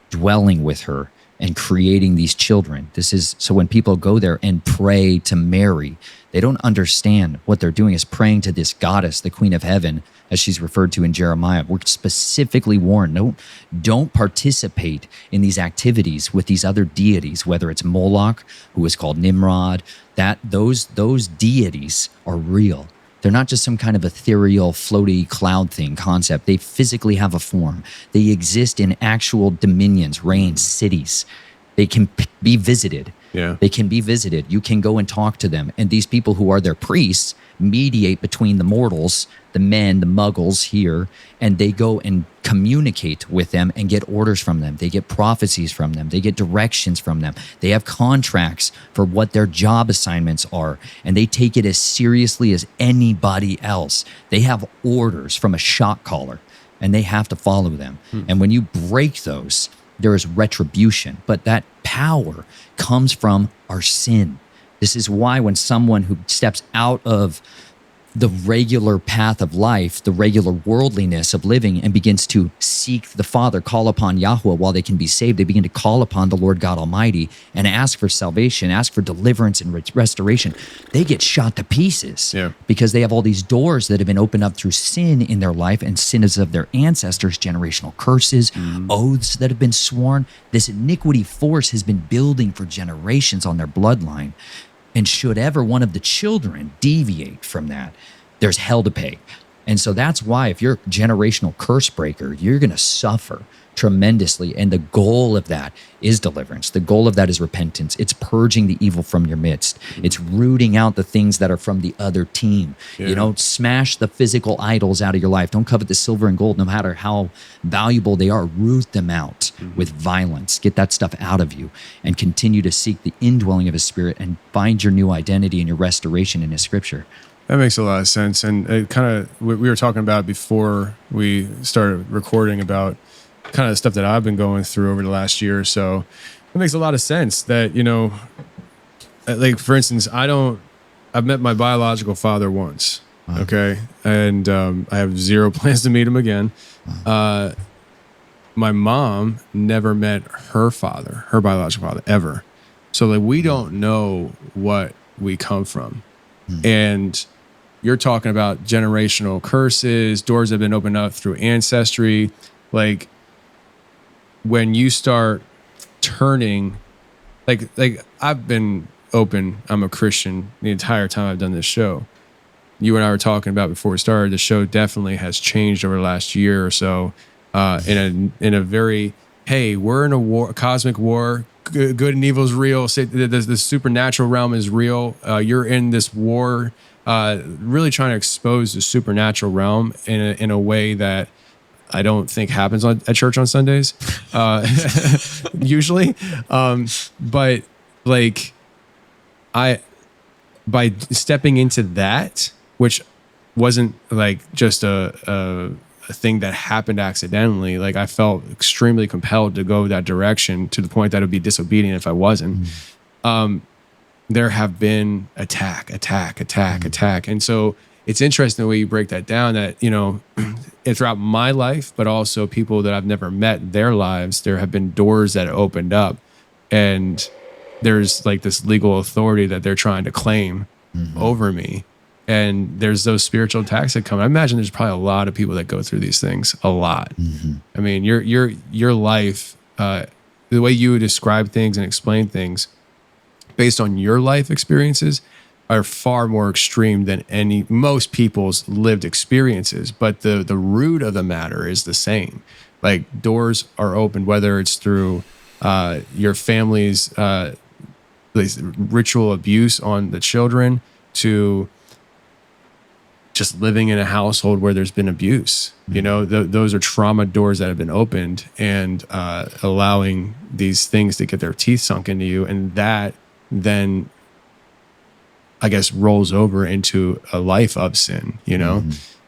dwelling with her, and creating these children. This is so when people go there and pray to Mary, they don't understand what they're doing is praying to this goddess, the Queen of Heaven, as she's referred to in Jeremiah. We're specifically warned, don't participate in these activities with these other deities, whether it's Moloch, who is called Nimrod, that those deities are real. They're not just some kind of ethereal, floaty cloud thing concept. They physically have a form. They exist in actual dominions, reigns, cities. They can be visited. Yeah. They can be visited. You can go and talk to them. And these people who are their priests mediate between the mortals, the men, the muggles here, and they go and communicate with them and get orders from them. They get prophecies from them. They get directions from them. They have contracts for what their job assignments are, and they take it as seriously as anybody else. They have orders from a shot caller, and they have to follow them. And when you break those, there is retribution, but that power comes from our sin. This is why when someone who steps out of the regular path of life, the regular worldliness of living, and begins to seek the Father, call upon Yahweh while they can be saved, they begin to call upon the Lord God Almighty and ask for salvation, ask for deliverance and restoration. They get shot to pieces because they have all these doors that have been opened up through sin in their life, and sin is of their ancestors, generational curses, oaths that have been sworn. This iniquity force has been building for generations on their bloodline. And should ever one of the children deviate from that, there's hell to pay. And so that's why if you're a generational curse breaker, you're going to suffer tremendously. And the goal of that is deliverance. The goal of that is repentance. It's purging the evil from your midst. It's rooting out the things that are from the other team. Smash the physical idols out of your life. Don't covet the silver and gold, no matter how valuable they are. Root them out with violence. Get that stuff out of you and continue to seek the indwelling of His Spirit and find your new identity and your restoration in His Scripture. That makes a lot of sense. And it kind of, we were talking about before we started recording about kind of the stuff that I've been going through over the last year or so. It makes a lot of sense that, like for instance, I've met my biological father once. Wow. Okay. And I have zero plans to meet him again. Wow. My mom never met her father, her biological father, ever. So like we don't know what we come from. And you're talking about generational curses, doors that have been opened up through ancestry. Like when you start turning, like I've been open, I'm a Christian the entire time I've done this show. You and I were talking about before we started, the show definitely has changed over the last year or so. In a very, hey, we're in a war, a cosmic war. Good and evil is real. The supernatural realm is real. You're in this war, really trying to expose the supernatural realm in a way that I don't think happens at church on Sundays, usually. But like, by stepping into that, which wasn't like just a thing that happened accidentally, like I felt extremely compelled to go that direction to the point that it would be disobedient if I wasn't. There have been attack. And so it's interesting the way you break that down, that, throughout my life, but also people that I've never met, their lives, there have been doors that opened up, and there's like this legal authority that they're trying to claim over me. And there's those spiritual attacks that come. I imagine there's probably a lot of people that go through these things a lot. I mean, your life, the way you describe things and explain things based on your life experiences are far more extreme than most people's lived experiences. But the root of the matter is the same. Like doors are opened, whether it's through your family's ritual abuse on the children, to just living in a household where there's been abuse. Those are trauma doors that have been opened, and allowing these things to get their teeth sunk into you. And that then, I guess, rolls over into a life of sin.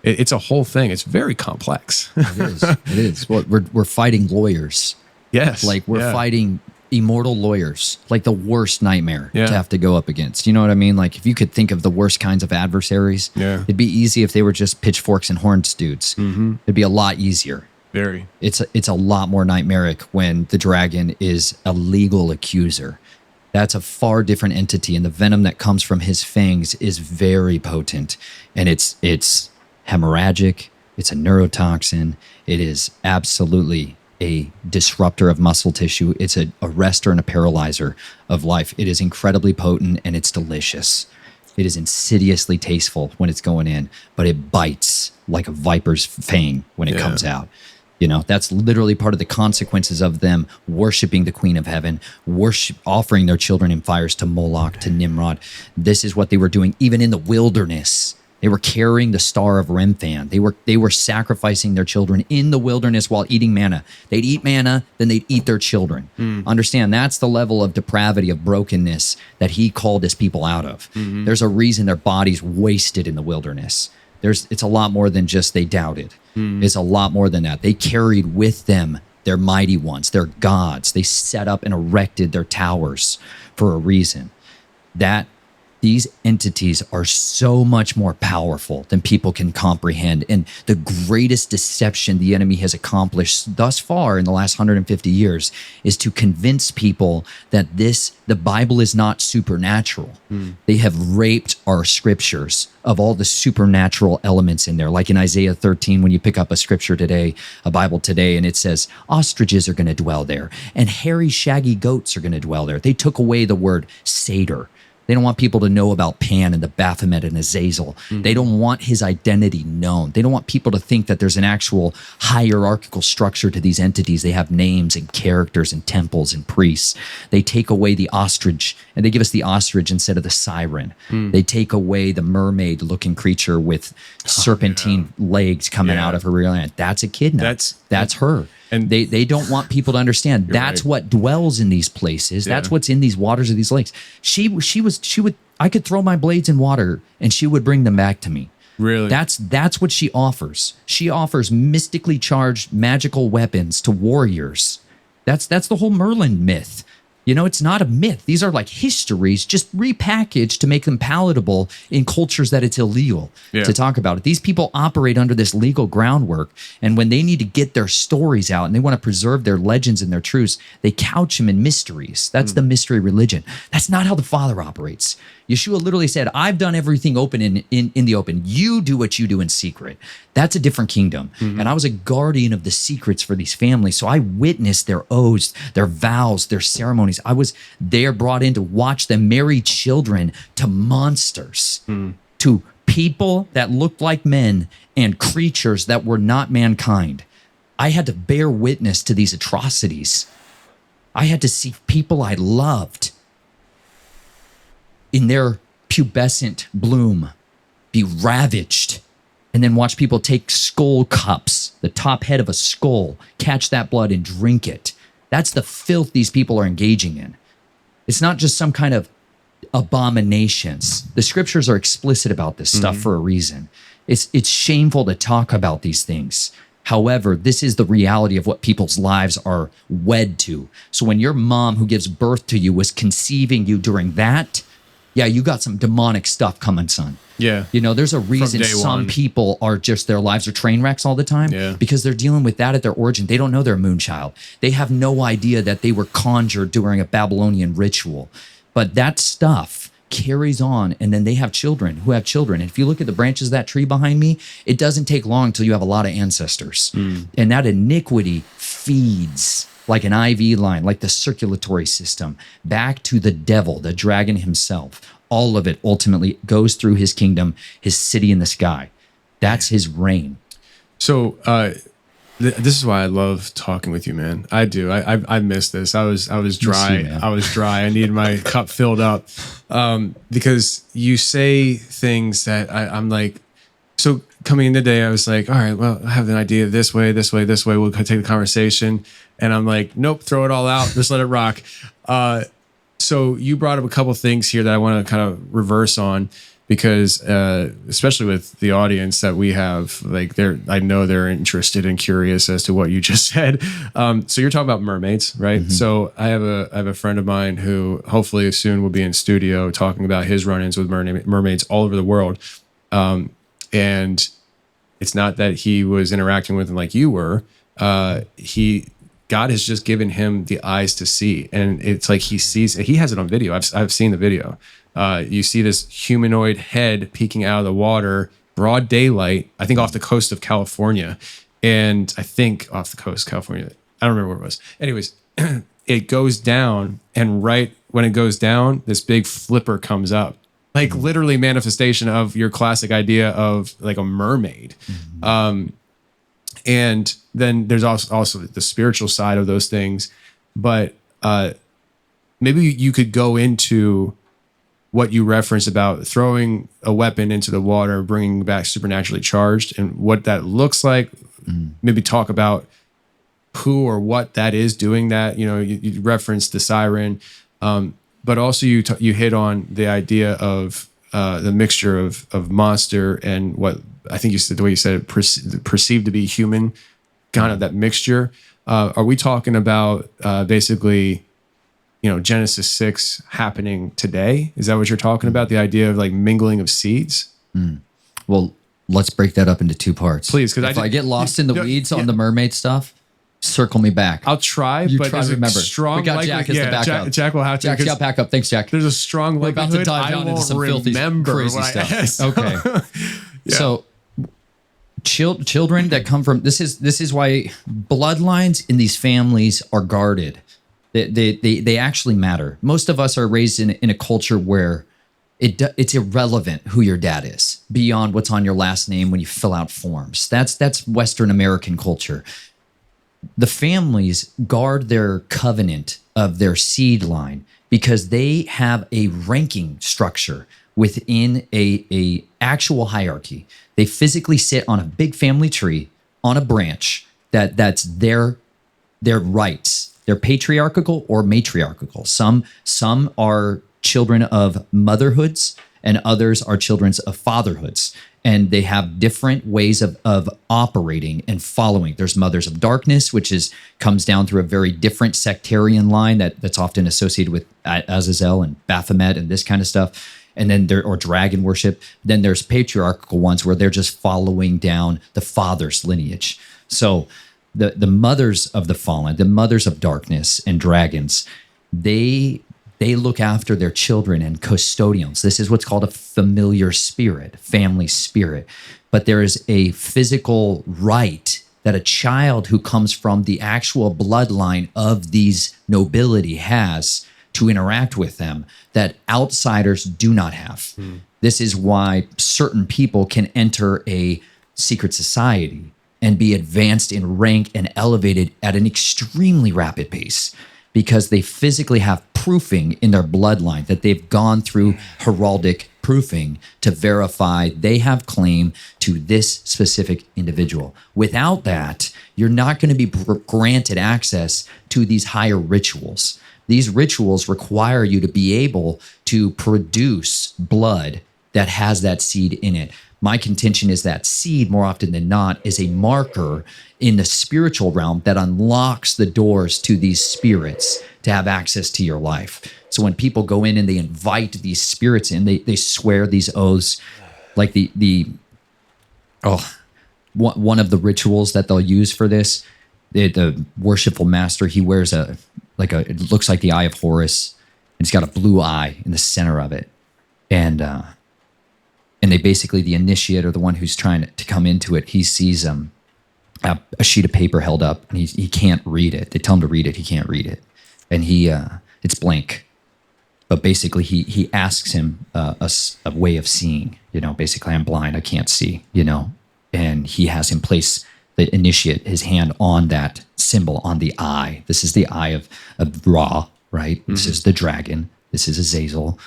It's a whole thing. It's very complex. It is. Well, we're fighting lawyers. Yes. Like we're fighting immortal lawyers, like the worst nightmare to have to go up against. You know what I mean? Like if you could think of the worst kinds of adversaries, it'd be easy if they were just pitchforks and horns dudes. It'd be a lot easier. Very. It's a lot more nightmaric when the dragon is a legal accuser. That's a far different entity, and the venom that comes from his fangs is very potent, and it's hemorrhagic. It's a neurotoxin. It is absolutely a disruptor of muscle tissue. It's a arrestor and a paralyzer of life. It is incredibly potent, and it's delicious. It is insidiously tasteful when it's going in, but it bites like a viper's fang when it comes out. You know, that's literally part of the consequences of them worshiping the Queen of Heaven, offering their children in fires to Moloch, to Nimrod. This is what they were doing even in the wilderness. They were carrying the star of Remphan. They were sacrificing their children in the wilderness while eating manna. They'd eat manna, then they'd eat their children. Understand, that's the level of depravity, of brokenness that he called his people out of. There's a reason their bodies wasted in the wilderness. It's a lot more than just they doubted. It's a lot more than that. They carried with them their mighty ones, their gods. They set up and erected their towers for a reason. These entities are so much more powerful than people can comprehend. And the greatest deception the enemy has accomplished thus far in the last 150 years is to convince people that the Bible is not supernatural. They have raped our scriptures of all the supernatural elements in there. Like in Isaiah 13, when you pick up a scripture today, a Bible today, and it says ostriches are going to dwell there and hairy, shaggy goats are going to dwell there. They took away the word satyr. They don't want people to know about Pan and the Baphomet and Azazel. They don't want his identity known. They don't want people to think that there's an actual hierarchical structure to these entities. They have names and characters and temples and priests. They take away the ostrich, and they give us the ostrich instead of the siren. They take away the mermaid-looking creature with serpentine legs coming out of her rear end. That's a kidnap. That's her. And they don't want people to understand that's right. What dwells in these places. Yeah. That's what's in these waters of these lakes. She would I could throw my blades in water and she would bring them back to me. Really? That's what she offers. She offers mystically charged magical weapons to warriors. That's the whole Merlin myth. You know, it's not a myth. These are like histories just repackaged to make them palatable in cultures that it's illegal to talk about it. These people operate under this legal groundwork, and when they need to get their stories out and they want to preserve their legends and their truths, they couch them in mysteries. That's the mystery religion. That's not how the Father operates. Yeshua literally said, I've done everything open in the open. You do what you do in secret. That's a different kingdom. And I was a guardian of the secrets for these families. So I witnessed their oaths, their vows, their ceremonies. I was there brought in to watch them marry children to monsters, to people that looked like men and creatures that were not mankind. I had to bear witness to these atrocities. I had to see people I loved in their pubescent bloom be ravaged, and then watch people take skull cups, the top head of a skull, catch that blood and drink it. That's the filth these people are engaging in. It's not just some kind of abominations. The scriptures are explicit about this stuff for a reason. It's shameful to talk about these things. However, this is the reality of what people's lives are wed to. So when your mom who gives birth to you was conceiving you during that, yeah, you got some demonic stuff coming, son. Yeah. You know, there's a reason some people are just, their lives are train wrecks all the time because they're dealing with that at their origin. They don't know they're a moonchild. They have no idea that they were conjured during a Babylonian ritual. But that stuff carries on, and then they have children who have children. And if you look at the branches of that tree behind me, it doesn't take long until you have a lot of ancestors. And that iniquity feeds like an IV line, like the circulatory system, back to the devil, the dragon himself. All of it ultimately goes through his kingdom, his city in the sky. That's his reign. So this is why I love talking with you, man. I do. I missed this. I was dry. I was dry. I needed my cup filled up because you say things that I'm like. So coming in today, I was like, all right, well, I have an idea this way. We'll take the conversation. And I'm like, nope, throw it all out. Just let it rock. So you brought up a couple things here that I want to kind of reverse on because especially with the audience that we have, like I know they're interested and curious as to what you just said. So you're talking about mermaids, right? So I have a friend of mine who hopefully soon will be in studio talking about his run-ins with mermaids all over the world. And it's not that he was interacting with them like you were, God has just given him the eyes to see, and it's like he sees. He has it on video. I've seen the video. You see this humanoid head peeking out of the water, broad daylight. I think off the coast of California, and I think off the coast of California. I don't remember where it was. Anyways, it goes down, and right when it goes down, this big flipper comes up, like literally manifestation of your classic idea of like a mermaid. And then there's also the spiritual side of those things. But maybe you could go into what you referenced about throwing a weapon into the water, bringing back supernaturally charged, and what that looks like. Maybe talk about who or what that is doing that. You referenced the siren, but also you hit on the idea of the mixture of monster and what I think you said, the way you said it, perceived to be human, kind of that mixture. Are we talking about basically, Genesis 6 happening today? Is that what you're talking about? The idea of like mingling of seeds? Well, let's break that up into two parts. Please, because if I get lost in the weeds on the mermaid stuff, circle me back. I'll try, but try to remember. Strong we got Jack as the backup. Jack will have to. Jack's got backup. Thanks, Jack. There's a strong We're about to dive down into some filthy, crazy stuff. Okay. So children that come from this is why bloodlines in these families are guarded. They actually matter. Most of us are raised in a culture where it's irrelevant who your dad is beyond what's on your last name when you fill out forms. That's Western American culture. The families guard their covenant of their seed line because they have a ranking structure within a actual hierarchy. They physically sit on a big family tree on a branch that's their rights. They're patriarchal or matriarchal. Some are children of motherhoods and others are children of fatherhoods. And they have different ways of operating and following. There's mothers of darkness, which comes down through a very different sectarian line that's often associated with Azazel and Baphomet and this kind of stuff. And then or dragon worship. Then there's patriarchal ones where they're just following down the father's lineage. So the mothers of the fallen, the mothers of darkness and dragons, they look after their children and custodians. This is what's called a familiar spirit, family spirit. But there is a physical right that a child who comes from the actual bloodline of these nobility has to interact with them that outsiders do not have. This is why certain people can enter a secret society and be advanced in rank and elevated at an extremely rapid pace because they physically have proofing in their bloodline that they've gone through heraldic proofing to verify they have claim to this specific individual. Without that, you're not going to be granted access to these higher rituals. These rituals require you to be able to produce blood that has that seed in it. My contention is that seed, more often than not, is a marker in the spiritual realm that unlocks the doors to these spirits to have access to your life. So when people go in and they invite these spirits in, they swear these oaths, like one of the rituals that they'll use for this, the worshipful master, he wears it looks like the eye of Horus, and it's got a blue eye in the center of it. And they basically, the initiate or the one who's trying to come into it, he sees a sheet of paper held up, and he can't read it. They tell him to read it, he can't read it, and it's blank. But basically, he asks him a way of seeing. Basically, I'm blind, I can't see. And he has him place the initiate his hand on that symbol on the eye. This is the eye of Ra, right? Mm-hmm. This is the dragon. This is Azazel.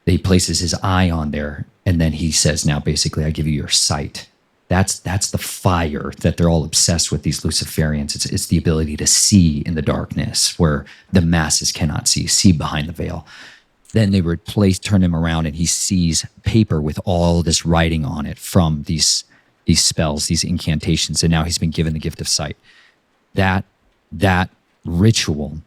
He places his eye on there, and then he says, now basically, I give you your sight. That's the fire that they're all obsessed with, these Luciferians. It's the ability to see in the darkness where the masses cannot see behind the veil. Then they turn him around, and he sees paper with all this writing on it from these spells, these incantations, and now he's been given the gift of sight. That ritual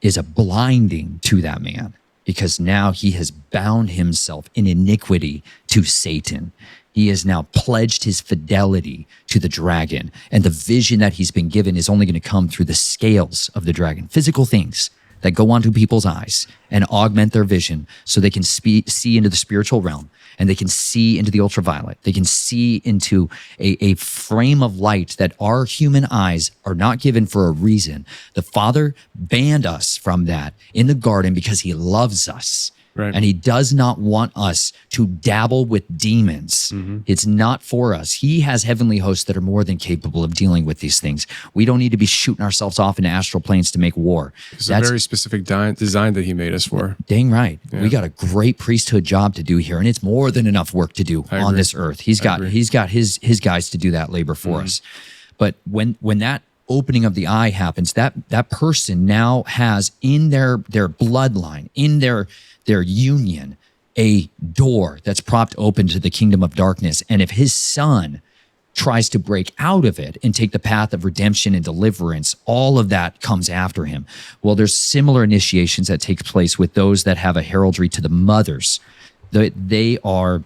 is a blinding to that man, because now he has bound himself in iniquity to Satan. He has now pledged his fidelity to the dragon. And the vision that he's been given is only going to come through the scales of the dragon, physical things that go onto people's eyes and augment their vision so they can see into the spiritual realm, and they can see into the ultraviolet. They can see into a frame of light that our human eyes are not given for a reason. The Father banned us from that in the garden because he loves us. Right. And he does not want us to dabble with demons. It's not for us. He has heavenly hosts that are more than capable of dealing with these things. We don't need to be shooting ourselves off into astral planes to make war. It's a very specific design that he made us for. Dang right. Yeah. We got a great priesthood job to do here, and it's more than enough work to do on this earth. He's got his guys to do that labor for us. But when that opening of the eye happens, that person now has in their bloodline, in their union, a door that's propped open to the kingdom of darkness. And if his son tries to break out of it and take the path of redemption and deliverance, all of that comes after him. Well, there's similar initiations that take place with those that have a heraldry to the mothers. They are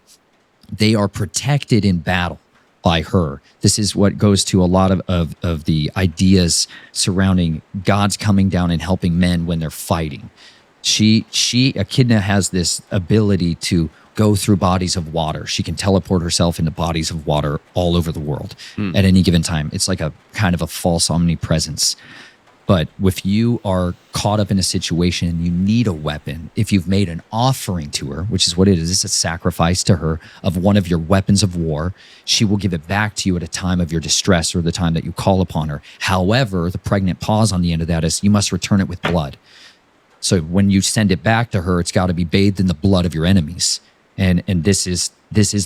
protected in battle by her. This is what goes to a lot of the ideas surrounding God's coming down and helping men when they're fighting. Echidna has this ability to go through bodies of water. She can teleport herself into bodies of water all over the world at any given time. It's like a kind of a false omnipresence. But if you are caught up in a situation and you need a weapon, if you've made an offering to her, which is what it is, it's a sacrifice to her of one of your weapons of war, she will give it back to you at a time of your distress or the time that you call upon her. However, the pregnant pause on the end of that is you must return it with blood. So when you send it back to her, it's got to be bathed in the blood of your enemies. And this is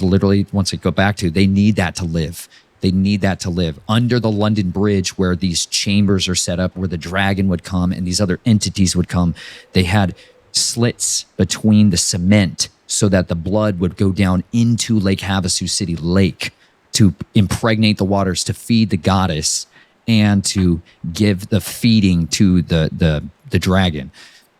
literally, once I go back to, they need that to live. They need that to live. Under the London Bridge, where these chambers are set up, where the dragon would come and these other entities would come, they had slits between the cement so that the blood would go down into Lake Havasu City Lake to impregnate the waters, to feed the goddess and to give the feeding to the dragon.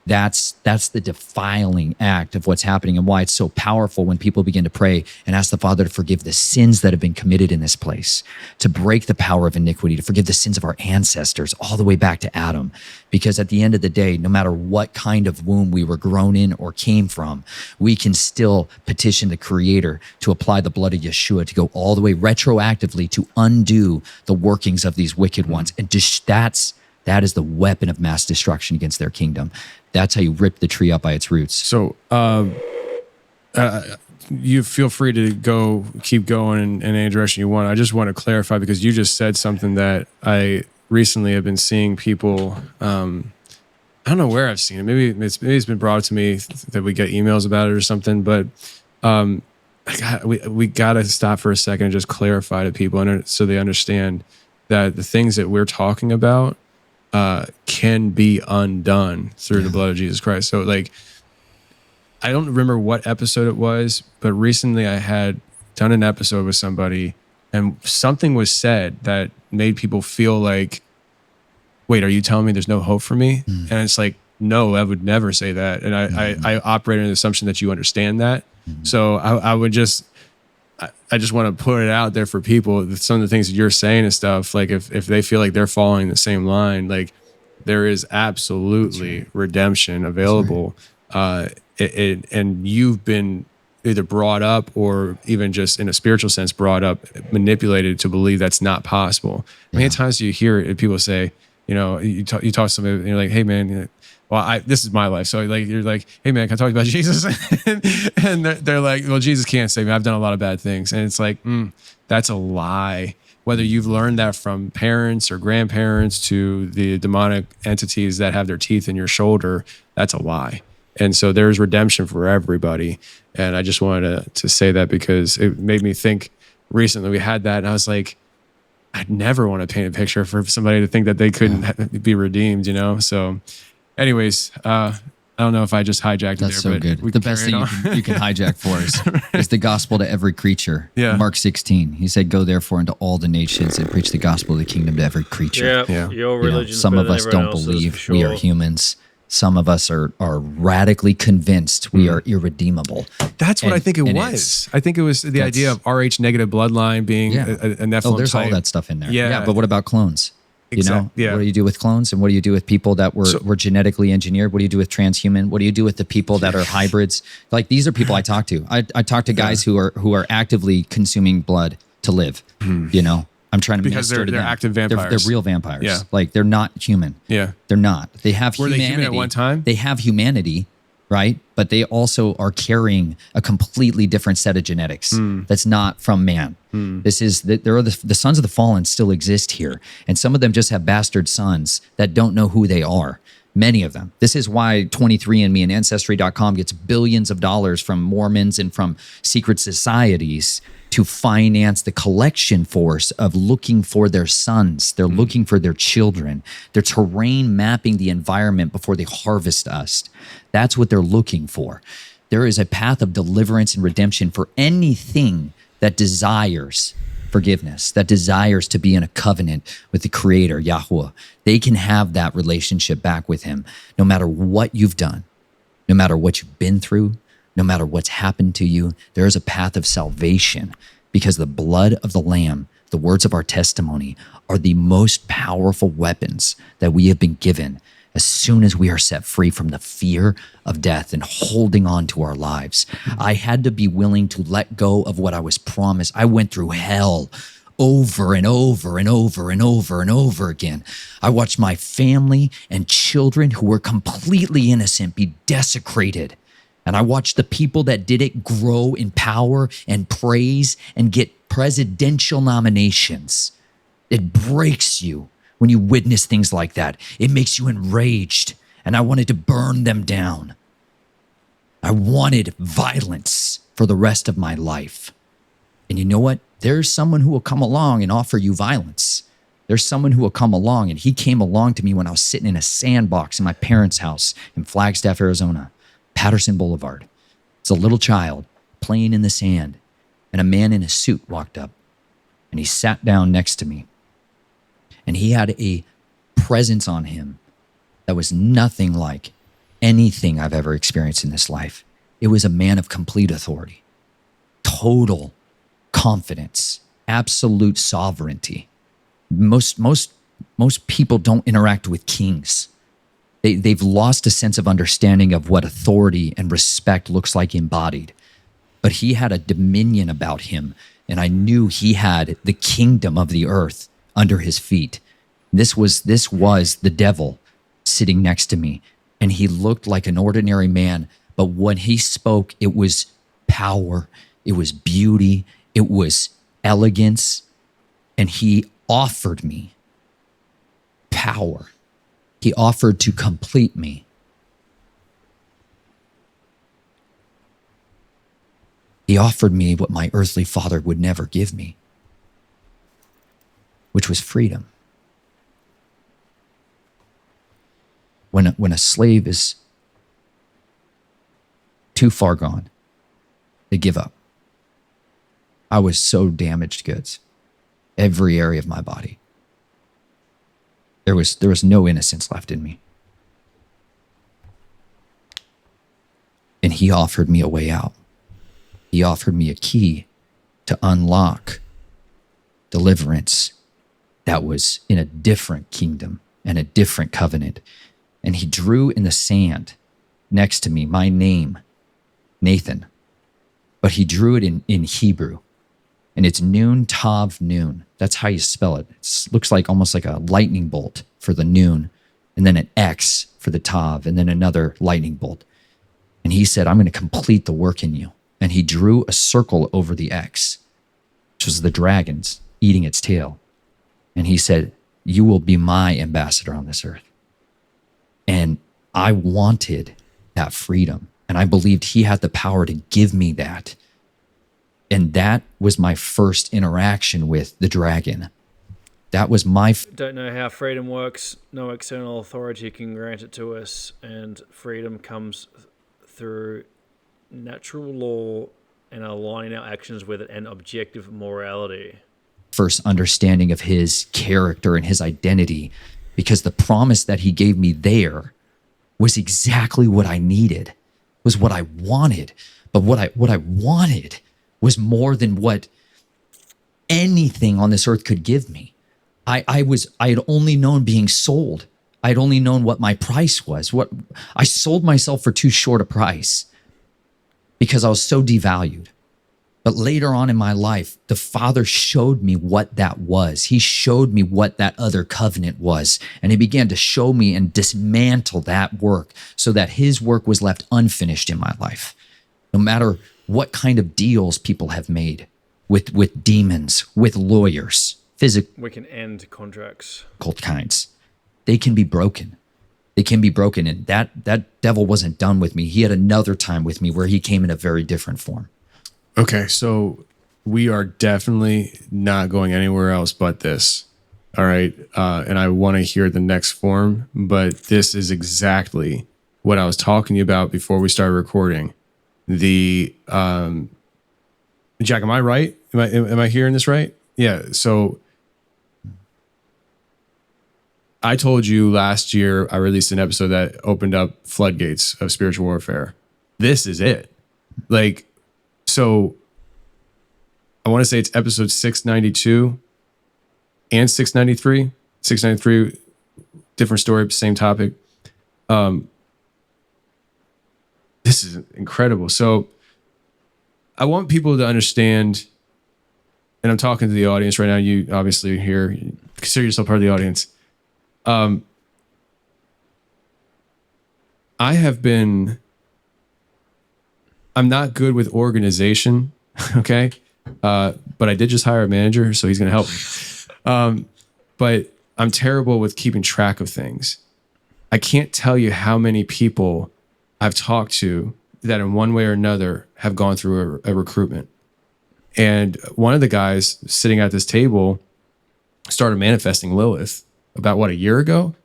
That's the defiling act of what's happening, and why it's so powerful when people begin to pray and ask the Father to forgive the sins that have been committed in this place, to break the power of iniquity, to forgive the sins of our ancestors all the way back to Adam. Because at the end of the day, no matter what kind of womb we were grown in or came from, we can still petition the Creator to apply the blood of Yeshua to go all the way retroactively to undo the workings of these wicked ones. And that is the weapon of mass destruction against their kingdom. That's how you rip the tree up by its roots. So you feel free to keep going in any direction you want. I just want to clarify, because you just said something that I recently have been seeing people, I don't know where I've seen it. Maybe it's been brought to me that we get emails about it or something, but we got to stop for a second and just clarify to people so they understand that the things that we're talking about can be undone through the blood of Jesus Christ. So I don't remember what episode it was, but recently I had done an episode with somebody and something was said that made people feel like, wait, are you telling me there's no hope for me? And it's like, no, I would never say that. And I operate on the assumption that you understand that. So I just want to put it out there for people. Some of the things that you're saying and stuff, like if they feel like they're following the same line, like there is absolutely redemption available. And you've been either brought up or even just in a spiritual sense brought up, manipulated to believe that's not possible. How many times do you hear people say, you talk to somebody and you're like, hey man, well, this is my life. So you're like, hey man, can I talk about Jesus? and they're like, well, Jesus can't save me. I've done a lot of bad things. And it's like, that's a lie. Whether you've learned that from parents or grandparents to the demonic entities that have their teeth in your shoulder, that's a lie. And so there's redemption for everybody. And I just wanted to say that because it made me think recently we had that. And I was like, I'd never want to paint a picture for somebody to think that they couldn't be redeemed, So anyways, I don't know if I just hijacked That's it there. So good. The best thing you can hijack for us is the gospel to every creature. Yeah. Mark 16. He said, go therefore into all the nations and preach the gospel of the kingdom to every creature. Yeah. Your religion. Some of us don't believe. We are humans. Some of us are radically convinced we are irredeemable. That's what I think it and was. I think it was the idea of Rh negative bloodline being a Nephilim there's type. all that stuff in there. Yeah. But what about clones? You know, Yeah. what do you do with clones, and what do you do with people that were genetically engineered? What do you do with transhuman? What do you do with the people that are hybrids? Like, these are people I talk to. I talk to guys who are actively consuming blood to live. You know, I'm trying to Because minister to they're them. active vampires. They're real vampires. Yeah. Like, they're not human. Yeah. They're not. They have Were they humanity. human at one time? They have humanity, right? But they also are carrying a completely different set of genetics that's not from man. This is the sons of the fallen still exist here, and some of them just have bastard sons that don't know who they are. Many of them. This is why 23andMe and Ancestry.com gets billions of dollars from Mormons and from secret societies to finance the collection force of looking for their sons. They're looking for their children. They're terrain mapping the environment before they harvest us. That's what they're looking for. There is a path of deliverance and redemption for anything that desires forgiveness, that desires to be in a covenant with the Creator, Yahuwah. They can have that relationship back with Him no matter what you've done, no matter what you've been through, no matter what's happened to you. There is a path of salvation because the blood of the Lamb, the words of our testimony, are the most powerful weapons that we have been given as soon as we are set free from the fear of death and holding on to our lives. I had to be willing to let go of what I was promised. I went through hell over and over and over and over and over again. I watched my family and children who were completely innocent be desecrated. And I watched the people that did it grow in power and praise and get presidential nominations. It breaks you when you witness things like that. It makes you enraged, and I wanted to burn them down. I wanted violence for the rest of my life. And you know what? There's someone who will come along and offer you violence. There's someone who will come along, and he came along to me when I was sitting in a sandbox in my parents' house in Flagstaff, Arizona, Patterson Boulevard. It's a little child playing in the sand, and a man in a suit walked up, and he sat down next to me. And he had a presence on him that was nothing like anything I've ever experienced in this life. It was a man of complete authority, total confidence, absolute sovereignty. Most people don't interact with kings. They've lost a sense of understanding of what authority and respect looks like embodied. But he had a dominion about him, and I knew he had the kingdom of the earth under his feet. This was the devil sitting next to me, and he looked like an ordinary man, but when he spoke, it was power, it was beauty, it was elegance, and he offered me power. He offered to complete me. He offered me what my earthly father would never give me, which was freedom. When a slave is too far gone, they give up. I was so damaged goods, every area of my body. There was no innocence left in me. And he offered me a way out. He offered me a key to unlock deliverance that was in a different kingdom and a different covenant. And he drew in the sand next to me my name, Nathan. But he drew it in Hebrew. And it's Nun Tav Nun. That's how you spell it. It looks like almost like a lightning bolt for the Nun, and then an X for the Tav, and then another lightning bolt. And he said, I'm going to complete the work in you. And he drew a circle over the X, which was the dragon's eating its tail. And he said, you will be my ambassador on this earth. And I wanted that freedom. And I believed he had the power to give me that. And that was my first interaction with the dragon. That was my... Don't know how freedom works. No external authority can grant it to us. And freedom comes through natural law and aligning our actions with it and objective morality. First understanding of his character and his identity, because the promise that he gave me there was exactly what I needed, was what I wanted. But what I wanted was more than what anything on this earth could give me. I had only known being sold. I had only known what my price was. What I sold myself for too short a price because I was so devalued. But later on in my life, the Father showed me what that was. He showed me what that other covenant was. And he began to show me and dismantle that work so that his work was left unfinished in my life. No matter what kind of deals people have made with demons, with lawyers, physical We can end contracts. kinds, they can be broken. They can be broken. And that devil wasn't done with me. He had another time with me where he came in a very different form. Okay, so we are definitely not going anywhere else but this. All right. And I want to hear the next form, but this is exactly what I was talking to you about before we started recording. The Jack, am I right? Am I hearing this right? Yeah. So I told you last year I released an episode that opened up floodgates of spiritual warfare. This is it. Like, so I want to say it's episode 692 and 693. 693, different story, same topic. This is incredible. So I want people to understand, and I'm talking to the audience right now. You obviously here, consider yourself part of the audience. I'm not good with organization, okay? But I did just hire a manager, so he's going to help me. But I'm terrible with keeping track of things. I can't tell you how many people I've talked to that in one way or another have gone through a recruitment. And one of the guys sitting at this table started manifesting Lilith about, a year ago?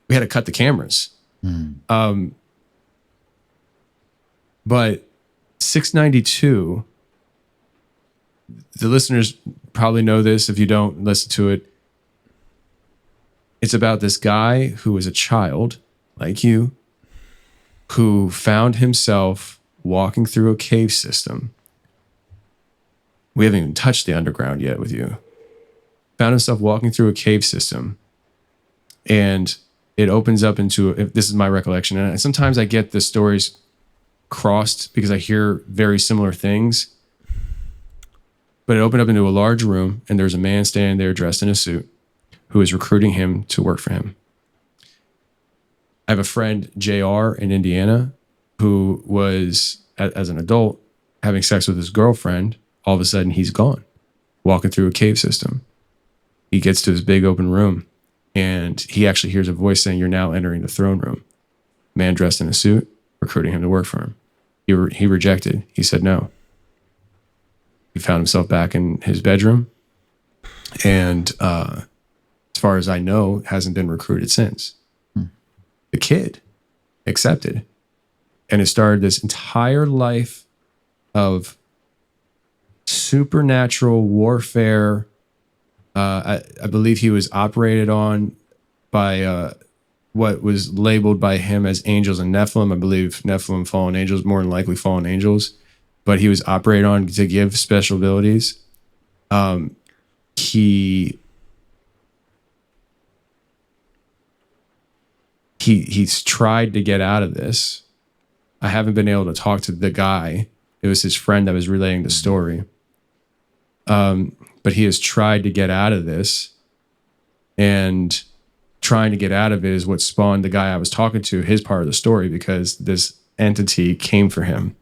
We had to cut the cameras. But 692, the listeners probably know this. If you don't, listen to it. It's about this guy who was a child, like you, who found himself walking through a cave system. We haven't even touched the underground yet with you. Found himself walking through a cave system. And it opens up into, if this is my recollection, and sometimes I get the stories crossed because I hear very similar things. But it opened up into a large room, and there's a man standing there dressed in a suit who is recruiting him to work for him. I have a friend, JR, in Indiana, who was, as an adult, having sex with his girlfriend. All of a sudden, he's gone, walking through a cave system. He gets to his big open room, and he actually hears a voice saying, "You're now entering the throne room." Man dressed in a suit, recruiting him to work for him. He rejected. He said no. He found himself back in his bedroom, and as far as I know, hasn't been recruited since. The kid accepted, and it started this entire life of supernatural warfare. I believe he was operated on by what was labeled by him as angels and Nephilim. I believe Nephilim, fallen angels, more than likely fallen angels. But he was operated on to give special abilities. He's tried to get out of this. I haven't been able to talk to the guy. It was his friend that was relaying the story. But he has tried to get out of this. And trying to get out of it is what spawned the guy I was talking to, his part of the story, because this entity came for him.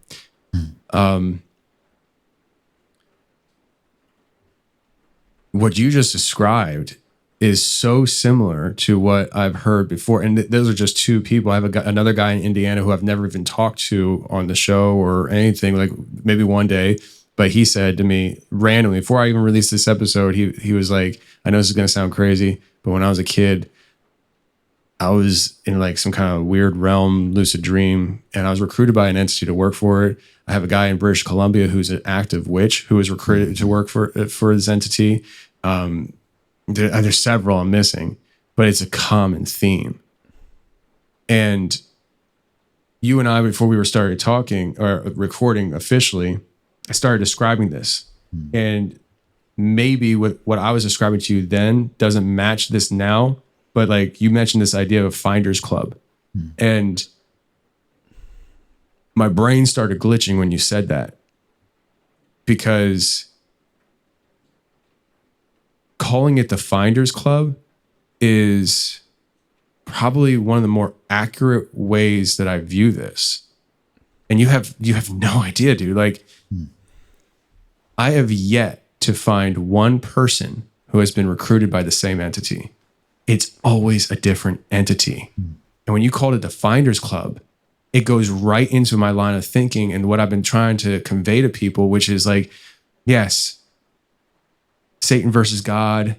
What you just described is so similar to what I've heard before. And those are just two people. I have another guy in Indiana who I've never even talked to on the show or anything, like maybe one day. But he said to me randomly, before I even released this episode, he was like, "I know this is going to sound crazy, but when I was a kid, I was in like some kind of weird realm, lucid dream, and I was recruited by an entity to work for it. I have a guy in British Columbia who's an active witch who was recruited to work for this entity. There's several I'm missing, but it's a common theme. And you and I, before we were started talking or recording officially, I started describing this. And maybe what I was describing to you then doesn't match this now, but like you mentioned this idea of Finders Club. And my brain started glitching when you said that, because calling it the Finders Club is probably one of the more accurate ways that I view this. And you have no idea, dude. Like, I have yet to find one person who has been recruited by the same entity. It's always a different entity. And when you called it the Finders Club, it goes right into my line of thinking and what I've been trying to convey to people, which is like, yes, Satan versus God,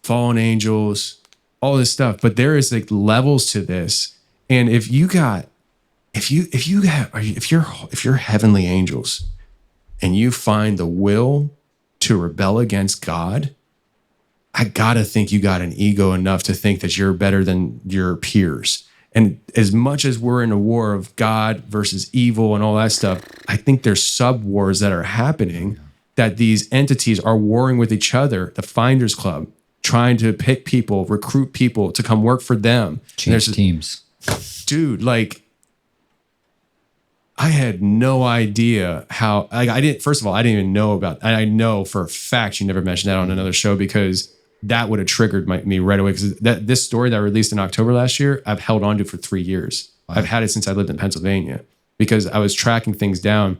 fallen angels, all this stuff. But there is like levels to this. And if you're heavenly angels and you find the will to rebel against God, I gotta think you got an ego enough to think that you're better than your peers. And as much as we're in a war of God versus evil and all that stuff, I think there's sub-wars that are happening, that these entities are warring with each other, the Finders Club, trying to pick people, recruit people to come work for them. Change teams. Dude, like, I had no idea how, like, I didn't even know about, and I know for a fact you never mentioned that on another show, because that would have triggered me right away. Because this story that I released in October last year, I've held on to for 3 years. Wow. I've had it since I lived in Pennsylvania, because I was tracking things down.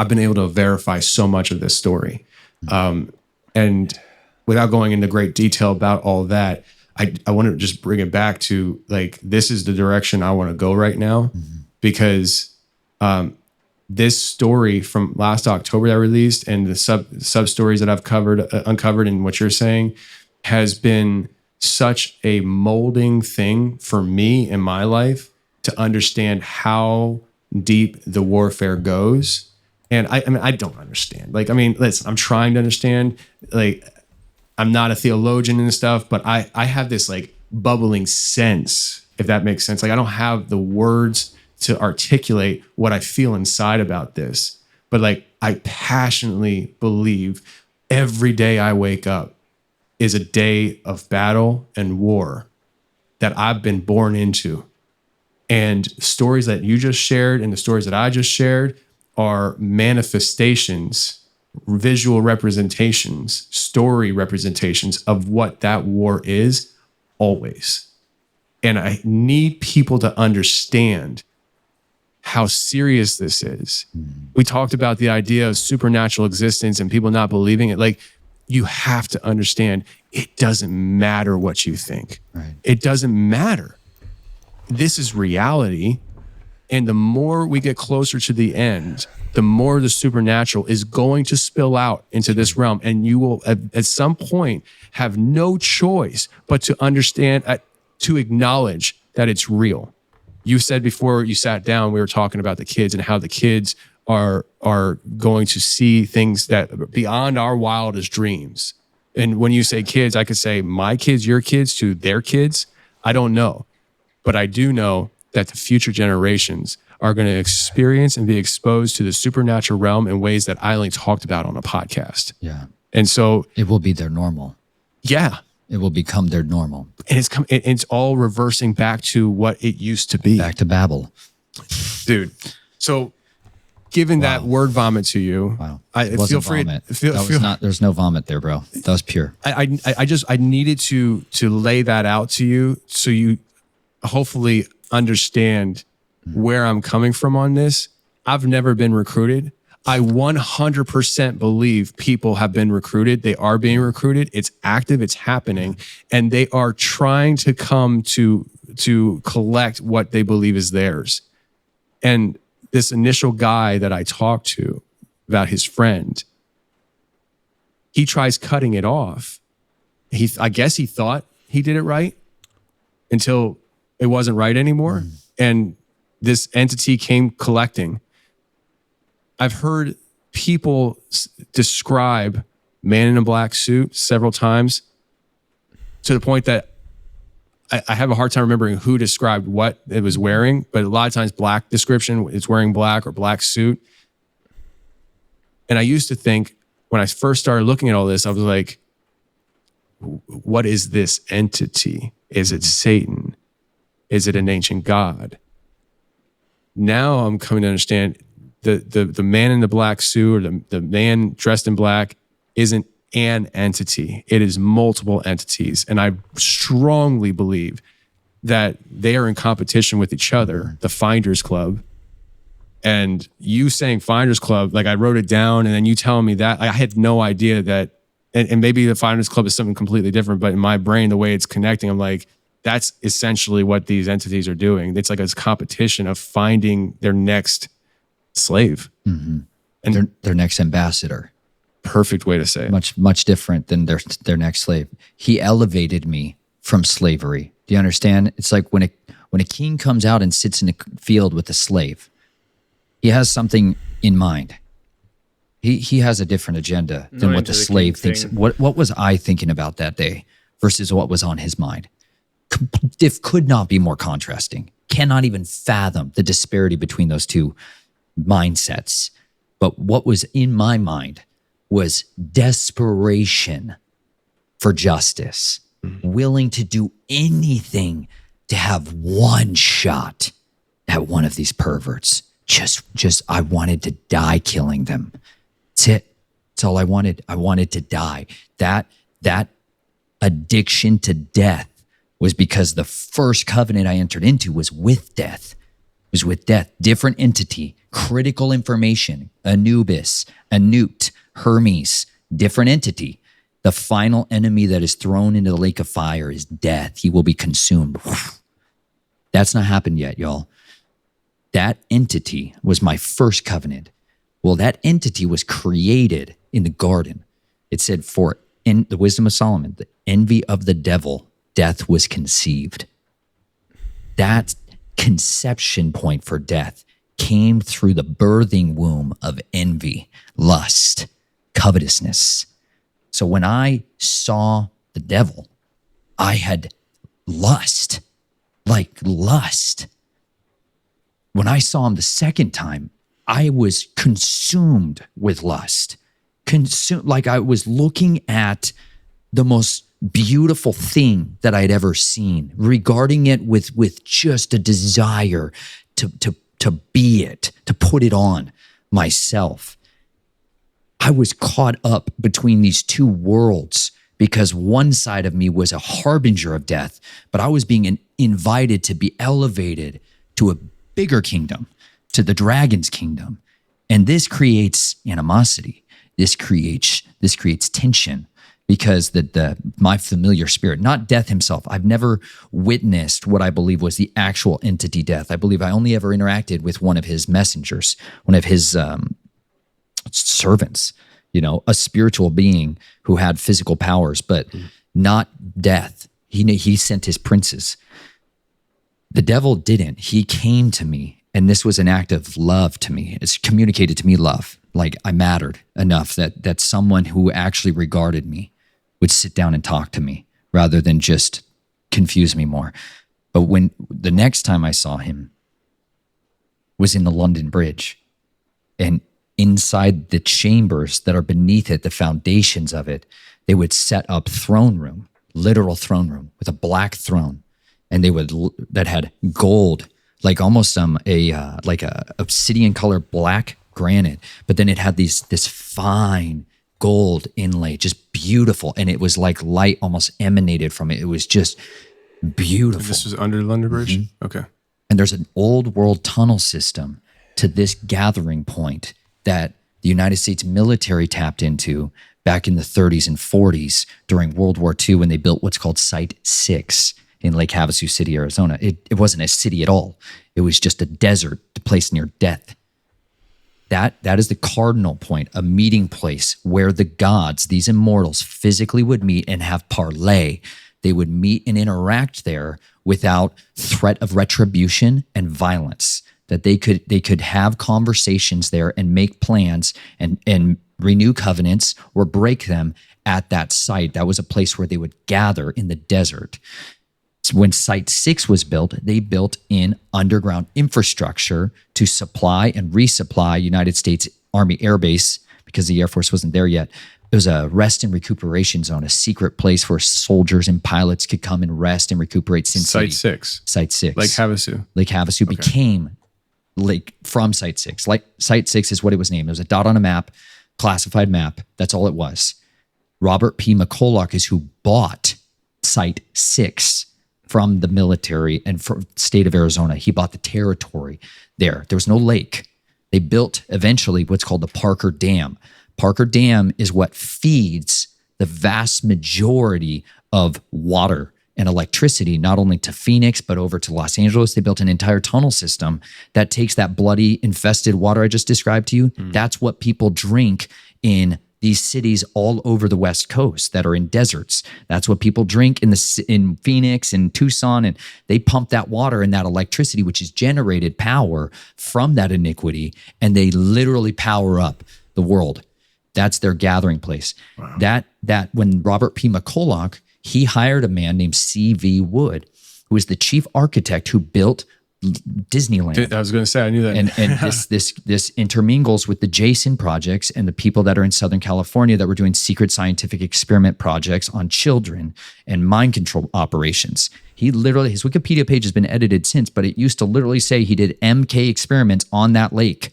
I've been able to verify so much of this story. And without going into great detail about all that, I want to just bring it back to, like, this is the direction I want to go right now, because this story from last October that I released, and the sub stories that I've uncovered in what you're saying, has been such a molding thing for me in my life to understand how deep the warfare goes. And I mean, I don't understand. Like, I mean, listen, I'm trying to understand. Like, I'm not a theologian and stuff, but I have this like bubbling sense, if that makes sense. Like, I don't have the words to articulate what I feel inside about this, but like, I passionately believe every day I wake up is a day of battle and war that I've been born into. And stories that you just shared and the stories that I just shared are manifestations, visual representations, story representations of what that war is always. And I need people to understand how serious this is. We talked about the idea of supernatural existence and people not believing it. Like, you have to understand, it doesn't matter what you think. Right. It doesn't matter. This is reality. And the more we get closer to the end, the more the supernatural is going to spill out into this realm. And you will, at some point, have no choice but to understand, to acknowledge that it's real. You said before you sat down, we were talking about the kids and how the kids are going to see things that beyond our wildest dreams. And when you say kids, I could say my kids, your kids, to their kids. I don't know. But I do know that the future generations are going to experience and be exposed to the supernatural realm in ways that I only talked about on a podcast. Yeah. And so It will be their normal. Yeah. It will become their normal. And it's all reversing back to what it used to be. Back to Babel. Dude. So giving that word vomit to you, Wow. I feel free. Vomit. There's no vomit there, bro. That was pure. I needed to lay that out to you so you hopefully understand where I'm coming from on this. I've never been recruited. I 100% believe people have been recruited. They are being recruited. It's active. It's happening. And they are trying to come to collect what they believe is theirs. And this initial guy that I talked to about his friend, he tries cutting it off. I guess he thought he did it right until it wasn't right anymore. And this entity came collecting. I've heard people describe man in a black suit several times to the point that I have a hard time remembering who described what it was wearing, but a lot of times black description, it's wearing black or black suit. And I used to think when I first started looking at all this, I was like, what is this entity? Is it Satan? Is it an ancient god? Now I'm coming to understand the man in the black suit or the man dressed in black isn't an entity. It is multiple entities. And I strongly believe that they are in competition with each other, the Finders Club. And you saying Finders Club, like I wrote it down and then you telling me that, I had no idea that, and maybe the Finders Club is something completely different, but in my brain, the way it's connecting, I'm like, that's essentially what these entities are doing. It's like a competition of finding their next slave. Mm-hmm. And their next ambassador. Perfect way to say it. Much different than their next slave. He elevated me from slavery. Do you understand? It's like when a king comes out and sits in a field with a slave, he has something in mind. He has a different agenda than what the slave thinks. What was I thinking about that day versus what was on his mind? Could not be more contrasting. Cannot even fathom the disparity between those two mindsets. But what was in my mind was desperation for justice, willing to do anything to have one shot at one of these perverts. Just I wanted to die killing them. That's it. That's all I wanted. I wanted to die. That addiction to death was because the first covenant I entered into was with death. It was with death. Different entity, critical information, Anubis, Anut, Hermes, different entity. The final enemy that is thrown into the lake of fire is death. He will be consumed. That's not happened yet, y'all. That entity was my first covenant. Well, that entity was created in the garden. It said, for in the wisdom of Solomon, the envy of the devil, death was conceived. That conception point for death came through the birthing womb of envy, lust, covetousness. So when I saw the devil, I had lust, like lust. When I saw him the second time, I was consumed with lust. Like I was looking at the most beautiful thing that I'd ever seen, regarding it with just a desire to be it, to put it on myself. I was caught up between these two worlds because one side of me was a harbinger of death, but I was being invited to be elevated to a bigger kingdom, to the dragon's kingdom. And this creates animosity. This creates tension because my familiar spirit, not death himself. I've never witnessed what I believe was the actual entity death. I believe I only ever interacted with one of his messengers, one of his servants, a spiritual being who had physical powers, but not death. He sent his princes. The devil didn't. He came to me, and this was an act of love to me. It's communicated to me love. Like I mattered enough that someone who actually regarded me would sit down and talk to me rather than just confuse me more. But when the next time I saw him was in the London Bridge, and inside the chambers that are beneath it, the foundations of it, they would set up throne room, literal throne room with a black throne. And that had gold, like almost like a obsidian color black granite, but then it had this fine gold inlay, just beautiful, and it was like light almost emanated from it. It was just beautiful. This was under London Bridge? Mm-hmm. Okay. And there's an old world tunnel system to this gathering point that the United States military tapped into back in the 30s and 40s during World War II when they built what's called Site 6 in Lake Havasu City, Arizona. It wasn't a city at all. It was just a desert, a place near death. That is the cardinal point, a meeting place where the gods, these immortals, physically would meet and have parley. They would meet and interact there without threat of retribution and violence. That they could have conversations there and make plans and renew covenants or break them at that site. That was a place where they would gather in the desert. When Site 6 was built, they built in underground infrastructure to supply and resupply United States Army Air Base, because the Air Force wasn't there yet. It was a rest and recuperation zone, a secret place where soldiers and pilots could come and rest and recuperate. Site 6. Site 6. Lake Havasu. Lake Havasu became from Site 6. Like Site 6 is what it was named. It was a dot on a map, classified map. That's all it was. Robert P. McCulloch is who bought Site 6 from the military and from state of Arizona. He bought the territory there. There was no lake. They built eventually what's called the Parker Dam. Parker Dam is what feeds the vast majority of water and electricity, not only to Phoenix, but over to Los Angeles. They built an entire tunnel system that takes that bloody, infested water I just described to you. That's what people drink in these cities all over the West Coast that are in deserts. That's what people drink in Phoenix and Tucson, and they pump that water and that electricity, which is generated power from that iniquity, and they literally power up the world. That's their gathering place. Wow. That when Robert P. McCulloch, he hired a man named C.V. Wood, who was the chief architect who built Disneyland. I was going to say, I knew that. And this intermingles with the Jason projects and the people that are in Southern California that were doing secret scientific experiment projects on children and mind control operations. He literally, his Wikipedia page has been edited since, but it used to literally say he did MK experiments on that lake.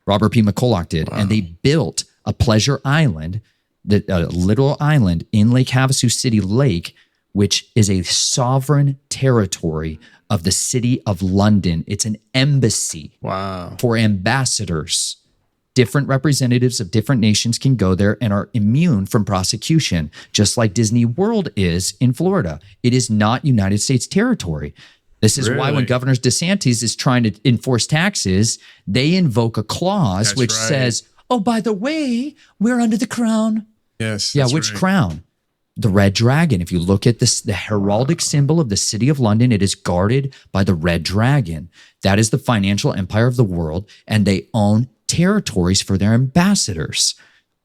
Robert P. McCulloch did. Wow. And they built a pleasure island, a little island in Lake Havasu City Lake, which is a sovereign territory of the city of London. It's an embassy for ambassadors. Different representatives of different nations can go there and are immune from prosecution, just like Disney World is in Florida. It is not United States territory. This is why when Governor DeSantis is trying to enforce taxes, they invoke a clause which says, oh, by the way, we're under the crown. Yes. Yeah, which crown? The red dragon. If you look at this, the heraldic symbol of the city of London, it is guarded by the red dragon. That is the financial empire of the world, and they own territories for their ambassadors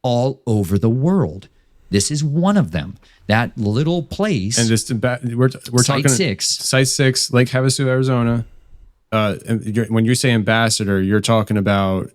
all over the world. This is one of them. That little place. And just we're talking Site 6, Lake Havasu, Arizona. When you say ambassador, you're talking about.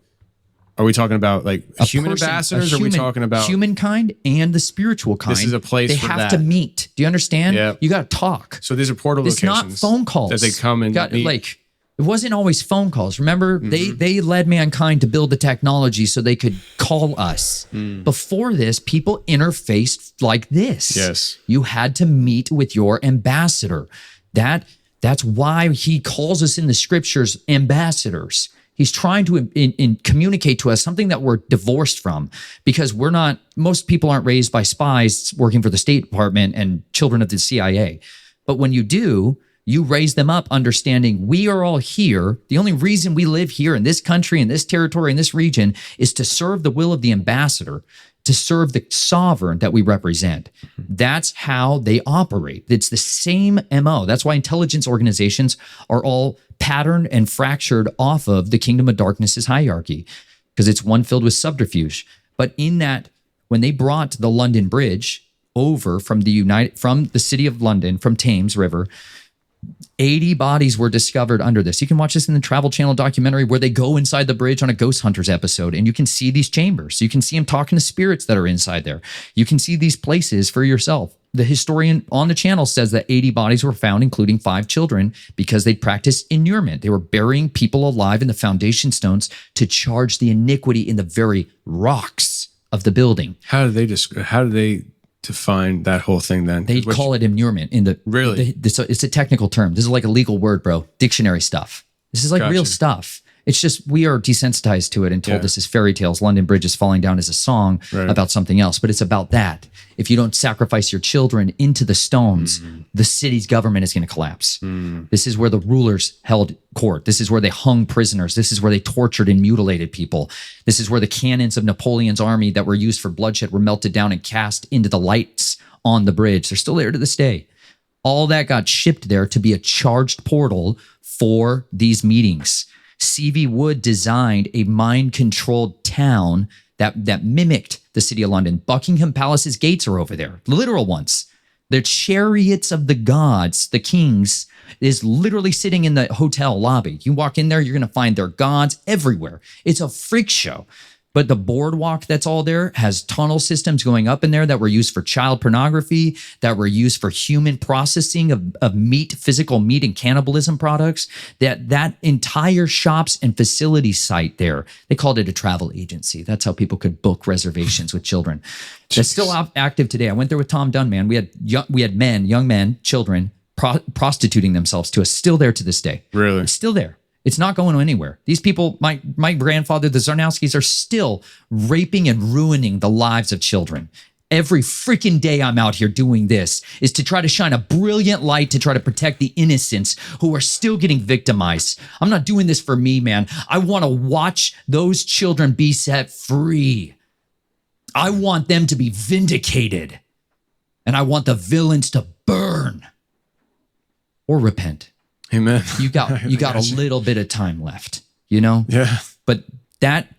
Are we talking about like human ambassadors? Or are we talking about humankind and the spiritual kind? This is a place they for have to meet. Do you understand? Yeah. You got to talk. So these are portal locations. It's not phone calls that they come and meet. Like it wasn't always phone calls. Remember, they led mankind to build the technology so they could call us. Before this, people interfaced like this. Yes, you had to meet with your ambassador. That's why he calls us in the scriptures ambassadors. He's trying to communicate to us something that we're divorced from, because most people aren't raised by spies working for the State Department and children of the CIA. But when you do, you raise them up understanding we are all here. The only reason we live here in this country, in this territory, in this region is to serve the will of the ambassador, to serve the sovereign that we represent. That's how they operate. It's the same MO. That's why intelligence organizations are all patterned and fractured off of the kingdom of darkness's hierarchy, because it's one filled with subterfuge. But in that, when they brought the London Bridge over from the city of London, from Thames River, 80 bodies were discovered under this. You can watch this in the Travel Channel documentary where they go inside the bridge on a Ghost Hunters episode, and you can see these chambers. You can see them talking to spirits that are inside there. You can see these places for yourself. The historian on the channel says that 80 bodies were found, including 5 children, because they practiced inurement. They were burying people alive in the foundation stones to charge the iniquity in the very rocks of the building. How do they define that whole thing then? They call it immurement in the it's a technical term. This is like a legal word, bro. Dictionary stuff. This is like real stuff. It's just we are desensitized to it and told this is fairy tales. London Bridge is falling down as a song about something else, but it's about that. If you don't sacrifice your children into the stones, the city's government is going to collapse. This is where the rulers held court. This is where they hung prisoners. This is where they tortured and mutilated people. This is where the cannons of Napoleon's army that were used for bloodshed were melted down and cast into the lights on the bridge. They're still there to this day. All that got shipped there to be a charged portal for these meetings. C.V. Wood designed a mind-controlled town that mimicked the city of London. Buckingham Palace's gates are over there, literal ones. The chariots of the gods, the kings, is literally sitting in the hotel lobby. You walk in there, you're going to find their gods everywhere. It's a freak show. But the boardwalk that's all there has tunnel systems going up in there that were used for child pornography, that were used for human processing of meat, physical meat and cannibalism products. That entire shops and facility site there, they called it a travel agency. That's how people could book reservations with children. That's still active today. I went there with Tom Dunn, man. We had young men, children, prostituting themselves to us. Still there to this day. Really? It's still there. It's not going anywhere. These people, my grandfather, the Zarnowskis, are still raping and ruining the lives of children. Every freaking day I'm out here doing this is to try to shine a brilliant light to try to protect the innocents who are still getting victimized. I'm not doing this for me, man. I want to watch those children be set free. I want them to be vindicated. And I want the villains to burn or repent. Amen. You got a little bit of time left, you know? Yeah. But that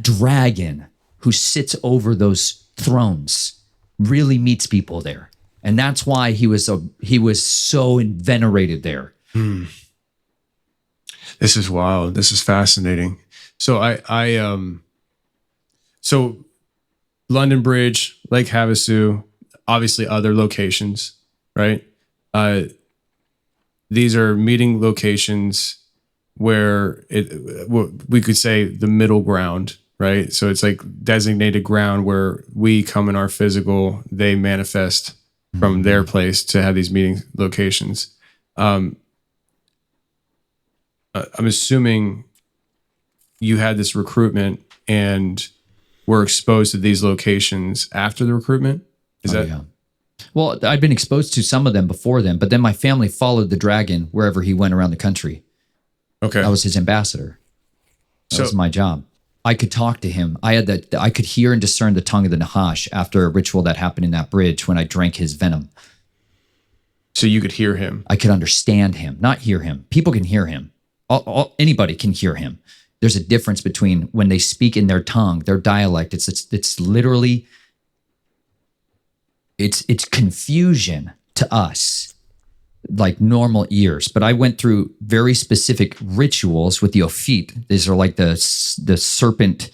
dragon who sits over those thrones really meets people there. And that's why he was so venerated there. This is wild. This is fascinating. So so London Bridge, Lake Havasu, obviously other locations, right? These are meeting locations where we could say the middle ground, right? So it's like designated ground where we come in our physical, they manifest from their place to have these meeting locations. I'm assuming you had this recruitment and were exposed to these locations after the recruitment. Is that? Yeah. Well, I'd been exposed to some of them before then, but then my family followed the dragon wherever he went around the country. Okay. I was his ambassador. That was my job. I could talk to him. I could hear and discern the tongue of the Nahash after a ritual that happened in that bridge when I drank his venom. So you could hear him. I could understand him, not hear him. People can hear him. Anybody can hear him. There's a difference between when they speak in their tongue, their dialect. It's literally... It's confusion to us, like normal ears. But I went through very specific rituals with the Ophit. These are like the serpent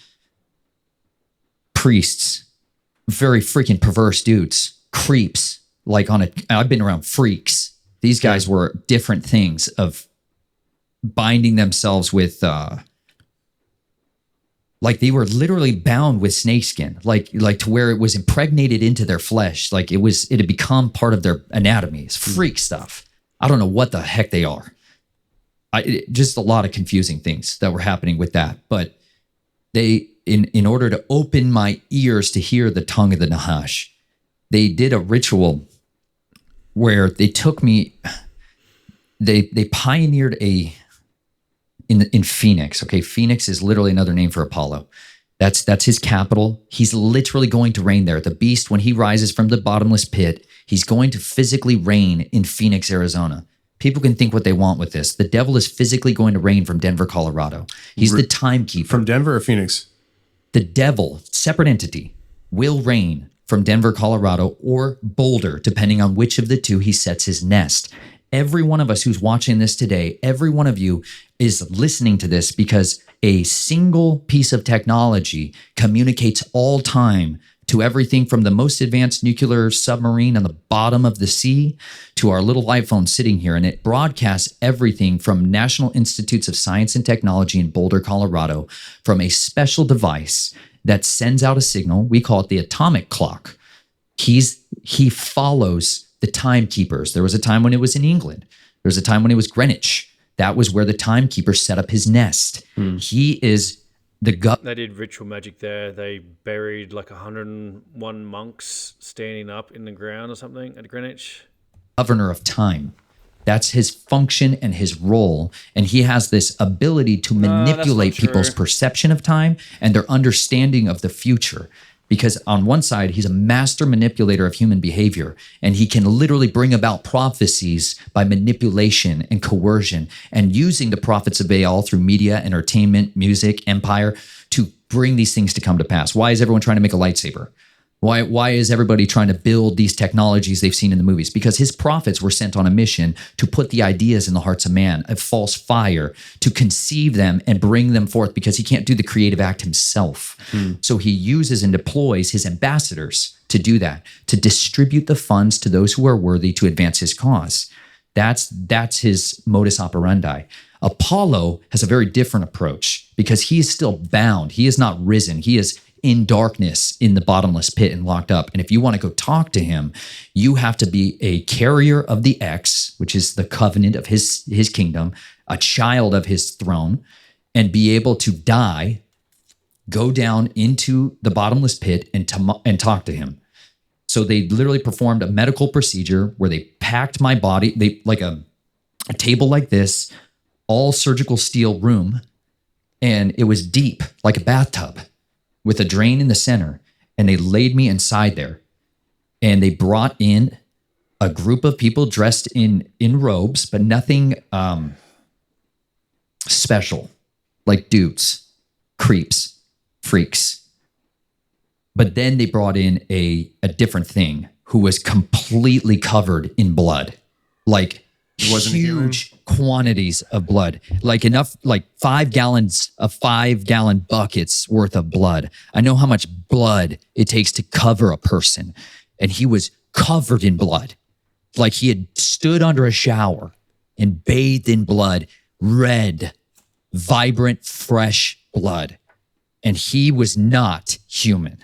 priests, very freaking perverse dudes, creeps. I've been around freaks. These guys were different things of binding themselves with, like they were literally bound with snakeskin, like to where it was impregnated into their flesh. Like it had become part of their anatomy. It's freak stuff. I don't know what the heck they are. Just a lot of confusing things that were happening with that. But they, in order to open my ears to hear the tongue of the Nahash, they did a ritual where they took me, they pioneered in Phoenix. Okay, Phoenix is literally another name for Apollo. That's his capital. He's literally going to reign there. The beast, when he rises from the bottomless pit, he's going to physically reign in Phoenix, Arizona. People can think what they want with this. The devil is physically going to reign from Denver, Colorado. He's the timekeeper. From Denver or Phoenix? The devil, separate entity, will reign from Denver, Colorado, or Boulder, depending on which of the two he sets his nest. Every one of us who's watching this today, every one of you is listening to this because a single piece of technology communicates all time to everything from the most advanced nuclear submarine on the bottom of the sea to our little iPhone sitting here. And it broadcasts everything from National Institutes of Science and Technology in Boulder, Colorado, from a special device that sends out a signal. We call it the atomic clock. He follows the timekeepers. There was a time when it was in England. There was a time when it was Greenwich. That was where the timekeeper set up his nest. He is the They did ritual magic there. They buried like 101 monks standing up in the ground or something at Greenwich. Governor of time. That's his function and his role. And he has this ability to manipulate people's perception of time and their understanding of the future. Because on one side, he's a master manipulator of human behavior, and he can literally bring about prophecies by manipulation and coercion, and using the prophets of Baal through media, entertainment, music, empire to bring these things to come to pass. Why is everyone trying to make a lightsaber? Why is everybody trying to build these technologies they've seen in the movies? Because his prophets were sent on a mission to put the ideas in the hearts of man, a false fire, to conceive them and bring them forth, because he can't do the creative act himself. So he uses and deploys his ambassadors to do that, to distribute the funds to those who are worthy to advance his cause. That's his modus operandi. Apollo has a very different approach because he is still bound. He is not risen. He is in darkness in the bottomless pit and locked up. And if you want to go talk to him, you have to be a carrier of the X, which is the covenant of his kingdom, a child of his throne, and be able to die, go down into the bottomless pit and talk to him. So they literally performed a medical procedure where they packed my body, they like a table like this, all surgical steel room, and it was deep, like a bathtub, with a drain in the center, and they laid me inside there. And they brought in a group of people dressed in robes, but nothing special, like dudes, creeps, freaks. But then they brought in a different thing who was completely covered in blood, like huge quantities of blood, like enough, like 5 gallons of 5-gallon buckets worth of blood. I know how much blood it takes to cover a person. And he was covered in blood, like he had stood under a shower and bathed in blood, red, vibrant, fresh blood. And he was not human,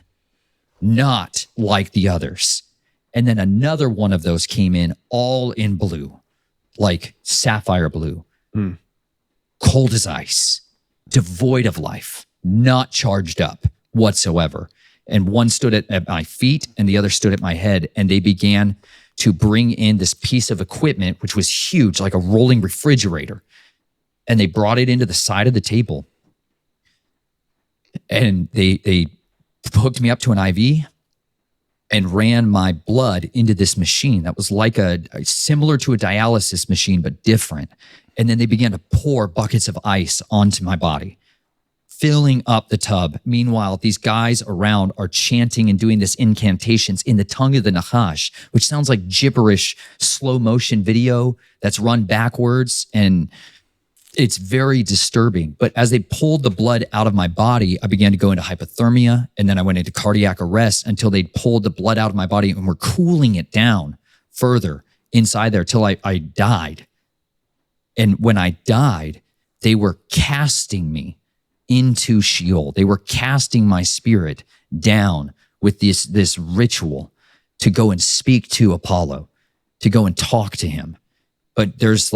not like the others. And then another one of those came in all in blue, like sapphire blue, cold as ice, devoid of life, not charged up whatsoever. And one stood at my feet and the other stood at my head. And they began to bring in this piece of equipment, which was huge, like a rolling refrigerator. And they brought it into the side of the table. And they hooked me up to an IV and ran my blood into this machine that was like a similar to a dialysis machine, but different. And then they began to pour buckets of ice onto my body, filling up the tub. Meanwhile, these guys around are chanting and doing this incantations in the tongue of the Nahash, which sounds like gibberish, slow motion video that's run backwards. And it's very disturbing. But as they pulled the blood out of my body, I began to go into hypothermia, and then I went into cardiac arrest until they pulled the blood out of my body and were cooling it down further inside there till I died. And when I died, they were casting me into Sheol. They were casting my spirit down with this ritual to go and speak to Apollo, to go and talk to him. But there's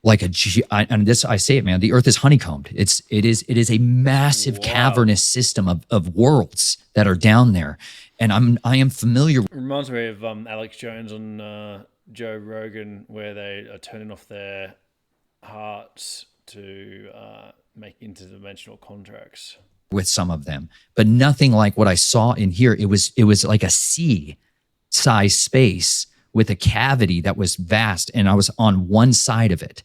and this, I say it, man, the earth is honeycombed. It is a massive cavernous system of worlds that are down there. And I am familiar. Reminds me of Alex Jones on Joe Rogan, where they are turning off their hearts to make interdimensional contracts With some of them, but nothing like what I saw in here. It was like a sea-size space with a cavity that was vast, and I was on one side of it,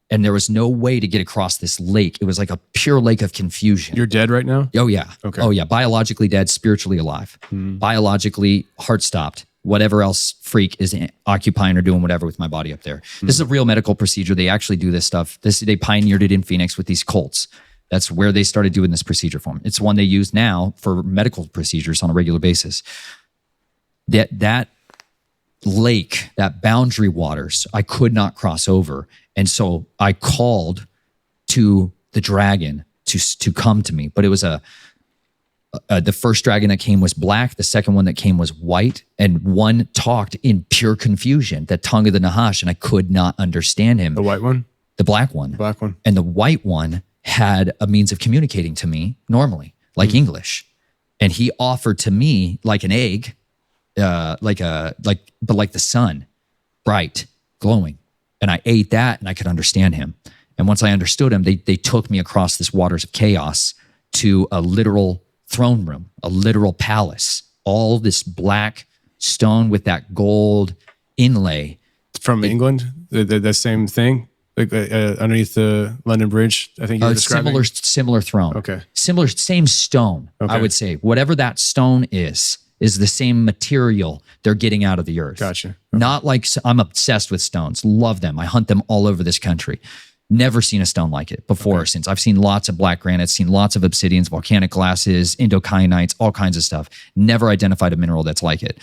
and there was no way to get across this lake. It was like a pure lake of confusion. You're dead right now? Oh yeah. Okay. Oh yeah. Biologically dead, spiritually alive. Biologically heart stopped. Whatever else freak is occupying or doing whatever with my body up there. This is a real medical procedure. They actually do this stuff. They pioneered it in Phoenix with these cults. That's where they started doing this procedure form. It's one they use now for medical procedures on a regular basis. That lake, that boundary waters, I could not cross over. And so I called to the dragon to come to me. But it was the first dragon that came was black. The second one that came was white. And one talked in pure confusion, the tongue of the Nahash, and I could not understand him. The white one? The black one. The black one. And the white one had a means of communicating to me normally, like English. And he offered to me like an egg, but like the sun, bright, glowing. And I ate that and I could understand him. And once I understood him, they took me across this waters of chaos to a literal throne room, a literal palace, all this black stone with that gold inlay. From England? The same thing? Like underneath the London Bridge, I think you were describing. Similar throne. Okay. Similar, same stone. Okay. I would say whatever that stone is the same material they're getting out of the earth. Gotcha. Not like I'm obsessed with stones. Love them. I hunt them all over this country. Never seen a stone like it before or since. I've seen lots of black granites, seen lots of obsidians, volcanic glasses, indokyanites, all kinds of stuff. Never identified a mineral that's like it.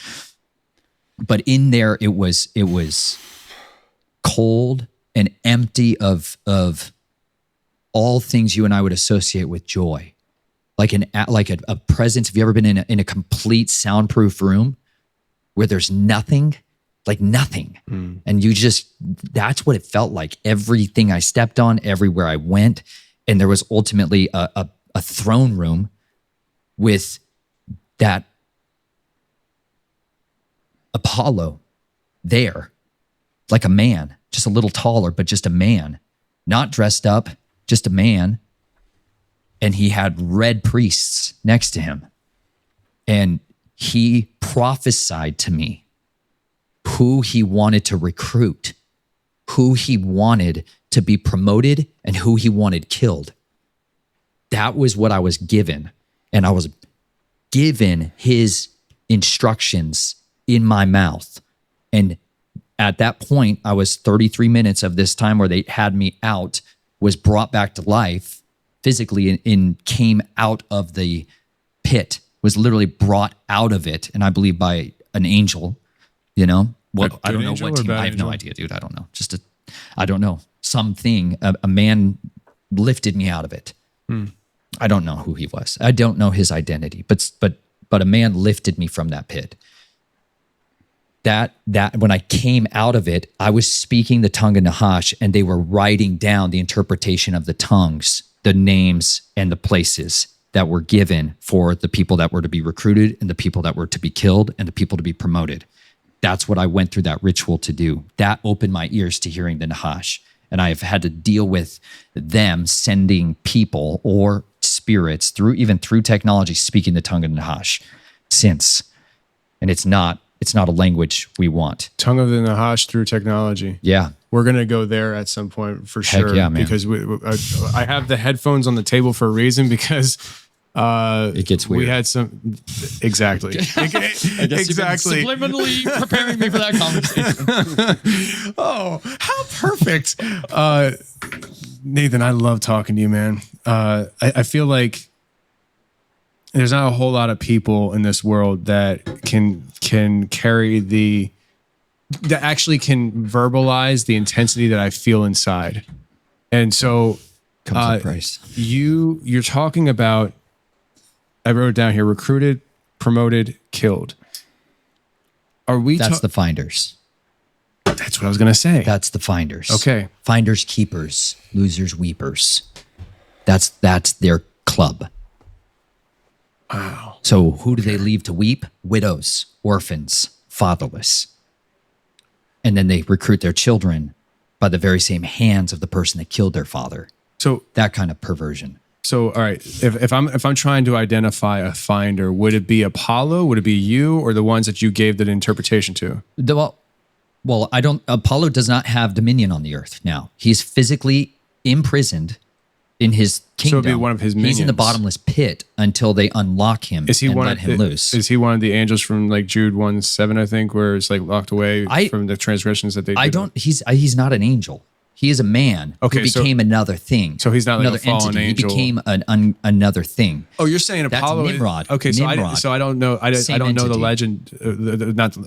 But in there, it was cold and empty of all things you and I would associate with joy. Like a presence. Have you ever been in a complete soundproof room where there's nothing? Like nothing. And that's what it felt like. Everything I stepped on, everywhere I went. And there was ultimately a throne room with that Apollo there, like a man, just a little taller, but just a man, not dressed up, just a man. And he had red priests next to him. And he prophesied to me who he wanted to recruit, who he wanted to be promoted, and who he wanted killed. That was what I was given. And I was given his instructions in my mouth. And at that point, I was 33 minutes of this time where they had me out, was brought back to life physically and came out of the pit, was literally brought out of it. And I believe by an angel, you know, I don't know what team. I have no idea, dude. I don't know. I don't know. Something, a man lifted me out of it. I don't know who he was. I don't know his identity, but a man lifted me from that pit. That when I came out of it, I was speaking the tongue of Nahash, and they were writing down the interpretation of the tongues, the names, and the places that were given for the people that were to be recruited and the people that were to be killed and the people to be promoted. That's what I went through that ritual to do. That opened my ears to hearing the Nahash. And I've had to deal with them sending people or spirits through technology speaking the tongue of Nahash since. And it's not a language we want. Tongue of the Nahash through technology. Yeah. We're going to go there at some point for sure. Heck yeah, man. Because I have the headphones on the table for a reason, because it gets weird. We had some exactly. I guess exactly. you've been subliminally preparing me for that conversation. Oh, how perfect. Nathan, I love talking to you, man. I feel like there's not a whole lot of people in this world that can carry that actually can verbalize the intensity that I feel inside. And so comes with price. You're talking about, I wrote it down here, recruited, promoted, killed. Are we That's the finders. That's what I was going to say. That's the finders. Okay. Finders, keepers, losers, weepers. That's their club. Wow. So who do they leave to weep? Widows, orphans, fatherless. And then they recruit their children by the very same hands of the person that killed their father. So that kind of perversion. So, all right, if I'm trying to identify a finder, would it be Apollo? Would it be you, or the ones that you gave the interpretation to? Well, Apollo does not have dominion on the earth now. He's physically imprisoned in his kingdom. So it'd be one of his minions. He's in the bottomless pit until they unlock him and let him loose. Is he one of the angels from like Jude 1:7, I think, where it's like locked away from the transgressions that they did? He's not an angel. He is a man who became another thing. So he's not like a fallen entity. angel. He became another thing. Oh, you're saying Apollo? That's Nimrod. Okay, so I don't know. I don't know the legend.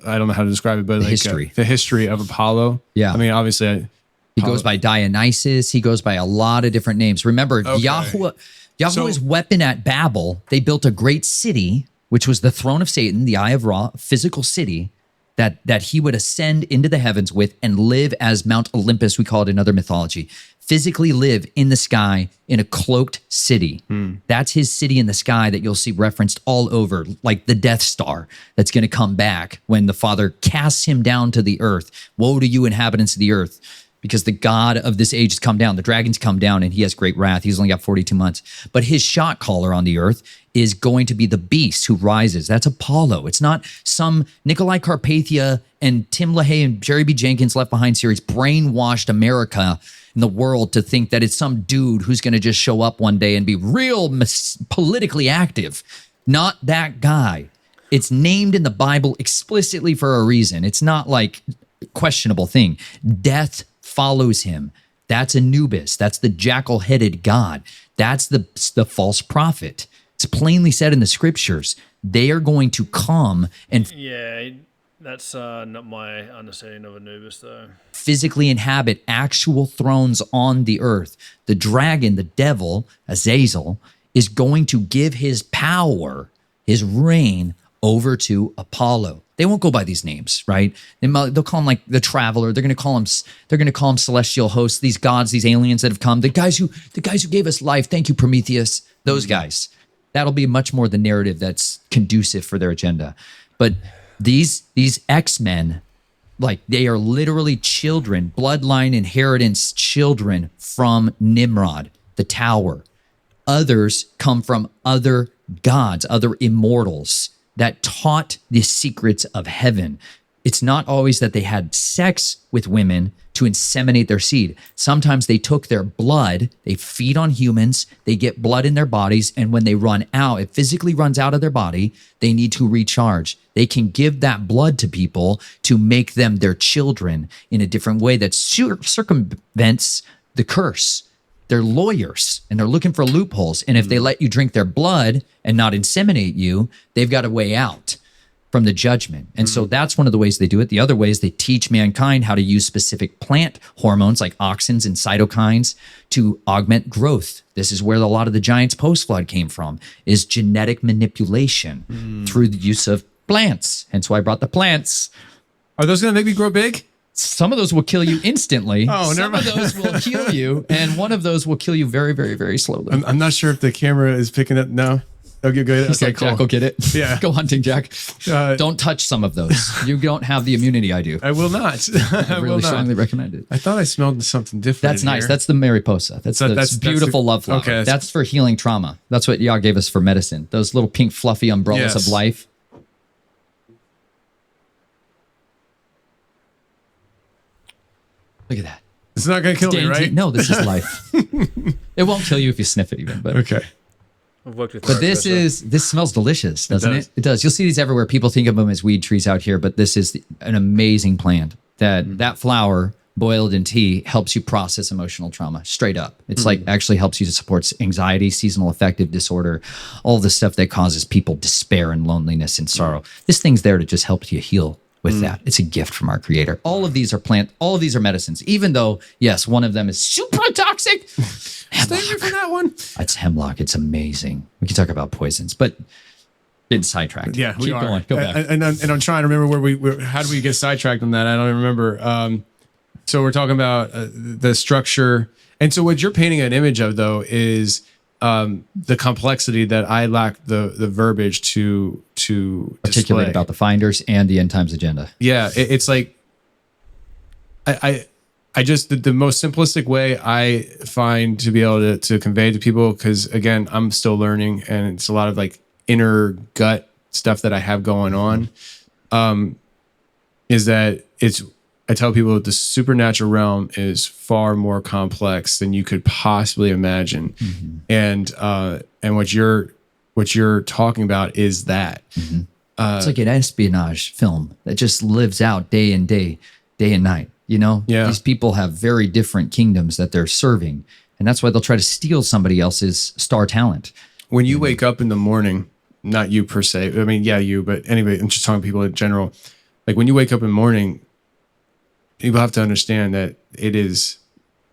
I don't know how to describe it, but the history of Apollo. Yeah, I mean, obviously, he goes by Dionysus. He goes by a lot of different names. Remember, Yahweh's weapon at Babel. They built a great city, which was the throne of Satan, the Eye of Ra, physical city. That he would ascend into the heavens with and live as Mount Olympus, we call it in other mythology, physically live in the sky in a cloaked city. That's his city in the sky that you'll see referenced all over, like the Death Star that's going to come back when the Father casts him down to the earth. Woe to you, inhabitants of the earth. because the God of this age has come down. The dragon's come down and he has great wrath. He's only got 42 months. But his shot caller on the earth is going to be the beast who rises. That's Apollo. It's not some Nikolai Carpathia and Tim LaHaye and Jerry B. Jenkins Left Behind series brainwashed America and the world to think that it's some dude who's going to just show up one day and be real politically active. Not that guy. It's named in the Bible explicitly for a reason. It's not like questionable thing. Death follows him. That's Anubis. That's the jackal-headed god. That's the false prophet. It's plainly said in the scriptures. They are going to come and Yeah, that's not my understanding of Anubis, though. physically inhabit actual thrones on the earth. The dragon, the devil, Azazel, is going to give his power, his reign, over to Apollo. They won't go by these names, right? They'll call him like the Traveler. They're going to call him celestial hosts. These gods, these aliens that have come. The guys who gave us life. Thank you, Prometheus. Those guys. That'll be much more the narrative that's conducive for their agenda. But these X-Men, like they are literally children, bloodline inheritance children from Nimrod, the tower. Others come from other gods, other immortals that taught the secrets of heaven. It's not always that they had sex with women to inseminate their seed. Sometimes they took their blood, they feed on humans, they get blood in their bodies, and when they run out, it physically runs out of their body, they need to recharge. They can give that blood to people to make them their children in a different way that circumvents the curse. They're lawyers and they're looking for loopholes. And if they let you drink their blood and not inseminate you, they've got a way out from the judgment. And so that's one of the ways they do it. The other way is they teach mankind how to use specific plant hormones like auxins and cytokines to augment growth. This is where a lot of the giants post-flood came from, is genetic manipulation through the use of plants. Hence why I brought the plants. Are those going to make me grow big? Some of those will kill you instantly. Oh, some of those will kill you, and one of those will kill you very, very, very slowly. I'm not sure if the camera is picking up now. Okay, good. It's Okay, like, Jack, go get it. Yeah. Go hunting, Jack. Don't touch some of those. You don't have the immunity I do. I will not. I really strongly recommend it. I thought I smelled something different. That's nice. Here. That's the Mariposa. That's beautiful love flower. Okay, that's for healing trauma. That's what Yah gave us for medicine. Those little pink fluffy umbrellas of life. Look at that. It's not going to kill me, right? No, this is life. It won't kill you if you sniff it even. But okay. I've worked with But this smells delicious, doesn't it? It does. You'll see these everywhere. People think of them as weed trees out here, but this is an amazing plant. That flower boiled in tea helps you process emotional trauma straight up. It's like actually helps you to support anxiety, seasonal affective disorder, all the stuff that causes people despair and loneliness and sorrow. This thing's there to just help you heal with that. It's a gift from our creator. All of these are all of these are medicines, even though, yes, one of them is super toxic. Stay away from that one. It's hemlock. It's amazing. We can talk about poisons, but getting sidetracked. Yeah, we Keep are. going. Go back. And I'm trying to remember how did we get sidetracked on that? I don't even remember. So we're talking about the structure. And so what you're painting an image of, though, is the complexity that I lack the verbiage to Articulate display. about the finders and the end times agenda. Yeah, it's like I just the most simplistic way I find to be able to convey to people, because again, I'm still learning and it's a lot of like inner gut stuff that I have going on, is that I tell people that the supernatural realm is far more complex than you could possibly imagine. And what you're talking about is that. It's like an espionage film that just lives out day and night. You know, these people have very different kingdoms that they're serving, and that's why they'll try to steal somebody else's star talent. When you wake up in the morning, not you per se, I mean, yeah, you, but anyway, I'm just talking people in general. Like when you wake up in the morning, people have to understand that it is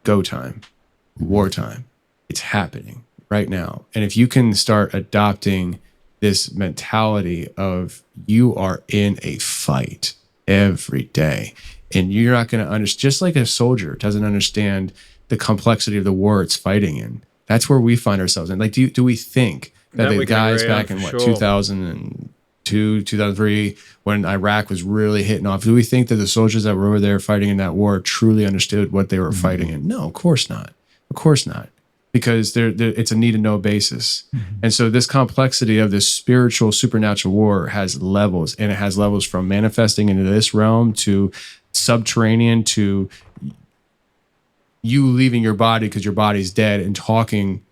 go time, wartime. It's happening right now. And if you can start adopting this mentality of you are in a fight every day, and you're not going to understand, just like a soldier doesn't understand the complexity of the war it's fighting in. That's where we find ourselves in. Like, do we think that That the we can guys agree on back in for what, sure. 2000 and 2003, when Iraq was really hitting off? Do we think that the soldiers that were over there fighting in that war truly understood what they were fighting in? No, of course not. Of course not. Because it's a need to know basis. And so this complexity of this spiritual, supernatural war has levels, and it has levels from manifesting into this realm to subterranean to you leaving your body because your body's dead and talking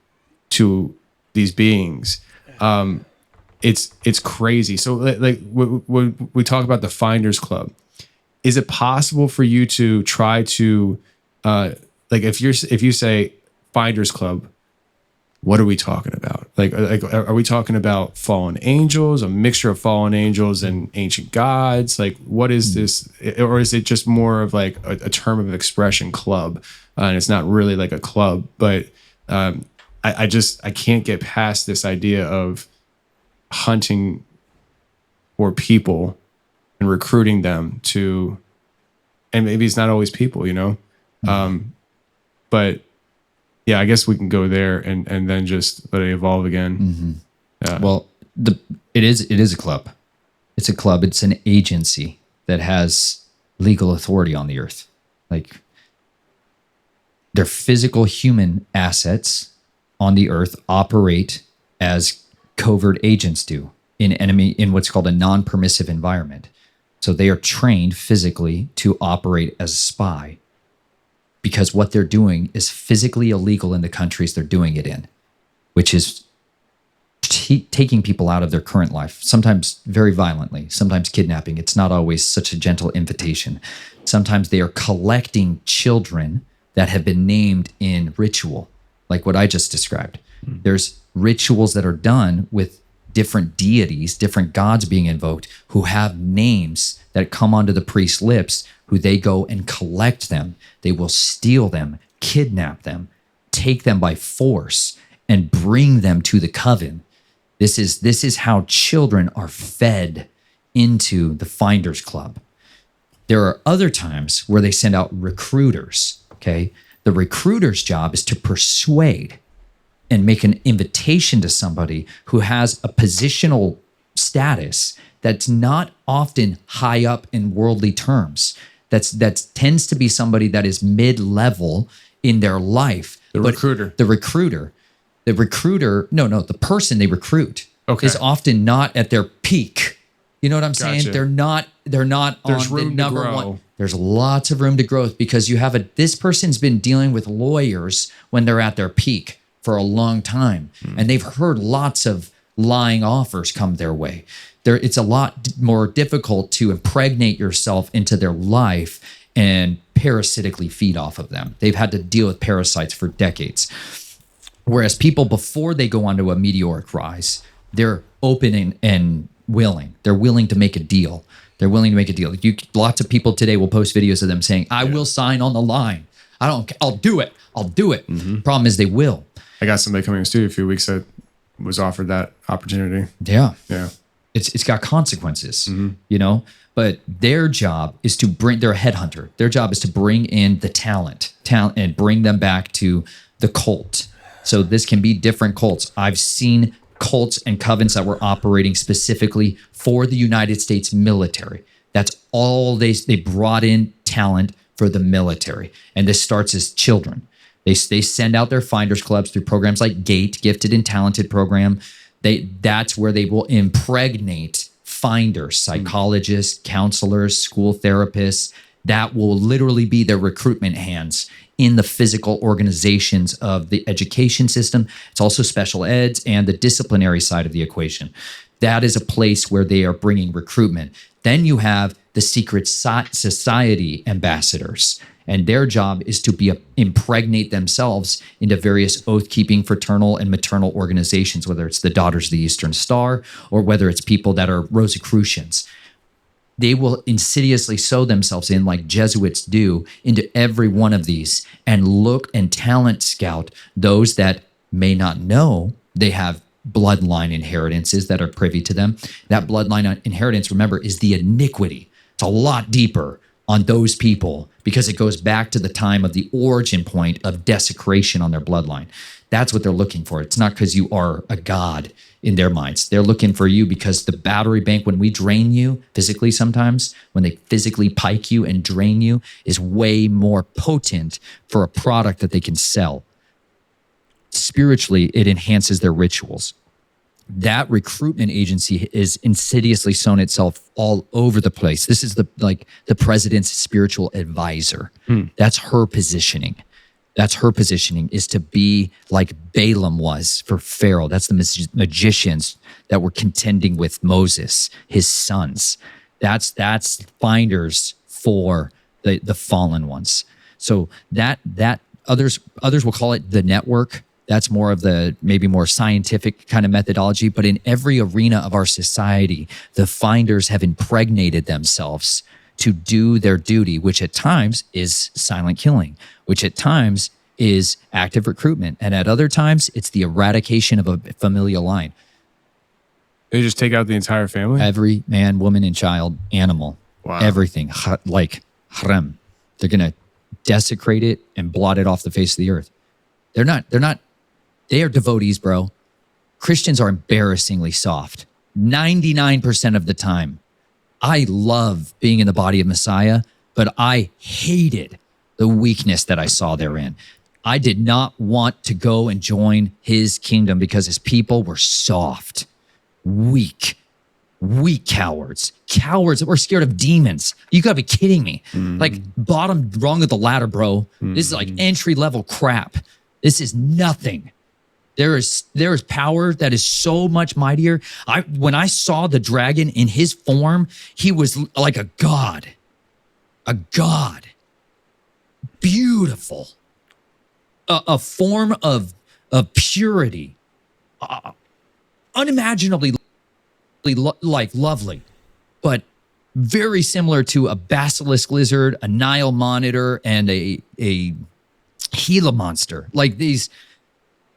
to these beings. It's crazy. So like when we talk about the Finders Club, is it possible for you to try to like if you say Finders Club, what are we talking about? Like are we talking about fallen angels, a mixture of fallen angels and ancient gods? Like what is this? Or is it just more of like a term of expression, club? And it's not really like a club, but I can't get past this idea of hunting for people and recruiting them to, and maybe it's not always people, you know? But yeah, I guess we can go there and then just let it evolve again. Well, it is a club. It's a club. It's an agency that has legal authority on the earth. Like their physical human assets on the earth operate as covert agents do in what's called a non-permissive environment. So they are trained physically to operate as a spy because what they're doing is physically illegal in the countries they're doing it in, which is taking people out of their current life, sometimes very violently, sometimes kidnapping. It's not always such a gentle invitation. Sometimes they are collecting children that have been named in ritual, like what I just described. There's rituals that are done with different deities, different gods being invoked, who have names that come onto the priest's lips, who they go and collect them. They will steal them, kidnap them, take them by force, and bring them to the coven. This is how children are fed into the Finders Club. There are other times where they send out recruiters, okay? The recruiter's job is to persuade and make an invitation to somebody who has a positional status that's not often high up in worldly terms. That tends to be somebody that is mid-level in their life. The recruiter, the person they recruit is often not at their peak. You know what I'm saying? They're not There's on room the number to grow. one. There's lots of room to growth because you have this person's been dealing with lawyers when they're at their peak for a long time. And they've heard lots of lying offers come their way. It's a lot more difficult to impregnate yourself into their life and parasitically feed off of them. They've had to deal with parasites for decades. Whereas people, before they go onto a meteoric rise, they're open and willing. They're willing to make a deal. Lots of people today will post videos of them saying, I will sign on the line. I'll do it. Problem is they will. I got somebody coming in the studio a few weeks that was offered that opportunity. Yeah. Yeah. It's got consequences, you know, but their job is to they're a headhunter. Their job is to bring in the talent and bring them back to the cult. So this can be different cults. I've seen cults and covens that were operating specifically for the United States military. That's all they brought in talent for the military. And this starts as children. They send out their Finders Clubs through programs like GATE, Gifted and Talented program. That's where they will impregnate finders, psychologists, counselors, school therapists. That will literally be their recruitment hands in the physical organizations of the education system. It's also special eds and the disciplinary side of the equation. That is a place where they are bringing recruitment. Then you have the secret society ambassadors, and their job is to impregnate themselves into various oath-keeping fraternal and maternal organizations, whether it's the Daughters of the Eastern Star or whether it's people that are Rosicrucians. They will insidiously sow themselves in, like Jesuits do, into every one of these and look and talent scout those that may not know they have bloodline inheritances that are privy to them. That bloodline inheritance, remember, is the iniquity. It's a lot deeper on those people because it goes back to the time of the origin point of desecration on their bloodline. That's what they're looking for. It's not because you are a god in their minds. They're looking for you because the battery bank, when we drain you physically sometimes, when they physically pike you and drain you, is way more potent for a product that they can sell. Spiritually, it enhances their rituals. That recruitment agency is insidiously sown itself all over the place. This is the president's spiritual advisor. That's her positioning. That's her positioning, is to be like Balaam was for Pharaoh. That's the magicians that were contending with Moses, his sons. That's finders for the fallen ones. So that others will call it the network. That's more of the maybe more scientific kind of methodology. But in every arena of our society, the finders have impregnated themselves to do their duty, which at times is silent killing, which at times is active recruitment. And at other times, it's the eradication of a familial line. They just take out the entire family? Every man, woman, and child, animal, everything, like harem. They're going to desecrate it and blot it off the face of the earth. They are devotees, bro. Christians are embarrassingly soft. 99% of the time. I love being in the body of Messiah, but I hated the weakness that I saw therein. I did not want to go and join his kingdom because his people were soft, weak cowards that were scared of demons. You gotta be kidding me. Like bottom rung of the ladder, bro. This is like entry level crap. This is nothing. There is power that is so much mightier. When I saw the dragon in his form, he was like a god. Beautiful. A form of purity. Unimaginably lovely, but very similar to a basilisk lizard, a Nile monitor, and a Gila monster. Like these.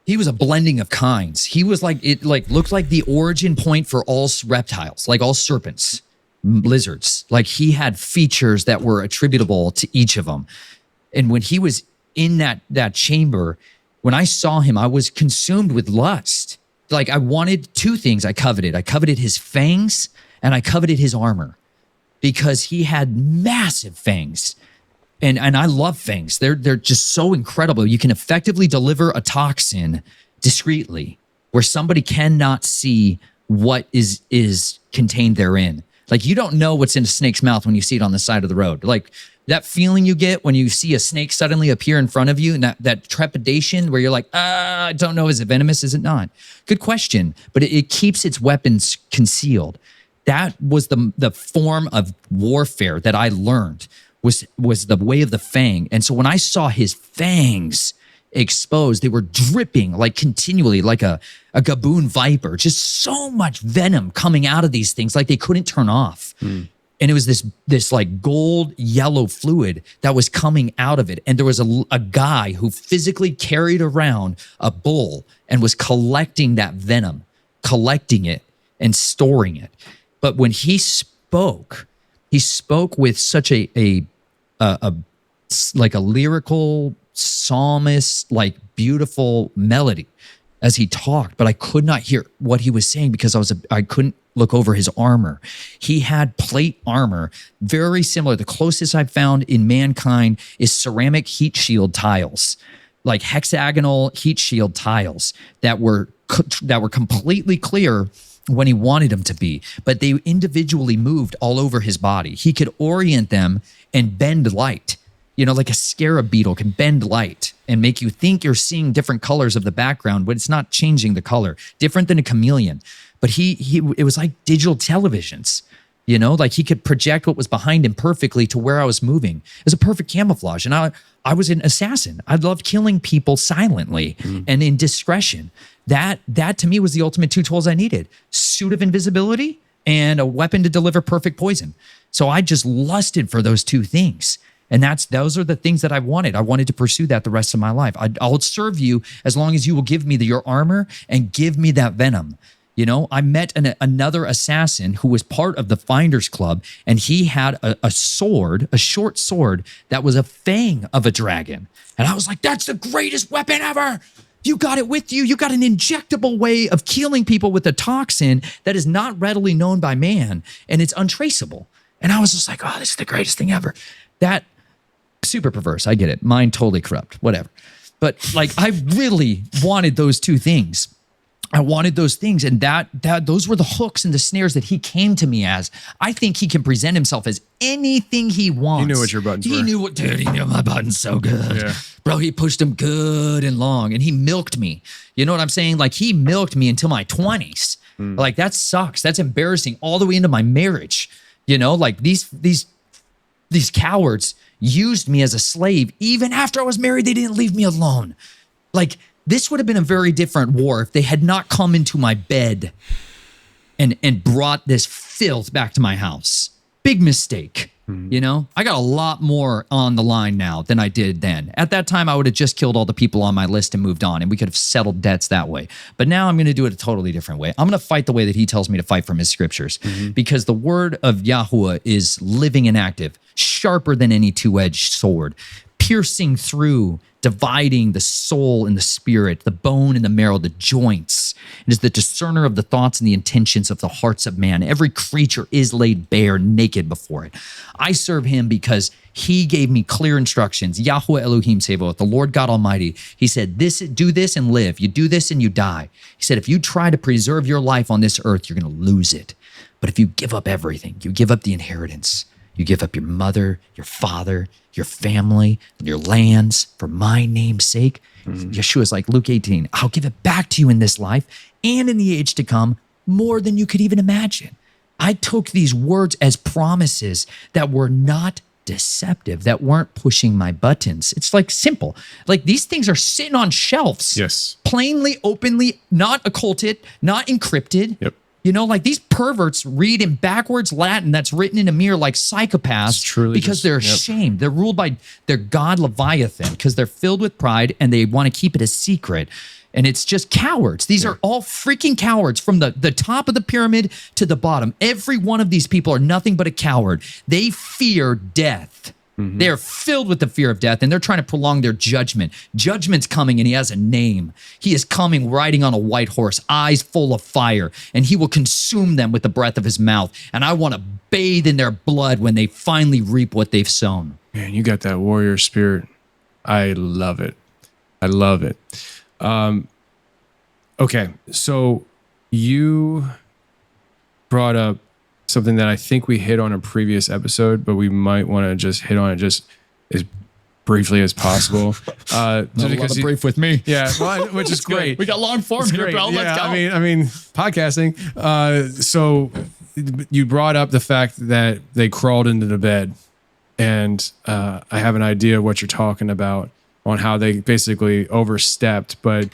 He was a blending of kinds. He was looked like the origin point for all reptiles, like all serpents, lizards. Like he had features that were attributable to each of them. And when he was in that chamber, when I saw him, I was consumed with lust. Like I wanted two things I coveted. I coveted his fangs and I coveted his armor because he had massive fangs. And I love fangs. They're just so incredible. You can effectively deliver a toxin discreetly where somebody cannot see what is contained therein. Like you don't know what's in a snake's mouth when you see it on the side of the road. Like that feeling you get when you see a snake suddenly appear in front of you, and that trepidation where you're like, I don't know, is it venomous? Is it not? Good question. But it keeps its weapons concealed. That was the form of warfare that I learned. Was the way of the fang. And so when I saw his fangs exposed, they were dripping like continually, like a gaboon viper, just so much venom coming out of these things, like they couldn't turn off. And it was this like gold yellow fluid that was coming out of it. And there was a guy who physically carried around a bull and was collecting that venom, collecting it and storing it. But when he spoke with such a lyrical psalmist, like beautiful melody as he talked, but I could not hear what he was saying because I couldn't look over his armor. He had plate armor, very similar. The closest I've found in mankind is ceramic heat shield tiles, like hexagonal heat shield tiles that were completely clear when he wanted them to be, but they individually moved all over his body. He could orient them and bend light, like a scarab beetle can bend light and make you think you're seeing different colors of the background, but it's not changing the color. Different than a chameleon. But it was like digital televisions, like he could project what was behind him perfectly to where I was moving. It was a perfect camouflage. And I was an assassin. I loved killing people silently and in discretion. That to me was the ultimate two tools I needed: suit of invisibility and a weapon to deliver perfect poison. So I just lusted for those two things. And those are the things that I wanted. I wanted to pursue that the rest of my life. I'll serve you as long as you will give me your armor and give me that venom. You know, I met another assassin who was part of the Finders Club, and he had a sword, a short sword that was a fang of a dragon. And I was like, that's the greatest weapon ever. You got it with you. You got an injectable way of killing people with a toxin that is not readily known by man, and it's untraceable. And I was just like, oh, this is the greatest thing ever. That, super perverse. I get it. Mind totally corrupt, whatever. But like, I really wanted those two things. I wanted those things, and those were the hooks and the snares that he came to me as. I think he can present himself as anything he wants. He knew what your buttons were. He knew my buttons so good. Yeah. Bro, he pushed them good and long, and he milked me. You know what I'm saying? Like, he milked me until my 20s. Like, that sucks. That's embarrassing all the way into my marriage. You know, like these cowards used me as a slave. Even after I was married, they didn't leave me alone. Like, this would have been a very different war if they had not come into my bed and brought this filth back to my house. Big mistake. You know, I got a lot more on the line now than I did then. At that time, I would have just killed all the people on my list and moved on, and we could have settled debts that way. But now I'm going to do it a totally different way. I'm going to fight the way that he tells me to fight from his scriptures, because the word of Yahuwah is living and active, sharper than any two-edged sword, piercing through, dividing the soul and the spirit, the bone and the marrow, the joints. It is the discerner of the thoughts and the intentions of the hearts of man. Every creature is laid bare, naked before it. I serve him because he gave me clear instructions. Yahweh Elohim Sevaot, the Lord God Almighty. He said, do this and live. You do this and you die. He said, if you try to preserve your life on this earth, you're going to lose it. But if you give up everything, you give up the inheritance, you give up your mother, your father, your family, your lands for my name's sake. Yeshua's like, Luke 18, I'll give it back to you in this life and in the age to come more than you could even imagine. I took these words as promises that were not deceptive, that weren't pushing my buttons. It's like simple. Like, these things are sitting on shelves. Yes. Plainly, openly, not occulted, not encrypted. Yep. You know, like, these perverts read in backwards Latin that's written in a mirror like psychopaths because they're ashamed. They're ruled by their god Leviathan because they're filled with pride and they want to keep it a secret. And it's just cowards. These are all freaking cowards from the top of the pyramid to the bottom. Every one of these people are nothing but a coward. They fear death. They're filled with the fear of death, and they're trying to prolong their judgment. Judgment's coming, and he has a name. He is coming riding on a white horse, eyes full of fire, and he will consume them with the breath of his mouth. And I want to bathe in their blood when they finally reap what they've sown. Man, you got that warrior spirit. I love it. I love it. Okay, so you brought up something that I think we hit on a previous episode, but we might want to just hit on it just as briefly as possible. Not a lot of brief with me. Yeah, well, which is great. We got long form here, bro. Yeah, Let's go. I mean, podcasting. So you brought up the fact that they crawled into the bed, and I have an idea of what you're talking about on how they basically overstepped. But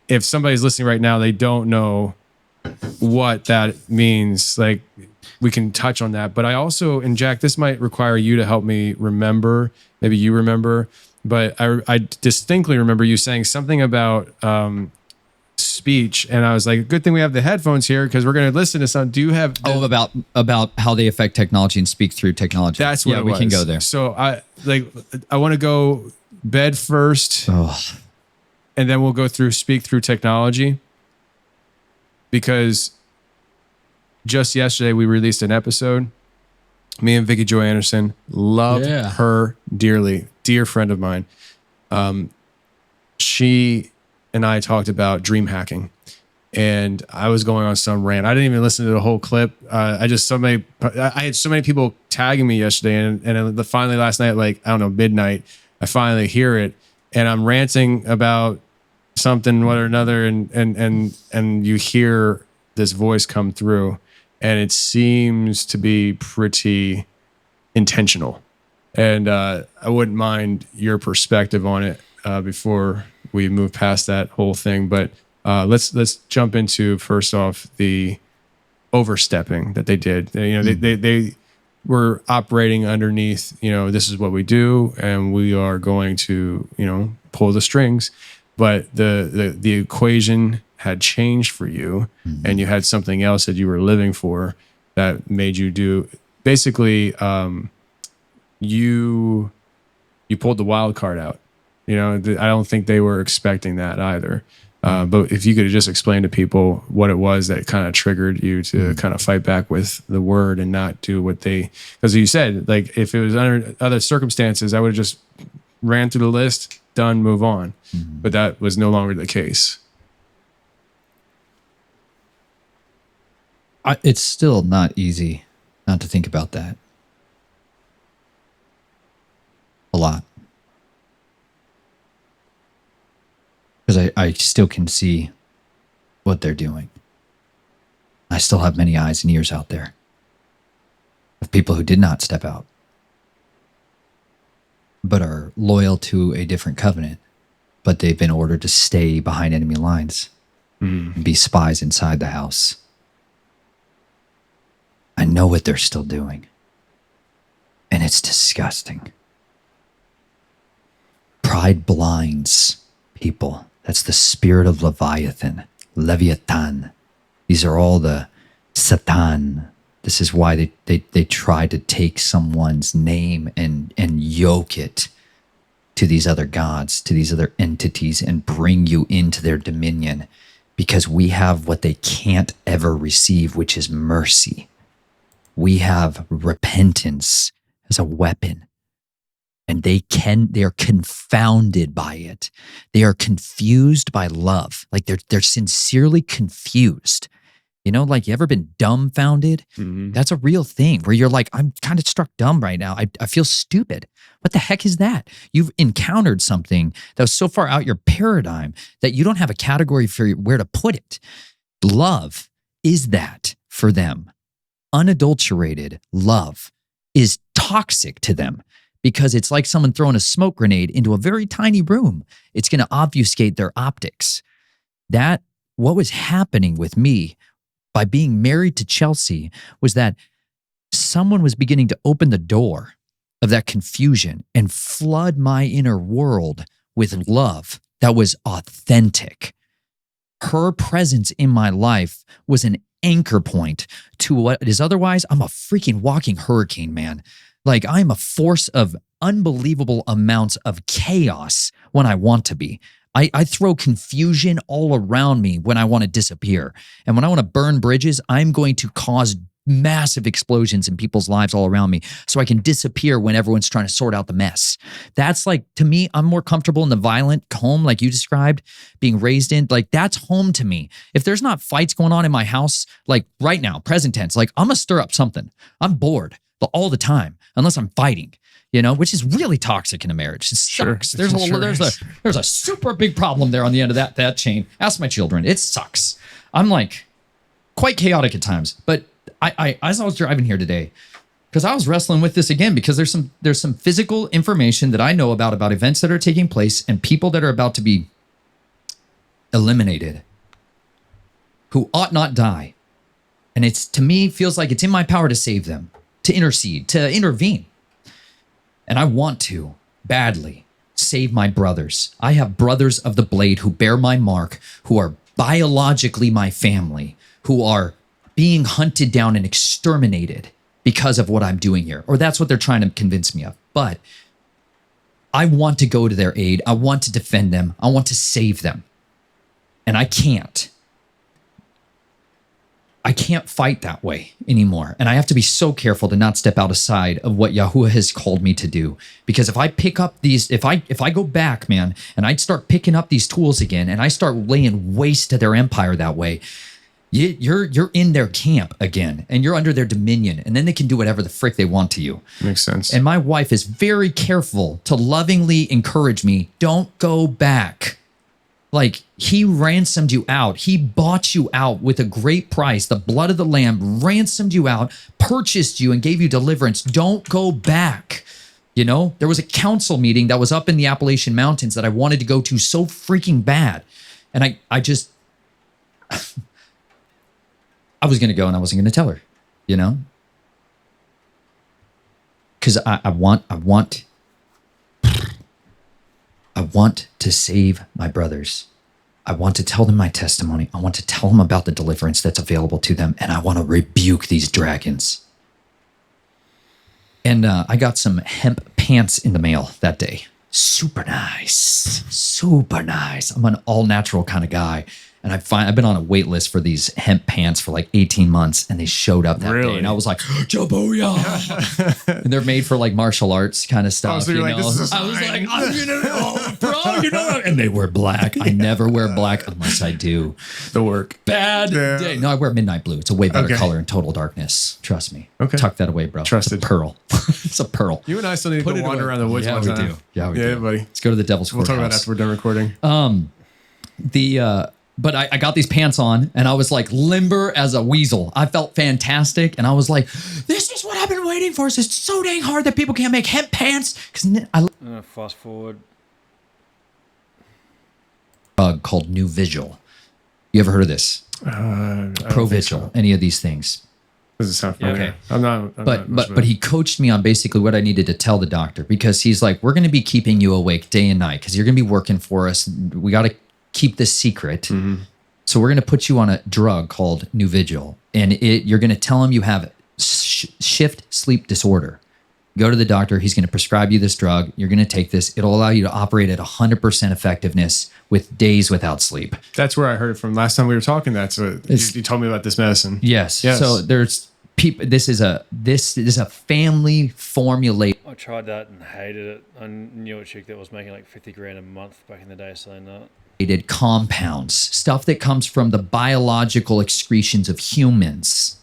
if somebody's listening right now, they don't know what that means. Like, we can touch on that. But I also, and Jack, this might require you to help me remember. Maybe you remember, but I distinctly remember you saying something about speech, and I was like, good thing we have the headphones here because we're going to listen to something. Do you have about how they affect technology and speak through technology? That's what it we was. can go there. So I want to go bed first, and then we'll go through speak through technology, because just yesterday we released an episode. Me and Vicky Joy Anderson, loved her dearly, dear friend of mine. She and I talked about dream hacking, and I was going on some rant. I didn't even listen to the whole clip. I had so many people tagging me yesterday, and finally last night, like, I don't know, midnight, I finally hear it, and I'm ranting about something, whether or another, and you hear this voice come through. And it seems to be pretty intentional. And I wouldn't mind your perspective on it before we move past that whole thing. But let's jump into, first off, the overstepping that they did. They were operating underneath, this is what we do, and we are going to, pull the strings. But the equation had changed for you, and you had something else that you were living for that made you do. Basically, you pulled the wild card out. You know, I don't think they were expecting that either. But if you could just explain to people what it was that kind of triggered you to kind of fight back with the word and not do what they, because you said, like, if it was under other circumstances, I would have just ran through the list, done, move on. But that was no longer the case. It's still not easy not to think about that a lot. Because I still can see what they're doing. I still have many eyes and ears out there of people who did not step out, but are loyal to a different covenant, but they've been ordered to stay behind enemy lines and be spies inside the house. I know what they're still doing, and it's disgusting. Pride blinds people. That's the spirit of Leviathan, Leviathan. These are all the Satan. This is why they try to take someone's name and yoke it to these other gods, to these other entities, and bring you into their dominion, because we have what they can't ever receive, which is mercy. We have repentance as a weapon. And they are confounded by it. They are confused by love. Like they're sincerely confused. You know, like, you ever been dumbfounded? That's a real thing where you're like, I'm kind of struck dumb right now. I feel stupid. What the heck is that? You've encountered something that was so far out your paradigm that you don't have a category for where to put it. Love is that for them. Unadulterated love is toxic to them. Because it's like someone throwing a smoke grenade into a very tiny room. It's going to obfuscate their optics. What was happening with me by being married to Chelsea was that someone was beginning to open the door of that confusion and flood my inner world with love that was authentic. Her presence in my life was an anchor point to what is otherwise, I'm a freaking walking hurricane, man. Like, I'm a force of unbelievable amounts of chaos when I want to be. I throw confusion all around me when I want to disappear. And when I want to burn bridges, I'm going to cause massive explosions in people's lives all around me so I can disappear when everyone's trying to sort out the mess. That's like, to me, I'm more comfortable in the violent home like you described, being raised in. Like, that's home to me. If there's not fights going on in my house, like right now, present tense, like, I'm going to stir up something. I'm bored all the time, unless I'm fighting, you know, which is really toxic in a marriage. It sucks. Sure. There's a super big problem there on the end of that chain. Ask my children. It sucks. I'm like quite chaotic at times. But I as I was driving here today, because I was wrestling with this again, because there's some physical information that I know about events that are taking place and people that are about to be eliminated who ought not die. And it's, to me, feels like it's in my power to save them, to intercede, to intervene. And I want to badly save my brothers. I have brothers of the blade who bear my mark, who are biologically my family, who are being hunted down and exterminated because of what I'm doing here. Or that's what they're trying to convince me of. But I want to go to their aid. I want to defend them. I want to save them. And I can't. I can't fight that way anymore. And I have to be so careful to not step outside of what Yahuwah has called me to do. Because if I pick up these, if I go back, man, and I start picking up these tools again, and I start laying waste to their empire that way, you're in their camp again, and you're under their dominion, and then they can do whatever the frick they want to you. Makes sense. And my wife is very careful to lovingly encourage me, don't go back. Like, he ransomed you out. He bought you out with a great price. The blood of the Lamb ransomed you out, purchased you, and gave you deliverance. Don't go back. You know, there was a council meeting that was up in the Appalachian Mountains that I wanted to go to so freaking bad. And I just, I was going to go and I wasn't going to tell her, you know? Because I want to save my brothers. I want to tell them my testimony. I want to tell them about the deliverance that's available to them. And I want to rebuke these dragons. And I got some hemp pants in the mail that day. Super nice. Super nice. I'm an all natural kind of guy. And I've been on a wait list for these hemp pants for like 18 months, and they showed up that day. And I was like, Jabooyah! And they're made for like martial arts kind of stuff. So you're like, this is I was like, bro, you know. And they wear black. I never wear black unless I do the work. Bad day. No, I wear midnight blue. It's a way better color in total darkness. Trust me. Okay. Tuck that away, bro. Trusted. It's a pearl. It's a pearl. You and I still need to go wander around the woods one we time. do. Yeah, we do. buddy. Let's go to the Devil's We'll Courthouse. talk about it after we're done recording. But I got these pants on and I was like limber as a weasel. I felt fantastic. And I was like, this is what I've been waiting for. It's so dang hard that people can't make hemp pants. Fast forward. Called New Vigil. You ever heard of this? Provigil, so. any of these things. Doesn't sound familiar. Okay. I'm not But he coached me on basically what I needed to tell the doctor, because he's like, we're going to be keeping you awake day and night because you're going to be working for us. We got to keep this secret. Mm-hmm. So we're going to put you on a drug called New Vigil, and you're going to tell him you have shift sleep disorder. Go to the doctor. He's going to prescribe you this drug. You're going to take this. It'll allow you to operate at 100% effectiveness with days without sleep. That's where I heard it from last time we were talking. That's what you told me about this medicine. Yes. So there's people. This is a family formulate. I tried that and hated it. I knew a chick that was making like 50 grand a month back in the day saying that. Compounds, stuff that comes from the biological excretions of humans,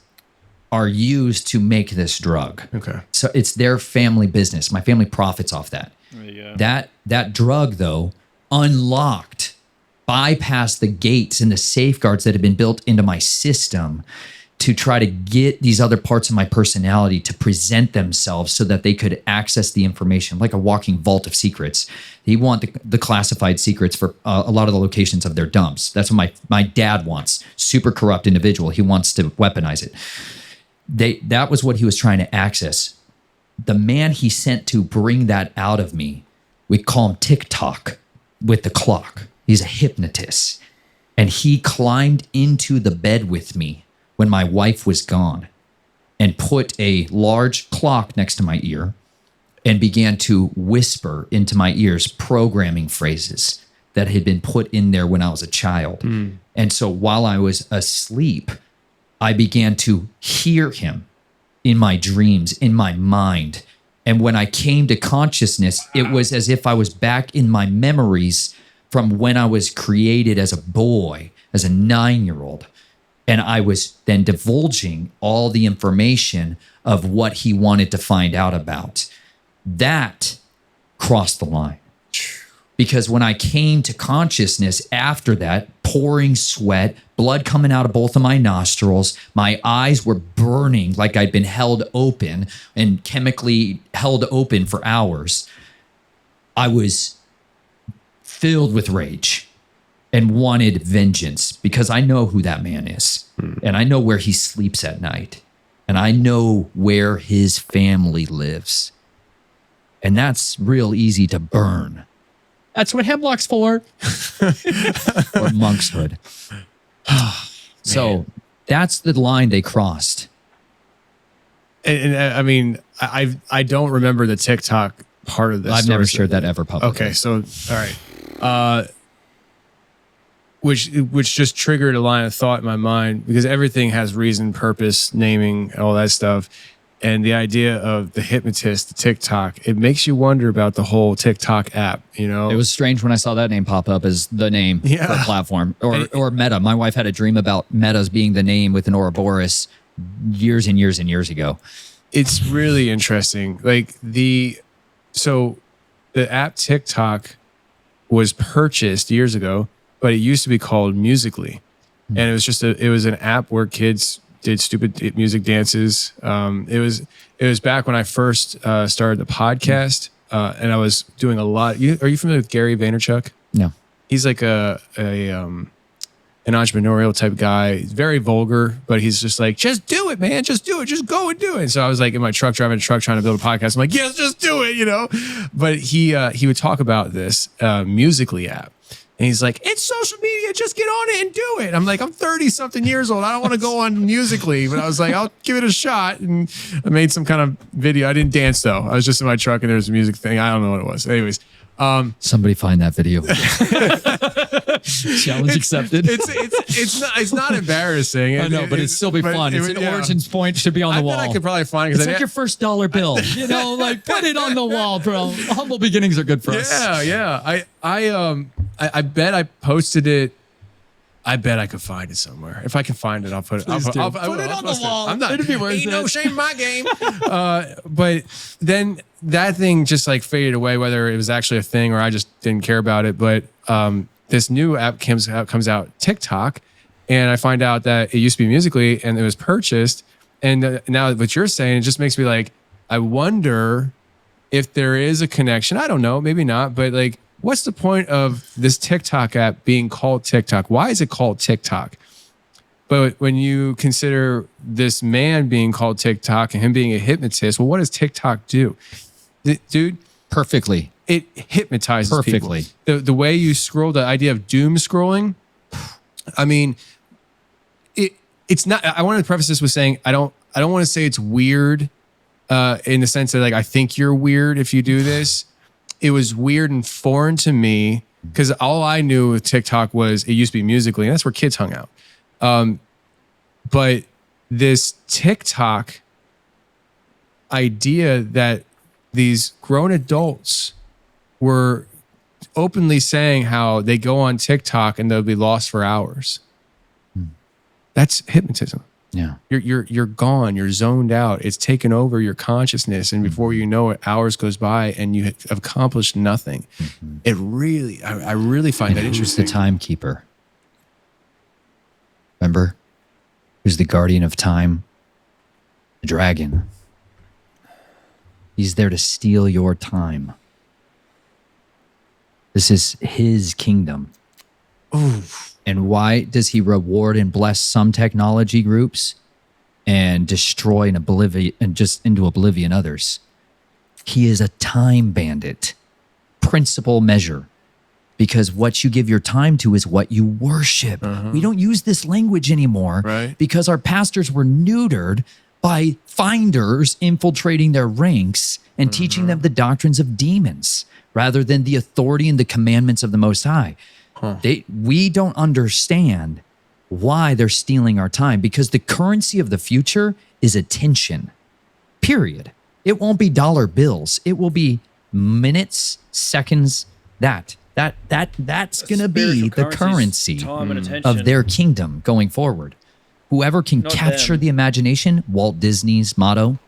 are used to make this drug. Okay. So it's their family business. My family profits off that. There you go. That drug, though, unlocked, bypassed the gates and the safeguards that had been built into my system to try to get these other parts of my personality to present themselves so that they could access the information, like a walking vault of secrets. They want the classified secrets for a lot of the locations of their dumps. That's what my dad wants. Super corrupt individual. He wants to weaponize it. That was what he was trying to access. The man he sent to bring that out of me, we call him TikTok with the clock. He's a hypnotist. And he climbed into the bed with me when my wife was gone and put a large clock next to my ear and began to whisper into my ears programming phrases that had been put in there when I was a child. And so while I was asleep, I began to hear him in my dreams, in my mind. And when I came to consciousness, it was as if I was back in my memories from when I was created as a boy, as a 9-year-old. And I was then divulging all the information of what he wanted to find out about. That crossed the line. Because when I came to consciousness after that, pouring sweat, blood coming out of both of my nostrils, my eyes were burning like I'd been held open and chemically held open for hours. I was filled with rage and wanted vengeance because I know who that man is. And I know where he sleeps at night. And I know where his family lives. And that's real easy to burn. That's what hemlock's for. Or monkshood. So that's the line they crossed. And I mean, I don't remember the TikTok part of this. I've never shared that ever publicly. Okay, so all right. Which just triggered a line of thought in my mind, because everything has reason, purpose, naming, all that stuff. And the idea of the hypnotist, the TikTok, it makes you wonder about the whole TikTok app, you know? It was strange when I saw that name pop up as the name for a platform. Or Meta. My wife had a dream about Meta's being the name with an Ouroboros years and years and years ago. It's really interesting. So the app TikTok was purchased years ago, but it used to be called Musical.ly. And it was just it was an app where kids did stupid music dances. It was back when I first started the podcast, and I was doing a lot. Are you familiar with Gary Vaynerchuk? No. He's like an entrepreneurial type guy. He's very vulgar, but he's just like, just do it, man. Just do it. Just go and do it. And so I was like in my truck, driving a truck, trying to build a podcast. I'm like, yes, just do it, you know? But he would talk about this Musical.ly app. And he's like, it's social media. Just get on it and do it. I'm like, I'm 30 something years old. I don't want to go on Musical.ly, but I was like, I'll give it a shot. And I made some kind of video. I didn't dance though. I was just in my truck and there was a music thing. I don't know what it was. Anyways. Somebody find that video. Challenge accepted. It's not embarrassing. I know, but it'd still be fun. It's an origins point. Should be on the wall. I could probably find it. It's like your first $1 bill. You know, like put it on the wall, bro. Humble beginnings are good for us. Yeah. I bet I posted it. I bet I could find it somewhere. If I can find it, I'll put it. I'll put it on the wall. I'm not. It'd be worth ain't it. no shame in my game. But then that thing just like faded away. Whether it was actually a thing or I just didn't care about it. But this new app comes out, TikTok, and I find out that it used to be Musical.ly and it was purchased. And now what you're saying, it just makes me like, I wonder if there is a connection. I don't know, maybe not, but like, what's the point of this TikTok app being called TikTok? Why is it called TikTok? But when you consider this man being called TikTok and him being a hypnotist, well, what does TikTok do? Dude, Perfectly. it hypnotizes Perfectly. people. The way you scroll, the idea of doom scrolling, I mean, it's not, I wanted to preface this with saying, I don't want to say it's weird in the sense that like, I think you're weird if you do this. It was weird and foreign to me because all I knew with TikTok was it used to be Musical.ly, and that's where kids hung out. But this TikTok idea that these grown adults were openly saying how they go on TikTok and they'll be lost for hours. That's hypnotism. Yeah. You're gone. You're zoned out. It's taken over your consciousness, and before you know it, hours goes by, and you have accomplished nothing. It really, I really find that interesting. Who's the timekeeper? Remember, who's the guardian of time? The dragon. He's there to steal your time. This is his kingdom. Oof. And why does he reward and bless some technology groups and destroy into oblivion others? He is a time bandit. Principal measure. Because what you give your time to is what you worship. We don't use this language anymore because our pastors were neutered by finders infiltrating their ranks and teaching them the doctrines of demons rather than the authority and the commandments of the Most High. We don't understand why they're stealing our time because the currency of the future is attention, period. It won't be dollar bills. It will be minutes, seconds, that's going to be the currency of their kingdom going forward. Whoever can capture the imagination, Walt Disney's motto,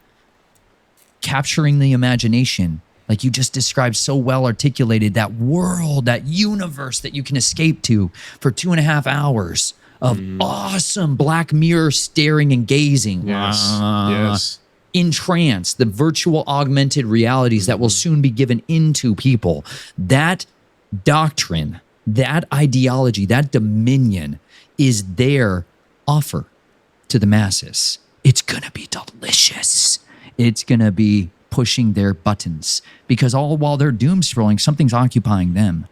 capturing the imagination, like you just described so well articulated, that world, that universe that you can escape to for 2.5 hours of awesome Black Mirror staring and gazing. Yes. In trance, the virtual augmented realities that will soon be given into people. That doctrine, that ideology, that dominion is their offer to the masses. It's going to be delicious. It's going to be pushing their buttons because all while they're doom scrolling, something's occupying them.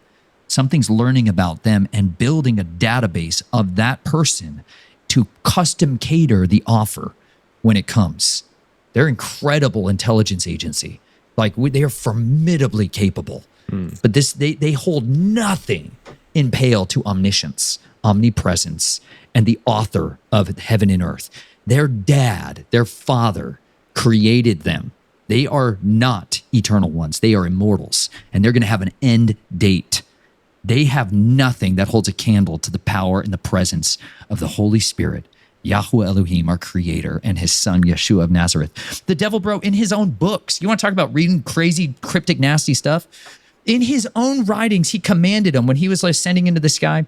Something's learning about them and building a database of that person to custom cater the offer when it comes. They're incredible intelligence agency. Like they are formidably capable. But they hold nothing in pale to omniscience, omnipresence, and the author of heaven and earth. Their dad, their father created them. They are not eternal ones. They are immortals, and they're going to have an end date. They have nothing that holds a candle to the power and the presence of the Holy Spirit, Yahweh Elohim, our creator, and his son, Yeshua of Nazareth. The devil, bro, in his own books, you want to talk about reading crazy, cryptic, nasty stuff? In his own writings, he commanded them when he was ascending into the sky.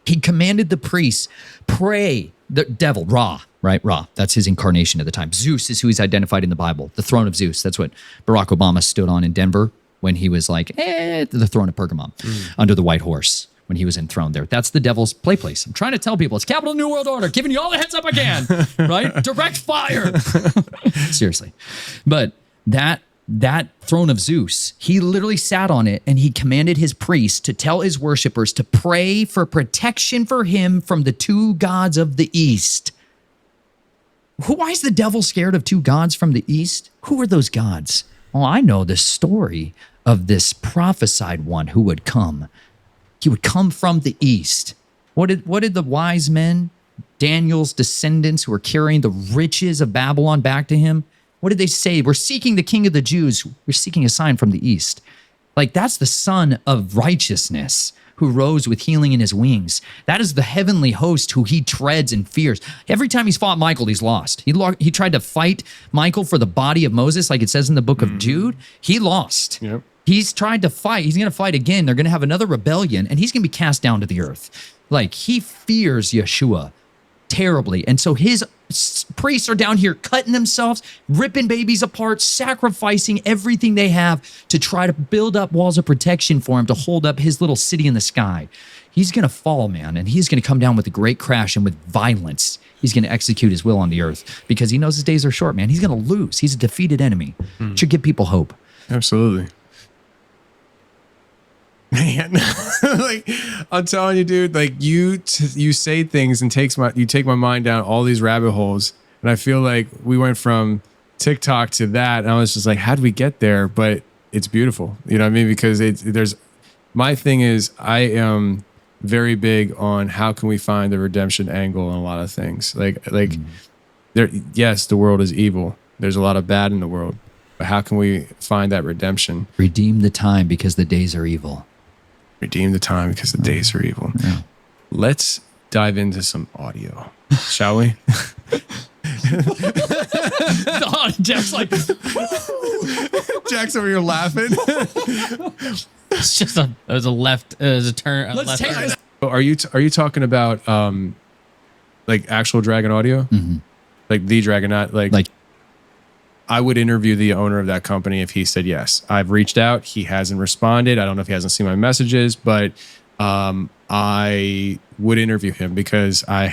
He commanded the priests, pray. The devil, Ra, right? Ra, that's his incarnation at the time. Zeus is who he's identified in the Bible, the throne of Zeus. That's what Barack Obama stood on in Denver when he was like, the throne of Pergamum, under the white horse when he was enthroned there. That's the devil's play place. I'm trying to tell people, it's Capital New World Order, giving you all the heads up I can, right? Direct fire. Seriously. But that that throne of Zeus. He literally sat on it and he commanded his priests to tell his worshipers to pray for protection for him from the two gods of the east. Why is the devil scared of two gods from the east? Who are those gods? Well, I know the story of this prophesied one who would come. He would come from the east. What did the wise men, Daniel's descendants who were carrying the riches of Babylon back to him, what did they say? We're seeking the king of the Jews. We're seeking a sign from the east. Like, that's the son of righteousness who rose with healing in his wings. That is the heavenly host who he treads and fears. Every time he's fought Michael, he's lost. He tried to fight Michael for the body of Moses, like it says in the book of Jude. He lost. Yep. He's tried to fight. He's going to fight again. They're going to have another rebellion, and he's going to be cast down to the earth. Like, he fears Yeshua terribly. And so his priests are down here cutting themselves, ripping babies apart, sacrificing everything they have to try to build up walls of protection for him to hold up his little city in the sky. He's going to fall, man, and he's going to come down with a great crash and with violence. He's going to execute his will on the earth because he knows his days are short, man. He's going to lose. He's a defeated enemy. Should give people hope. Absolutely. Man, like, I'm telling you, dude, like you say things and you take my mind down all these rabbit holes. And I feel like we went from TikTok to that. And I was just like, how did we get there? But it's beautiful. You know what I mean? Because my thing is, I am very big on how can we find the redemption angle on a lot of things. Yes, the world is evil. There's a lot of bad in the world, but how can we find that redemption? Redeem the time because the days are evil. Redeem the time because the days are evil. Yeah. Let's dive into some audio, shall we? Jack's like, Jack's over here laughing. It's just it was a turn. Let's take this. Are you talking about like actual Dragon audio? Mm-hmm. Like the Dragon, not like I would interview the owner of that company if he said yes. I've reached out. He hasn't responded. I don't know if he hasn't seen my messages, but I would interview him because I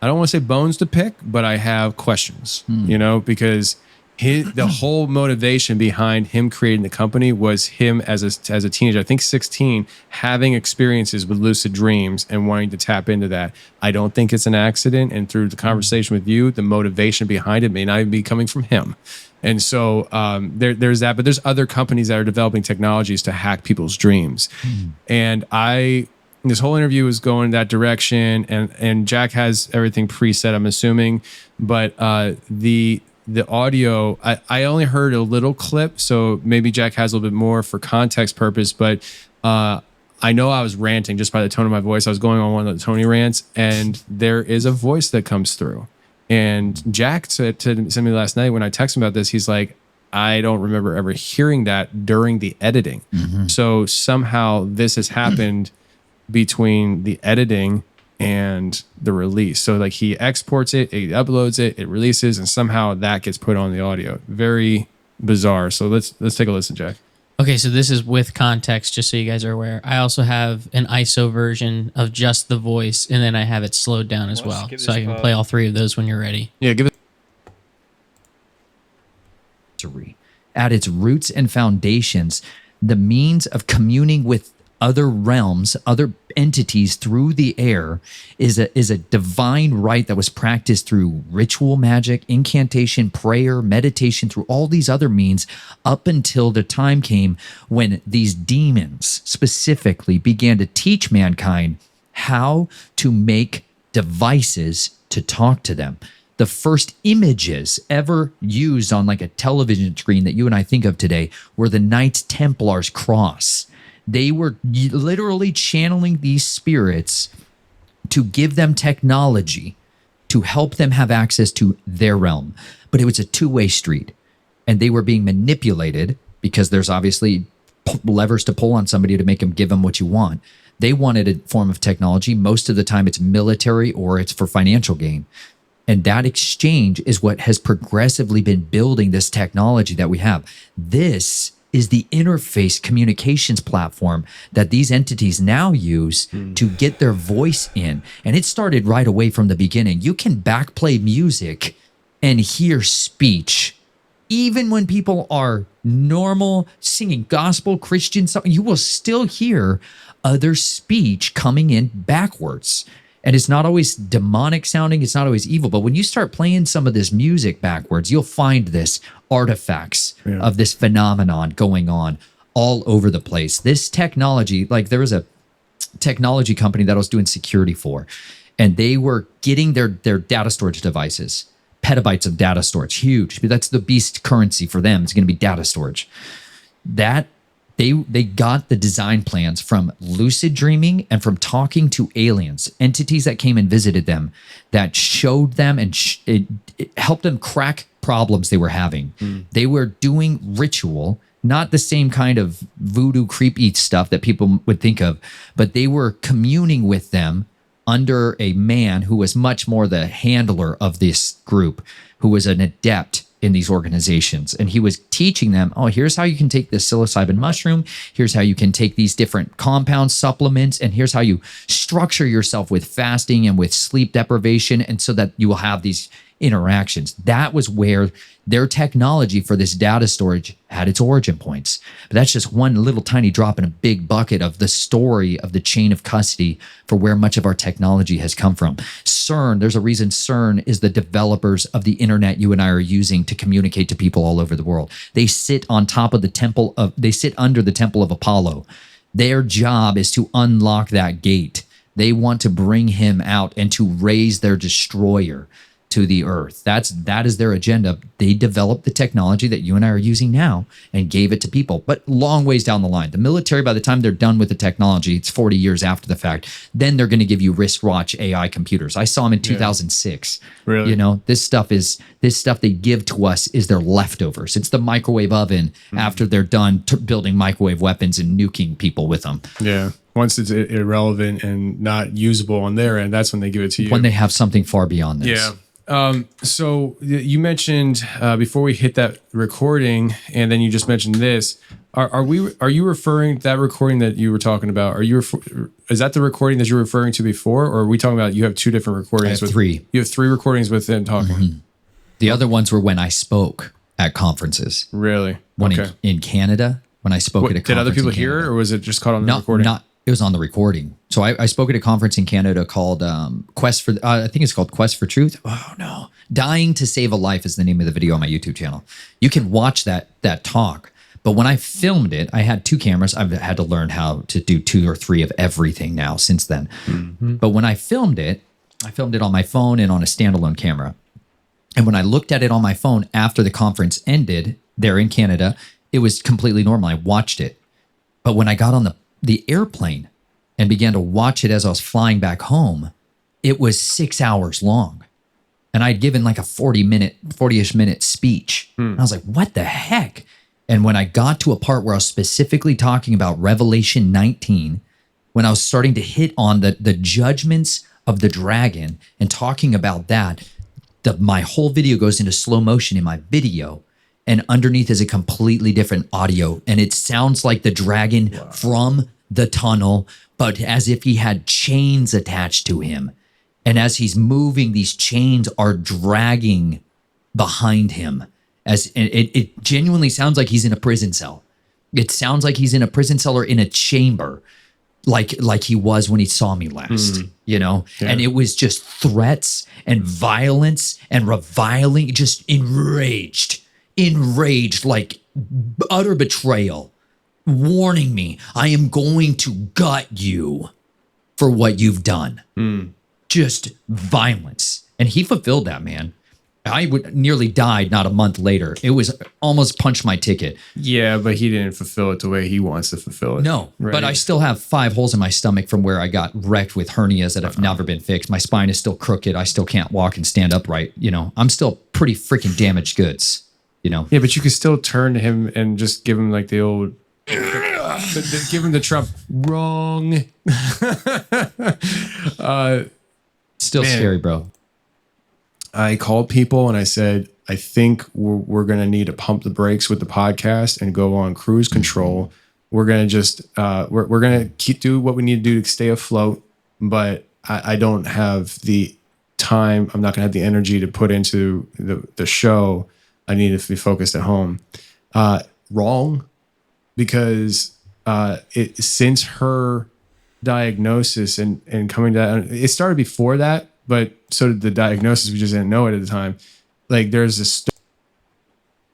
don't want to say bones to pick, but I have questions, you know, because the whole motivation behind him creating the company was him as a teenager, I think 16, having experiences with lucid dreams and wanting to tap into that. I don't think it's an accident. And through the conversation with you, the motivation behind it may not even be coming from him. And so there's that, but there's other companies that are developing technologies to hack people's dreams. And this whole interview was going that direction, and Jack has everything preset, I'm assuming, but the audio, I only heard a little clip, so maybe Jack has a little bit more for context purpose, but I know I was ranting just by the tone of my voice. I was going on one of the Tony rants, and there is a voice that comes through. And Jack said to me last night when I texted him about this, he's like, I don't remember ever hearing that during the editing. Mm-hmm. So somehow this has happened between the editing and the release. So like he exports it, he uploads it, it releases, and somehow that gets put on the audio. Very bizarre. So let's take a listen, Jack. Okay, so this is with context, just so you guys are aware. I also have an ISO version of just the voice, and then I have it slowed down as well. So I can play all three of those when you're ready. Yeah, give it. At its roots and foundations, the means of communing with other realms, other entities through the air is a divine right that was practiced through ritual magic, incantation, prayer, meditation, through all these other means up until the time came when these demons specifically began to teach mankind how to make devices to talk to them. The first images ever used on like a television screen that you and I think of today were the Knights Templar's cross. They were literally channeling these spirits to give them technology to help them have access to their realm. But it was a two-way street, and they were being manipulated because there's obviously levers to pull on somebody to make them give them what you want. They wanted a form of technology. Most of the time it's military or it's for financial gain. And that exchange is what has progressively been building this technology that we have. This is the interface communications platform that these entities now use to get their voice in. And it started right away from the beginning. You can backplay music and hear speech Even when people are normal, singing gospel, Christian song, you will still hear other speech coming in backwards. And it's not always demonic sounding, it's not always evil. But when you start playing some of this music backwards, you'll find this artifacts of this phenomenon going on all over the place. This technology, like there was a technology company that I was doing security for, and they were getting their data storage devices, petabytes of data storage, huge. That's the beast currency for them. It's going to be data storage. That they got the design plans from lucid dreaming and from talking to aliens, entities that came and visited them, that showed them and it helped them crack problems they were having. They were doing ritual, not the same kind of voodoo creepy stuff that people would think of, but they were communing with them under a man who was much more the handler of this group, who was an adept in these organizations. And he was teaching them, oh, here's how you can take this psilocybin mushroom. Here's how you can take these different compound supplements. And here's how you structure yourself with fasting and with sleep deprivation. And so that you will have these interactions. That was where their technology for this data storage had its origin points. But that's just one little tiny drop in a big bucket of the story of the chain of custody for where much of our technology has come from. CERN, there's a reason CERN is the developers of the internet you and I are using to communicate to people all over the world. They sit on top of they sit under the temple of Apollo. Their job is to unlock that gate. They want to bring him out and to raise their destroyer to the earth. That is their agenda. They developed the technology that you and I are using now and gave it to people, but long ways down the line. The military, by the time they're done with the technology, it's 40 years after the fact, then they're going to give you wristwatch AI computers. I saw them in 2006. Really? You know, this stuff they give to us is their leftovers. It's the microwave oven after they're done building microwave weapons and nuking people with them. Yeah. Once it's irrelevant and not usable on their end, that's when they give it to you. When they have something far beyond this. Yeah. So you mentioned before we hit that recording, and then you just mentioned this. Are you referring to that recording that you were talking about? Is that the recording that you're referring to before, or are we talking about you have two different recordings? I have three. You have three recordings with them talking. The other ones were when I spoke at conferences. Really? One Okay. in Canada, when I spoke at a conference. Did other people in hear it, Canada. or was it just caught on the recording? It was on the recording. So I spoke at a conference in Canada called Quest for, I think it's called Quest for Truth. Oh no. Dying to Save a Life is the name of the video on my YouTube channel. You can watch that talk. But when I filmed it, I had two cameras. I've had to learn how to do 2 or 3 of everything now since then. But when I filmed it on my phone and on a standalone camera. And when I looked at it on my phone after the conference ended there in Canada, it was completely normal. I watched it. But when I got on the airplane and began to watch it as I was flying back home, it was 6 hours long. And I'd given like a 40-ish minute speech. And I was like, what the heck? And when I got to a part where I was specifically talking about Revelation 19, when I was starting to hit on the judgments of the dragon and talking about that, my whole video goes into slow motion in my video. And underneath is a completely different audio. And it sounds like the dragon from the tunnel, but as if he had chains attached to him. And as he's moving, these chains are dragging behind him. It genuinely sounds like he's in a prison cell. It sounds like he's in a prison cell or in a chamber, like he was when he saw me last, you know? Yeah. And it was just threats and violence and reviling, just enraged, like utter betrayal, warning me, I am going to gut you for what you've done. Just violence. And he fulfilled that, man. I nearly died not a month later. It was almost punched my ticket. Yeah, but he didn't fulfill it the way he wants to fulfill it. No, right? But I still have 5 holes in my stomach from where I got wrecked with hernias that have never been fixed. My spine is still crooked. I still can't walk and stand upright. You know, I'm still pretty freaking damaged goods, you know? Yeah, but you could still turn to him and just give him like the old... give him the Trump wrong. Still scary, bro. I called people and I said, I think we're going to need to pump the brakes with the podcast and go on cruise control. We're going to just, we're going to do what we need to do to stay afloat. But I don't have the time. I'm not going to have the energy to put into the show I needed to be focused at home. Wrong, because since her diagnosis and coming down, it started before that, but so did the diagnosis. We just didn't know it at the time. Like there's this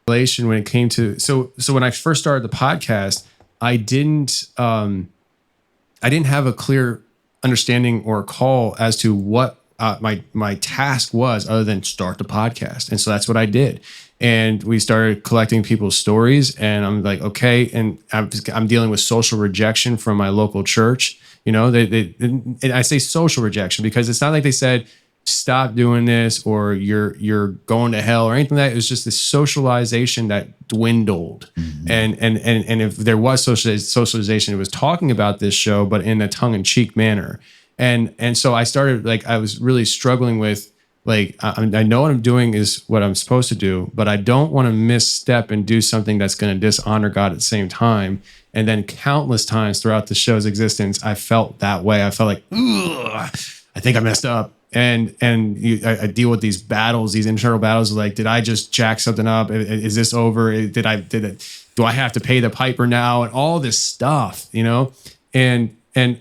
relation when it came to so when I first started the podcast, I didn't have a clear understanding or call as to what my task was, other than start the podcast. And so that's what I did. And we started collecting people's stories, and I'm like, okay. And I'm dealing with social rejection from my local church. You know, and I say social rejection because it's not like they said, stop doing this or you're going to hell or anything like that. It was just this socialization that dwindled. Mm-hmm. And if there was socialization, it was talking about this show, but in a tongue-in-cheek manner. And so I started, like, I was really struggling with, like, I know what I'm doing is what I'm supposed to do, but I don't want to misstep and do something that's going to dishonor God at the same time. And then countless times throughout the show's existence, I felt that way. I felt like, ugh, I think I messed up. And I deal with these battles, these internal battles. Like, did I just jack something up? Is this over? Do I have to pay the piper now? And all this stuff, you know? And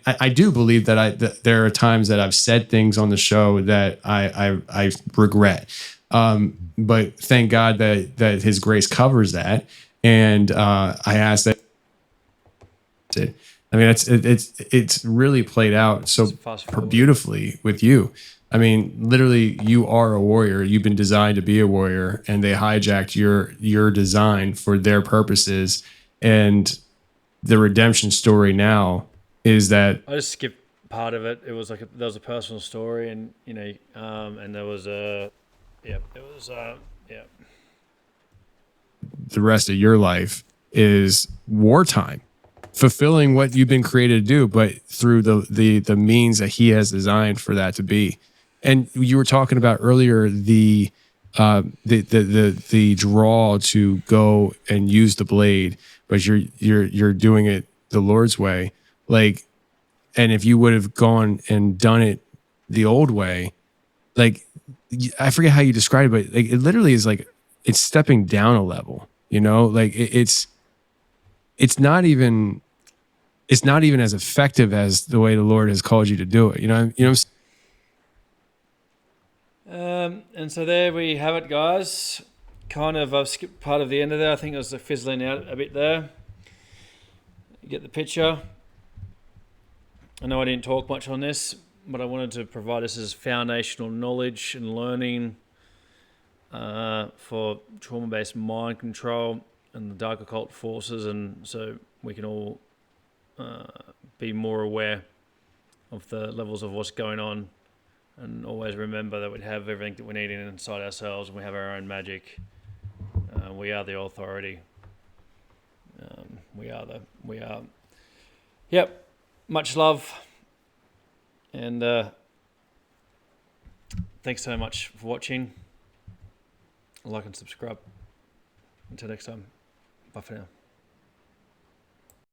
I do believe that there are times that I've said things on the show that I regret. But thank God that His grace covers that. And I ask that. I mean, it's really played out so beautifully with you. I mean, literally, you are a warrior. You've been designed to be a warrior, and they hijacked your design for their purposes. And the redemption story now is that I just skipped part of it. It was like there was a personal story, and and there was the rest of your life is wartime, fulfilling what you've been created to do, but through the means that He has designed for that to be. And you were talking about earlier the draw to go and use the blade, but you're doing it the Lord's way. Like, and if you would have gone and done it the old way, like, I forget how you described it, but like, it literally is like, it's stepping down a level, you know, like it's not even as effective as the way the Lord has called you to do it. You know what I'm saying? And so there we have it, guys. Kind of, I've skipped part of the end of there. I think it was fizzling out a bit there. You get the picture. I know I didn't talk much on this, but I wanted to provide this as foundational knowledge and learning for trauma-based mind control and the dark occult forces, and so we can all be more aware of the levels of what's going on, and always remember that we have everything that we need inside ourselves, and we have our own magic. We are the authority. Yep. Much love, and thanks so much for watching. Like and subscribe. Until next time, bye for now.